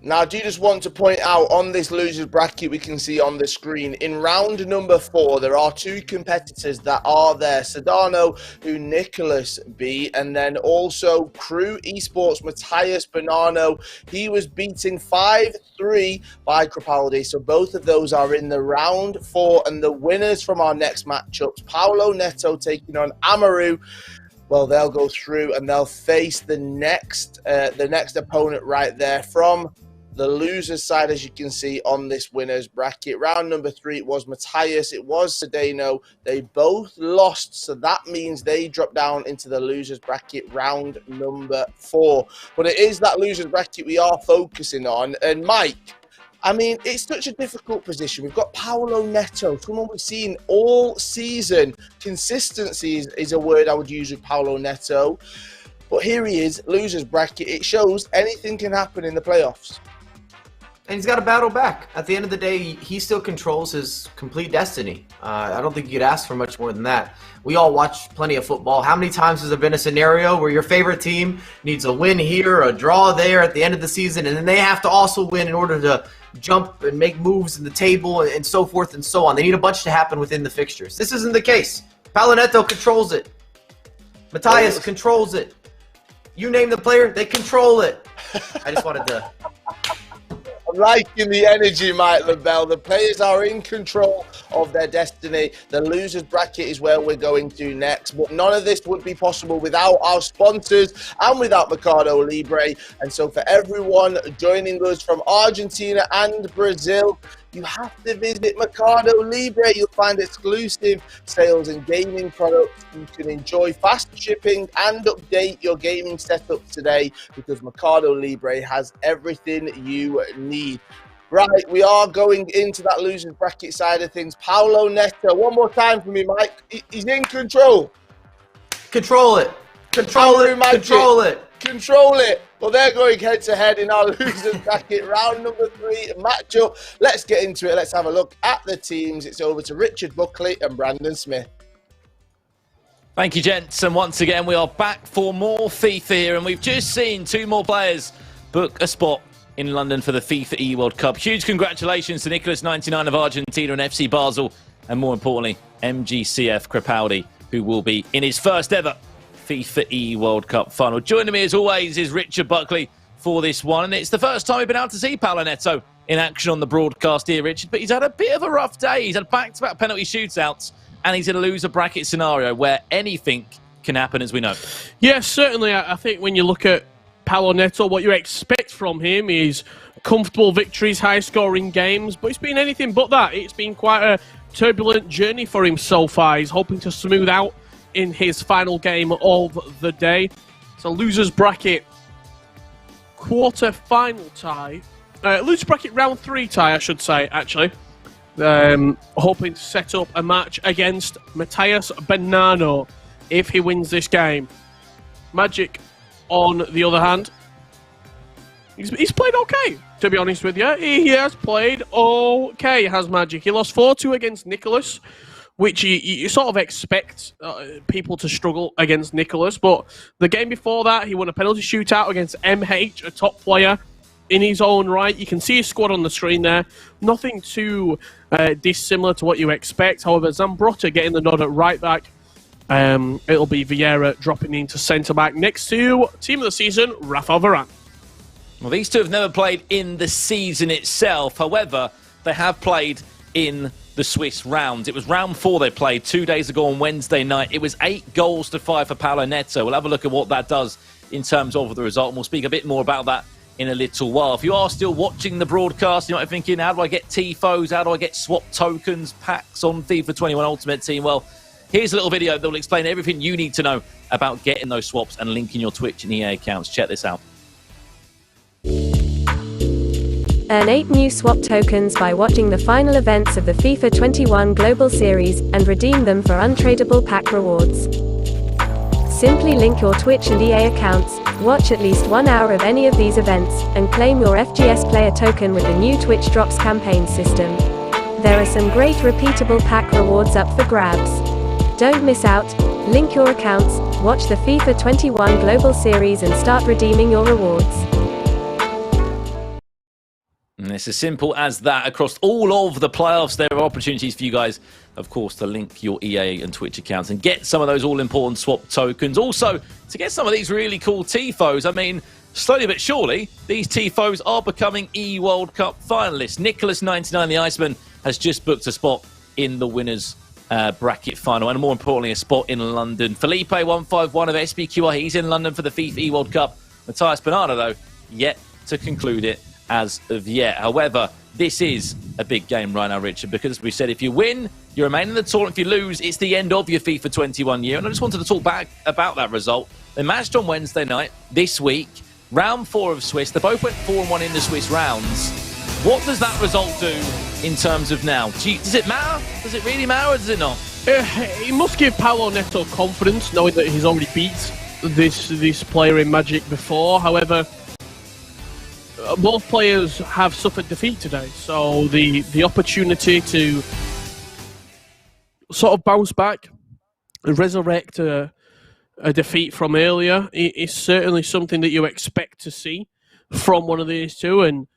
Now, do you just want to point out on this losers bracket we can see on the screen, in round number 4, there are 2 competitors that are there. Sedano, who Nicholas beat, and then also Crew Esports, Matthias Bonanno. He was beaten 5-3 by Crepaldi. So both of those are in the round 4. And the winners from our next matchups, Paulo Netto taking on Amaru. Well, they'll go through and they'll face the next opponent right there from the losers side, as you can see on this winners bracket. Round number 3, it was Matthias, it was Sedano. They both lost, so that means they drop down into the losers bracket round number 4. But it is that losers bracket we are focusing on. And Mike, I mean, it's such a difficult position. We've got Paulo Netto, someone we've seen all season. Consistency is a word I would use with Paulo Netto. But here he is, losers bracket. It shows anything can happen in the playoffs. And he's got to battle back. At the end of the day, he still controls his complete destiny. I don't think you could ask for much more than that. We all watch plenty of football. How many times has there been a scenario where your favorite team needs a win here, a draw there at the end of the season, and then they have to also win in order to jump and make moves in the table and so forth and so on. They need a bunch to happen within the fixtures. This isn't the case. Paulo Netto controls it. Matthias controls it. You name the player, they control it. I just wanted to... I'm liking the energy, Mike LaBelle. The players are in control of their destiny. The losers bracket is where we're going to next. But none of this would be possible without our sponsors and without Mercado Libre. And so for everyone joining us from Argentina and Brazil, you have to visit Mercado Libre. You'll find exclusive sales and gaming products. You can enjoy fast shipping and update your gaming setup today because Mercado Libre has everything you need. Right, we are going into that losers bracket side of things. Paulo Netto, one more time for me, Mike. He's in control. Control it. Control it. Control it. Control it. Well, they're going head-to-head in our losers bracket, round number 3 matchup. Let's get into it. Let's have a look at the teams. It's over to Richard Buckley and Brandon Smith. Thank you, gents. And once again, we are back for more FIFA here. And we've just seen 2 more players book a spot in London for the FIFAe World Cup. Huge congratulations to Nicholas 99 of Argentina and FC Basel. And more importantly, MGCF Crepaldi, who will be in his first ever FIFAe World Cup final. Joining me as always is Richard Buckley for this one. And it's the first time we've been able to see Paulo Netto in action on the broadcast here, Richard. But he's had a bit of a rough day. He's had back-to-back penalty shootouts and he's in a loser bracket scenario where anything can happen, as we know. Yes, certainly. I think when you look at Paulo Netto, what you expect from him is comfortable victories, high-scoring games. But it's been anything but that. It's been quite a turbulent journey for him so far. He's hoping to smooth out in his final game of the day. So losers bracket quarter-final tie. Losers bracket round 3 tie, I should say, actually. Hoping to set up a match against Matthias Bonanno if he wins this game. Magic, on the other hand, he's played okay, to be honest with you. He has played okay, has Magic. He lost 4-2 against Nicholas, which you sort of expect people to struggle against Nicholas. But the game before that, he won a penalty shootout against MH, a top player. in his own right. You can see his squad on the screen there. Nothing too dissimilar to what you expect. However, Zambrotta getting the nod at right back. It'll be Vieira dropping into centre back next to team of the season, Rafael Varane. Well, these two have never played in the season itself. However, they have played in the Swiss rounds. It was round 4 they played 2 days ago on Wednesday night. It was 8 goals to 5 for Paulo Netto. We'll have a look at what that does in terms of the result, and we'll speak a bit more about that in a little while. If you are still watching the broadcast, you might be thinking, how do I get TIFOs? How do I get swap tokens, packs on FIFA 21 Ultimate Team? Well, here's a little video that will explain everything you need to know about getting those swaps and linking your Twitch and EA accounts. Check this out. Earn 8 new swap tokens by watching the final events of the FIFA 21 Global Series and redeem them for untradeable pack rewards. Simply link your Twitch and EA accounts, watch at least 1 hour of any of these events, and claim your FGS player token with the new Twitch Drops campaign system. There are some great repeatable pack rewards up for grabs. Don't miss out, link your accounts, watch the FIFA 21 Global Series and start redeeming your rewards. And it's as simple as that. Across all of the playoffs, there are opportunities for you guys, of course, to link your EA and Twitch accounts and get some of those all-important swap tokens. Also, to get some of these really cool TIFOs. I mean, slowly but surely, these TIFOs are becoming World Cup finalists. Nicholas99, the Iceman, has just booked a spot in the winners' bracket final, and more importantly, a spot in London. Felipe151 of SBQR, he's in London for the FIFAe World Cup. Matthias Bonanno, though, yet to conclude it as of yet. However, this is a big game right now, Richard, because as we said, if you win, you remain in the tournament. If you lose, it's the end of your FIFA 21 year. And I just wanted to talk back about that result. They matched on Wednesday night this week, round 4 of Swiss. They both went 4-1 in the Swiss rounds. What does that result do in terms of now? Does it matter? Does it really matter, or does it not? It must give Paulo Netto confidence, knowing that he's already beat this player in Magic before. However, both players have suffered defeat today, so the opportunity to sort of bounce back and resurrect a defeat from earlier is certainly something that you expect to see from one of these two. And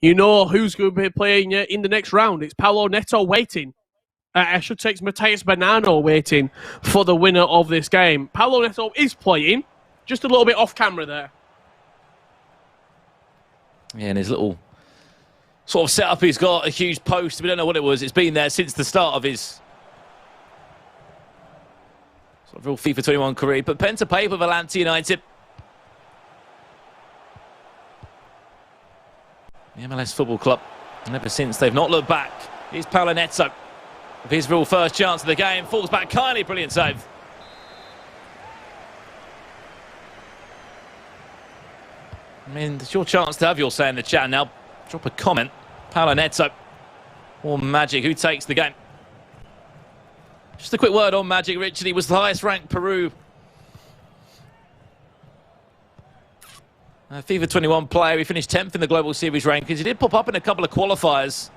you know who's going to be playing in the next round. It's Paulo Netto waiting. I should say it's Matthias Bonanno waiting for the winner of this game. Paulo Netto is playing, just a little bit off camera there. Yeah, and his little sort of setup, he's got a huge post. We don't know what it was. It's been there since the start of his sort of real FIFA 21 career. But pen to paper, Valence United. The MLS Football Club. And ever since, they've not looked back. Here's Paulo Netto with his real first chance of the game. Falls back kindly. Brilliant save. I mean, it's your chance to have your say in the chat now. Drop a comment. Paulo Netto or Magic, who takes the game? Just a quick word on Magic, Richard. He was the highest ranked Peru FIFA 21 player. He finished 10th in the Global Series rankings. He did pop up in a couple of qualifiers.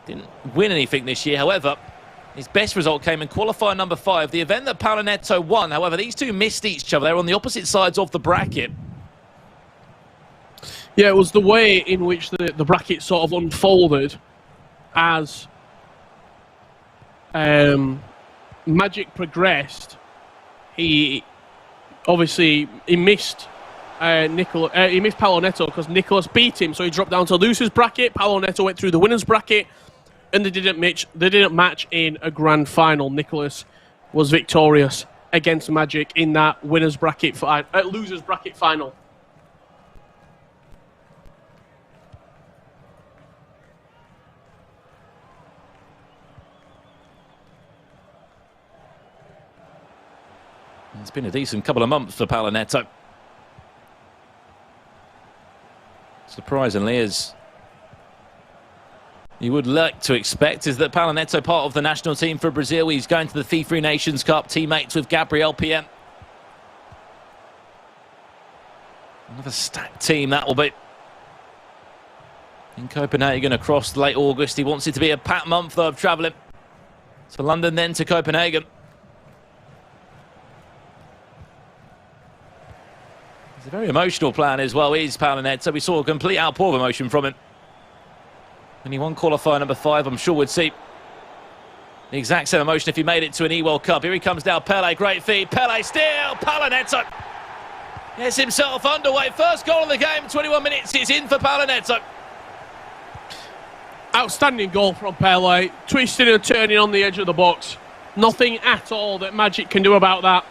Didn't win anything this year, however. His best result came in qualifier number 5, the event that Paulo Netto won. However, these two missed each other. They were on the opposite sides of the bracket. Yeah, it was the way in which the bracket sort of unfolded as Magic progressed. He missed he missed Paulo Netto because Nicholas beat him, so he dropped down to losers bracket. Paulo Netto went through the winners bracket, and they didn't match in a grand final. Nicholas was victorious against Magic in that winners bracket losers bracket final. It's been a decent couple of months for Paulo Netto. Surprisingly, as you would like to expect, is that Paulo Netto part of the national team for Brazil. He's going to the FIFA Nations Cup, teammates with Gabriel PM. Another stacked team that will be. In Copenhagen across late August. He wants it to be a packed month, though, of travelling to London, then to Copenhagen. He's a very emotional player as well, is Paulo Netto. We saw a complete outpour of emotion from him. And he won qualifier number 5, I'm sure would see the exact same emotion if he made it to an World Cup. Here he comes now, Pele, great feed. Pele still, Paulo Netto gets himself underway. First goal of the game, 21 minutes, it's in for Paulo Netto. Outstanding goal from Pele, twisting and turning on the edge of the box. Nothing at all that Magic can do about that.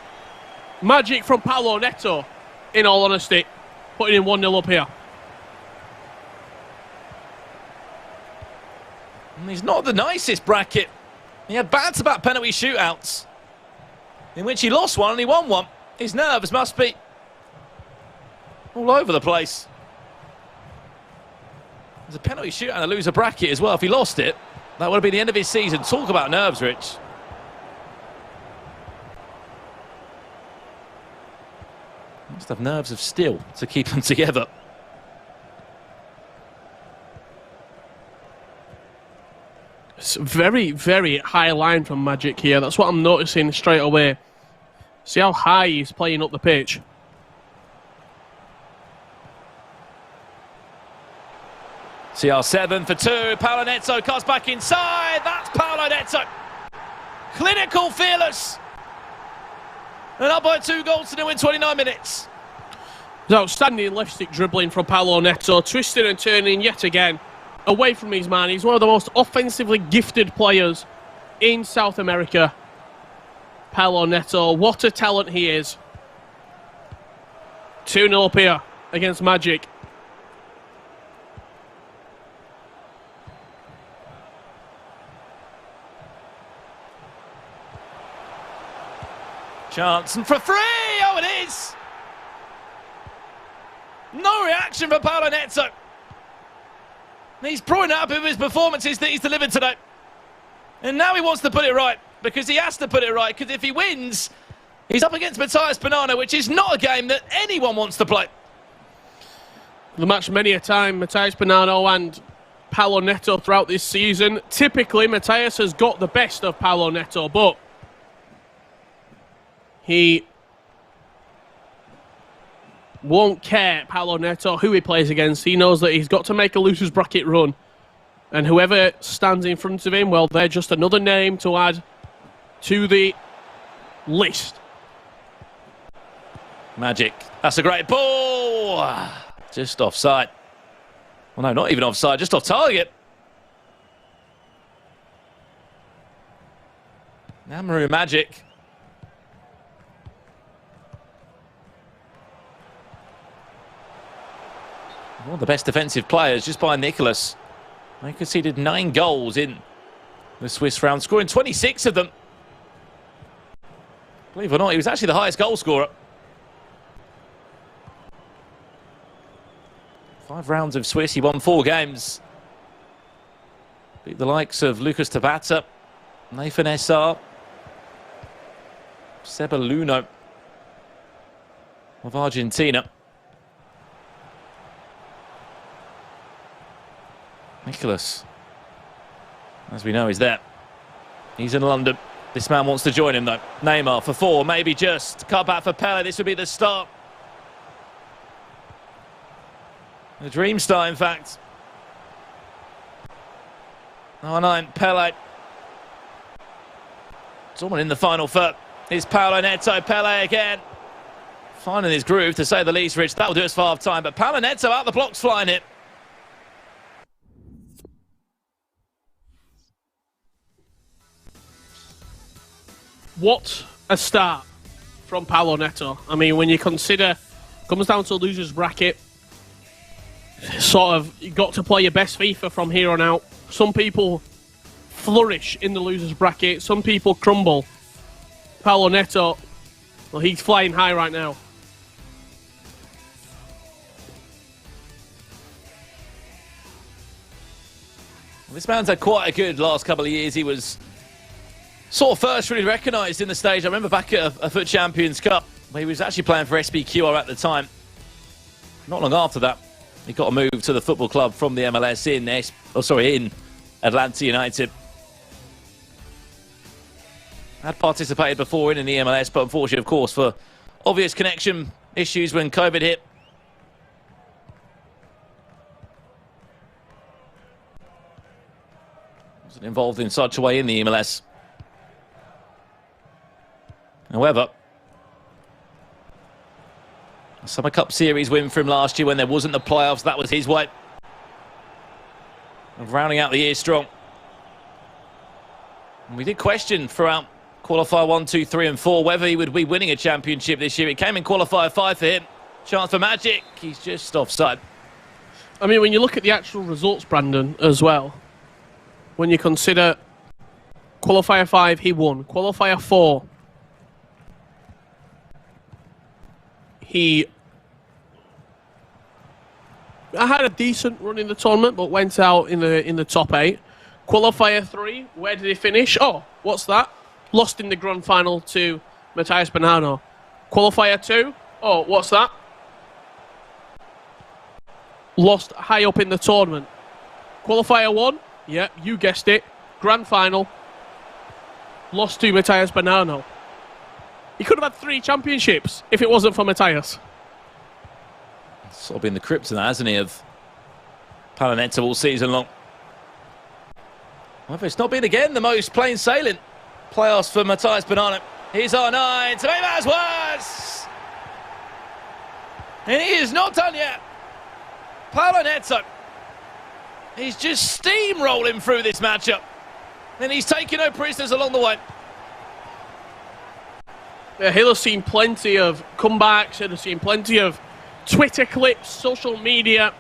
Magic from Paulo Netto, in all honesty, putting in 1-0 up here. And he's not the nicest bracket. He had back-to-back penalty shootouts, in which he lost one and he won one. His nerves must be all over the place. There's a penalty shootout and a loser bracket as well. If he lost it, that would have been the end of his season. Talk about nerves, Rich. Must have nerves of steel to keep them together. It's very, very high line from Magic here. That's what I'm noticing straight away. See how high he's playing up the pitch. CR7 for 2. Paulo Netto cuts back inside. That's Paulo Netto. Clinical, fearless. And up by 2 goals to 0 in 29 minutes. There's outstanding left stick dribbling from Paulo Netto. Twisting and turning yet again away from his man. He's one of the most offensively gifted players in South America. Paulo Netto, what a talent he is. 2-0 up here against Magic. Chance and for free! Oh, it is! No reaction for Paulo Netto. He's probably not happy with his performances that he's delivered today. And now he wants to put it right, because he has to put it right, because if he wins, he's up against Matthias Bonanno, which is not a game that anyone wants to play. The match many a time, Matthias Bonanno and Paulo Netto throughout this season. Typically, Matthias has got the best of Paulo Netto, but he won't care, Paulo Netto, who he plays against. He knows that he's got to make a loser's bracket run. And whoever stands in front of him, well, they're just another name to add to the list. Magic. That's a great ball. Just offside. Well, no, not even offside, just off target. Now Maru Magic. One of the best defensive players, just by Nicholas. They conceded 9 goals in the Swiss round, scoring 26 of them. Believe it or not, he was actually the highest goal scorer. 5 rounds of Swiss, he won 4 games. Beat the likes of Lucas Tobata, Nathan SR, Ceballuno of Argentina. Nicholas, as we know, is there. He's in London. This man wants to join him, though. Neymar for 4, maybe just. Cut back for Pele. This would be the start. The dream start, in fact. Oh, 9, Pele. Someone in the final third. It's Paulo Netto. Pele again. Finding his groove, to say the least, Rich. That'll do us for half-time. But Paulo Netto out the blocks flying it. What a start from Paulo Netto. I mean, when you consider, comes down to a loser's bracket, sort of, you got to play your best FIFA from here on out. Some people flourish in the loser's bracket, some people crumble. Paulo Netto, well, he's flying high right now. This man's had quite a good last couple of years. He was sort of first really recognised in the stage. I remember back at a FUT Champions Cup, where he was actually playing for SPQR at the time. Not long after that, he got a move to the football club from the MLS in Atlanta United. Had participated before in the MLS, but unfortunately, of course, for obvious connection issues when COVID hit. Wasn't involved in such a way in the MLS. However, a Summer Cup Series win from last year when there wasn't the playoffs, that was his way of rounding out the year strong. And we did question throughout Qualifier 1, 2, 3 and 4 whether he would be winning a championship this year. It came in Qualifier 5 for him. Chance for Magic. He's just offside. I mean, when you look at the actual results, Brandon, as well, when you consider Qualifier 5, he won. Qualifier 4, he had a decent run in the tournament, but went out in the top 8. Qualifier 3, where did he finish? Oh, what's that? Lost in the grand final to Matthias Bonanno. Qualifier 2, oh, what's that? Lost high up in the tournament. Qualifier 1, yeah, you guessed it. Grand final. Lost to Matthias Bonanno. He could have had 3 championships if it wasn't for Matthias. Sort of been the kryptonite, hasn't he, of Paulo Netto all season long. However, it's not been again the most plain sailing playoffs for Matthias Bonanno. Here's R9 to make matters worse. And he is not done yet. Paulo Netto. He's just steamrolling through this matchup. And he's taking no prisoners along the way. Yeah, he'll have seen plenty of comebacks, he'll have seen plenty of Twitter clips, social media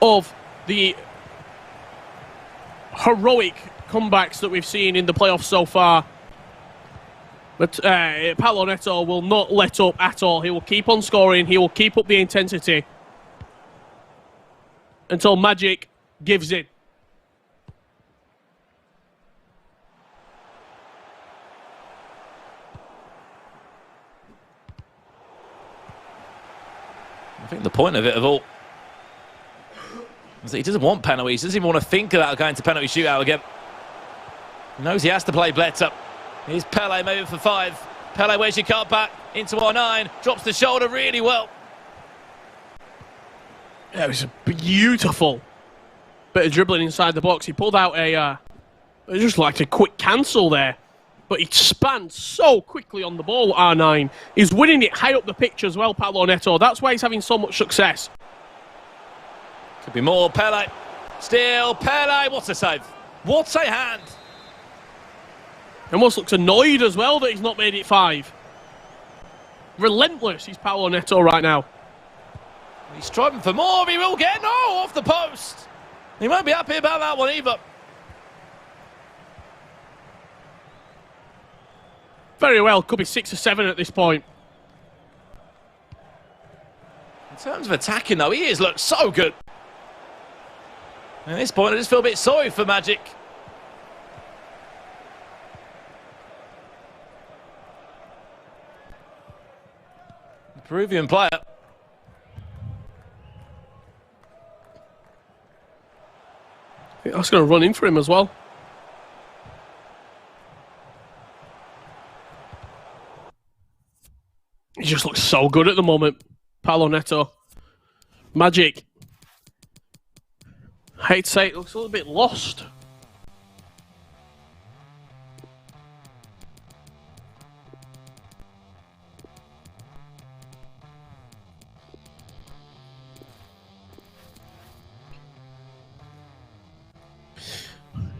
of the heroic comebacks that we've seen in the playoffs so far. But Paulo Netto will not let up at all. He will keep on scoring, he will keep up the intensity until Magic gives in. I think the point of it of all is that he doesn't want penalties. He doesn't even want to think about going to penalty shootout again. He knows he has to play Bledsoe. Here's Pele moving for 5. Pele, where's your cut back? Into R9. Drops the shoulder really well. Yeah, it was a beautiful bit of dribbling inside the box. He pulled out just like a quick cancel there. But he spanned so quickly on the ball, R9. He's winning it high up the pitch as well, Paulo Netto. That's why he's having so much success. Could be more. Pele. Still, Pele. What a save. What a hand. Almost looks annoyed as well that he's not made it 5. Relentless, he's Paulo Netto right now. He's striving for more. He will get off the post. He won't be happy about that one either. Very well, could be 6 or 7 at this point. In terms of attacking, though, he has looked so good. At this point, I just feel a bit sorry for Magic. The Peruvian player. I was going to run in for him as well. He just looks so good at the moment, Paulo Netto. Magic. I hate to say it, looks a little bit lost.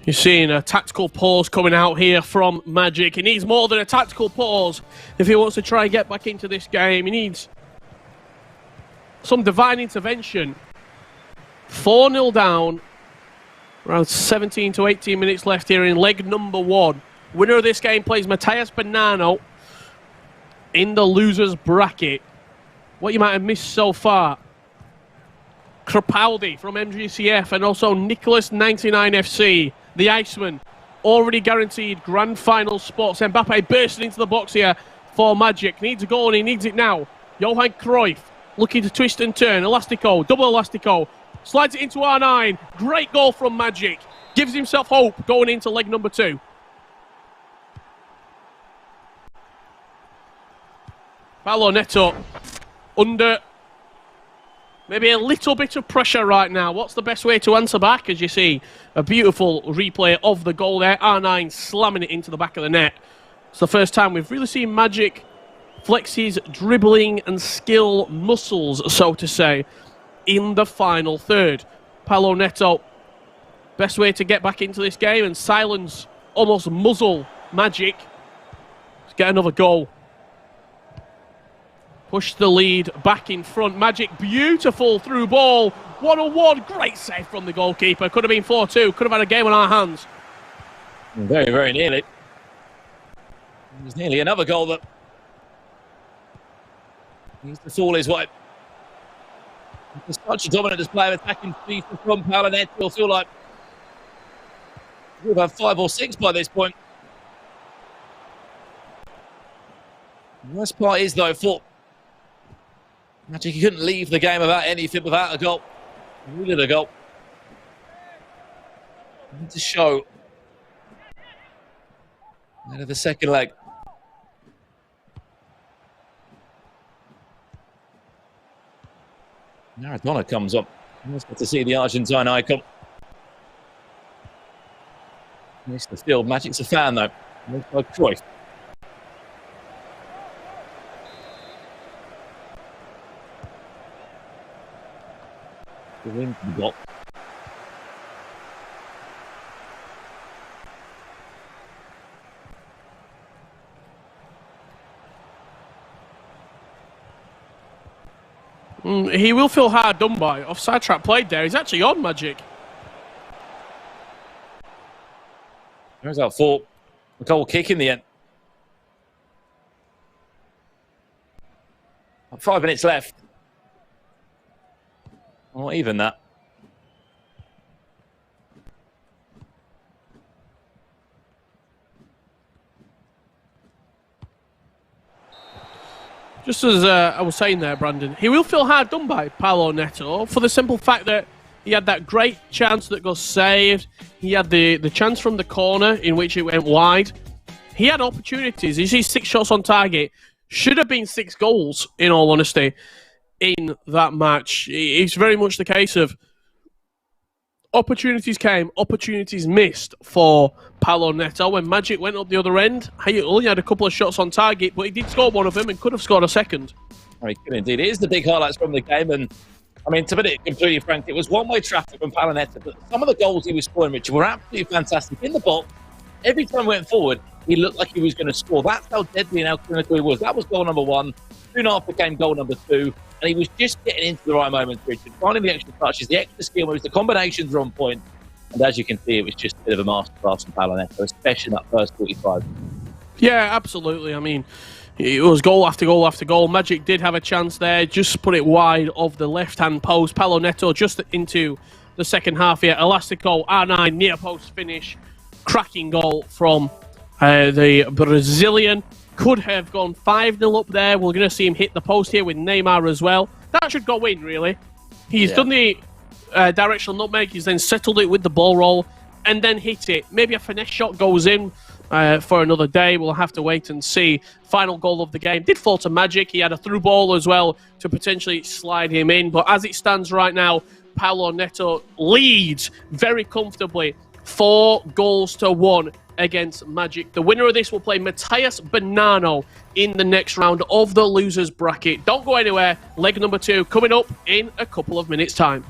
You're seeing a tactical pause coming out here from Magic. He needs more than a tactical pause if he wants to try and get back into this game. He needs some divine intervention. 4-0 down. Around 17 to 18 minutes left here in leg number 1. Winner of this game plays Matthias Bonanno in the losers bracket. What you might have missed so far: Crepaldi from MGCF and also Nicholas 99FC. The Iceman, already guaranteed grand final spots. Mbappe bursting into the box here for Magic. Needs a goal and he needs it now. Johan Cruyff looking to twist and turn. Elastico, double Elastico. Slides it into R9. Great goal from Magic. Gives himself hope going into leg number 2. Paulo Netto under maybe a little bit of pressure right now. What's the best way to answer back? As you see, a beautiful replay of the goal there. R9 slamming it into the back of the net. It's the first time we've really seen Magic flex his dribbling and skill muscles, so to say, in the final third. Paulo Netto, best way to get back into this game and silence, almost muzzle Magic. Let's get another goal. Push the lead back in front. Magic, beautiful through ball. 1-on-1, great save from the goalkeeper. Could have been 4-2, could have had a game on our hands. Very, very nearly. It was nearly another goal that needs to fall his way. It's such a dominant display of attacking FIFA from Paulo Netto. You'll feel like we've had 5 or 6 by this point. The worst part is, though, for Magic, he couldn't leave the game about anything without a goal. He needed a goal. We need to show out of the second leg. Maradona comes up. Nice to see the Argentine icon. Nice to feel. Magic's a fan, though. No by choice. Into the block. He will feel hard done by. Offside trap played there. He's actually on Magic. There's that for a goal kick in the end. 5 minutes left. Not even that. Just as I was saying there, Brandon, he will feel hard done by, Paulo Netto, for the simple fact that he had that great chance that got saved. He had the chance from the corner in which it went wide. He had opportunities. You see 6 shots on target. Should have been 6 goals, in all honesty, in that match. It's very much the case of opportunities came, opportunities missed for Paulo Netto. When Magic went up the other end, he only had a couple of shots on target, but he did score one of them and could have scored a second. He could indeed. It is the big highlights from the game, and I mean, to put it completely frank, it was one-way traffic from Paulo Netto, but some of the goals he was scoring, Richard, were absolutely fantastic. In the box, every time he went forward, he looked like he was going to score. That's how deadly and how clinical he was. That was goal number 1. Soon after came goal number 2. And he was just getting into the right moments, Richard. Finding the extra touches, the extra skill moves, the combinations were on point. And as you can see, it was just a bit of a masterclass from Paulo Netto, especially in that first 45. Yeah, absolutely. I mean, it was goal after goal after goal. Magic did have a chance there, just put it wide of the left-hand post. Paulo Netto just into the second half here. Elastic goal, R9, near post finish. Cracking goal from the Brazilian. Could have gone 5-0 up there. We're going to see him hit the post here with Neymar as well. That should go in, really. He's done the directional nutmeg. He's then settled it with the ball roll and then hit it. Maybe a finesse shot goes in for another day. We'll have to wait and see. Final goal of the game did fall to Magic. He had a through ball as well to potentially slide him in. But as it stands right now, Paulo Netto leads very comfortably 4-1 against Magic. The winner of this will play Matheus Bonanno in the next round of the losers bracket. Don't go anywhere. Leg number 2 coming up in a couple of minutes' time.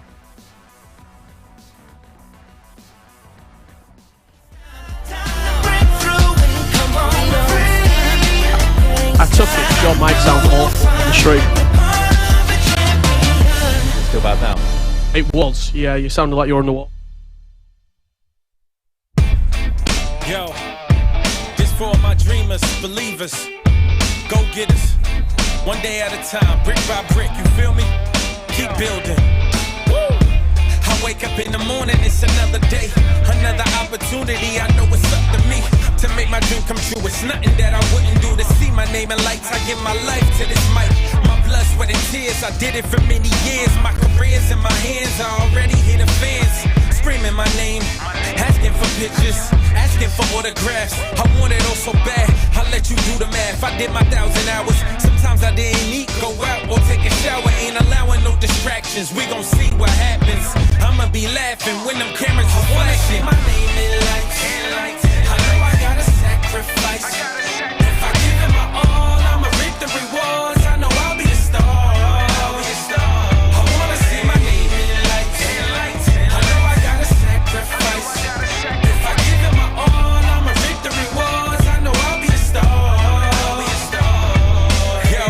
I took it. Your mic sounds awful on the stream. It's still bad now. It was. Yeah, you sounded like you're on the wall. Yo, this for all my dreamers, believers, go-getters. One day at a time, brick by brick, you feel me? Keep building. Woo! I wake up in the morning, it's another day, another opportunity. I know it's up to me to make my dream come true. It's nothing that I wouldn't do to see my name in lights. I give my life to this mic. My blood, sweat, and tears. I did it for many years. My career's in my hands. I already hear the fans screaming my name, asking for pictures, asking for autographs. I want it all so bad, I let you do the math. I did my 1,000 hours, sometimes I didn't eat, go out or take a shower. Ain't allowing no distractions, we gon' see what happens. I'ma be laughing when them cameras are flashing. My name in lights, I know I gotta sacrifice. If I give it my all, I'ma reap the rewards. I know I'll be a star. I wanna see my name in lights, I know I gotta sacrifice. If I give it my all, I'ma reap the rewards. I know I'll be a star. Yo,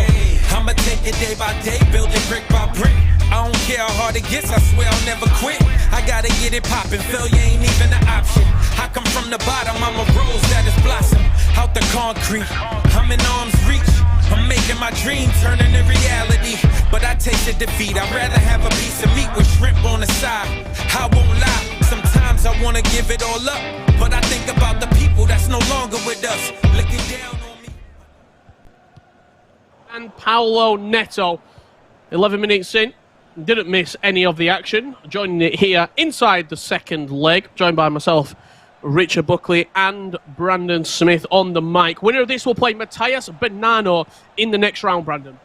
I'ma take it day by day, build it brick by brick. I don't care how hard it gets, I swear I'll never quit. I gotta get it poppin', failure ain't even an option. I come from the bottom, I'm a rose that is blossom. Out the concrete, I'm in arm's reach. I'm making my dream turn into reality. But I tasted defeat, I'd rather have a piece of meat with shrimp on the side. I won't lie, sometimes I wanna give it all up. But I think about the people that's no longer with us, looking down on me. And Paulo Netto, 11 minutes in. Didn't miss any of the action. Joining it here inside the second leg, joined by myself, Richard Buckley, and Brandon Smith on the mic. Winner of this will play Matthias Bonanno in the next round, Brandon.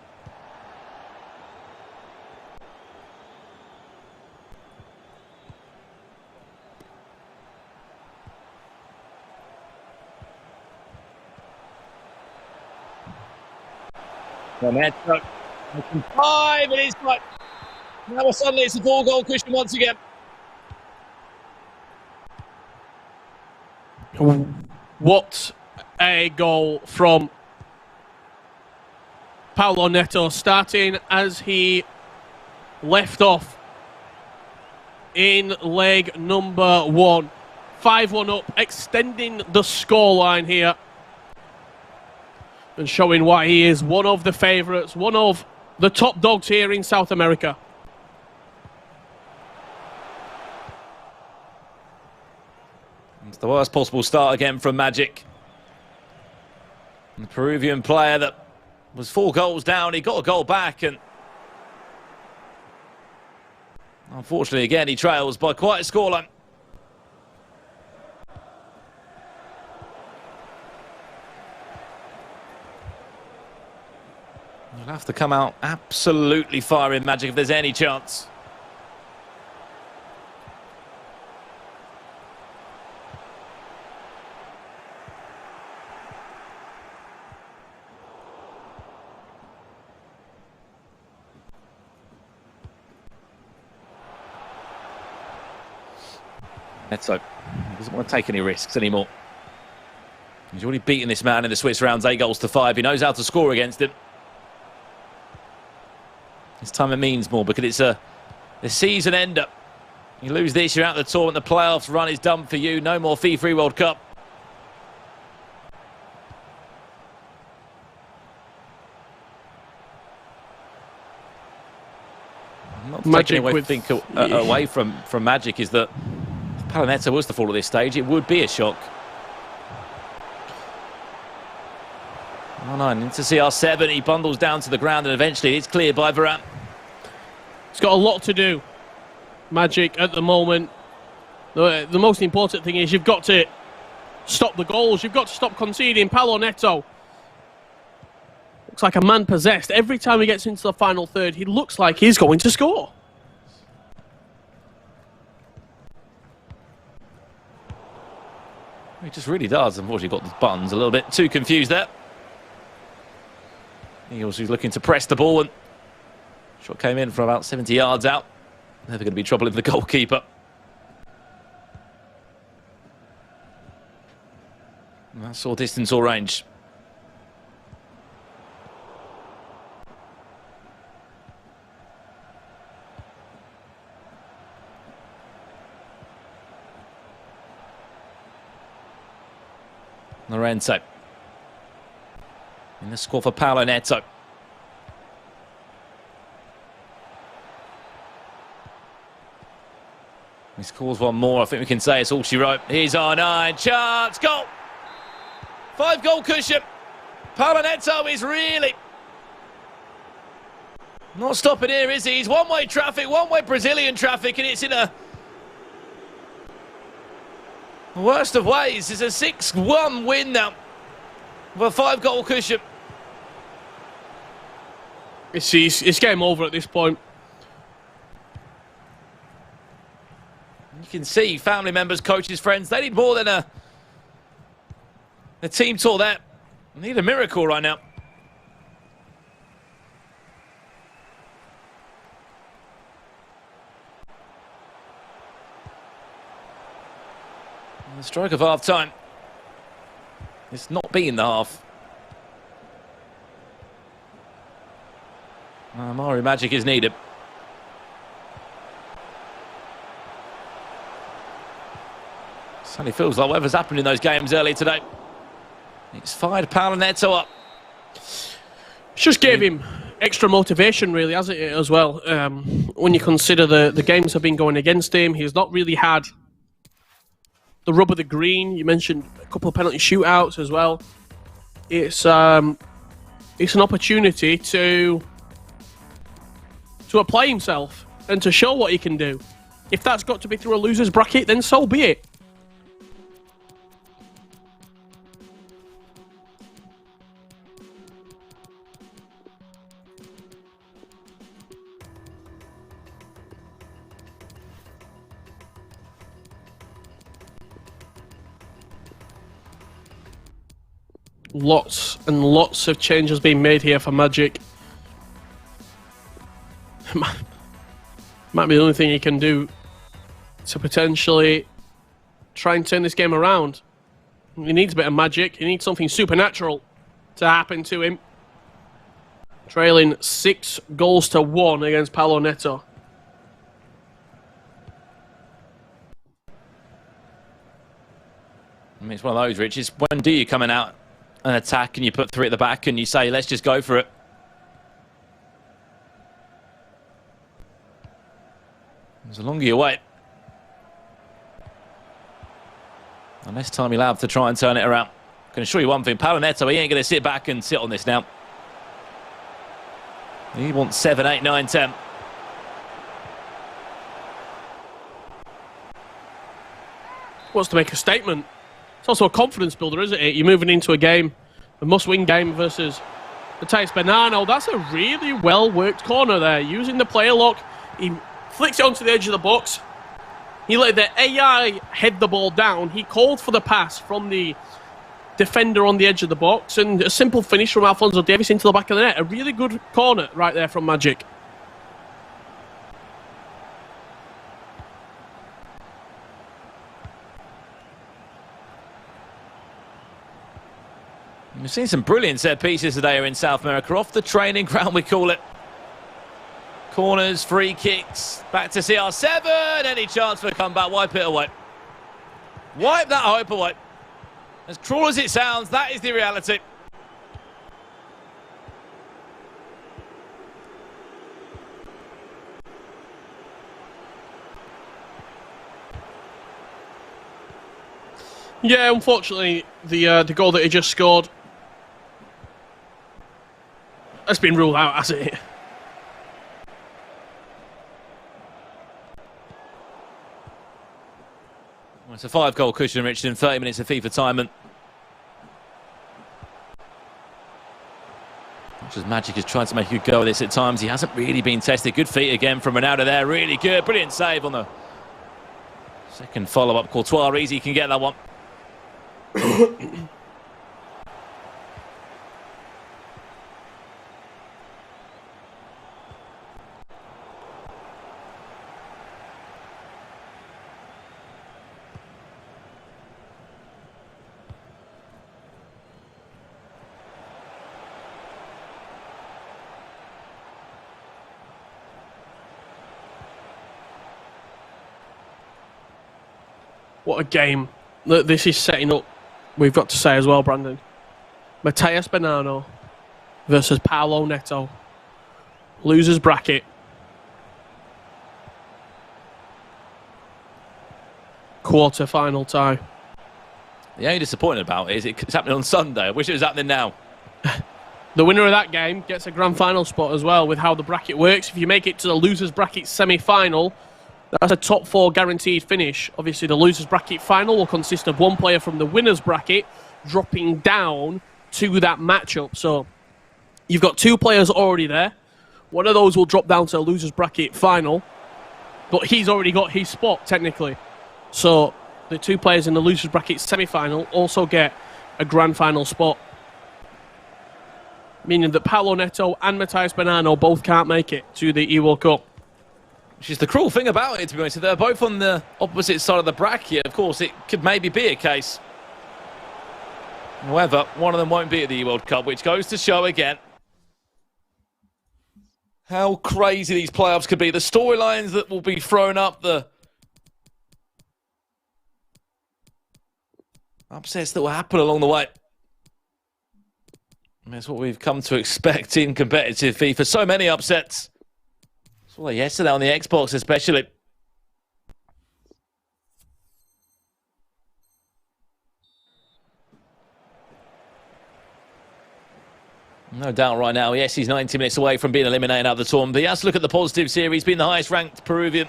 Netto, 5, and it's like now suddenly it's a 4-goal cushion once again. What a goal from Paulo Netto, starting as he left off in leg number 1. 5-1 up, extending the scoreline here and showing why he is one of the favourites, one of the top dogs here in South America. It's the worst possible start again from Magic. The Peruvian player that was 4 goals down, he got a goal back, and unfortunately again he trails by quite a scoreline. You'll have to come out absolutely firing, Magic, if there's any chance. Netto doesn't want to take any risks anymore. He's already beaten this man in the Swiss rounds, 8-5. He knows how to score against him. This time it means more because it's a season ender. You lose this, you're out of the tournament. The playoffs run is done for you. No more FIFAe World Cup. Not taking away from Magic is that if Paulo Netto was to fall at this stage, it would be a shock. Oh no, into CR7, he bundles down to the ground and eventually it's cleared by Varane. He's got a lot to do, Magic, at the moment. The most important thing is you've got to stop the goals. You've got to stop conceding. Paulo Netto looks like a man possessed. Every time he gets into the final third, he looks like he's going to score. He just really does. Unfortunately, got the buttons a little bit too confused there. Eagles who's looking to press the ball, and shot came in from about 70 yards out. Never going to be trouble with the goalkeeper. And that's all distance or range. Lorenzo in the score for Paulo Netto. He scores one more. I think we can say it's all she wrote. Here's R9. Chance. Goal. 5-goal cushion. Paulo Netto is really not stopping here, is he? He's one-way traffic, one-way Brazilian traffic, and it's in a Worst of ways, it's a 6-1 win now. With a 5-goal cushion. It's game over at this point. You can see family members, coaches, friends, they need more than a team tour there. They need a miracle right now. The stroke of half time. It's not been the half. Mario Magic is needed. Certainly feels like whatever's happened in those games early today. It's fired Paulo Netto up. Just gave him extra motivation, really, hasn't it, as well? When you consider the games have been going against him, he's not really had the rub of the green. You mentioned a couple of penalty shootouts as well. It's an opportunity to apply himself and to show what he can do. If that's got to be through a loser's bracket, then so be it. Lots and lots of changes being made here for Magic. Might be the only thing he can do to potentially try and turn this game around. He needs a bit of magic. He needs something supernatural to happen to him. Trailing 6-1 against Paulo Netto. I mean, it's one of those, Rich. It's when do you coming out and attack and you put 3 at the back and you say, let's just go for it. The longer you wait, the less time you'll have to try and turn it around. I can assure you one thing, Paulo Netto, he ain't going to sit back and sit on this now. He wants 7, 8, 9, 10. Wants to make a statement. It's also a confidence builder, isn't it? You're moving into a game, a must-win game versus Matthias Bonanno. That's a really well-worked corner there. Using the player lock, he flicks it onto the edge of the box. He let the AI head the ball down. He called for the pass from the defender on the edge of the box, and a simple finish from Alphonso Davies into the back of the net. A really good corner right there from Magic. We've seen some brilliant set pieces today here in South America. Off the training ground, we call it. Corners, free kicks, back to CR7. Any chance for a comeback? Wipe it away. Wipe that hope away. As cruel as it sounds, that is the reality. Yeah, unfortunately, the goal that he just scored has been ruled out, hasn't it? Well, it's a 5-goal cushion, Richard, in 30 minutes of FIFA time. And much as Magic has tried to make a good go of this at times, he hasn't really been tested. Good feet again from Ronaldo there. Really good. Brilliant save on the second follow-up. Courtois easy can get that one. What a game that this is setting up, we've got to say as well, Brandon. Matthias Bonanno versus Paulo Netto. Losers bracket. Quarter-final tie. The only disappointing about it is it's happening on Sunday. I wish it was happening now. The winner of that game gets a grand final spot as well with how the bracket works. If you make it to the losers bracket semi-final, That's a top 4 guaranteed finish. Obviously, the losers bracket final will consist of one player from the winners bracket dropping down to that matchup. So you've got 2 players already there. One of those will drop down to the losers bracket final, but he's already got his spot technically. So the 2 players in the losers bracket semi-final also get a grand final spot, meaning that Paulo Netto and Matthias Bonanno both can't make it to the World Cup. Which is the cruel thing about it, to be honest. They're both on the opposite side of the bracket. Of course, it could maybe be a case. However, one of them won't be at the World Cup, which goes to show again how crazy these playoffs could be. The storylines that will be thrown up, the upsets that will happen along the way. And that's what we've come to expect in competitive FIFA. So many upsets. Saw that yesterday on the Xbox especially. No doubt right now, yes, he's 90 minutes away from being eliminated out of the tournament. But he has to look at the positive series, being the highest ranked Peruvian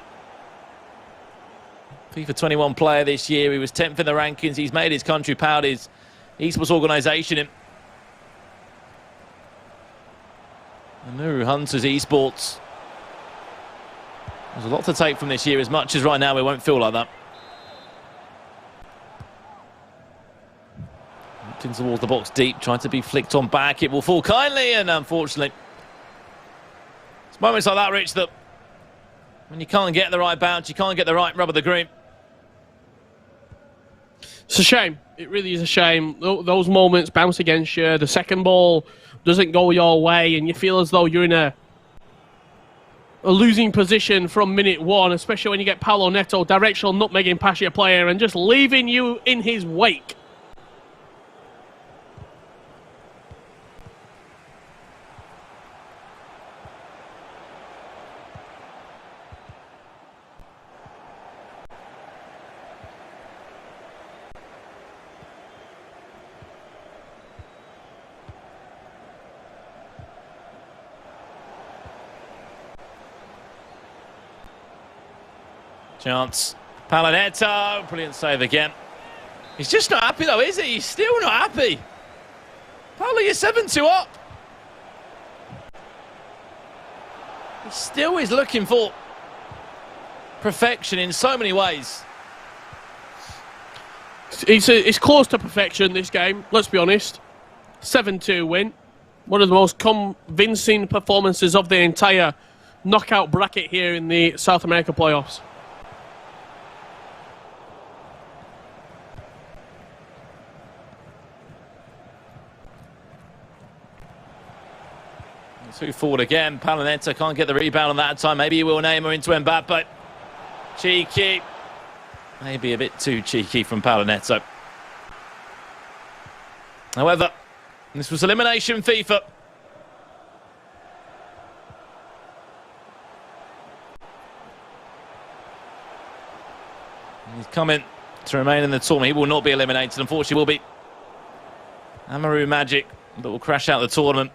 FIFA 21 player this year. He was 10th in the rankings. He's made his country proud, his esports organisation. Nauru Hunters Esports. There's a lot to take from this year, as much as right now it won't feel like that. In towards the box deep, trying to be flicked on back. It will fall kindly, and unfortunately, it's moments like that, Rich, that when you can't get the right bounce, you can't get the right rub of the green. It's a shame. It really is a shame. Those moments bounce against you. The second ball doesn't go your way, and you feel as though you're in a losing position from minute 1, especially when you get Paulo Netto directional nutmegging past your player and just leaving you in his wake. Chance. Paulo Netto. Brilliant save again. He's just not happy though, is he? He's still not happy. Paulo, you're 7-2 up. He still is looking for perfection in so many ways. It's close to perfection, this game, let's be honest. 7-2 win. One of the most convincing performances of the entire knockout bracket here in the South America playoffs. Two forward again. Paulo Netto can't get the rebound on that time. Maybe he will name her into Mbappe. Cheeky. Maybe a bit too cheeky from Paulo Netto. However, this was elimination FIFA. He's coming to remain in the tournament. He will not be eliminated. Unfortunately, will be Amaru Magic that will crash out the tournament.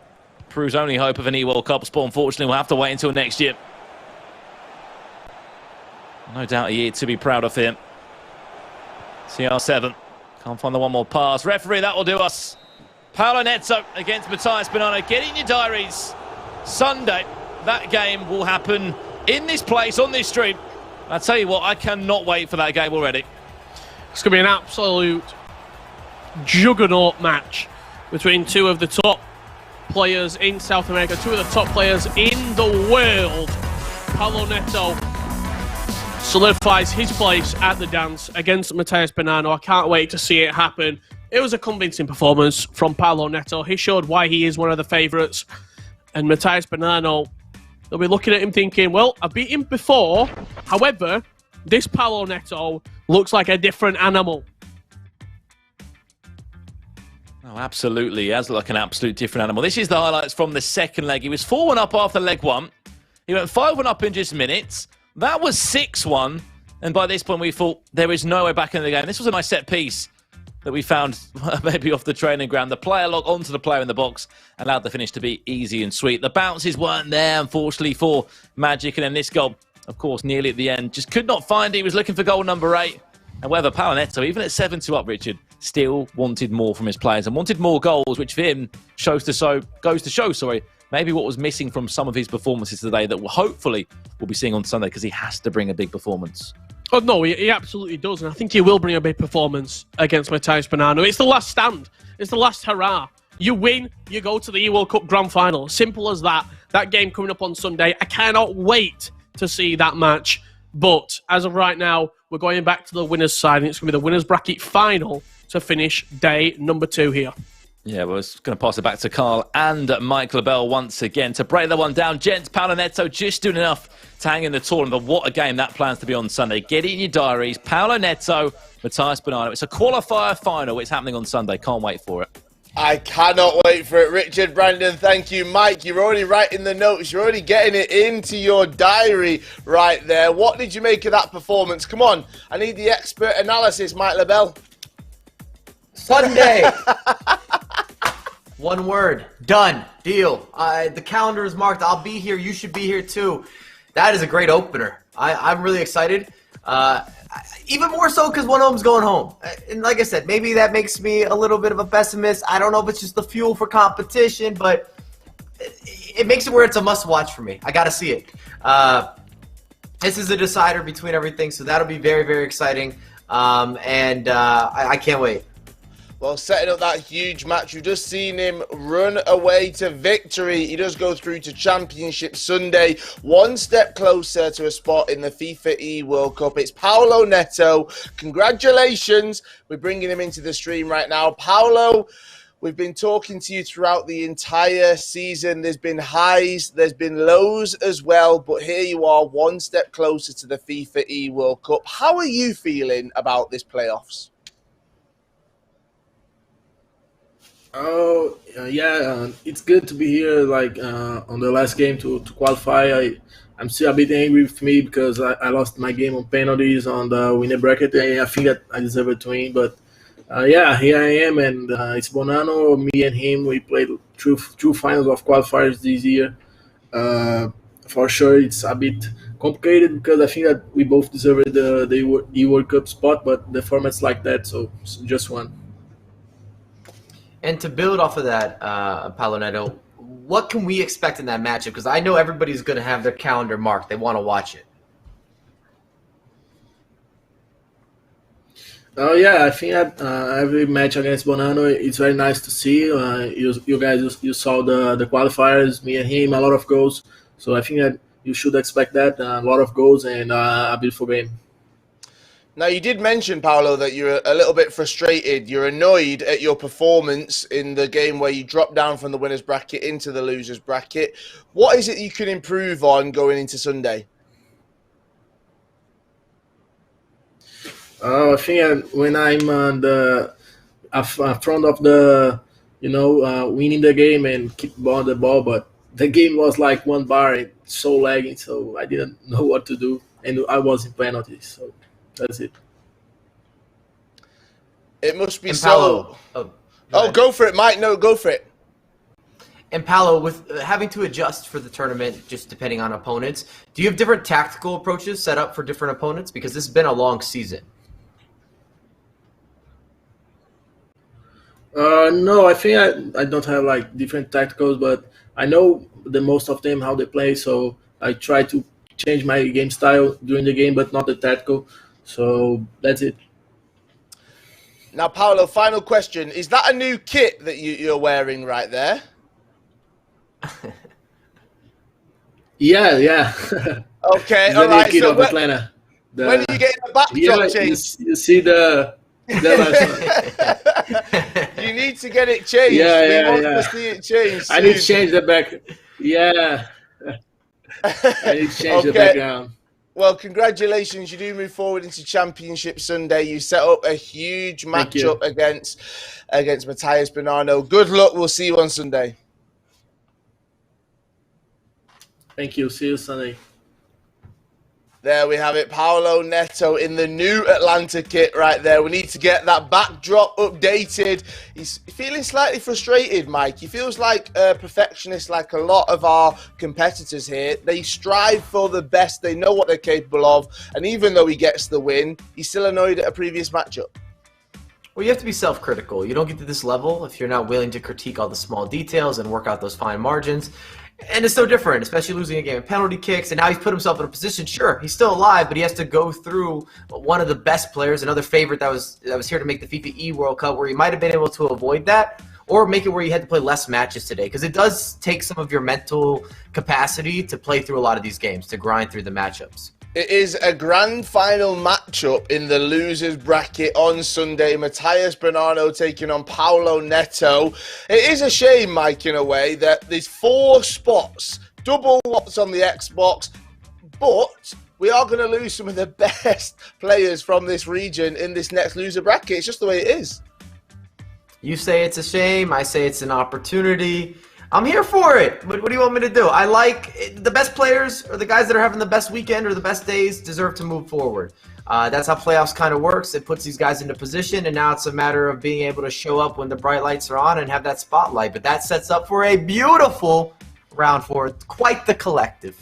Peru's only hope of an World Cup spot. Unfortunately, we'll have to wait until next year. No doubt a year to be proud of him. CR7. Can't find the one more pass. Referee, that will do us. Paulo Netto against Matthias Bonanno. Get in your diaries. Sunday, that game will happen in this place, on this stream. I tell you what, I cannot wait for that game already. It's going to be an absolute juggernaut match between 2 of the top players in South America, 2 of the top players in the world. Paulo Netto solidifies his place at the dance against Matthias Bonanno. I can't wait to see it happen. It was a convincing performance from Paulo Netto. He showed why he is one of the favourites. And Matthias Bonanno, they'll be looking at him thinking, well, I've beat him before. However, this Paulo Netto looks like a different animal. Oh, absolutely. He has like an absolute different animal. This is the highlights from the second leg. He was 4-1 up after leg 1. He went 5-1 up in just minutes. That was 6-1. And by this point, we thought there is no way back in the game. This was a nice set piece that we found maybe off the training ground. The player lock onto the player in the box allowed the finish to be easy and sweet. The bounces weren't there, unfortunately, for Magic. And then this goal of course, nearly at the end. Just could not find it. He was looking for goal number 8. However, Paulo Netto, even at 7-2 up, Richard, still wanted more from his players and wanted more goals, which for him goes to show, maybe what was missing from some of his performances today that hopefully we'll be seeing on Sunday, because he has to bring a big performance. Oh, no, he absolutely does. And I think he will bring a big performance against Matthias Bonanno. It's the last stand. It's the last hurrah. You win, you go to the E World Cup Grand Final. Simple as that. That game coming up on Sunday. I cannot wait to see that match. But as of right now, we're going back to the winner's side, and it's going to be the winner's bracket final to finish day number 2 here. Yeah, well, I was going to pass it back to Carl and Mike LaBelle once again to break that one down. Gents, Paulo Netto just doing enough to hang in the tournament. But what a game that plans to be on Sunday. Get it in your diaries. Paulo Netto, Matthias Bonanno. It's a qualifier final. It's happening on Sunday. Can't wait for it. I cannot wait for it. Richard, Brandon, thank you. Mike, you're already writing the notes. You're already getting it into your diary right there. What did you make of that performance? Come on. I need the expert analysis, Mike LaBelle. Sunday. One word. Done. Deal. The calendar is marked. I'll be here. You should be here too. That is a great opener. I'm really excited. Even more so because one of them's going home. And like I said, maybe that makes me a little bit of a pessimist. I don't know if it's just the fuel for competition, but it makes it where it's a must-watch for me. I got to see it. This is a decider between everything, so that'll be very, very exciting. I can't wait. Well, setting up that huge match, you've just seen him run away to victory. He does go through to Championship Sunday, one step closer to a spot in the FIFAe World Cup. It's Paulo Netto. Congratulations. We're bringing him into the stream right now. Paulo, we've been talking to you throughout the entire season. There's been highs, there's been lows as well, but here you are, one step closer to the FIFAe World Cup. How are you feeling about this playoffs? Oh, it's good to be here, on the last game to qualify. I'm still a bit angry with me because I lost my game on penalties on the winner bracket, and I think that I deserve to win. But, here I am, and it's Bonanno, me and him. We played two finals of qualifiers this year. For sure, it's a bit complicated because I think that we both deserve the E-World Cup spot, but the format's like that, so it's just one. And to build off of that, Paulo Netto, what can we expect in that matchup? Because I know everybody's going to have their calendar marked. They want to watch it. Oh, yeah, I think that every match against Bonanno, it's very nice to see. You guys, you saw the qualifiers, me and him, a lot of goals. So I think that you should expect that, a lot of goals and a beautiful game. Now, you did mention, Paulo, that you're a little bit frustrated. You're annoyed at your performance in the game where you dropped down from the winner's bracket into the loser's bracket. What is it you can improve on going into Sunday? I think when I'm on the front of the, winning the game and keep on the ball, but the game was like one bar, it's so lagging, so I didn't know what to do, and I was in penalties, so that's it. It must be and so... Paulo, go for it, Mike. No, go for it. And Paulo, with having to adjust for the tournament, just depending on opponents, do you have different tactical approaches set up for different opponents? Because this has been a long season. No, I think I don't have different tacticals, but I know the most of them how they play, so I try to change my game style during the game, but not the tactical. So that's it. Now, Paulo, final question. Is that a new kit that you're wearing right there? Yeah. Okay, all right. Kit So of Atlanta. when are you getting the backdrop changed? You see the You need to get it changed. Yeah. We want to see it changed soon. I need to change the back. Yeah. I need to change the background. Well, congratulations. You do move forward into Championship Sunday. You set up a huge matchup against Matthias Bonanno. Good luck. We'll see you on Sunday. Thank you. See you Sunday. There we have it, Paulo Netto in the new Atlanta kit right there. We need to get that backdrop updated. He's feeling slightly frustrated, Mike. He feels like a perfectionist, like a lot of our competitors here. They strive for the best. They know what they're capable of. And even though he gets the win, he's still annoyed at a previous matchup. Well, you have to be self-critical. You don't get to this level if you're not willing to critique all the small details and work out those fine margins. And it's so different, especially losing a game of penalty kicks. And now he's put himself in a position, sure, he's still alive, but he has to go through one of the best players, another favorite that was here to make the FIFAe World Cup, where he might have been able to avoid that, or make it where you had to play less matches today. Because it does take some of your mental capacity to play through a lot of these games, to grind through the matchups. It is a grand final matchup in the losers bracket on Sunday. Matthias Bonanno taking on Paulo Netto. It is a shame, Mike, in a way, that there's 4 spots, double what's on the Xbox, but we are going to lose some of the best players from this region in this next loser bracket. It's just the way it is. You say it's a shame, I say it's an opportunity. I'm here for it. What do you want me to do? I like the best players, or the guys that are having the best weekend or the best days, deserve to move forward. That's how playoffs kind of works. It puts these guys into position, and now it's a matter of being able to show up when the bright lights are on and have that spotlight. But that sets up for a beautiful round 4. Quite the collective.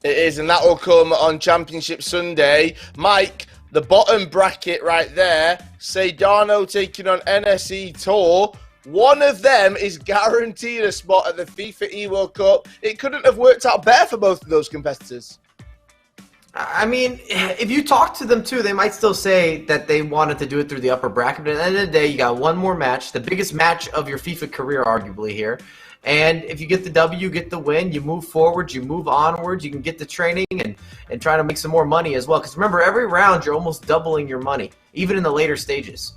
It is, and that will come on Championship Sunday. Mike, the bottom bracket right there, Sedano taking on NSE Tour. One of them is guaranteed a spot at the FIFAe World Cup. It couldn't have worked out better for both of those competitors. I mean, if you talk to them too, they might still say that they wanted to do it through the upper bracket. But at the end of the day, you got one more match, the biggest match of your FIFA career, arguably here. And if you get the W, you get the win, you move forward, you move onwards, you can get the training and try to make some more money as well. Because remember, every round you're almost doubling your money, even in the later stages.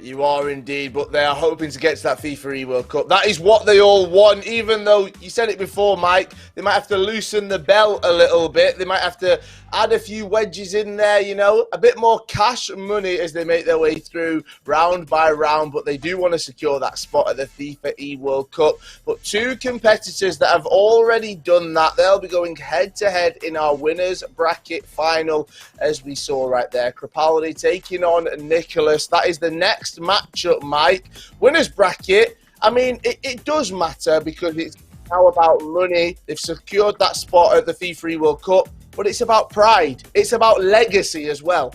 You are indeed, but they are hoping to get to that FIFAe World Cup. That is what they all want, even though you said it before, Mike, they might have to loosen the belt a little bit. They might have to add a few wedges in there, you know, a bit more cash money as they make their way through round by round, but they do want to secure that spot at the FIFAe World Cup. But 2 competitors that have already done that, they'll be going head-to-head in our winners bracket final, as we saw right there. Crepaldi taking on Nicholas. That is the next matchup, Mike. Winners bracket, I mean, it does matter because it's now about money. They've secured that spot at the FIFAe World Cup, but it's about pride. It's about legacy as well.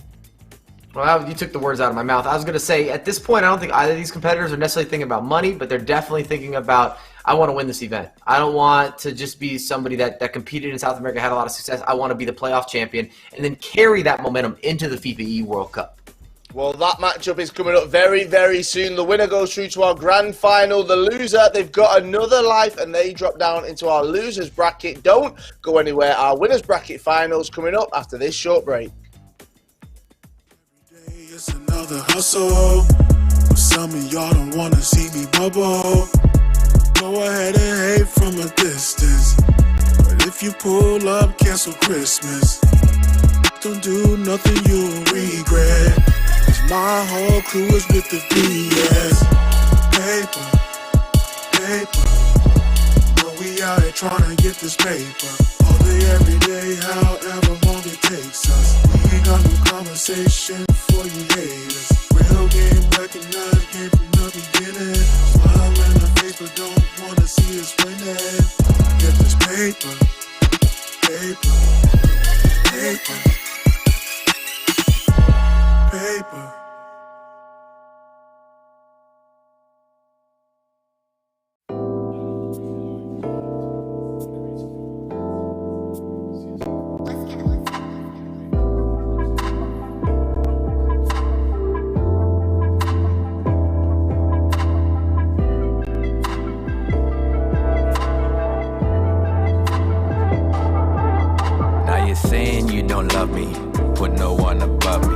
Well, you took the words out of my mouth. I was going to say, at this point, I don't think either of these competitors are necessarily thinking about money, but they're definitely thinking about, I want to win this event. I don't want to just be somebody that competed in South America, had a lot of success. I want to be the playoff champion and then carry that momentum into the FIFAe World Cup. Well, that matchup is coming up very, very soon. The winner goes through to our grand final. The loser, they've got another life, and they drop down into our losers bracket. Don't go anywhere. Our winners bracket finals coming up after this short break. It's another hustle, but some of y'all don't wanna see me bubble. Go ahead and hate from a distance, but if you pull up, cancel Christmas. Don't do nothing you'll regret, 'cause my whole crew is with the BS. Paper, paper, but we out here trying to get this paper. All day, every day, however long it takes us. We ain't got no conversation for you haters. Real game recognized, game from the beginning. Smile in the face, but don't wanna see us winning. Get this paper, paper, paper, paper. Now you're saying you don't love me, put no one above me.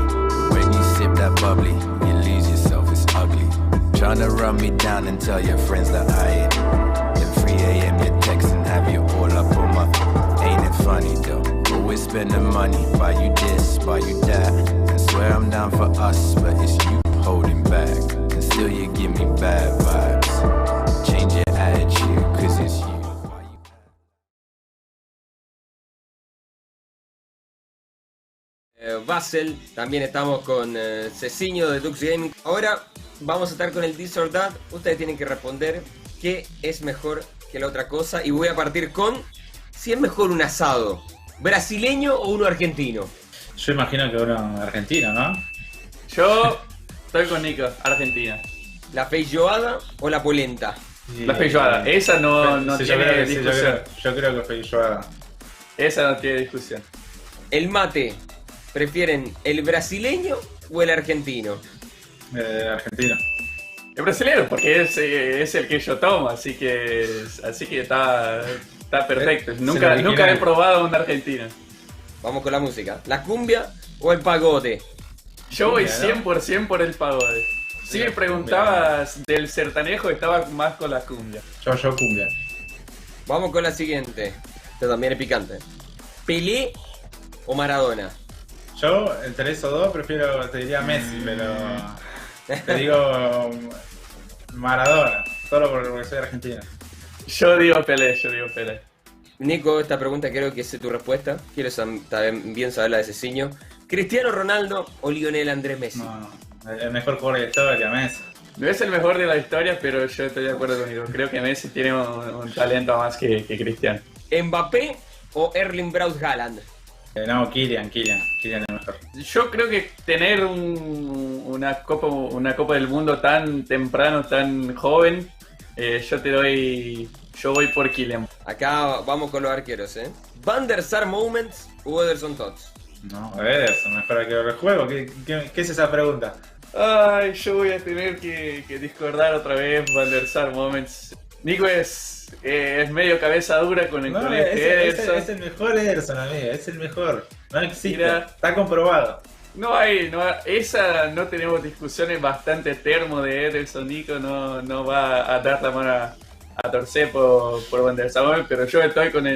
When you sip that bubbly, you lose yourself, it's ugly. Tryna run me down and tell your friends that I ain't. Then 3 a.m. you're texting, have you all up on my. Ain't it funny though? Always spending money, buy you this, buy you that. And swear I'm down for us, but it's you holding back. And still you give me bad vibes. Change your attitude, 'cause it's you. Basel, también estamos con Ceciño de Dux Gaming. Ahora vamos a estar con el This or That. Ustedes tienen que responder qué es mejor que la otra cosa. Y voy a partir con si es mejor un asado brasileño o uno argentino. Yo imagino que uno argentino, ¿no? Yo estoy con Nico, Argentina. ¿La feijoada o la polenta? La feijoada, esa no Sí, tiene discusión. yo creo que feijoada. Esa no tiene discusión. ¿El mate prefieren el brasileño o el argentino? Argentino. El brasileño, porque es el que yo tomo, así que está perfecto. Nunca he probado un argentino. Vamos con la música. ¿La cumbia o el pagode? Yo voy 100% por el pagode. Si me preguntabas del sertanejo, estaba más con la cumbia. Yo cumbia. Vamos con la siguiente. Esto también es picante. ¿Pelé o Maradona? Yo, entre esos dos, te diría Messi, pero te digo Maradona, solo porque soy argentino. Yo digo Pelé. Nico, esta pregunta creo que es tu respuesta. Quiero también saber la de Ceciño. ¿Cristiano Ronaldo o Lionel Andrés Messi? No, el mejor jugador de la historia, Messi. No es el mejor de la historia, pero yo estoy de acuerdo con Nico. Creo que Messi tiene un talento más que Cristiano. ¿Mbappé o Erling Braut Haaland? No, Kylian es mejor. Yo creo que tener una Copa del Mundo tan temprano, tan joven, yo voy por Kylian. Acá vamos con los arqueros, ¿Van der Sar Moments o Ederson Tots? No, Ederson, mejor arquero del juego. ¿Qué es esa pregunta? Ay, yo voy a tener que discordar otra vez. Van der Sar Moments. Nico es medio cabeza dura con Ederson. Es el mejor Ederson, amigo, es el mejor. No existe, está comprobado. Esa no tenemos discusiones, bastante termo de Ederson. Nico no va a dar la mano a torcer por Van der Sar Moments, pero yo estoy con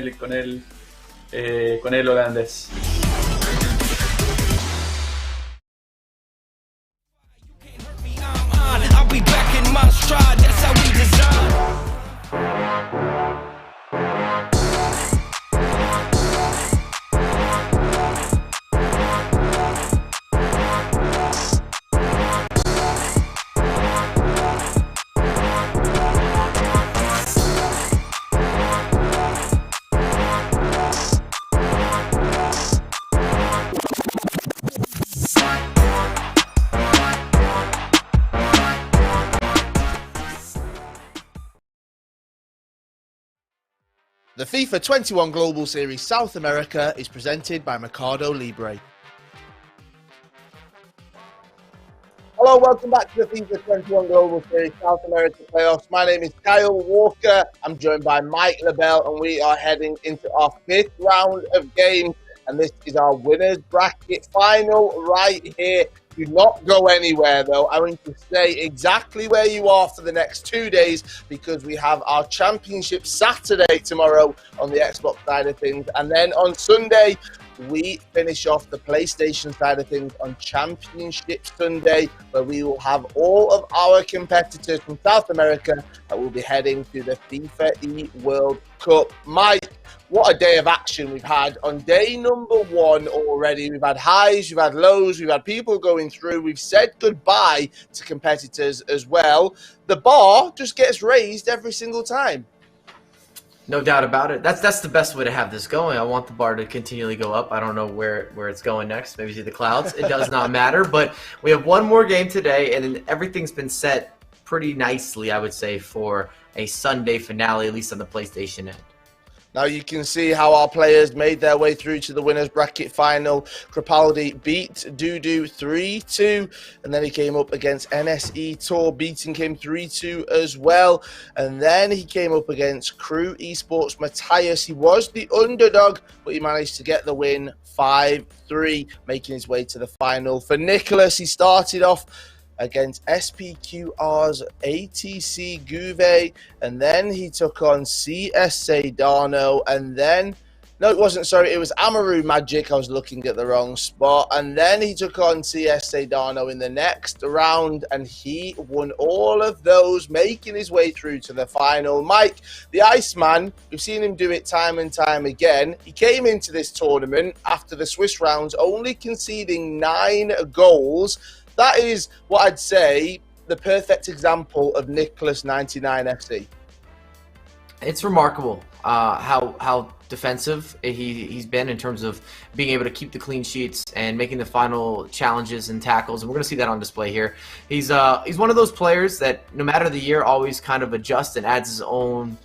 el holandés. I'll be back in my stride, that's how we design. The FIFA 21 Global Series South America is presented by Mercado Libre. Hello, welcome back to the FIFA 21 Global Series South America playoffs. My name is Kyle Walker. I'm joined by Mike LaBelle, and we are heading into our fifth round of games. And this is our winners bracket final right here. Do not go anywhere, though. I want to stay exactly where you are for the next 2 days, because we have our Championship Saturday tomorrow on the Xbox side of things. And then on Sunday, we finish off the PlayStation side of things on Championship Sunday, where we will have all of our competitors from South America that will be heading to the FIFAe World Cup. Mike, what a day of action we've had on day number one already. We've had highs, we've had lows, we've had people going through. We've said goodbye to competitors as well. The bar just gets raised every single time. No doubt about it. That's the best way to have this going. I want the bar to continually go up. I don't know where it's going next. Maybe to the clouds. It does not matter. But we have one more game today, and then everything's been set pretty nicely, I would say, for a Sunday finale, at least on the PlayStation end. Now you can see how our players made their way through to the winners bracket final. Crepaldi beat Dudu 3-2, and then he came up against NSE Tour, beating him 3-2 as well. And then he came up against Crew Esports Matthias. He was the underdog, but he managed to get the win 5-3, making his way to the final. For Nicholas, he started off against SPQR's ATC Guve, and then he took on CS Dano, and then No, it wasn't. Sorry, it was Amaru Magic. I was looking at the wrong spot. And then he took on CS Dano in the next round, and he won all of those, making his way through to the final. Mike, the Iceman, we've seen him do it time and time again. He came into this tournament after the Swiss rounds only conceding 9 goals. That is what I'd say the perfect example of Nicholas 99 FC. It's remarkable how defensive he's been in terms of being able to keep the clean sheets and making the final challenges and tackles, and we're going to see that on display here. He's one of those players that no matter the year always kind of adjusts and adds his own,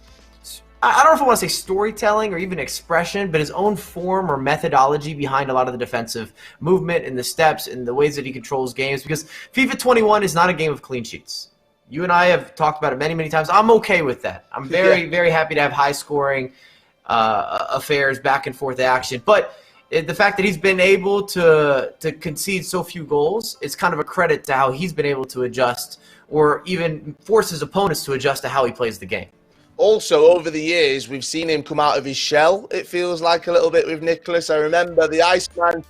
I don't know if I want to say storytelling or even expression, but his own form or methodology behind a lot of the defensive movement and the steps and the ways that he controls games, because FIFA 21 is not a game of clean sheets. You and I have talked about it many, many times. I'm okay with that. I'm very happy to have high-scoring affairs, back-and-forth action. But the fact that he's been able to concede so few goals, it's kind of a credit to how he's been able to adjust or even force his opponents to adjust to how he plays the game. Also, over the years, we've seen him come out of his shell, it feels like, a little bit with Nicholas. I remember the Iceman.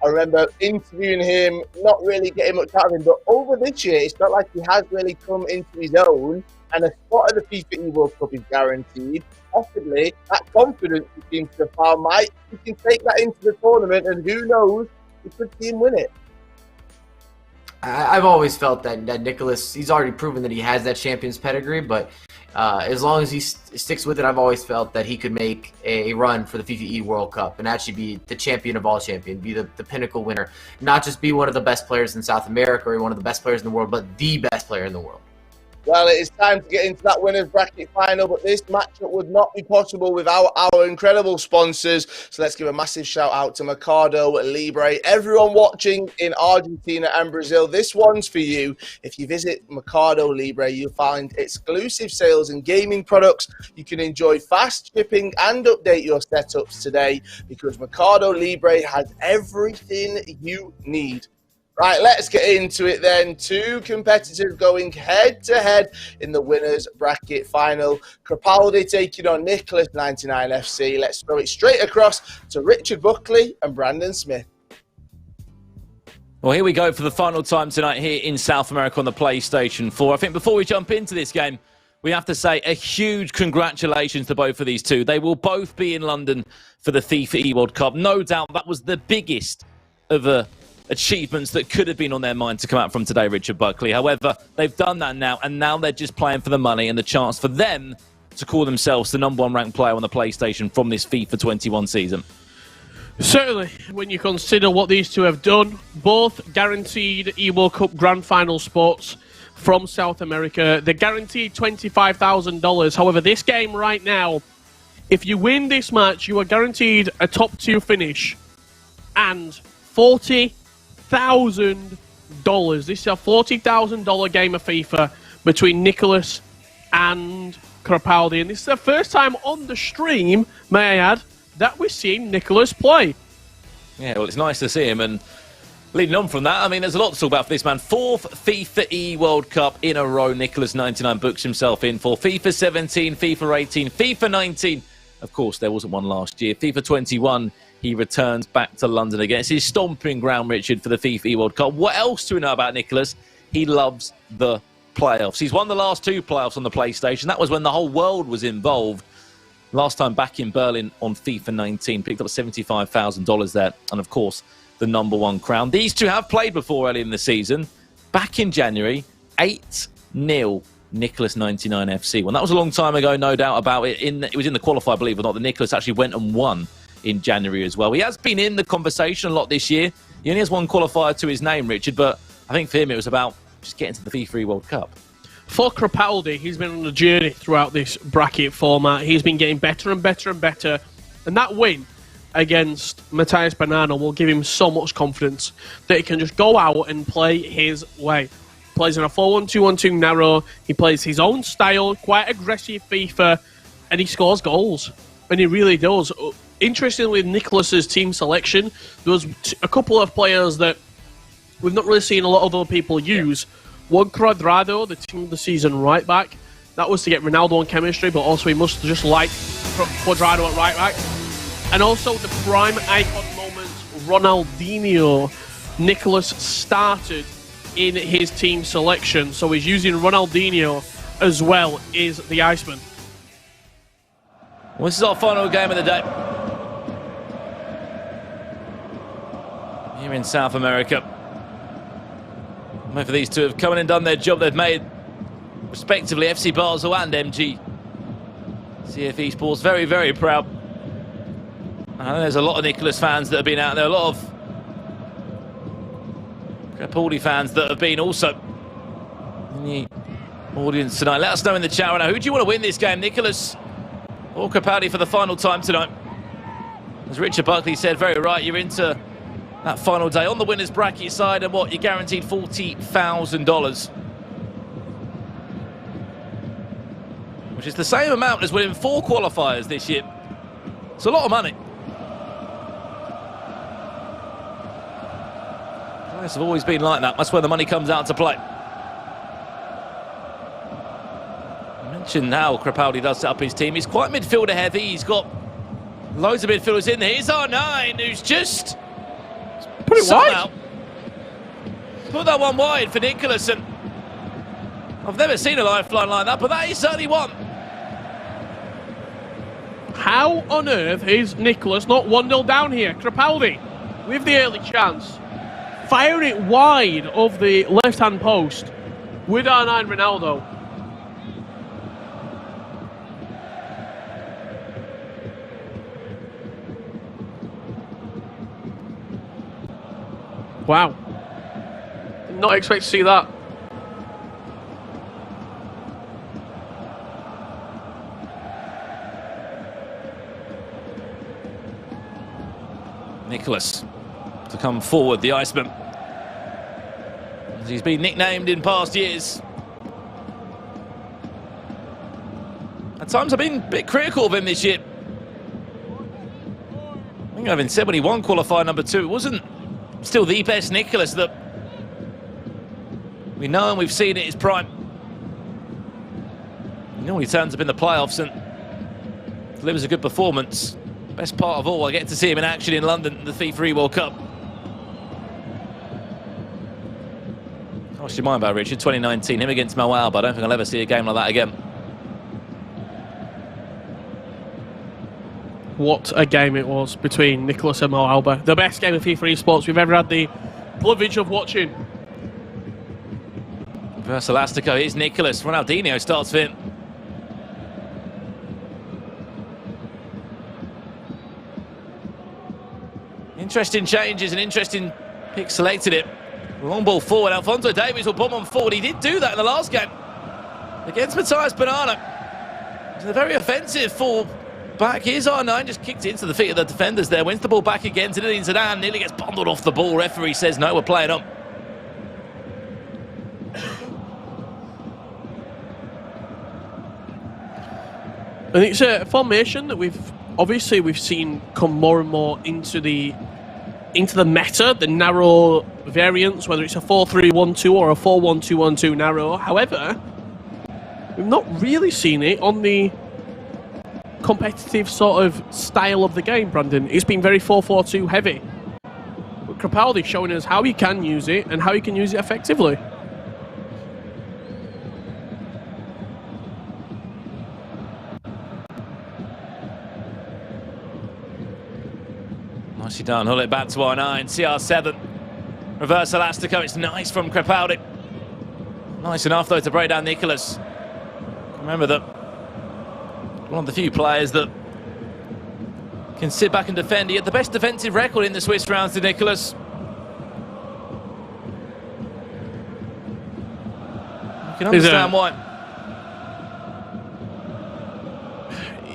I remember interviewing him, not really getting much out of him, but over this year, it's felt like he has really come into his own, and a spot at the FIFAe World Cup is guaranteed. Possibly, that confidence he seems to have found, Mike, he can take that into the tournament, and who knows, we could see him win it. I've always felt that Nicholas, he's already proven that he has that champion's pedigree, but as long as he sticks with it, I've always felt that he could make a run for the FIFAe World Cup and actually be the champion of all champions, be the pinnacle winner, not just be one of the best players in South America or one of the best players in the world, but the best player in the world. Well, it is time to get into that winners bracket final, but this matchup would not be possible without our incredible sponsors. So let's give a massive shout out to Mercado Libre. Everyone watching in Argentina and Brazil, this one's for you. If you visit Mercado Libre, you'll find exclusive sales and gaming products. You can enjoy fast shipping and update your setups today because Mercado Libre has everything you need. Right, let's get into it then. 2 competitors going head-to-head in the winners bracket final. Crepaldi taking on Nicholas 99 FC. Let's throw it straight across to Richard Buckley and Brandon Smith. Well, here we go for the final time tonight here in South America on the PlayStation 4. I think before we jump into this game, we have to say a huge congratulations to both of these two. They will both be in London for the FIFAe World Cup. No doubt that was the biggest of achievements that could have been on their mind to come out from today, Richard Buckley. However, they've done that now, and now they're just playing for the money and the chance for them to call themselves the #1 ranked player on the PlayStation from this FIFA 21 season. Certainly, when you consider what these two have done, both guaranteed E-World Cup Grand Final spots from South America. They're guaranteed $25,000. However, this game right now, if you win this match, you are guaranteed a top 2 finish and $40,000. This is a $40,000 game of FIFA between Nicholas and Crepaldi, and this is the first time on the stream, may I add, that we've seen Nicholas play. Yeah, well, it's nice to see him, and leading on from that, I mean, there's a lot to talk about for this man. 4th FIFAe World Cup in a row, Nicholas 99 books himself in for. FIFA 17, FIFA 18, FIFA 19. Of course, there wasn't one last year. FIFA 21, he returns back to London again. It's his stomping ground, Richard, for the FIFAe World Cup. What else do we know about Nicholas? He loves the playoffs. He's won the last 2 playoffs on the PlayStation. That was when the whole world was involved. Last time back in Berlin on FIFA 19. Picked up $75,000 there. And, of course, the #1 crown. These two have played before early in the season. Back in January, 8-0. Nicholas 99 FC. Well, that was a long time ago, no doubt about it. It was in the qualifier, believe it or not. The Nicholas actually went and won in January as well. He has been in the conversation a lot this year. He only has 1 qualifier to his name, Richard, but I think for him it was about just getting to the FIFAe World Cup. For Crepaldi, he's been on a journey throughout this bracket format. He's been getting better and better and better. And that win against Matthias Bonanno will give him so much confidence that he can just go out and play his way. Plays in a 4-1-2-1-2 narrow. He plays his own style, quite aggressive FIFA, and he scores goals. And he really does. Interestingly, with Nicholas's team selection, there was a couple of players that we've not really seen a lot of other people use. One, Cuadrado, the team of the season right back. That was to get Ronaldo on chemistry, but also he must just like Cuadrado at right back. And also the prime icon moment, Ronaldinho. Nicholas started in his team selection, so he's using Ronaldinho as well as the Iceman. Well, this is our final game of the day. Here in South America. Both of these two have come in and done their job. They've made, respectively, FC Basel and MG. CF Esports very, very proud. I know there's a lot of Nicholas fans that have been out there, a lot of Crepaldi fans that have been also in the audience tonight. Let us know in the chat right now, who do you want to win this game, Nicholas or Crepaldi for the final time tonight? As Richard Buckley said, very right, you're into that final day on the winners bracket side, and what, you're guaranteed $40,000. Which is the same amount as winning 4 qualifiers this year. It's a lot of money. Players have always been like that. That's where the money comes out to play. I mentioned how Crepaldi does set up his team. He's quite midfielder heavy. He's got loads of midfielders in there. Here's R9, who's just put it wide. Put that one wide for Nicholas, and I've never seen a lifeline like that, but that is certainly one. How on earth is Nicholas not 1-0 down here? Crepaldi with the early chance. Fire it wide of the left-hand post with R9 Ronaldo. Wow. Did not expect to see that. Nicholas to come forward, the Iceman. As he's been nicknamed in past years. At times I've been a bit critical of him this year. I think I've been said when he won qualifier number 2, it wasn't still the best Nicholas that we know and we've seen at his prime. You know, when he turns up in the playoffs and delivers a good performance. Best part of all, I get to see him in action in London, the FIFAe World Cup. What's your mind about Richard? 2019, him against Mo Alba. I don't think I'll ever see a game like that again. What a game it was between Nicholas and Mo Alba. The best game of FIFA esports we've ever had the privilege of watching. Reverse Elastico, here's Nicholas. Ronaldinho starts for him. Interesting changes, an interesting pick selected it. Long ball forward, Alphonso Davies will bomb on forward. He did do that in the last game against Matthias Bonanno. It's a very offensive full back. Here's R9, just kicked into the feet of the defenders there. Wins the ball back again to Zinedine Zidane. Nearly gets bundled off the ball. Referee says no, we're playing on. And it's a formation that we've seen come more and more into the meta, the narrow variants, whether it's a 4-3-1-2 or a 4-1-2-1-2 narrow. However, we've not really seen it on the competitive sort of style of the game, Brandon. It's been very 4-4-2 heavy. But Crepaldi showing us how you can use it and how you can use it effectively. Nicely done, hull it back to R9, CR7. Reverse Elastico, it's nice from Crepaldi. Nice enough though to break down Nicholas. Remember that one of the few players that can sit back and defend. He had the best defensive record in the Swiss rounds to Nicholas. You can understand why.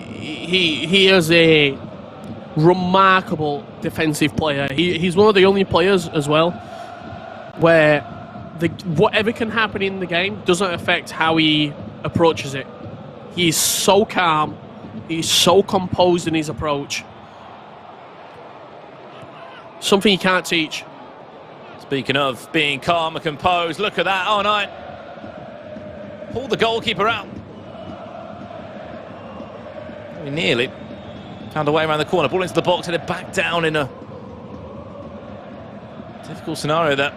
He is a remarkable defensive player. He's one of the only players as well where whatever can happen in the game doesn't affect how he approaches it. He's so calm. He's so composed in his approach. Something you can't teach. Speaking of being calm and composed, look at that. Oh, no. Pull the goalkeeper out. Nearly. Found a way around the corner, ball into the box, and then back down in a difficult scenario there.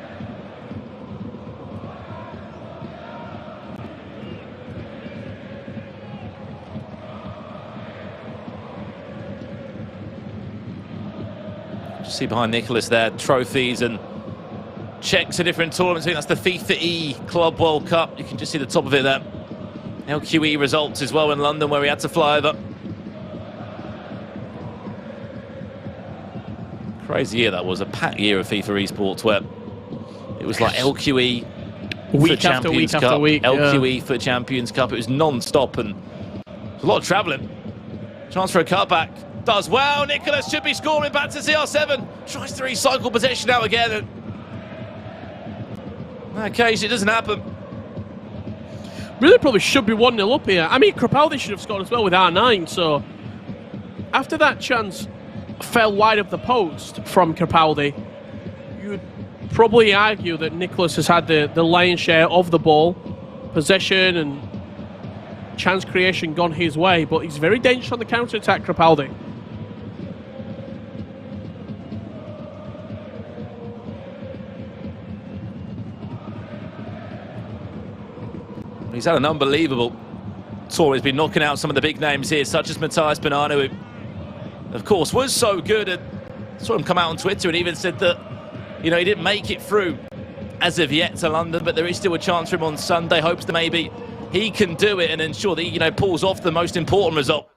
Just see behind Nicholas there, trophies and checks for different tournaments. I think that's the FIFAe Club World Cup. You can just see the top of it there. LQE results as well in London, where he had to fly over. Crazy year that was, a packed year of FIFA esports where it was like LQE for Champions Cup, LQE for Champions Cup. It was non-stop and a lot of travelling. Chance for a cutback. Does well. Nicholas should be scoring back to CR7. Tries to recycle possession out again. In that case, it doesn't happen. Really probably should be 1-0 up here. I mean, Crepaldi should have scored as well with R9, so after that chance fell wide of the post from Crepaldi, you'd probably argue that Nicholas has had the lion's share of the ball, possession and chance creation gone his way, but he's very dangerous on the counter-attack, Crepaldi. He's had an unbelievable tour. He's been knocking out some of the big names here, such as Matthias Bonanno, who, of course, was so good. And saw him come out on Twitter and even said that, you know, he didn't make it through as of yet to London, but there is still a chance for him on Sunday. Hopes that maybe he can do it and ensure that he, you know, pulls off the most important result.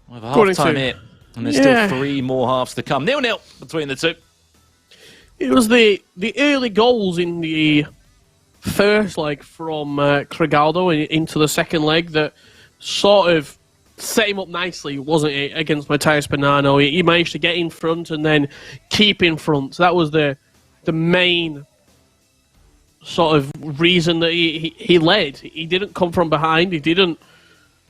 We have a half-time here, and there's still 3 more halves to come. 0-0 between the two. It was the early goals in the first leg from Crepaldi into the second leg that sort of set him up nicely, wasn't it, against Matthias Bonanno. He managed to get in front and then keep in front. So that was the main sort of reason that he led. He didn't come from behind. He didn't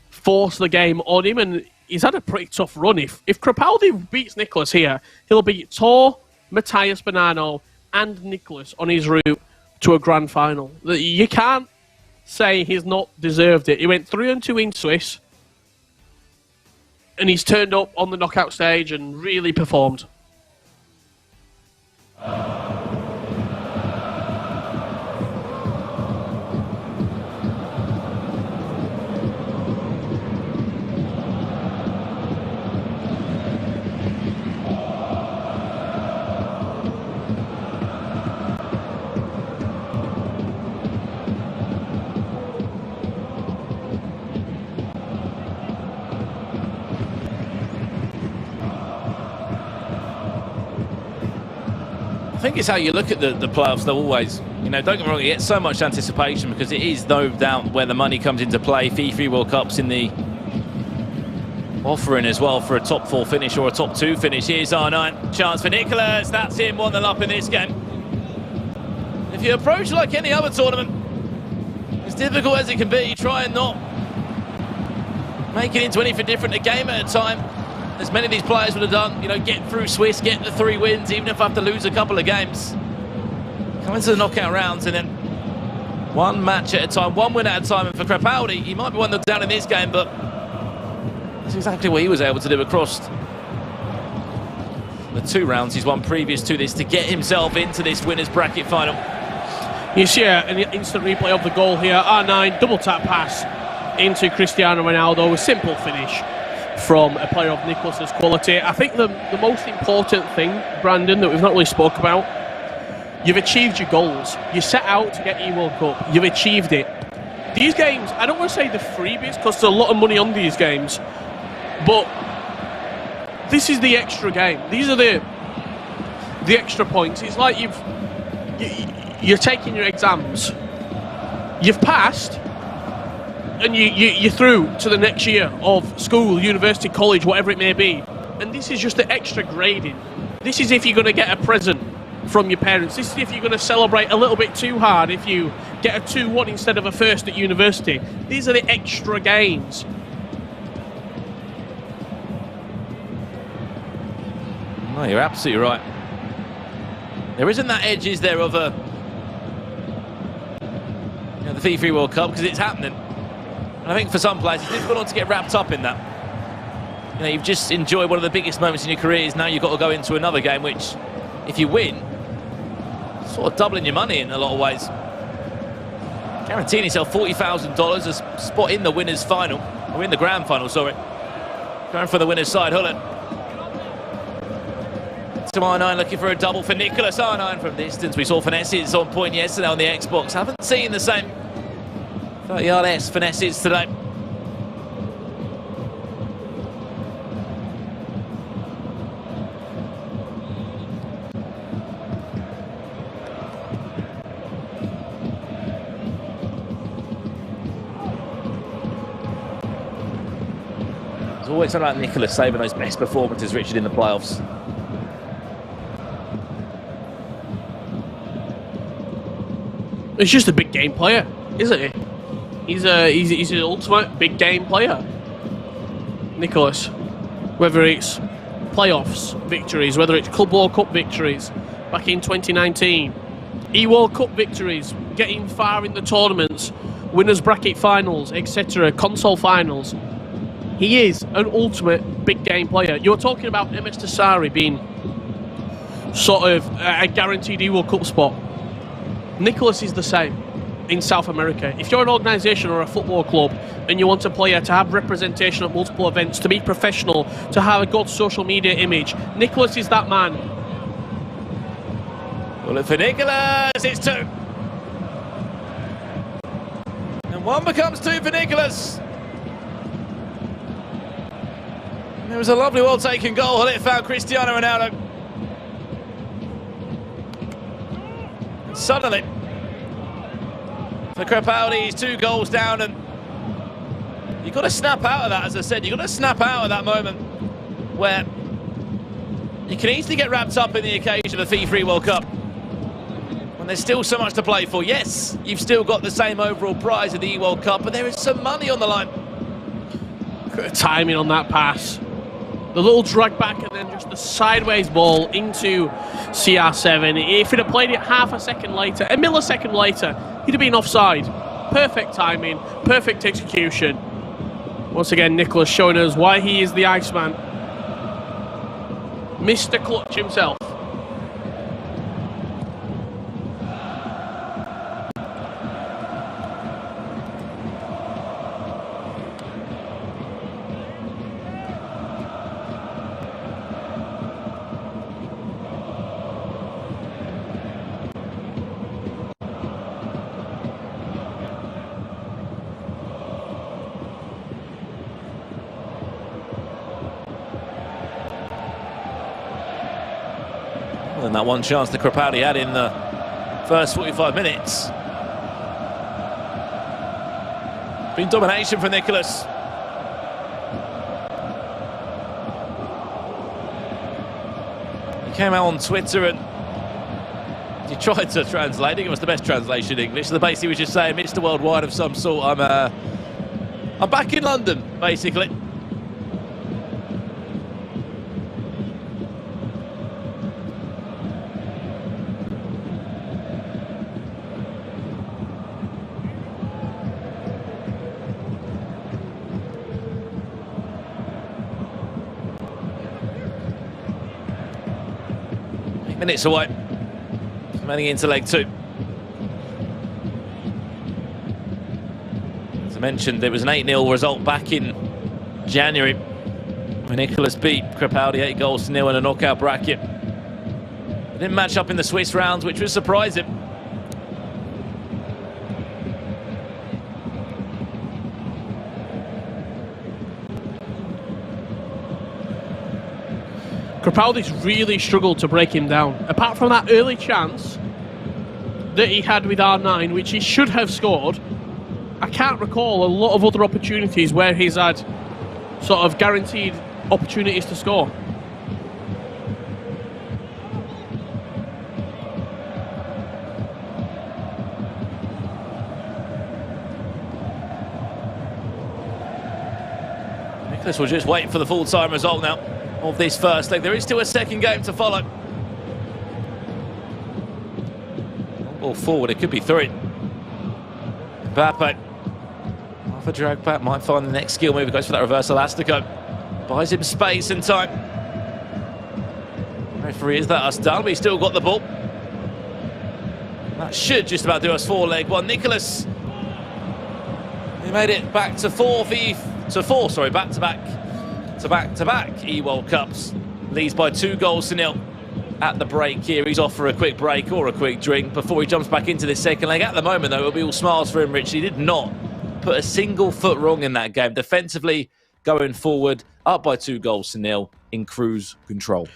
force the game on him, and he's had a pretty tough run. If Crepaldi beats Nicholas here, he'll beat Tor, Matthias Bonanno and Nicholas on his route to a grand final. You can't say he's not deserved it. He went 3-2 in Swiss, and he's turned up on the knockout stage and really performed. I think it's how you look at the playoffs, though, always. You know, don't get me wrong, you get so much anticipation because it is no doubt where the money comes into play. FIFAe World Cup's in the offering as well for a top 4 finish or a top 2 finish. Here's R9, chance for Nicholas. That's him, 1-0 up in this game. If you approach like any other tournament, as difficult as it can be, try and not make it into anything different, a game at a time. As many of these players would have done, you know, get through Swiss, get the 3 wins, even if I have to lose a couple of games. Come into the knockout rounds and then 1 match at a time, 1 win at a time. And for Crepaldi, he might be 1-0 down in this game, but that's exactly what he was able to do across the 2 rounds he's won previous to this to get himself into this winners bracket final. You see an instant replay of the goal here. R9, double tap pass into Cristiano Ronaldo, a simple finish from a player of Nicholas's quality. I think the most important thing, Brandon, that we've not really spoke about, you've achieved your goals. You set out to get E-World Cup. You've achieved it. These games, I don't want to say the freebies because there's a lot of money on these games, but this is the extra game. These are the extra points. It's like you're taking your exams. You've passed, and you're through to the next year of school, university, college, whatever it may be. And this is just the extra grading. This is if you're going to get a present from your parents. This is if you're going to celebrate a little bit too hard if you get a 2-1 instead of a first at university. These are the extra games. No, you're absolutely right. There isn't that edge, is there, of the FIFAe World Cup, because it's happening. And I think for some players, it's difficult not to get wrapped up in that. You know, you've just enjoyed one of the biggest moments in your careers. Now you've got to go into another game, which, if you win, sort of doubling your money in a lot of ways. Guaranteeing yourself $40,000, a spot in the winners' final, or in the grand final, sorry. Going for the winner's side, Hullet. To R9 looking for a double for Nicholas. R9 from distance. We saw finesses on point yesterday on the Xbox. Haven't seen the same 30-yard S finesses today. There's always something about Nicholas saving those best performances, Richard, in the playoffs. He's just a big game player, isn't he? He's an ultimate big game player. Nicholas, whether it's playoffs victories, whether it's Club World Cup victories back in 2019, E-World Cup victories, getting far in the tournaments, winners bracket finals, etc., console finals. He is an ultimate big game player. You were talking about MS Tassari being sort of a guaranteed E-World Cup spot. Nicholas is the same in South America. If you're an organisation or a football club and you want a player to have representation at multiple events, to be professional, to have a good social media image, Nicholas is that man. Well, for Nicholas, it's 2. And 1 becomes 2 for Nicholas. And there was a lovely, well-taken goal. It found Cristiano Ronaldo. Suddenly, for Crepaldi, he's 2 goals down, and you've got to snap out of that, as I said. You've got to snap out of that moment where you can easily get wrapped up in the occasion of the FIFAe World Cup when there's still so much to play for. Yes, you've still got the same overall prize of the E-World Cup, but there is some money on the line. Timing on that pass. The little drag back and then just the sideways ball into CR7. If he'd have played it half a second later, a millisecond later, he'd have been offside. Perfect timing, perfect execution. Once again, Nicholas showing us why he is the Iceman. Mr. Clutch himself. And that one chance that Crepaldi had in the first 45 minutes. Been domination for Nicholas. He came out on Twitter and he tried to translate. I think it was the best translation in English. So basically he was just saying, Mr. Worldwide of some sort, I'm back in London, basically. Minutes away from heading into leg 2. As I mentioned, there was an 8-0 result back in January when Nicholas beat Crepaldi 8-0 in a knockout bracket. They didn't match up in the Swiss rounds, which was surprising. Crepaldi's really struggled to break him down. Apart from that early chance that he had with R9, which he should have scored, I can't recall a lot of other opportunities where he's had sort of guaranteed opportunities to score. Nicholas will just wait for the full-time result now of this first leg. There is still a second game to follow. Ball forward, it could be 3. Mbappe Rafa drag back, might find the next skill move, goes for that reverse elastico. Buys him space and time. Referee, is that us done? But he's still got the ball. That should just about do us 4-leg one. Nicholas, he made it back to back-to-back E-World Cups. Leads by 2-0 at the break here. He's off for a quick break or a quick drink before he jumps back into this second leg. At the moment, though, it'll be all smiles for him, Rich. He did not put a single foot wrong in that game. Defensively, going forward, up by 2-0 in cruise control.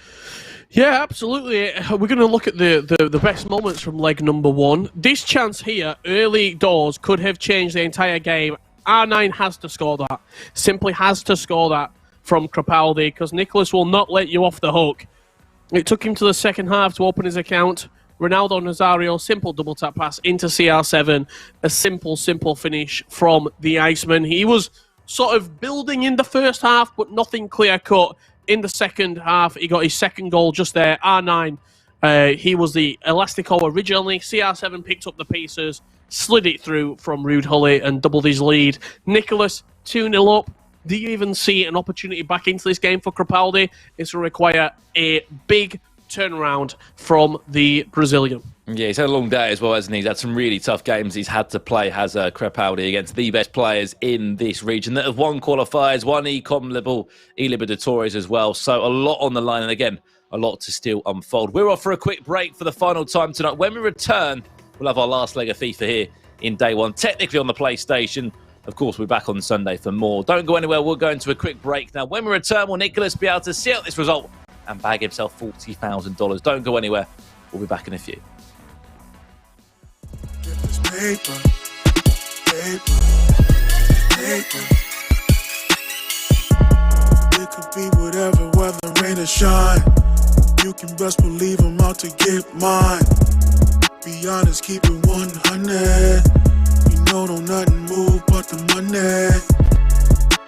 Yeah, absolutely. We're going to look at the best moments from leg number 1. This chance here, early doors, could have changed the entire game. R9 has to score that. Simply has to score that from Crepaldi, because Nicholas will not let you off the hook. It took him to the second half to open his account. Ronaldo Nazario, simple double tap pass into CR7. A simple finish from the Iceman. He was sort of building in the first half, but nothing clear-cut. In the second half, he got his second goal just there. R9, he was the Elastico originally. CR7 picked up the pieces, slid it through from Ruud Hully and doubled his lead. Nicholas, 2-0 up. Do you even see an opportunity back into this game for Crepaldi? It's going to require a big turnaround from the Brazilian. Yeah, he's had a long day as well, hasn't he? He's had some really tough games he's had to play, has Crepaldi, against the best players in this region that have won qualifiers, won Ecom Libertadores as well. So a lot on the line, and again, a lot to still unfold. We're off for a quick break for the final time tonight. When we return, we'll have our last leg of FIFA here in day 1, technically on the PlayStation. Of course, we're back on Sunday for more. Don't go anywhere. We'll go into a quick break. Now, when we return, will Nicholas be able to see out this result and bag himself $40,000? Don't go anywhere. We'll be back in a few. Paper. It could be whatever, weather, rain or shine. You can best believe I'm out to get mine. Be honest, keep it 100. You know, don't nothing move but the money.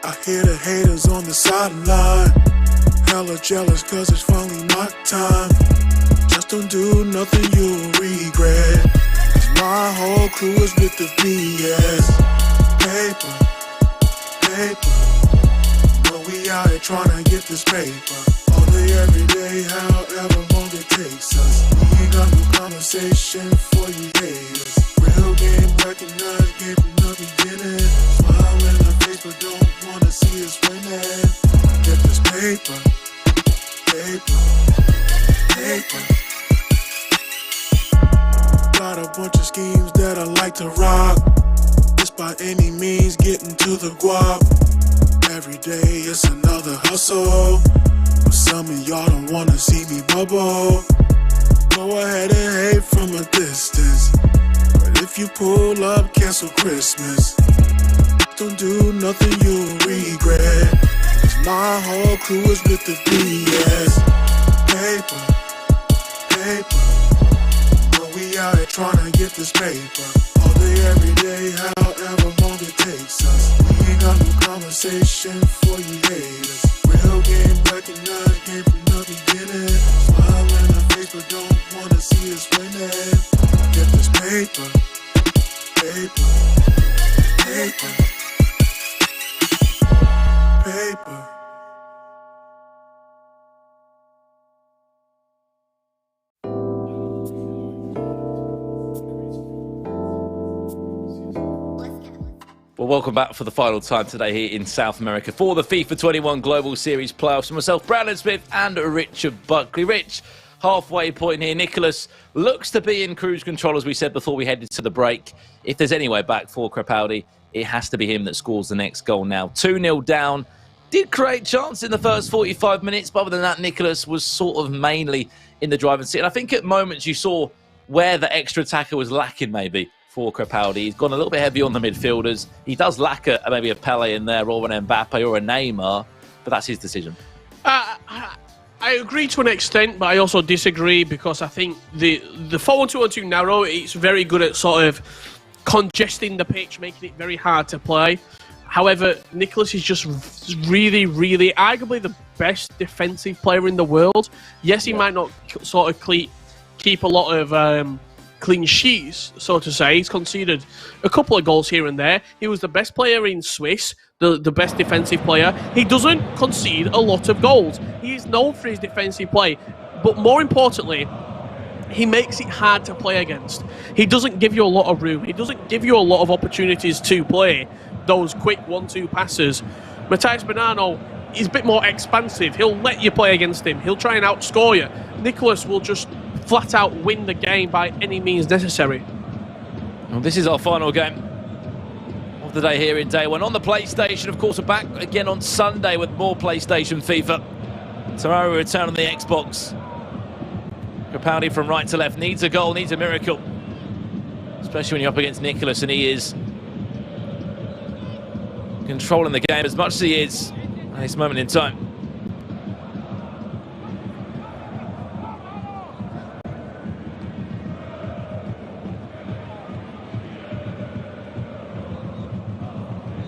I hear the haters on the sideline. Hella jealous cause it's finally my time. Just don't do nothing you'll regret. My whole crew is with the BS. Paper. But we out here trying to get this paper. All day, every day, however long it takes us. We ain't got no conversation for you haters. Real game recognized, game from the beginning. Smile in the face, but don't wanna see us winning. Get this paper. Got a bunch of schemes that I like to rock. Just by any means getting to the guap. Every day it's another hustle. But some of y'all don't wanna see me bubble. Go ahead and hate from a distance. But if you pull up, cancel Christmas. Don't do nothing you'll regret. Cause my whole crew is with the BS. Paper. We out here trying to get this paper. All day, every day, however long it takes us. We ain't got no conversation for you haters. Real game recognized, game from the beginning. Smile in the face, but don't wanna see us winning. Get this paper. Well, welcome back for the final time today here in South America for the FIFA 21 Global Series playoffs. For myself, Brandon Smith and Richard Buckley. Rich, halfway point here. Nicholas looks to be in cruise control, as we said before we headed to the break. If there's any way back for Crepaldi, it has to be him that scores the next goal now. 2-0 down. Did create chance in the first 45 minutes, but other than that, Nicholas was sort of mainly in the driving seat. And I think at moments you saw where the extra attacker was lacking maybe for Crepaldi. He's gone a little bit heavy on the midfielders. He does lack maybe a Pele in there or an Mbappe or a Neymar, but that's his decision. I agree to an extent, but I also disagree because I think the 4-1-2-1-2 narrow, it's very good at sort of congesting the pitch, making it very hard to play. However, Nicholas is just really, really arguably the best defensive player in the world. Yes, he might not sort of keep a lot of clean sheets, so to say. He's conceded a couple of goals here and there. He was the best player in Swiss, the best defensive player. He doesn't concede a lot of goals. He is known for his defensive play, but more importantly, he makes it hard to play against. He doesn't give you a lot of room. He doesn't give you a lot of opportunities to play those quick 1-2 passes. Matthias Bonanno is a bit more expansive. He'll let you play against him. He'll try and outscore you. Nicholas will just flat out win the game by any means necessary. Well, this is our final game of the day here in day one on the PlayStation. Of course, we're back again on Sunday with more PlayStation FIFA. Tomorrow we return on the Xbox. Crepaldi from right to left needs a goal, needs a miracle. Especially when you're up against Nicholas, and he is controlling the game as much as he is at this moment in time.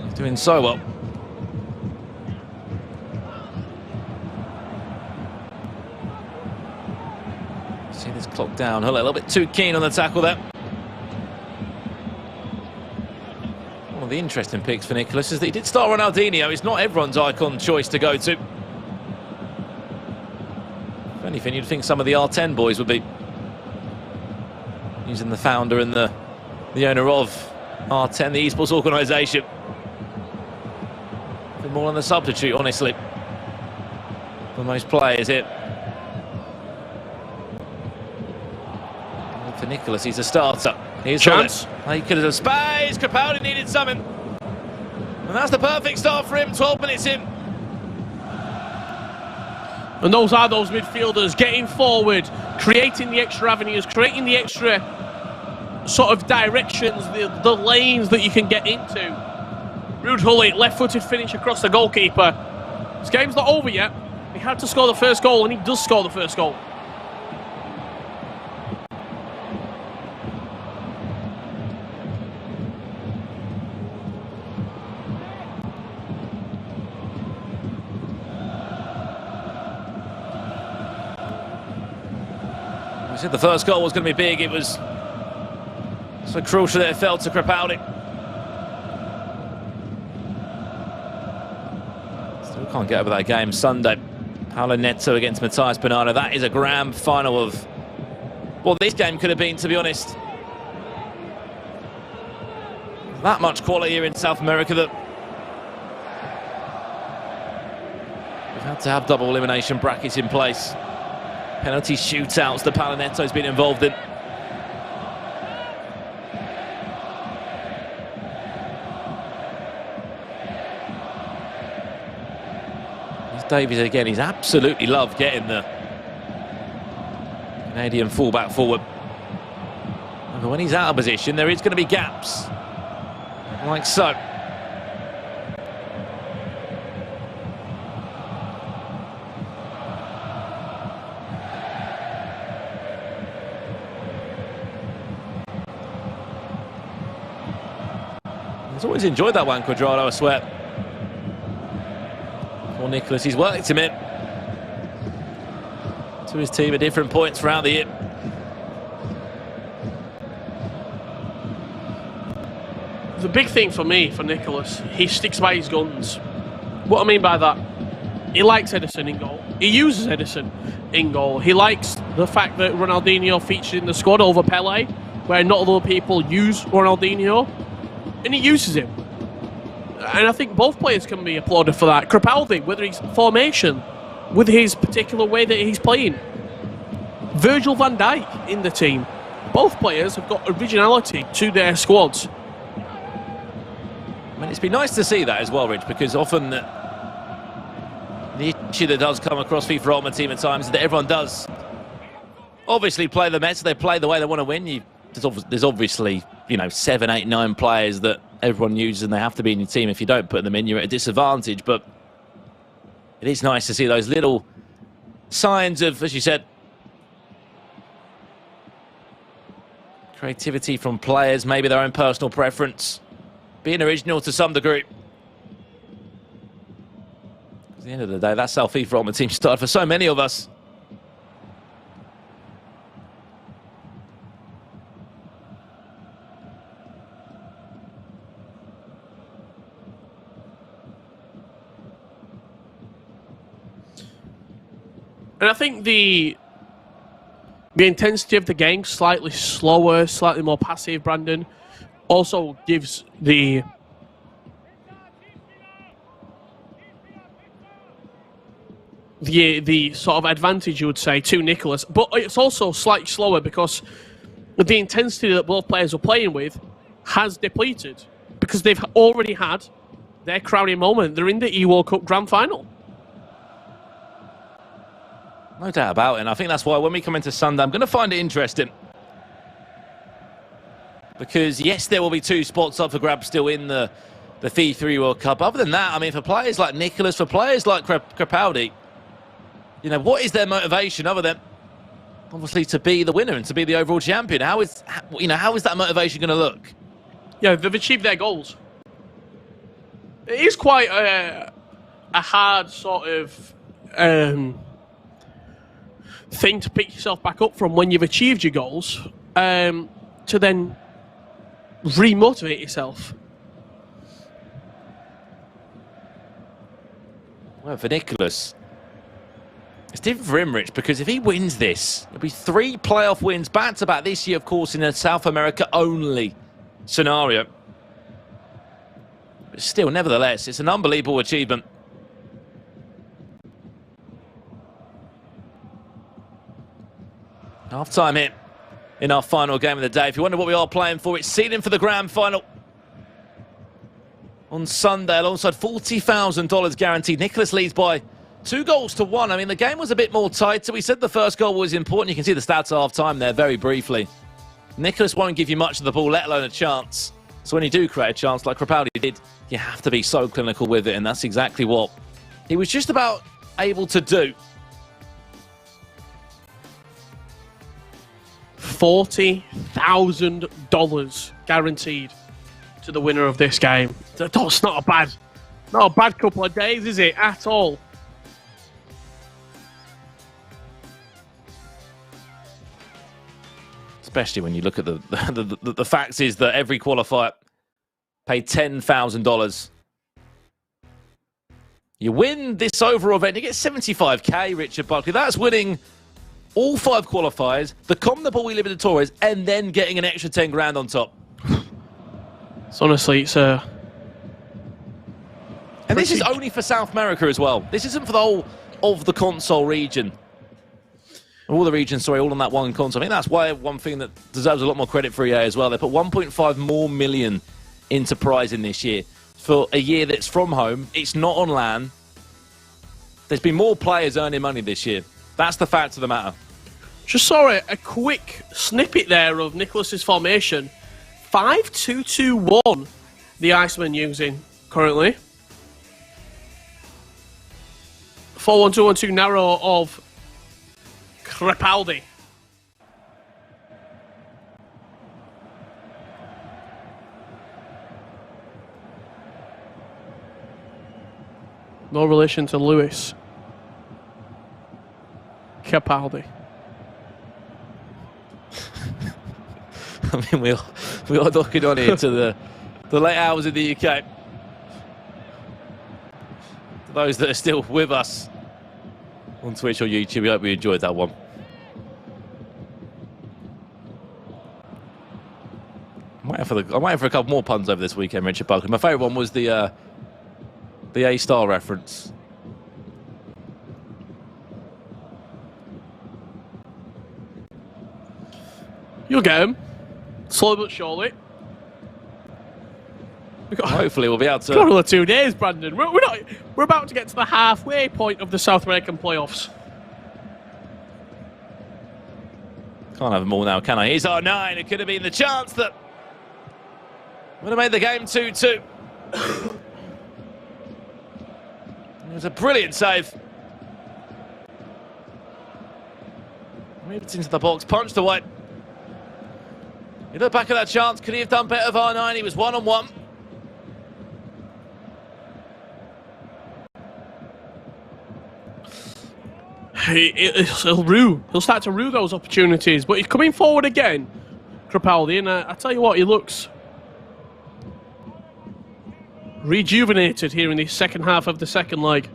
He's doing so well. See this clock down. A little bit too keen on the tackle there. One of the interesting picks for Nicholas is that he did start Ronaldinho. It's not everyone's icon choice to go to. If anything, you'd think some of the R10 boys would be using the founder and the owner of R10, the esports organisation. A bit more on the substitute, honestly, for most players here. For Nicholas, he's a starter. Here's chance. He could have space. Crepaldi needed something. And that's the perfect start for him. 12 minutes in. And those are those midfielders getting forward, creating the extra avenues, creating the extra sort of directions, the lanes that you can get into. Ruud Gullit, left-footed finish across the goalkeeper. This game's not over yet. He had to score the first goal, and he does score the first goal. We said the first goal was going to be big. It was so crucial that it fell to Crepaldi. Still can't get over that game Sunday. Paulo Netto against Matthias Bonanno. That is a grand final of what this game could have been, to be honest. That much quality here in South America that we've had to have double elimination brackets in place. Penalty shootouts that Paulo Netto's been involved in. Here's Davies again. He's absolutely loved getting the Canadian fullback forward. But when he's out of position, there is going to be gaps. Like so. He's always enjoyed that one, Quadrado, I swear. Poor Nicholas, he's worked him in to his team at different points throughout the year. The big thing for me, for Nicholas, he sticks by his guns. What I mean by that, he likes Edison in goal. He uses Edison in goal. He likes the fact that Ronaldinho featured in the squad over Pele, where not other people use Ronaldinho. And he uses him. And I think both players can be applauded for that. Crepaldi, with his formation, with his particular way that he's playing. Virgil van Dijk in the team. Both players have got originality to their squads. I mean, it's been nice to see that as well, Rich, because often the issue that does come across FIFA Ultimate Team at times is that everyone does obviously play the Mets, they play the way they want to win. There's obviously, 7, 8, 9 players that everyone uses and they have to be in your team. If you don't put them in, you're at a disadvantage. But it is nice to see those little signs of, as you said, creativity from players, maybe their own personal preference, being original to some degree. At the end of the day, that's how FIFA Ultimate Team started for so many of us. And I think the intensity of the game, slightly slower, slightly more passive, Brandon, also gives the sort of advantage, you would say, to Nicholas. But it's also slightly slower because the intensity that both players are playing with has depleted because they've already had their crowning moment. They're in the E World Cup Grand Final. No doubt about it. And I think that's why when we come into Sunday, I'm going to find it interesting. Because, yes, there will be 2 spots up for grabs still in the FIFAe World Cup. Other than that, I mean, for players like Nicholas, for players like Crepaldi, you know, what is their motivation other than, obviously, to be the winner and to be the overall champion? How is that motivation going to look? Yeah, they've achieved their goals. It is quite a hard sort of thing to pick yourself back up from when you've achieved your goals, to then re-motivate yourself. Well, for Nicholas, it's different for him, Rich, because if he wins this, it'll be 3 playoff wins back-to-back this year, of course, in a South America-only scenario. But still, nevertheless, it's an unbelievable achievement. Half-time hit in our final game of the day. If you wonder what we are playing for, it's seeding for the grand final on Sunday alongside $40,000 guaranteed. Nicholas leads by 2-1. I mean, the game was a bit more tighter. We said the first goal was important. You can see the stats at half-time there very briefly. Nicholas won't give you much of the ball, let alone a chance. So when you do create a chance like Crepaldi did, you have to be so clinical with it, and that's exactly what he was just about able to do. $40,000 guaranteed to the winner of this game. That's not a bad couple of days, is it, at all? Especially when you look at the facts is that every qualifier paid $10,000. You win this overall event, you get 75k, Richard Buckley. That's winning all 5 qualifiers, the CONMEBOL Libertadores, and then getting an extra 10 grand on top. So honestly, it's a... And this is only for South America as well. This isn't for the whole of the console region. All the regions, sorry, all on that one console. I think that's why one thing that deserves a lot more credit for EA as well. They put 1.5 million more into prizing this year. For a year that's from home, it's not on LAN. There's been more players earning money this year. That's the fact of the matter. Just saw a quick snippet there of Nicholas's formation. 5-2-2-1, the Iceman using currently. 4-1-2-1-2 narrow of Crepaldi. No relation to Lewis. Crepaldi. I mean, we are looking on here to the late hours of the UK. To those that are still with us on Twitch or YouTube, we hope you enjoyed that one. I'm waiting for a couple more puns over this weekend, Richard Buckley. My favourite one was the A-Star reference. You'll get him. Slowly but surely. Hopefully we'll be able to... Got another 2 days, Brandon. We're about to get to the halfway point of the South American playoffs. Can't have them all now, can I? Here's R9. It could have been the chance that would have made the game 2-2. It was a brilliant save. Moved into the box, punched away. You look back at that chance, could he have done better of R9? He was one-on-one. He'll start to rue those opportunities, but he's coming forward again, Crepaldi, and I tell you what, he looks rejuvenated here in the second half of the second leg.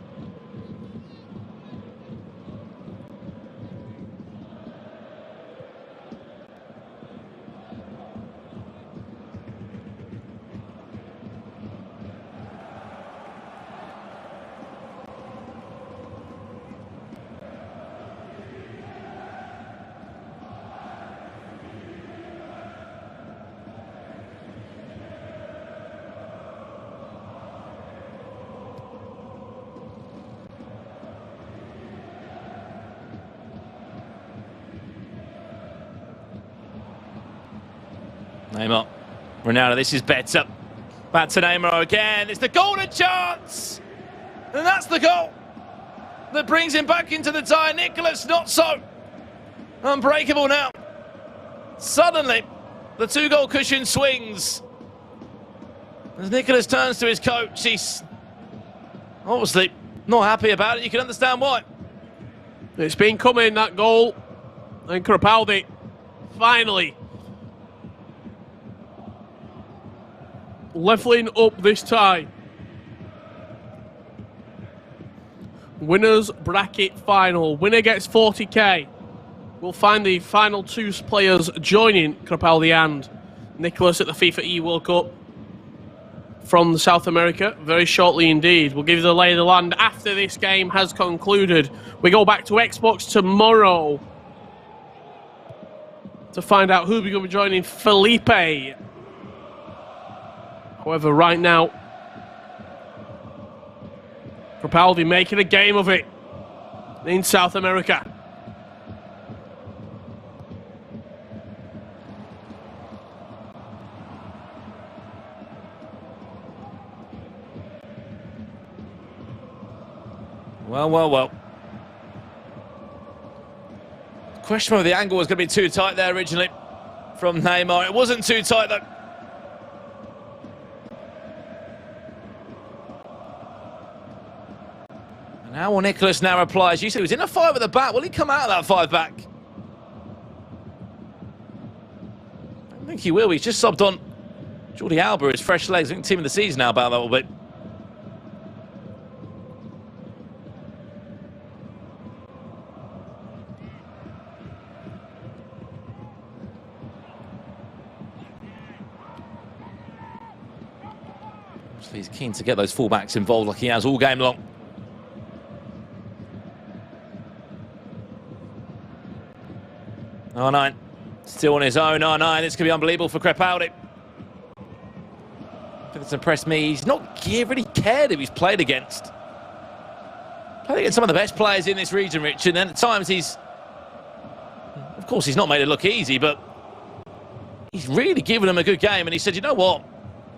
Neymar. Ronaldo, this is better. Back to Neymar again. It's the golden chance! And that's the goal that brings him back into the tie. Nicholas, not so. Unbreakable now. Suddenly, the 2-goal cushion swings. As Nicholas turns to his coach, he's obviously not happy about it. You can understand why. It's been coming, that goal. And Crepaldi, finally, levelling up this tie. Winners bracket final. Winner gets 40k. We'll find the final 2 players joining Crepaldi and Nicholas at the FIFAe World Cup from South America very shortly indeed. We'll give you the lay of the land after this game has concluded. We go back to Xbox tomorrow to find out who we're going to be joining Felipe. However, right now, Crepaldi making a game of it in South America. Well. Question whether the angle was going to be too tight there originally from Neymar. It wasn't too tight though. And how will Nicholas now reply? As you said, he was in a 5 at the back. Will he come out of that 5 back? I don't think he will. He's just subbed on Jordi Alba, his fresh legs. I think team of the season now about that a little bit. He's keen to get those fullbacks involved like he has all game long. R9 still on his own. R9, this could be unbelievable for Crepaldi. I think it's impressed me. He's not really cared who he's played against. Played against some of the best players in this region, Richard, and at times of course he's not made it look easy, but he's really given them a good game, and he said, you know what?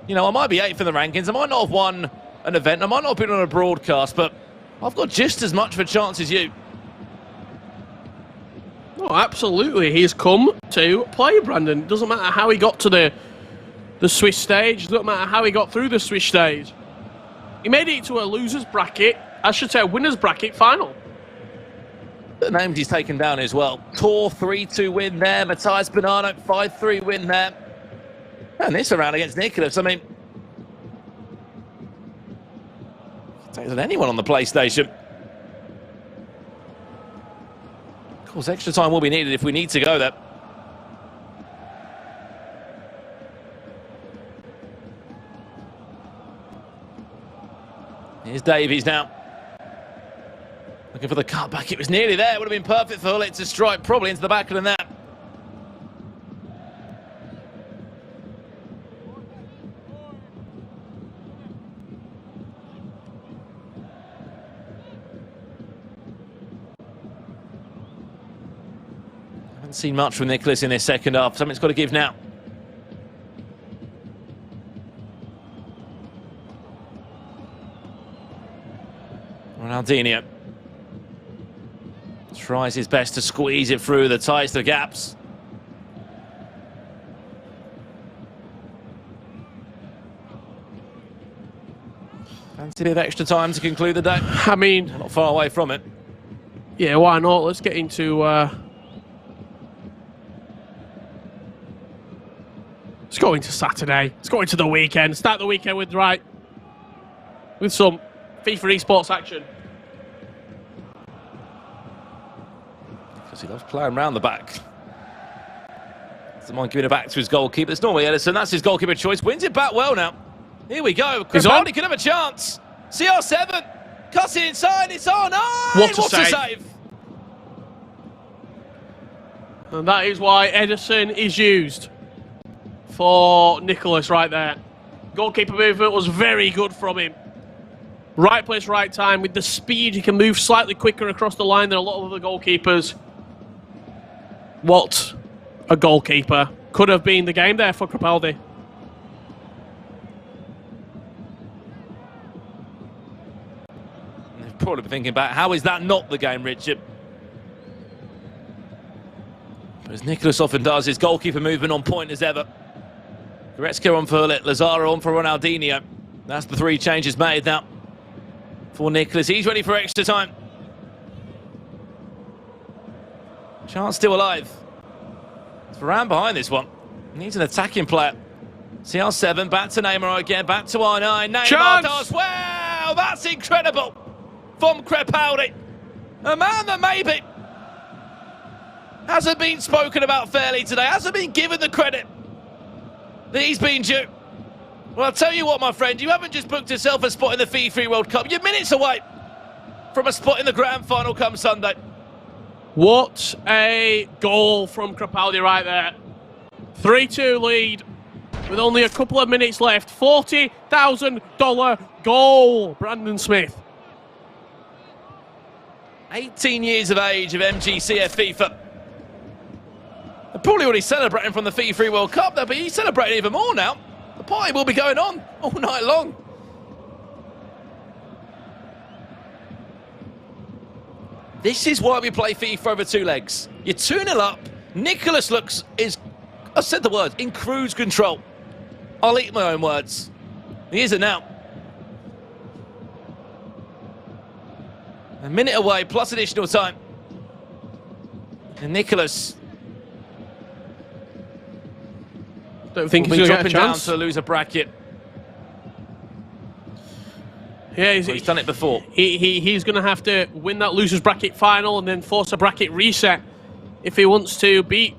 I might be 8th in the rankings, I might not have won an event, I might not have been on a broadcast, but I've got just as much of a chance as you. Oh, absolutely. He's come to play, Brandon. It doesn't matter how he got to the Swiss stage. It doesn't matter how he got through the Swiss stage. He made it to a loser's bracket, I should say a winner's bracket final. The names he's taken down as well. Tor 3-2 win there. Matthias Bonanno 5-3 win there. And this round against Nicholas, I mean, takes on anyone on the PlayStation. Of course, extra time will be needed if we need to go there. Here's Davies now. Looking for the cutback. It was nearly there. It would have been perfect for Hullet to strike probably into the back of the net. Haven't seen much from Nicholas in this second half. Something's got to give now. Ronaldinho tries his best to squeeze it through the ties, the gaps. Fancy a bit of extra time to conclude the day. I mean, we're not far away from it. Yeah, why not? Let's get into let's go into Saturday. Let's go into the weekend. Start the weekend with some FIFA esports action. Because he loves playing around the back. Someone giving it back to his goalkeeper. It's normally Edison. That's his goalkeeper choice. Wins it back well now. Here we go. Crepaldi can have a chance. CR7 cuts it inside. It's on. Oh, what a save. And that is why Edison is used for Nicholas right there. Goalkeeper movement was very good from him. Right place, right time. With the speed, he can move slightly quicker across the line than a lot of other goalkeepers. What a goalkeeper. could have been the game there for Crepaldi. They've probably been thinking about how is that not the game, Richard? But as Nicholas often does, his goalkeeper movement on point as ever. Goretzka on for Lazaro, on for Ronaldinho. That's the 3 changes made now for Nicholas. He's ready for extra time. Chance still alive. It's Varane behind this one. Needs an attacking player. CR7, back to Neymar again, back to R9. Neymar does well! That's incredible from Crepaldi. A man that maybe hasn't been spoken about fairly today, hasn't been given the credit that he's been due. Well, I'll tell you what, my friend, you haven't just booked yourself a spot in the FIFAe World Cup. You're minutes away from a spot in the grand final come Sunday. What a goal from Crepaldi right there. 3-2 lead with only a couple of minutes left. $40,000 goal, Brandon Smith. 18 years of age of MGCF FIFA. They're probably already celebrating from the FIFAe World Cup there, but he's celebrating even more now. The party will be going on all night long. This is why we play FIFA over 2 legs. You're 2-0 up. Nicholas I said the word, in cruise control. I'll eat my own words. He isn't now. A minute away, plus additional time. And Nicholas don't think will he's be going to dropping get a down chance. to the loser bracket. Yeah, he's done it before. He's going to have to win that losers bracket final and then force a bracket reset if he wants to beat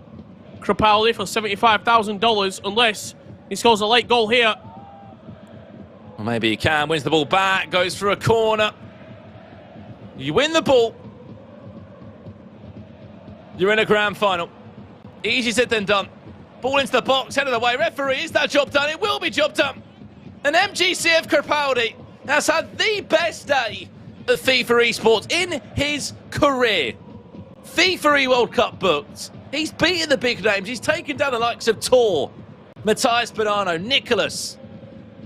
Crepaldi for $75,000, unless he scores a late goal here. Or maybe he can, wins the ball back, goes for a corner. You win the ball, you're in a grand final. Easy said then done. Ball into the box, head of the way. Referee, is that job done? It will be job done. And MGCF Crepaldi has had the best day of FIFA esports in his career. FIFAe World Cup booked. He's beaten the big names. He's taken down the likes of Tor, Matthias Bonanno, Nicholas.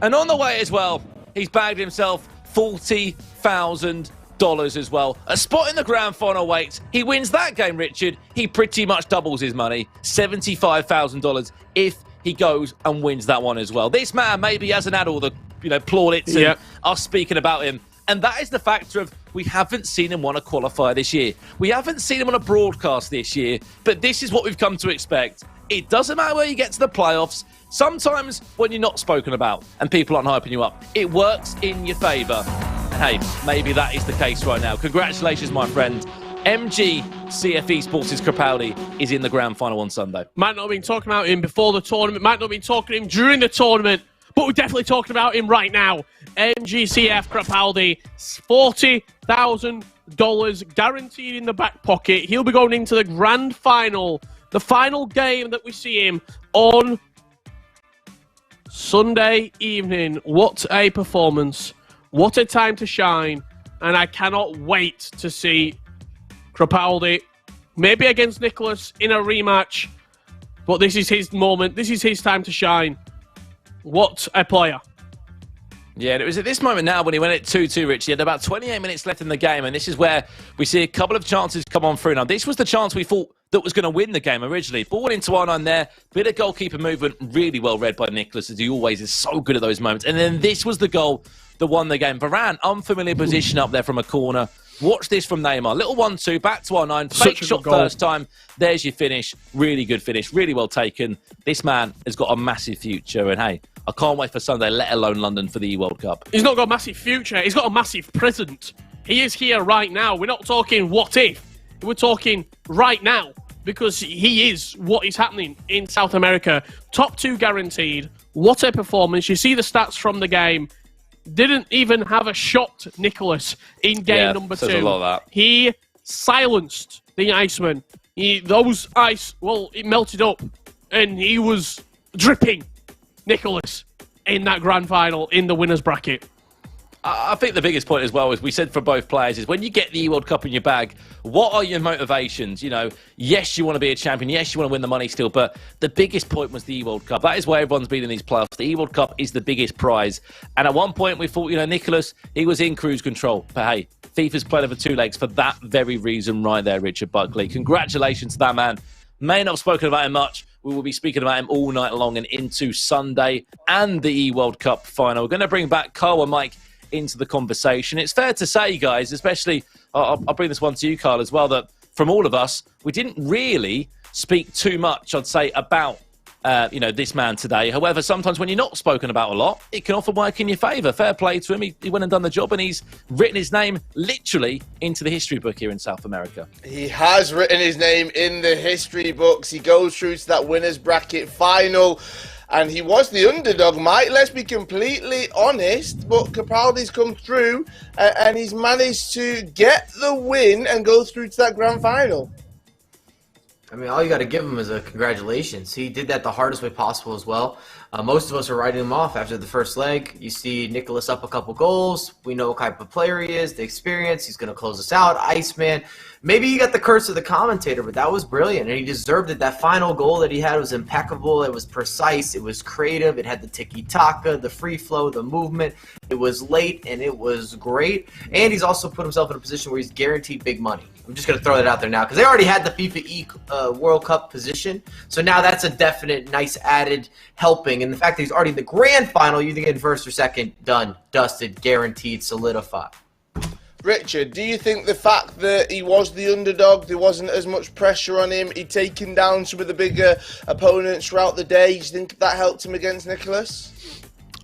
And on the way as well, he's bagged himself $40,000 as well. A spot in the grand final waits. He wins that game, Richard. He pretty much doubles his money. $75,000 if he goes and wins that one as well. This man maybe hasn't had all the plaudits and us speaking about him. And that is the factor of we haven't seen him win a qualifier this year. We haven't seen him on a broadcast this year. But this is what we've come to expect. It doesn't matter where you get to the playoffs. Sometimes when you're not spoken about and people aren't hyping you up, it works in your favour. Hey, maybe that is the case right now. Congratulations, my friend. MGCF Esports' Crepaldi is in the grand final on Sunday. Might not have been talking about him before the tournament, might not have been talking to him during the tournament, but we're definitely talking about him right now. MGCF Crepaldi, $40,000 guaranteed in the back pocket. He'll be going into the grand final, the final game that we see him on Sunday evening. What a performance. What a time to shine. And I cannot wait to see Crepaldi, maybe against Nicholas in a rematch. But this is his moment. This is his time to shine. What a player. Yeah, and it was at this moment now when he went at 2-2, Rich. He had about 28 minutes left in the game, and this is where we see a couple of chances come on through. Now, this was the chance we thought that was going to win the game originally. Ball into R9 there, bit of goalkeeper movement, really well read by Nicholas, as he always is so good at those moments. And then this was the goal that won the game. Varane, unfamiliar position up there from a corner. Watch this from Neymar. Little 1-2, back to R9. Fake shot first time. There's your finish. Really good finish. Really well taken. This man has got a massive future. And hey, I can't wait for Sunday, let alone London for the E-World Cup. He's not got a massive future. He's got a massive present. He is here right now. We're not talking what if. We're talking right now. Because he is what is happening in South America. Top 2 guaranteed. What a performance. You see the stats from the game. Didn't even have a shot, Nicholas, in game number 2. A lot of that. He silenced the Iceman. It melted up. And he was dripping Nicholas in that grand final in the winners bracket. I think the biggest point as well, as we said for both players, is when you get the E-World Cup in your bag, what are your motivations? You know, yes, you want to be a champion. Yes, you want to win the money still. But the biggest point was the E-World Cup. That is where everyone's been in these playoffs. The E-World Cup is the biggest prize. And at one point we thought, you know, Nicholas, he was in cruise control. But hey, FIFA's played over two legs for that very reason right there, Richard Buckley. Congratulations to that man. May not have spoken about him much. We will be speaking about him all night long and into Sunday and the E-World Cup final. We're going to bring back Carl and Mike into the conversation. It's fair to say, guys, especially, I'll bring this one to you, Carl, as well, that from all of us, we didn't really speak too much, I'd say, about this man today. However, sometimes when you're not spoken about a lot, it can often work in your favour. Fair play to him. He went and done the job, and he's written his name literally into the history book here in South America. He has written his name in the history books. He goes through to that winners bracket final, and he was the underdog, Mike. Let's be completely honest, but Crepaldi's come through, and he's managed to get the win and go through to that grand final. I mean, all you got to give him is a congratulations. He did that the hardest way possible as well. Most of us are writing him off after the first leg. You see Nicholas up a couple goals. We know what type of player he is, the experience. He's going to close us out. Iceman. Maybe he got the curse of the commentator, but that was brilliant, and he deserved it. That final goal that he had was impeccable. It was precise. It was creative. It had the tiki-taka, the free flow, the movement. It was late, and it was great. And he's also put himself in a position where he's guaranteed big money. I'm just going to throw that out there now because they already had the FIFAe World Cup position. So now that's a definite nice added helping. And the fact that he's already in the grand final, you think in first or second, done, dusted, guaranteed, solidified. Richard, do you think the fact that he was the underdog, there wasn't as much pressure on him, he'd taken down some of the bigger opponents throughout the day, do you think that helped him against Nicholas?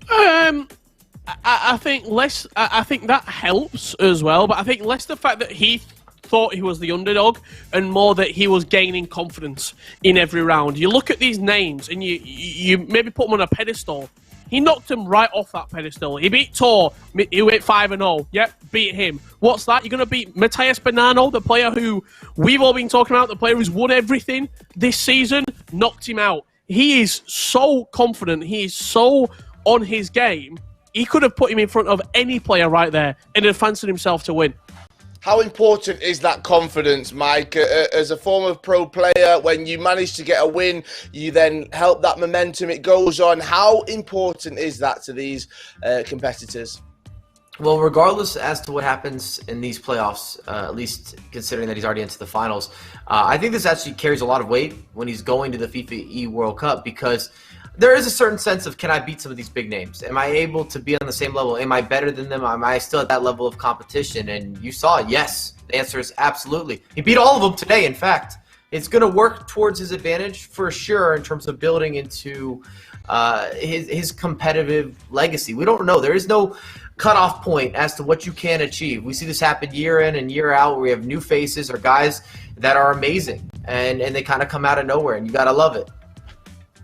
I think less. I think that helps as well, but I think less the fact that he thought he was the underdog and more that he was gaining confidence in every round. You look at these names and you maybe put them on a pedestal. He knocked him right off that pedestal. He beat Tor. He went 5-0. Yep, beat him. What's that? You're going to beat Matheus Bonanno, the player who we've all been talking about, the player who's won everything this season, knocked him out. He is so confident. He is so on his game. He could have put him in front of any player right there and advanced himself to win. How important is that confidence, Mike? As a former pro player, when you manage to get a win, you then help that momentum, it goes on. How important is that to these competitors? Well, regardless as to what happens in these playoffs, at least considering that he's already into the finals, I think this actually carries a lot of weight when he's going to the FIFAe World Cup because there is a certain sense of, can I beat some of these big names? Am I able to be on the same level? Am I better than them? Am I still at that level of competition? And you saw it, yes. The answer is absolutely. He beat all of them today, in fact. It's going to work towards his advantage for sure in terms of building into his competitive legacy. We don't know. There is no cutoff point as to what you can achieve. We see this happen year in and year out where we have new faces or guys that are amazing and they kind of come out of nowhere, and you got to love it.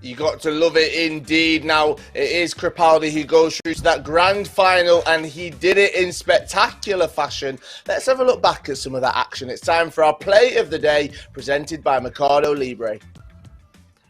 You got to love it indeed. Now, it is Crepaldi who goes through to that grand final, and he did it in spectacular fashion. Let's have a look back at some of that action. It's time for our play of the day, presented by Mercado Libre.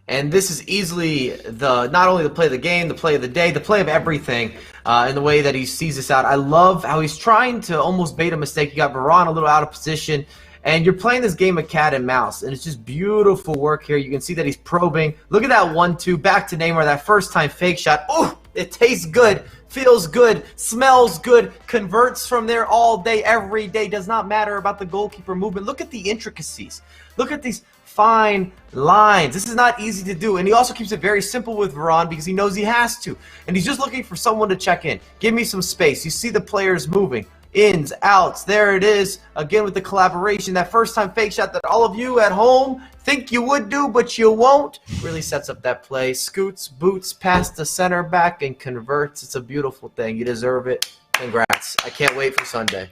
And this is easily not only the play of the game, the play of the day, the play of everything in the way that he sees this out. I love how he's trying to almost bait a mistake. You got Varane a little out of position. And you're playing this game of cat and mouse, and it's just beautiful work here. You can see that he's probing. Look at that 1-2, back to Neymar, that first-time fake shot. Oh, it tastes good, feels good, smells good, converts from there all day, every day. Does not matter about the goalkeeper movement. Look at the intricacies. Look at these fine lines. This is not easy to do, and he also keeps it very simple with Varane because he knows he has to. And he's just looking for someone to check in. Give me some space. You see the players moving. Ins, outs, there it is. Again with the collaboration. That first-time fake shot that all of you at home think you would do, but you won't. Really sets up that play. Scoots, boots, past the center back, and converts. It's a beautiful thing. You deserve it. Congrats. I can't wait for Sunday.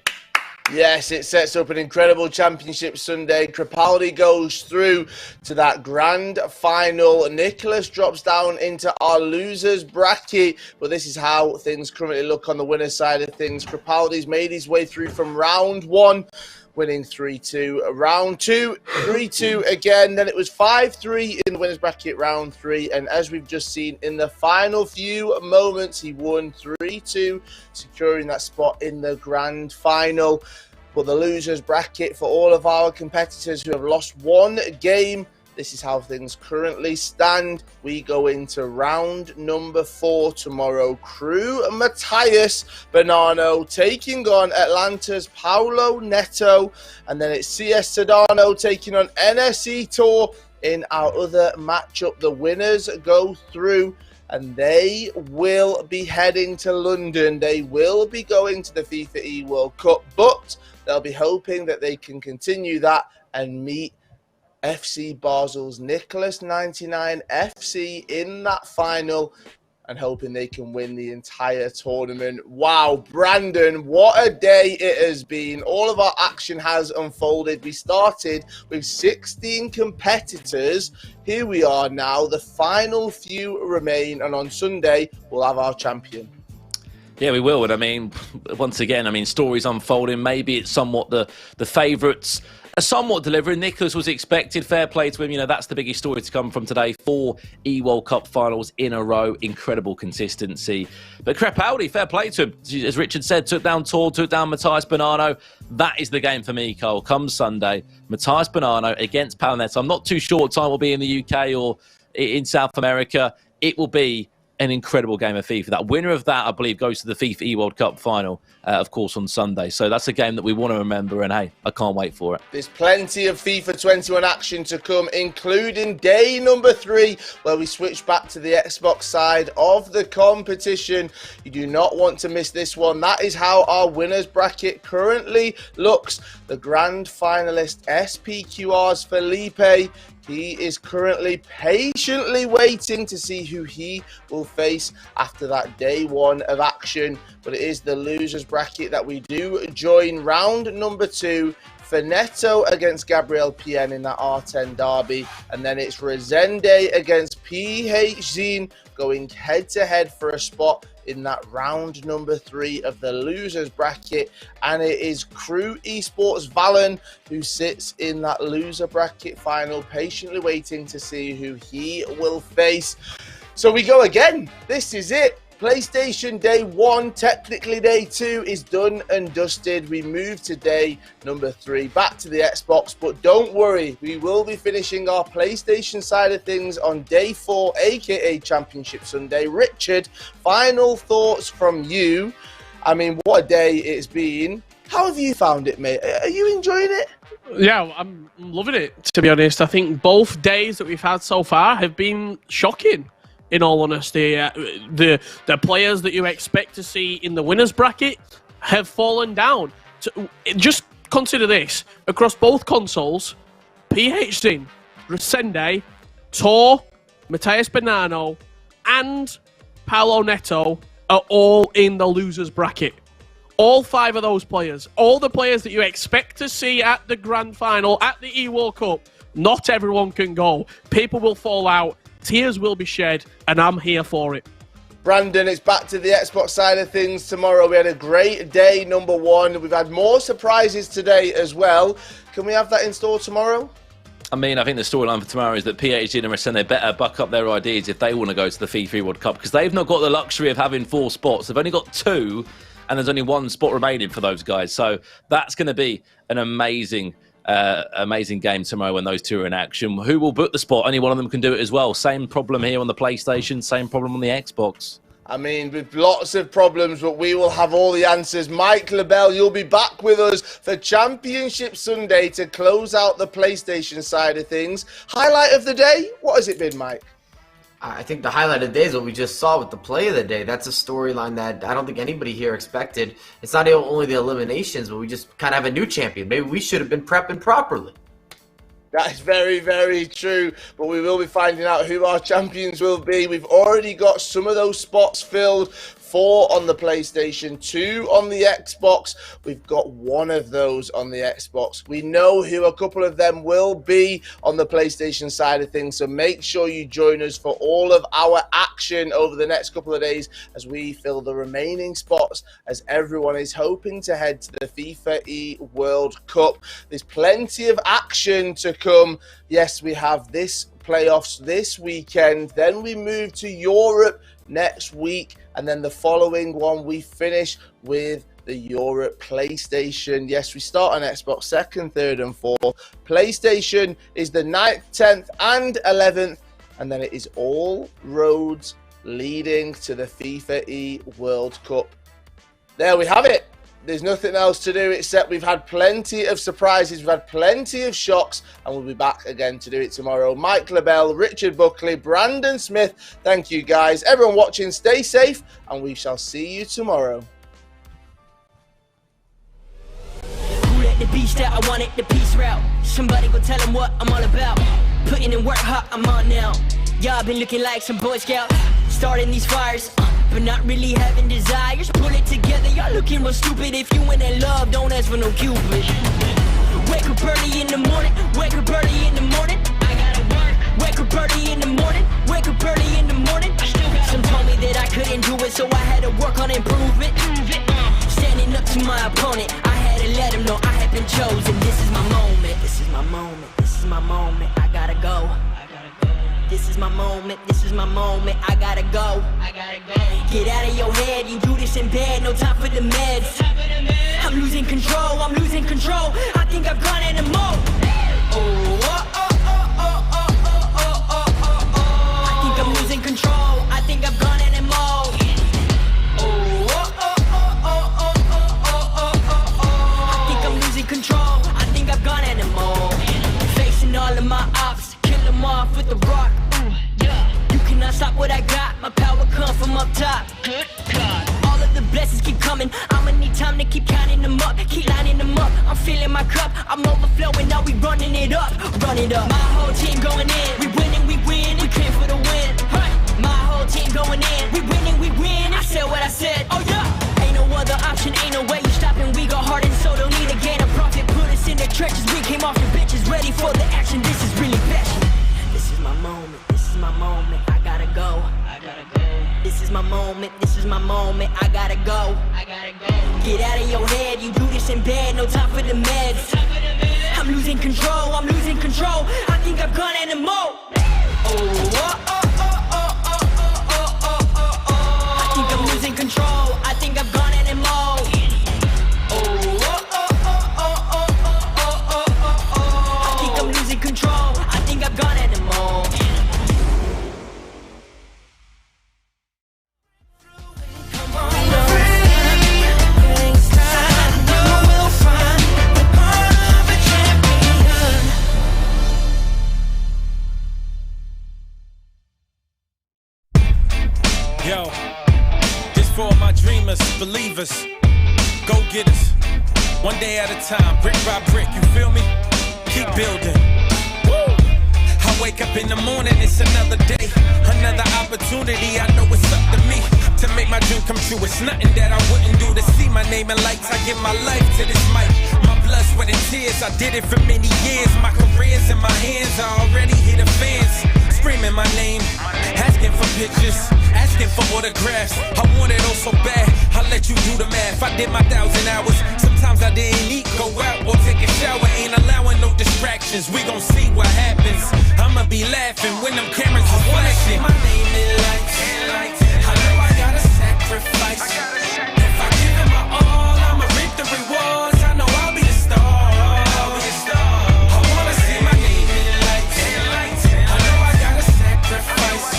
Yes, it sets up an incredible championship Sunday. Crepaldi goes through to that grand final. Nicholas drops down into our losers bracket, but this is how things currently look on the winner's side of things. Crepaldi's made his way through from round one, winning 3-2. Round 2, 3-2 again. Then it was 5-3 in the winners bracket round 3. And as we've just seen in the final few moments, he won 3-2, securing that spot in the grand final. But the losers bracket for all of our competitors who have lost one game, this is how things currently stand. We go into round number 4 tomorrow. Crew Matthias Bonanno taking on Atlanta's Paulo Netto. And then it's CS Sedano taking on NSE Tour in our other matchup. The winners go through and they will be heading to London. They will be going to the FIFAe World Cup, but they'll be hoping that they can continue that and meet FC Basel's Nicholas 99 FC in that final and hoping they can win the entire tournament. Wow, Brandon, what a day it has been. All of our action has unfolded. We started with 16 competitors. Here we are now. The final few remain, and on Sunday, we'll have our champion. Yeah, we will. And I mean, once again, I mean, stories unfolding. Maybe it's somewhat the favourites are somewhat delivering. Nicholas was expected. Fair play to him. You know, that's the biggest story to come from today. 4 E-World Cup finals in a row. Incredible consistency. But Crepaldi, fair play to him. As Richard said, took down Tor, took down Matthias Bonanno. That is the game for me, Cole. Come Sunday, Matthias Bonanno against Paulo Netto. I'm not too sure what time will be in the UK or in South America. It will be an incredible game of FIFA. That winner of that, I believe, goes to the FIFAe World Cup final, of course, on Sunday. So that's a game that we want to remember, and hey, I can't wait for it. There's plenty of FIFA 21 action to come, including day number 3, where we switch back to the Xbox side of the competition. You do not want to miss this one. That is how our winners bracket currently looks. The grand finalist SPQR's Felipe. He is currently patiently waiting to see who he will face after that day 1 of action. But it is the losers bracket that we do join. Round number 2, Netto against Gabriel PN in that R10 derby. And then it's Resende against PH going head-to-head for a spot in that round number 3 of the losers bracket. And it is Crew Esports Valen who sits in that loser bracket final, patiently waiting to see who he will face. So we go again. This is it. PlayStation Day 1, technically Day 2, is done and dusted. We move to Day number 3, back to the Xbox. But don't worry, we will be finishing our PlayStation side of things on Day 4, aka Championship Sunday. Richard, final thoughts from you. I mean, what a day it's been. How have you found it, mate? Are you enjoying it? Yeah, I'm loving it, to be honest. I think both days that we've had so far have been shocking. In all honesty, the players that you expect to see in the winners bracket have fallen down. Just consider this. Across both consoles, PHD, Resende, Tor, Matthias Bonanno, and Paulo Netto are all in the losers bracket. All 5 of those players, all the players that you expect to see at the grand final, at the E-World Cup, not everyone can go. People will fall out. Tears will be shed, and I'm here for it. Brandon, it's back to the Xbox side of things tomorrow. We had a great day, number 1. We've had more surprises today as well. Can we have that in store tomorrow? I mean, I think the storyline for tomorrow is that PhD and Resende better buck up their ideas if they want to go to the FIFAe World Cup, because they've not got the luxury of having 4 spots. They've only got 2, and there's only 1 spot remaining for those guys. So that's going to be an amazing game tomorrow when those 2 are in action. Who will book the spot? Only one of them can do it as well. Same problem here on the PlayStation, same problem on the Xbox. I mean, with lots of problems, but we will have all the answers. Mike LaBelle, you'll be back with us for Championship Sunday to close out the PlayStation side of things. Highlight of the day? What has it been, Mike? I think the highlight of the day is what we just saw with the play of the day. That's a storyline that I don't think anybody here expected. It's not only the eliminations, but we just kind of have a new champion. Maybe we should have been prepping properly. That is very, very true. But we will be finding out who our champions will be. We've already got some of those spots filled 4 on the PlayStation, 2 on the Xbox. We've got one of those on the Xbox. We know who a couple of them will be on the PlayStation side of things, so make sure you join us for all of our action over the next couple of days as we fill the remaining spots as everyone is hoping to head to the FIFAe World Cup. There's plenty of action to come. Yes, we have this playoffs this weekend, then we move to Europe next week, and then the following one we finish with the Europe PlayStation. Yes, we start on Xbox 2nd, 3rd and 4th. PlayStation is the 9th, 10th and 11th, and then it is all roads leading to the FIFAe World Cup. There we have it. There's nothing else to do except we've had plenty of surprises, we've had plenty of shocks, and we'll be back again to do it tomorrow. Mike LaBelle, Richard Buckley, Brandon Smith, thank you guys. Everyone watching, stay safe, and we shall see you tomorrow. Who let the beast out? I wanted the peace route. Somebody go tell them what I'm all about. Putting in work hot, I'm on now. Y'all been looking like some Boy Scouts. Starting these fires, but not really having desires. Pull it together, y'all looking real stupid. If you ain't in love, don't ask for no Cupid. Wake up early in the morning, wake up early in the morning. I gotta work. Wake up early in the morning, wake up early in the morning. Some told me that I couldn't do it, so I had to work on improvement. Standing up to my opponent, I had to let him know I had been chosen. This is my moment, this is my moment, this is my moment. I gotta go. This is my moment, this is my moment, I gotta go. Get out of your head, you do this in bed, no time for the meds. I'm losing control, I'm losing control. I think I've gone in a mode. I think I'm losing control, I think I've gone in a mode. I think I'm losing control, I think I've gone in a mode. Facing all of my ops, kill them off with the rock. You cannot stop what I got, my power comes from up top. Good God. All of the blessings keep coming, I'ma need time to keep counting them up, keep lining them up. I'm filling my cup, I'm overflowing, now we running it up, run it up. My whole team going in, we winning, we win, we came for the win. Hey. My whole team going in, we winning, we win. I said what I said, oh yeah. Ain't no other option, ain't no way you stopping. We go hard and so don't need to gain a profit. Put us in the trenches, we came off the benches, ready for the action. This is really passion. This is my moment, this is my moment, I gotta go. This is my moment, this is my moment, I gotta go. Get out of your head, you do this in bed, no time for the meds. I'm losing control, I'm losing control. I think I've gone in a mode. I think I'm losing control, I think I've gone in a mode. I think I'm losing control, I think I've gone in a mode. Yo, this for all my dreamers, believers, go-getters. One day at a time, brick by brick, you feel me? Keep building. Woo! I wake up in the morning, it's another day, another opportunity. I know it's up to me to make my dream come true. It's nothing that I wouldn't do to see my name in lights. I give my life to this mic, my blood, sweat and tears. I did it for many years. My career's in my hands, I already hear the fans screaming my name, asking for pictures, asking for autographs. I want it all so bad, I'll let you do the math. I did my 1,000 hours, sometimes I didn't eat, go out or take a shower. Ain't allowing no distractions, we gon' see what happens. I'ma be laughing when them cameras are flashing. My name in lights, I know I gotta sacrifice. If I give it my all, I'ma reap the rewards. I know I'll be the star. I wanna see my name in lights, I know I gotta sacrifice.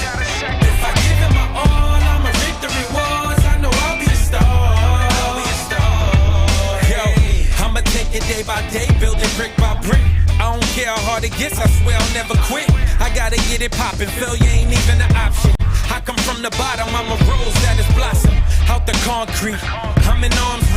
If I give it my all, I'ma reap the rewards. I know I'll be the star. Yo, I'ma take it day by day, build it brick by brick. I don't care how hard it gets, I swear I'll never quit. I gotta get it poppin', failure ain't even an option. I come from the bottom, I'm a rose that is blossom out the concrete. I'm in arms